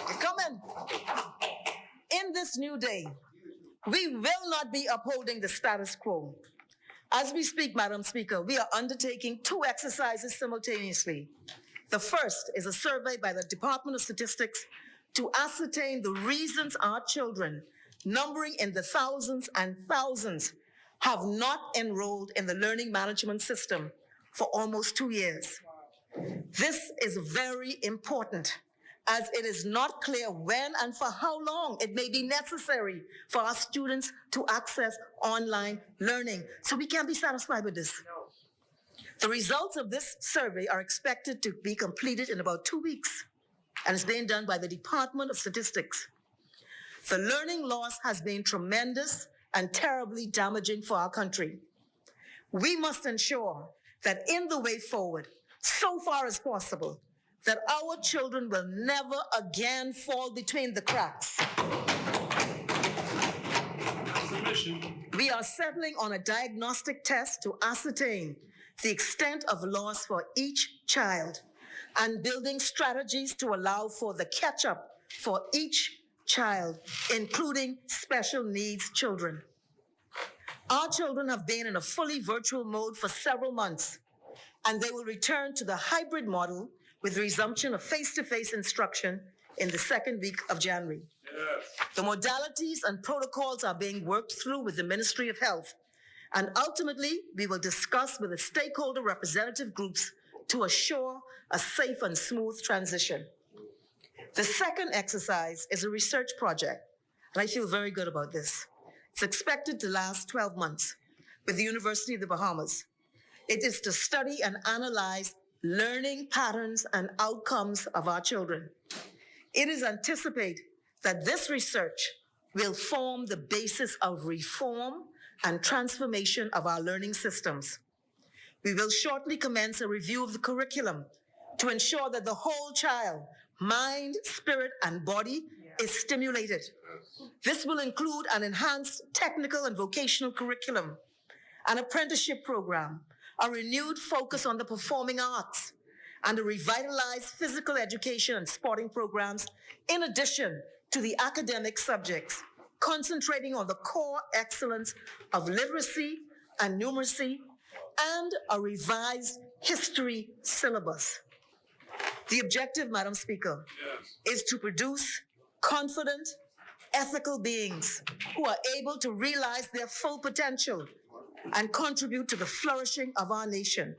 We're coming. In this new day, we will not be upholding the status quo. As we speak, Madam Speaker, we are undertaking two exercises simultaneously. The first is a survey by the Department of Statistics to ascertain the reasons our children, numbering in the thousands and thousands, have not enrolled in the learning management system for almost 2 years. This is very important, as it is not clear when and for how long it may be necessary for our students to access online learning. So we can't be satisfied with this. The results of this survey are expected to be completed in about 2 weeks, and it's being done by the Department of Statistics. The learning loss has been tremendous and terribly damaging for our country. We must ensure that in the way forward, so far as possible, that our children will never again fall between the cracks. We are settling on a diagnostic test to ascertain the extent of loss for each child and building strategies to allow for the catch-up for each child, including special needs children. Our children have been in a fully virtual mode for several months, and they will return to the hybrid model with resumption of face-to-face instruction in the second week of January. The modalities and protocols are being worked through with the Ministry of Health, and ultimately, we will discuss with the stakeholder representative groups to assure a safe and smooth transition. The second exercise is a research project, and I feel very good about this. It's expected to last 12 months with the University of the Bahamas. It is to study and analyze learning patterns and outcomes of our children. It is anticipated that this research will form the basis of reform and transformation of our learning systems. We will shortly commence a review of the curriculum to ensure that the whole child, mind, spirit, and body is stimulated. This will include an enhanced technical and vocational curriculum, an apprenticeship program, a renewed focus on the performing arts, and a revitalized physical education and sporting programs, in addition to the academic subjects, concentrating on the core excellence of literacy and numeracy, and a revised history syllabus. The objective, Madam Speaker, is to produce confident, ethical beings who are able to realize their full potential and contribute to the flourishing of our nation,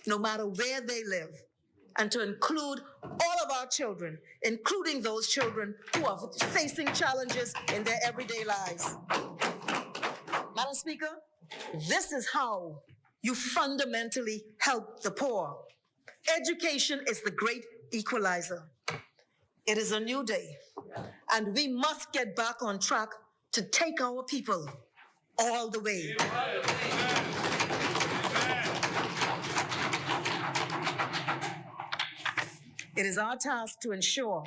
no matter where they live, and to include all of our children, including those children who are facing challenges in their everyday lives. Madam Speaker, this is how you fundamentally help the poor. Education is the great equalizer. It is a new day, and we must get back on track to take our people all the way. It is our task to ensure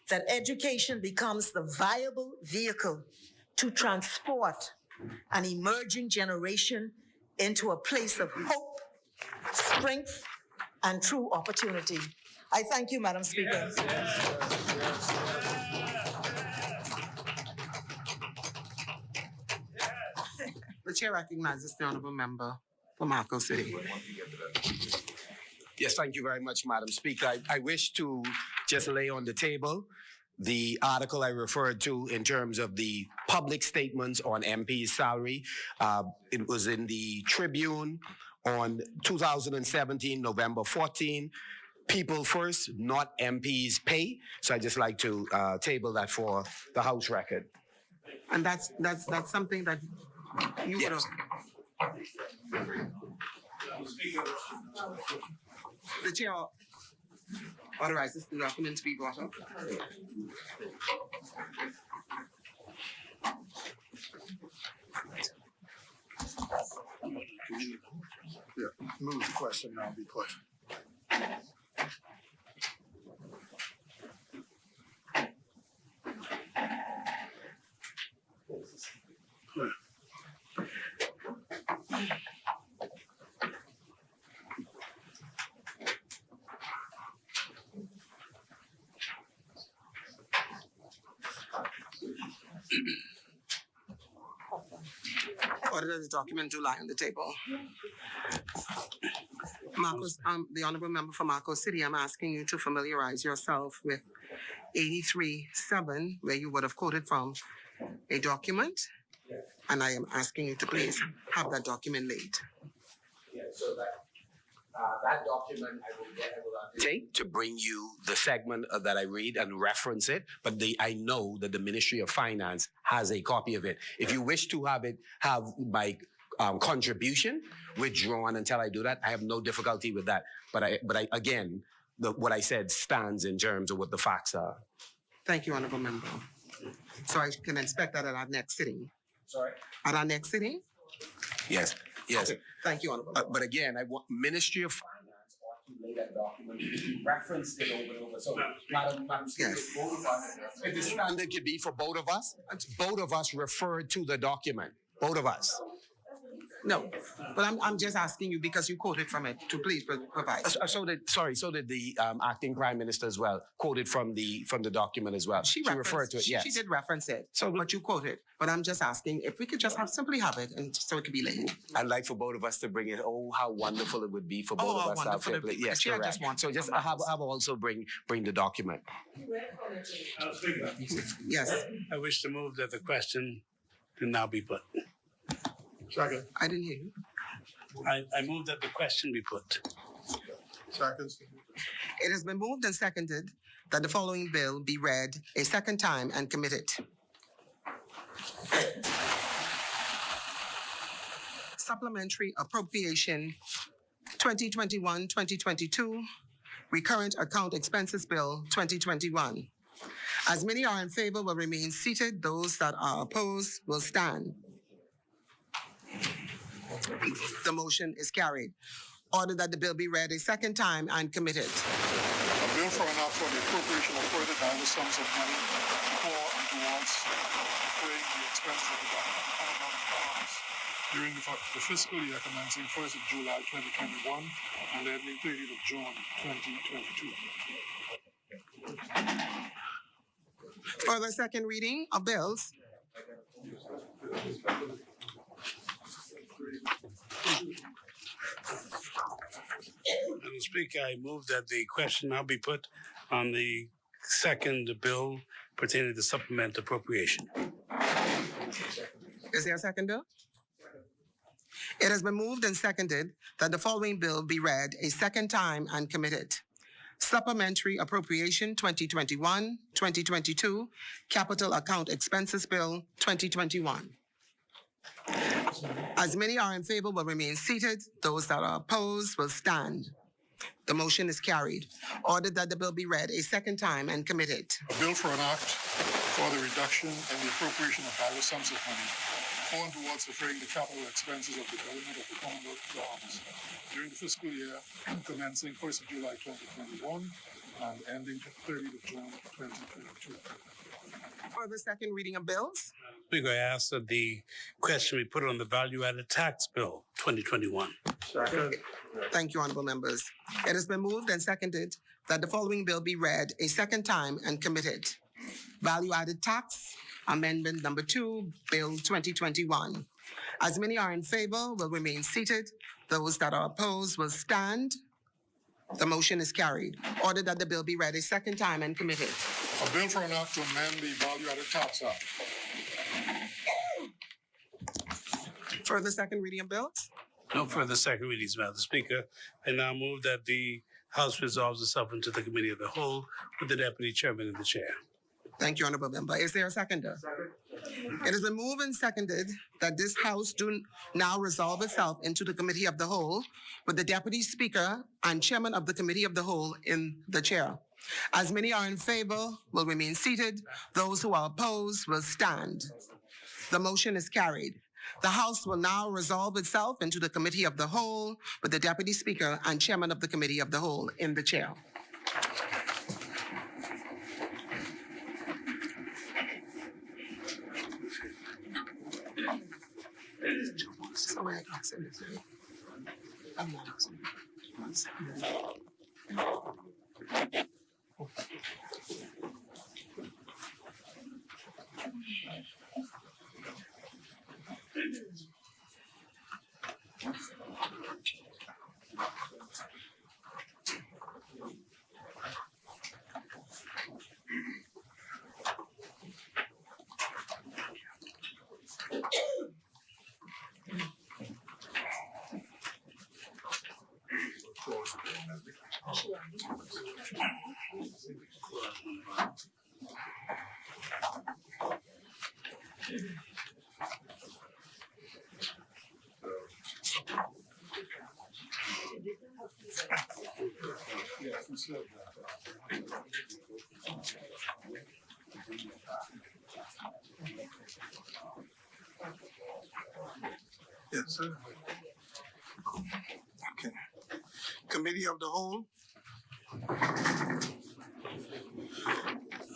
that education becomes the viable vehicle to transport an emerging generation into a place of hope, strength, and true opportunity. I thank you, Madam Speaker. The chair recognizes the honorable member for Marco City. Yes, thank you very much, Madam Speaker. I wish to just lay on the table the article I referred to in terms of the public statements on MP's salary. It was in the Tribune on 2017, November 14. People first, not MP's pay. So I just like to table that for the House record. And that's something that you would have. The chair authorizes the document to be brought up. Yeah, move the question now, be put. Order the document to lie on the table. Marcos, the honorable member for Marco City, I'm asking you to familiarize yourself with 83.7, where you would have quoted from a document, and I am asking you to please have that document laid. Yeah, so that document I will take to bring you the segment that I read and reference it, but I know that the Ministry of Finance has a copy of it. If you wish to have my contribution withdrawn until I do that, I have no difficulty with that. But again, what I said stands in terms of what the facts are. Thank you, honorable member. So I can inspect that at our next sitting. Sorry? At our next sitting? Yes. Okay. Thank you, honorable member. But again, I want Ministry of Finance ought to lay that document, referenced it over and over. So, Madam Speaker, Yes. both of us, if the standard could be for both of us referred to the document. Both of us. No, but I'm just asking you because you quoted from it to please provide. So did the acting prime minister as well, quoted from the document as well. She referred to it, yes. She did reference it. So, but you quoted. But I'm just asking if we could just simply have it, and so it could be laid. I'd like for both of us to bring it. Oh, how wonderful it would be for both Oh, of us to wonderful have it would it. be. Yes, Chair correct. just wants So to just come have back. also bring the document. Yes, I wish to move that the question do now be put. Second. I didn't hear you. I move that the question be put. Second. It has been moved and seconded that the following bill be read a second time and committed. Supplementary Appropriation 2021-2022, Recurrent Account Expenses Bill 2021. As many are in favor will remain seated. Those that are opposed will stand. The motion is carried. Order that the bill be read a second time and committed. A bill for an act for the appropriation of further diverse sums of money for and towards defraying the expenses of the government during the fiscal year commencing 1st of July 2021 and ending 30th of June 2022. For the second reading of bills, Madam Speaker, I move that the question now be put on the second bill pertaining to supplement appropriation. is there a seconder? It has been moved and seconded that the following bill be read a second time and committed. Supplementary Appropriation 2021-2022, Capital Account Expenses Bill 2021. As many are in favor will remain seated. Those that are opposed will stand. The motion is carried. Ordered that the bill be read a second time and committed. A bill for an act for the reduction and the appropriation of diverse sums of money for and towards defraying the capital expenses of the government of the Commonwealth of Bahamas during the fiscal year commencing 1st of July 2021 and ending 30th of June 2022. For the second reading of bills, Speaker, I ask that the question be put on the value-added tax bill 2021. thank you, honorable members. It has been moved and seconded that the following bill be read a second time and committed. Value-added tax amendment number 2, Bill 2021. As many are in favor will remain seated. Those that are opposed will stand. The motion is carried. Order that the bill be read a second time and committed. A bill for an act to amend the Value-Added Tax Act. For the second reading of bills, No further second readings, Madam Speaker. I now move that the House resolves itself into the Committee of the Whole with the Deputy Chairman in the chair. thank you, honorable member. Is there a seconder? It has been moved and seconded that this House do now resolve itself into the Committee of the Whole with the Deputy Speaker and Chairman of the Committee of the Whole in the chair. As many are in favor will remain seated. Those who are opposed will stand. The motion is carried. The House will now resolve itself into the Committee of the Whole with the Deputy Speaker and Chairman of the Committee of the Whole in the chair. Yes, sir. Okay. Committee of the Whole.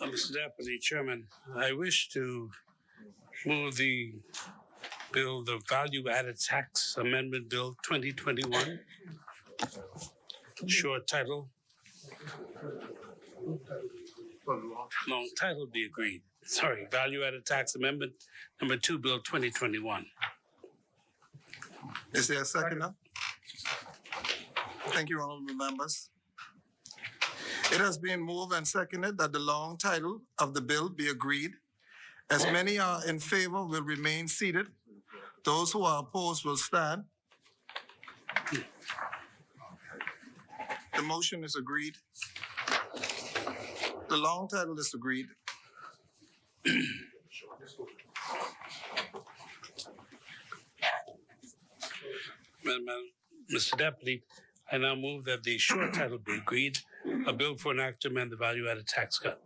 Mr. Deputy Chairman, I wish to move the Bill, the Value Added Tax Amendment Bill 2021. Short title. Long title be agreed. Sorry, Value Added Tax Amendment number 2, Bill 2021. Is there a seconder? Thank you, honorable members. It has been moved and seconded that the long title of the bill be agreed. As many are in favor will remain seated. Those who are opposed will stand. The motion is agreed. The long title is agreed. Mr. Deputy, I now move that the short title be agreed, a bill for an act to amend the Value Added Tax Cut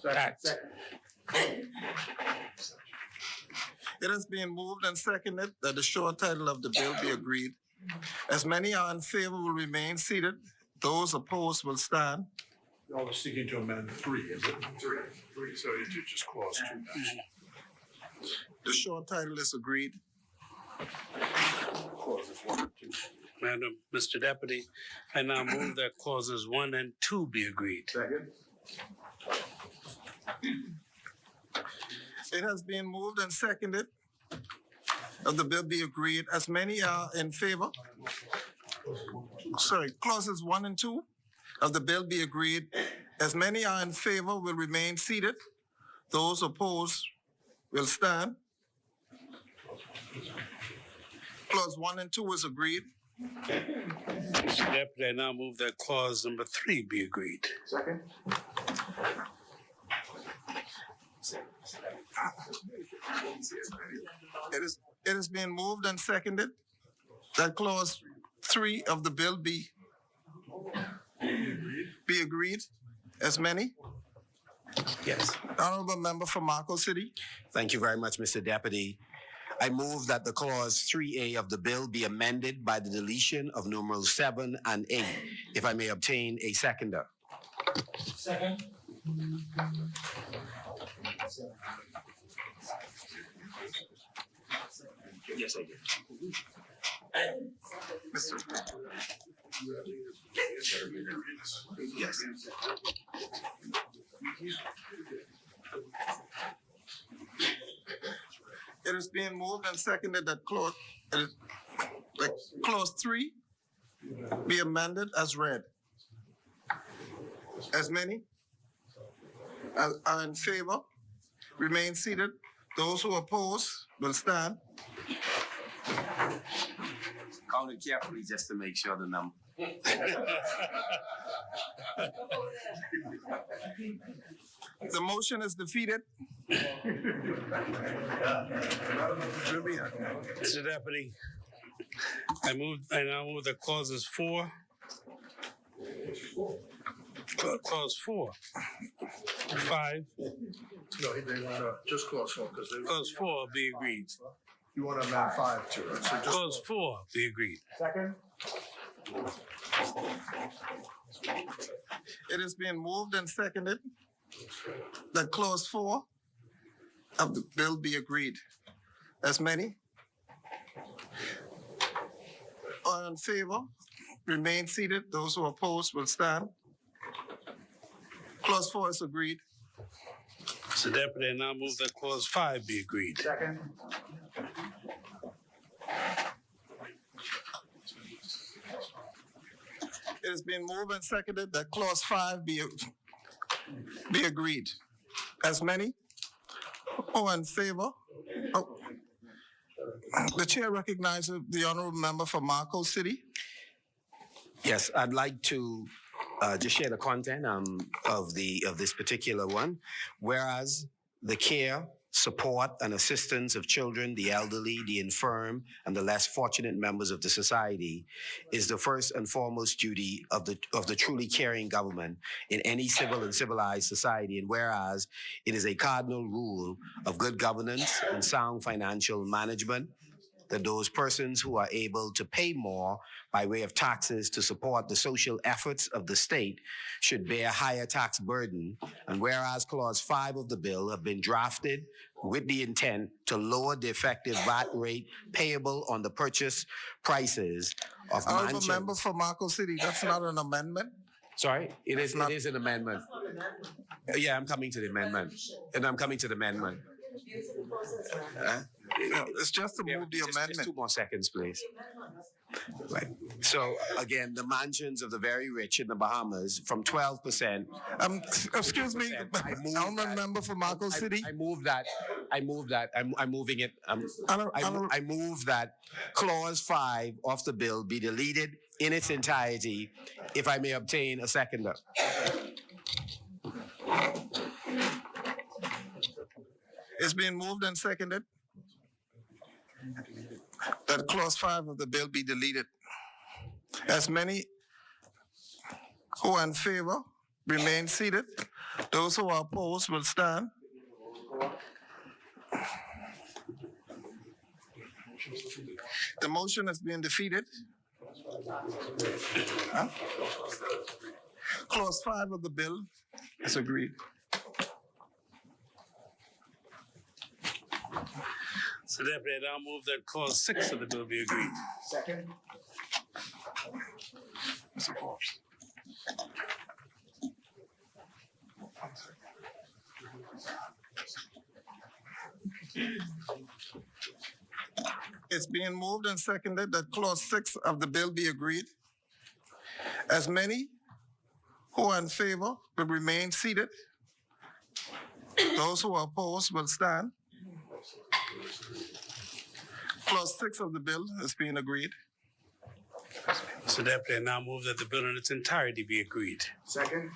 Act. It has been moved and seconded that the short title of the bill be agreed. As many are in favor will remain seated. Those opposed will stand. Y'all are seeking to amend 3, is it? 3, so you do just clause 2. The short title is agreed. Clauses 1 and 2. Madam, Mr. Deputy, I now move that clauses 1 and 2 be agreed. Second. It has been moved and seconded that the bill be agreed. As many are in favor, clauses 1 and 2 of the bill be agreed. As many are in favor will remain seated. Those opposed will stand. Clause 1 and 2 is agreed. Mr. Deputy, I now move that clause number 3 be agreed. Second. It has been moved and seconded that clause 3 of the bill be agreed. As many? Yes. Honorable member for Marco City. Thank you very much, Mr. Deputy. I move that the clause 3A of the bill be amended by the deletion of numerals 7 and 8. If I may obtain a seconder. Second. Yes, I did. Yes. It is being moved and seconded that clause 3 be amended as read. As many as are in favor, remain seated. Those who oppose will stand. Count it carefully just to make sure the number. The motion is defeated. Mr. Deputy, I now move that clauses 4. Clause 4, 5. No, they want to just clause 4 because they. Clause 4 be agreed. You want to amend 5 to it. So just Clause 4 be agreed. Second. It is being moved and seconded that clause 4 of the bill be agreed. As many are in favor, remain seated. Those who oppose will stand. Clause 4 is agreed. Mr. Deputy, I now move that clause 5 be agreed. Second. It has been moved and seconded that clause 5 be agreed. As many are in favor. Oh. The chair recognizes the honorable member for Marco City. Yes, I'd like to just share the content of this particular one. Whereas the care, support, and assistance of children, the elderly, the infirm, and the less fortunate members of the society is the first and foremost duty of the truly caring government in any civil and civilized society. And whereas it is a cardinal rule of good governance and sound financial management that those persons who are able to pay more by way of taxes to support the social efforts of the state should bear a higher tax burden. And whereas Clause 5 of the bill have been drafted with the intent to lower the effective VAT rate payable on the purchase prices of Honorable mansions. member for Marco City, that's not an amendment. Sorry, it is an amendment. Yeah, I'm coming to the amendment. And I'm coming to the amendment. It's just to move the Just amendment. 2 more seconds, please. Right. So again, the mansions of the very rich in the Bahamas from 12%. Excuse me, honorable member for Marco City. I move that. I'm moving it. I move that Clause 5 of the bill be deleted in its entirety, if I may obtain a seconder. It's been moved and seconded that Clause 5 of the bill be deleted. As many who are in favor remain seated. Those who are opposed will stand. The motion has been defeated. Huh? Clause 5 of the bill is agreed. So Deputy, I now move that Clause 6 of the bill be agreed. Second. Mr. Forbes. It's being moved and seconded that Clause 6 of the bill be agreed. As many who are in favor will remain seated. Those who are opposed will stand. Clause 6 of the bill is being agreed. So Deputy, I now move that the bill in its entirety be agreed. Second.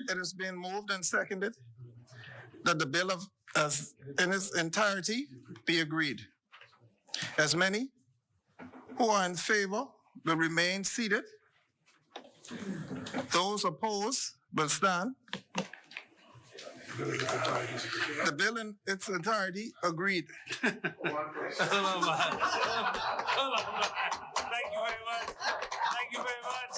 It has been moved and seconded that the bill in its entirety be agreed. As many who are in favor will remain seated. Those opposed will stand. The bill in its entirety agreed. Hold on, man. Hold on, man. Thank you very much. Thank you very much.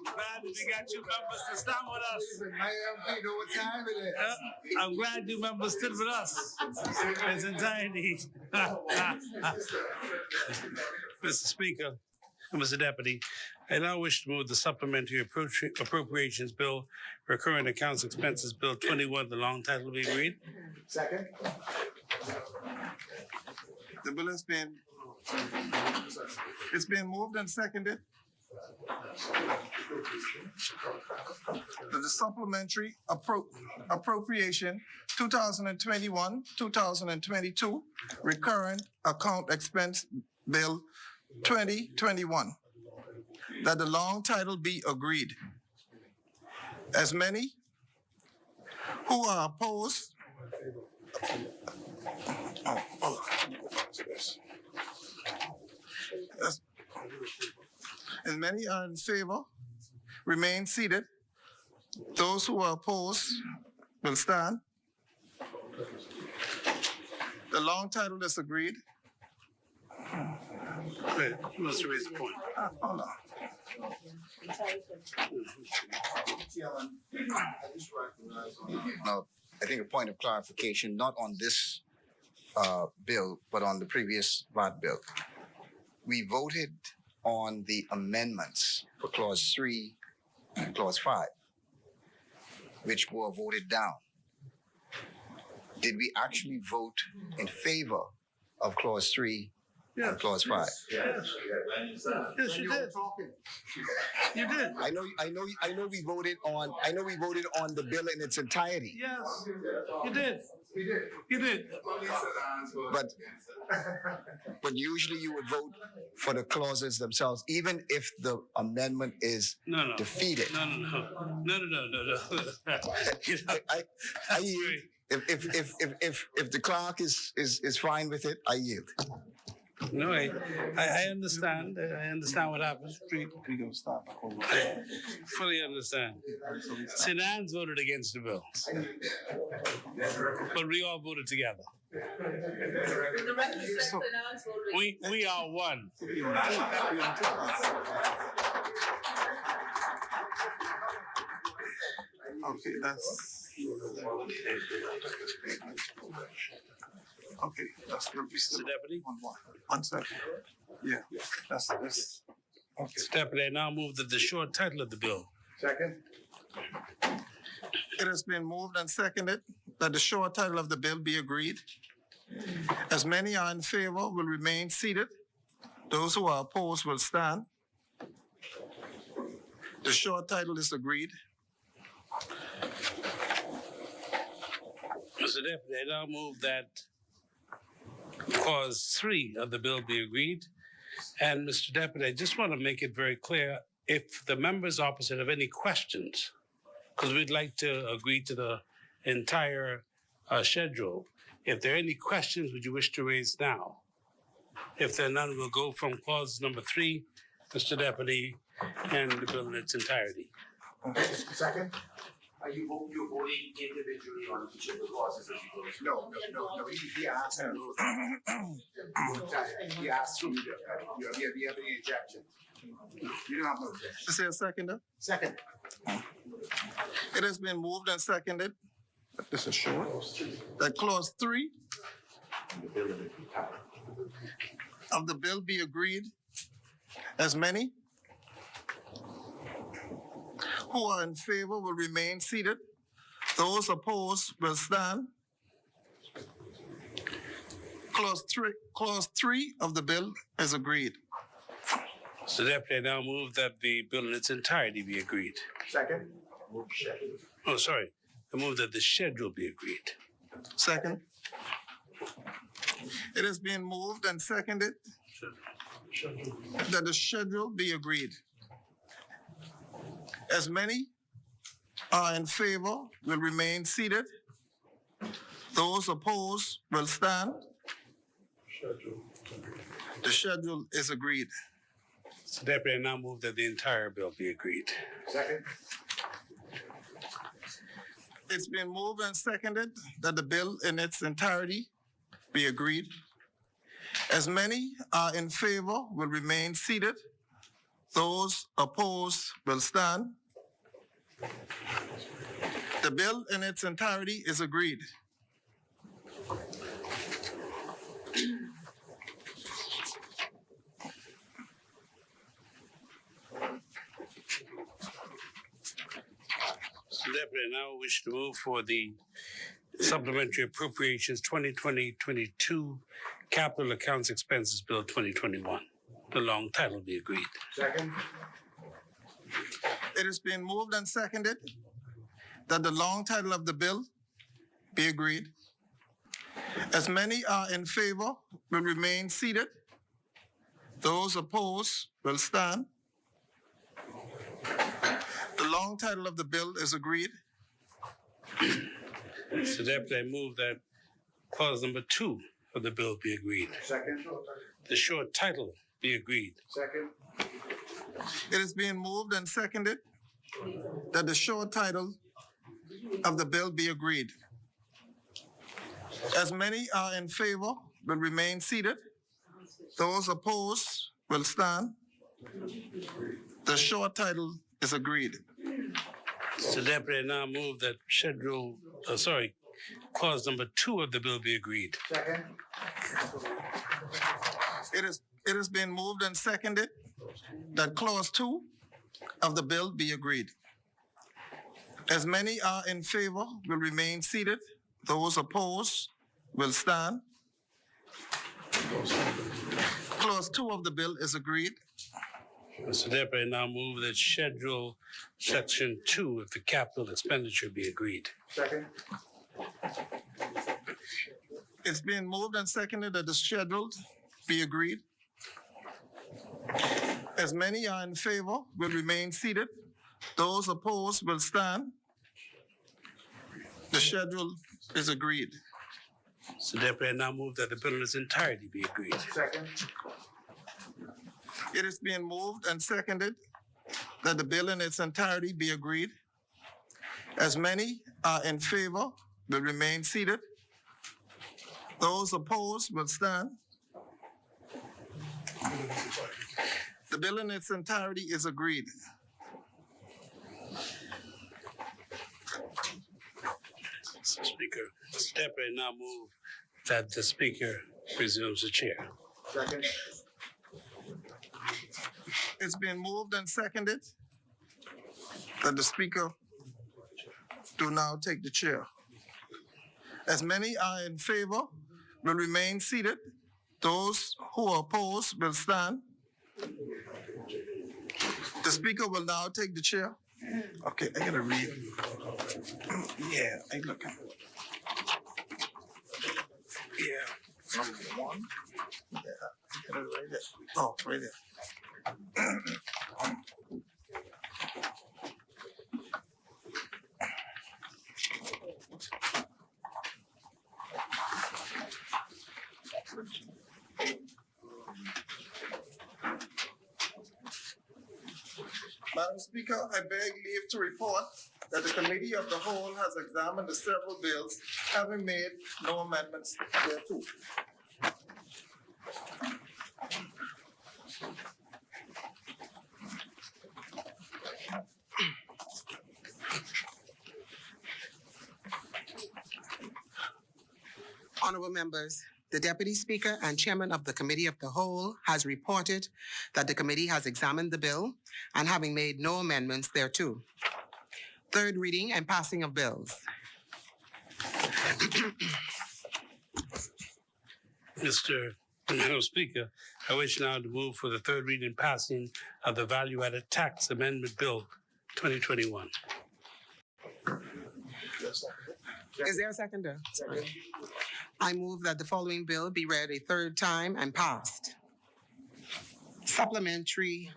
Glad that we got you members to stand with us. know what time it is. I'm glad you members stood with us in its entirety. Mr. Speaker, Mr. Deputy, I now wish to move the Supplementary Appropriations Bill, Recurring Accounts Expenses Bill 21, the long title be agreed. Second. The bill has been, it's been moved and seconded that the Supplementary Appropriation 2021-2022 Recurrent Account Expense Bill 2021, that the long title be agreed. As many who are opposed, as many are in favor, remain seated. Those who are opposed will stand. The long title is agreed. Wait, you must raise the point. Hold on. Now, I think a point of clarification, not on this bill, but on the previous VAT bill. We voted on the amendments for Clause 3 and Clause 5, which were voted down. Did we actually vote in favor of Clause 3 and Clause 5? Yes, you did. You did. I know we voted on the bill in its entirety. Yes, you did. You did. But usually you would vote for the clauses themselves, even if the amendment is defeated. No. I yield. If the clerk is fine with it, I yield. No, I understand. I understand what happened. We gonna stop. Fully understand. St. Anne's voted against the bill, but we all voted together. We are one. Okay, that's. Okay, that's good. Mr. Deputy? One second. Yeah, that's this. Okay. Mr. Deputy, I now move that the short title of the bill. Second. It has been moved and seconded that the short title of the bill be agreed. As many are in favor will remain seated. Those who are opposed will stand. The short title is agreed. Mr. Deputy, I now move that clause 3 of the bill be agreed. And Mr. Deputy, I just want to make it very clear, if the members opposite have any questions, because we'd like to agree to the entire schedule. If there are any questions would you wish to raise now? If there are none, we'll go from clause number 3, Mr. Deputy, and the bill in its entirety. Second? Are you voting individually on each of the clauses as you go? No. He asked. He asked you, do you have any objection? You don't have no objection. Is there a seconder? Second. It has been moved and seconded. This is short. That clause 3 of the bill be agreed. As many who are in favor will remain seated. Those opposed will stand. Clause 3 of the bill is agreed. Mr. Deputy, I now move that the bill in its entirety be agreed. Second. Oh, sorry. I move that the schedule be agreed. Second. It has been moved and seconded that the schedule be agreed. As many are in favor will remain seated. Those opposed will stand. The schedule is agreed. Mr. Deputy, I now move that the entire bill be agreed. Second. It's been moved and seconded that the bill in its entirety be agreed. As many are in favor will remain seated. Those opposed will stand. The bill in its entirety is agreed. Mr. Deputy, I now wish to move for the Supplementary Appropriations 2020-22 Capital Accounts Expenses Bill 2021. The long title be agreed. Second. It has been moved and seconded that the long title of the bill be agreed. As many are in favor will remain seated. Those opposed will stand. The long title of the bill is agreed. Mr. Deputy, I move that clause number 2 of the bill be agreed. Second. The short title be agreed. Second. It is being moved and seconded that the short title of the bill be agreed. As many are in favor will remain seated. Those opposed will stand. The short title is agreed. Mr. Deputy, I now move that clause number 2 of the bill be agreed. Second. It has been moved and seconded that clause 2 of the bill be agreed. As many are in favor will remain seated. Those opposed will stand. Clause 2 of the bill is agreed. Mr. Deputy, I now move that schedule section 2 of the capital expenditure be agreed. Second. It's been moved and seconded that the schedule be agreed. As many are in favor will remain seated. Those opposed will stand. The schedule is agreed. So therefore, I now move that the bill in its entirety be agreed. Second. It is being moved and seconded that the bill in its entirety be agreed. As many are in favor will remain seated. Those opposed will stand. The bill in its entirety is agreed. So Speaker, Mr. Deputy, I now move that the Speaker resumes the chair. Second. It's been moved and seconded that the Speaker do now take the chair. As many are in favor will remain seated. Those who are opposed will stand. The Speaker will now take the chair. Okay, I gotta read. Yeah, I look at it. Yeah, number one. Yeah, I gotta write it. Oh, right there. Madam Speaker, I beg leave to report that the Committee of the Whole has examined the several bills, having made no amendments thereto. Honorable members, the Deputy Speaker and Chairman of the Committee of the Whole has reported that the committee has examined the bill and having made no amendments thereto. Third reading and passing of bills. Madam Speaker, I wish now to move for the third reading and passing of the Value-Added Tax Amendment Bill 2021. Is there a seconder? I move that the following bill be read a third time and passed. Supplementary.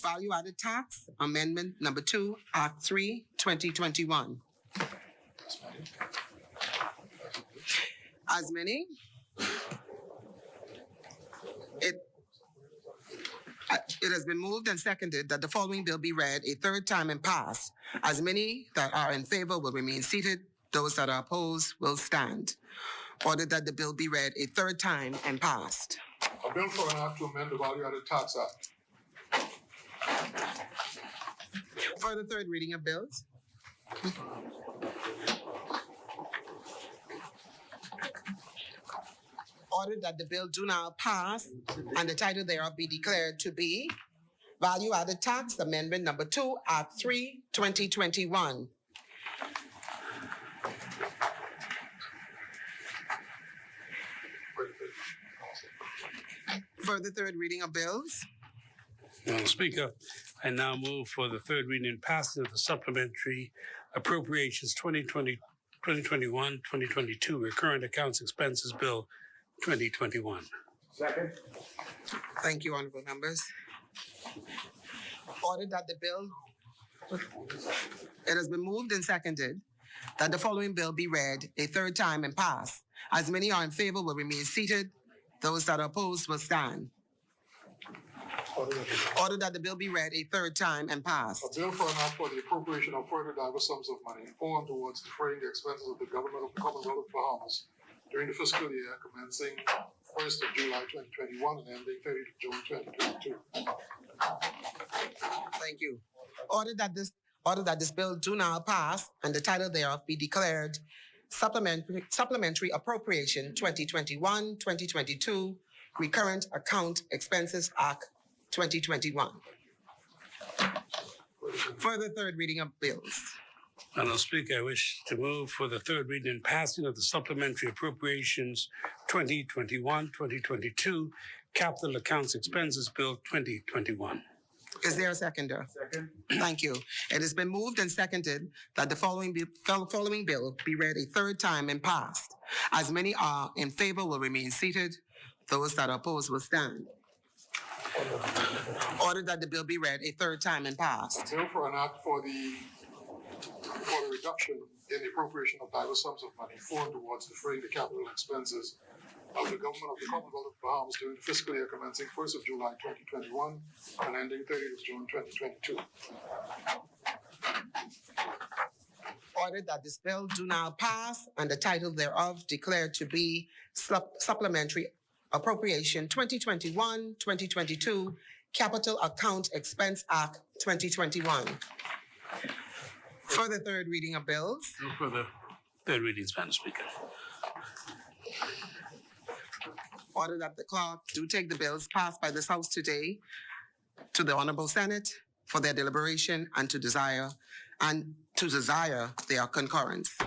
Value-Added Tax Amendment Number 2, Act 3, 2021. As many? It has been moved and seconded that the following bill be read a third time and passed. As many that are in favor will remain seated. Those that are opposed will stand. Ordered that the bill be read a third time and passed. A bill for an act to amend the Value-Added Tax Act. For the third reading of bills. Ordered that the bill do now pass and the title thereof be declared to be Value-Added Tax Amendment Number 2, Act 3, 2021. For the third reading of bills. Madam Speaker, I now move for the third reading and passing of the Supplementary Appropriations 2021-2022 Recurrent Accounts Expenses Bill 2021. Second. Thank you, honorable members. Ordered that the bill, it has been moved and seconded that the following bill be read a third time and pass. As many are in favor will remain seated. Those that are opposed will stand. Ordered that the bill be read a third time and passed. A bill for an act for the appropriation of further diverse sums of money for and towards defraying the expenses of the government of the Commonwealth of Bahamas during the fiscal year commencing 1st of July 2021 and ending 30th of June 2022. Thank you. Ordered that this bill do now pass and the title thereof be declared Supplementary Appropriation 2021-2022 Recurrent Account Expenses Act 2021. For the third reading of bills. Madam Speaker, I wish to move for the third reading and passing of the Supplementary Appropriations 2021-2022 Capital Accounts Expenses Bill 2021. Is there a seconder? Second. Thank you. It has been moved and seconded that the following bill be read a third time and passed. As many are in favor will remain seated. Those that are opposed will stand. Order that the bill be read a third time and passed. Bill for an act for the reduction in the appropriation of diverse sums of money foreign towards defraying the capital expenses of the government of the Commonwealth of Bahamas during the fiscal year commencing 1st of July 2021 and ending 30th of June 2022. Ordered that this bill do now pass and the title thereof declared to be Supplementary Appropriation 2021-2022 Capital Account Expense Act 2021. Further third reading of bills. No further third readings, Madam Speaker. Order that the clerk do take the bills passed by this House today to the Honorable Senate for their deliberation and to desire their concurrence.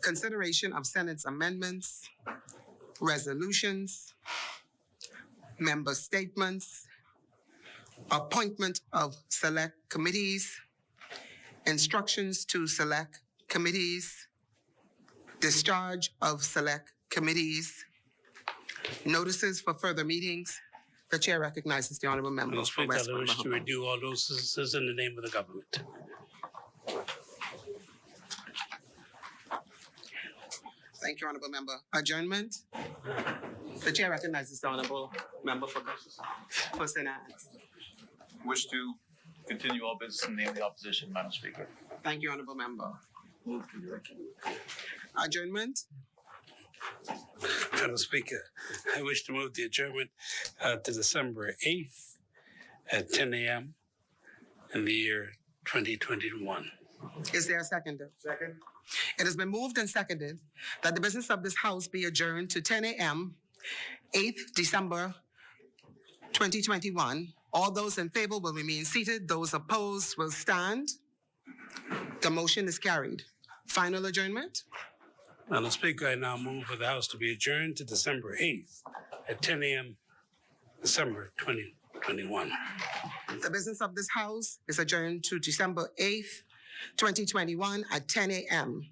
Consideration of Senate's amendments, resolutions, member statements, appointment of select committees, instructions to select committees, discharge of select committees, notices for further meetings. The chair recognizes the honorable member. Madam Speaker, I wish to renew all notices in the name of the government. Thank you, honorable member. Adjournment. The chair recognizes the honorable member for Senate. Wish to continue all business in the name of the opposition, Madam Speaker. Thank you, honorable member. Adjournment. Madam Speaker, I wish to move the adjournment to December 8th at 10 a.m. in the year 2021. Is there a seconder? Second. It has been moved and seconded that the business of this House be adjourned to 10 a.m., 8th December 2021. All those in favor will remain seated. Those opposed will stand. The motion is carried. Final adjournment. Madam Speaker, I now move for the House to be adjourned to December 8th at 10 a.m. December 2021. The business of this House is adjourned to December 8th, 2021 at 10 a.m.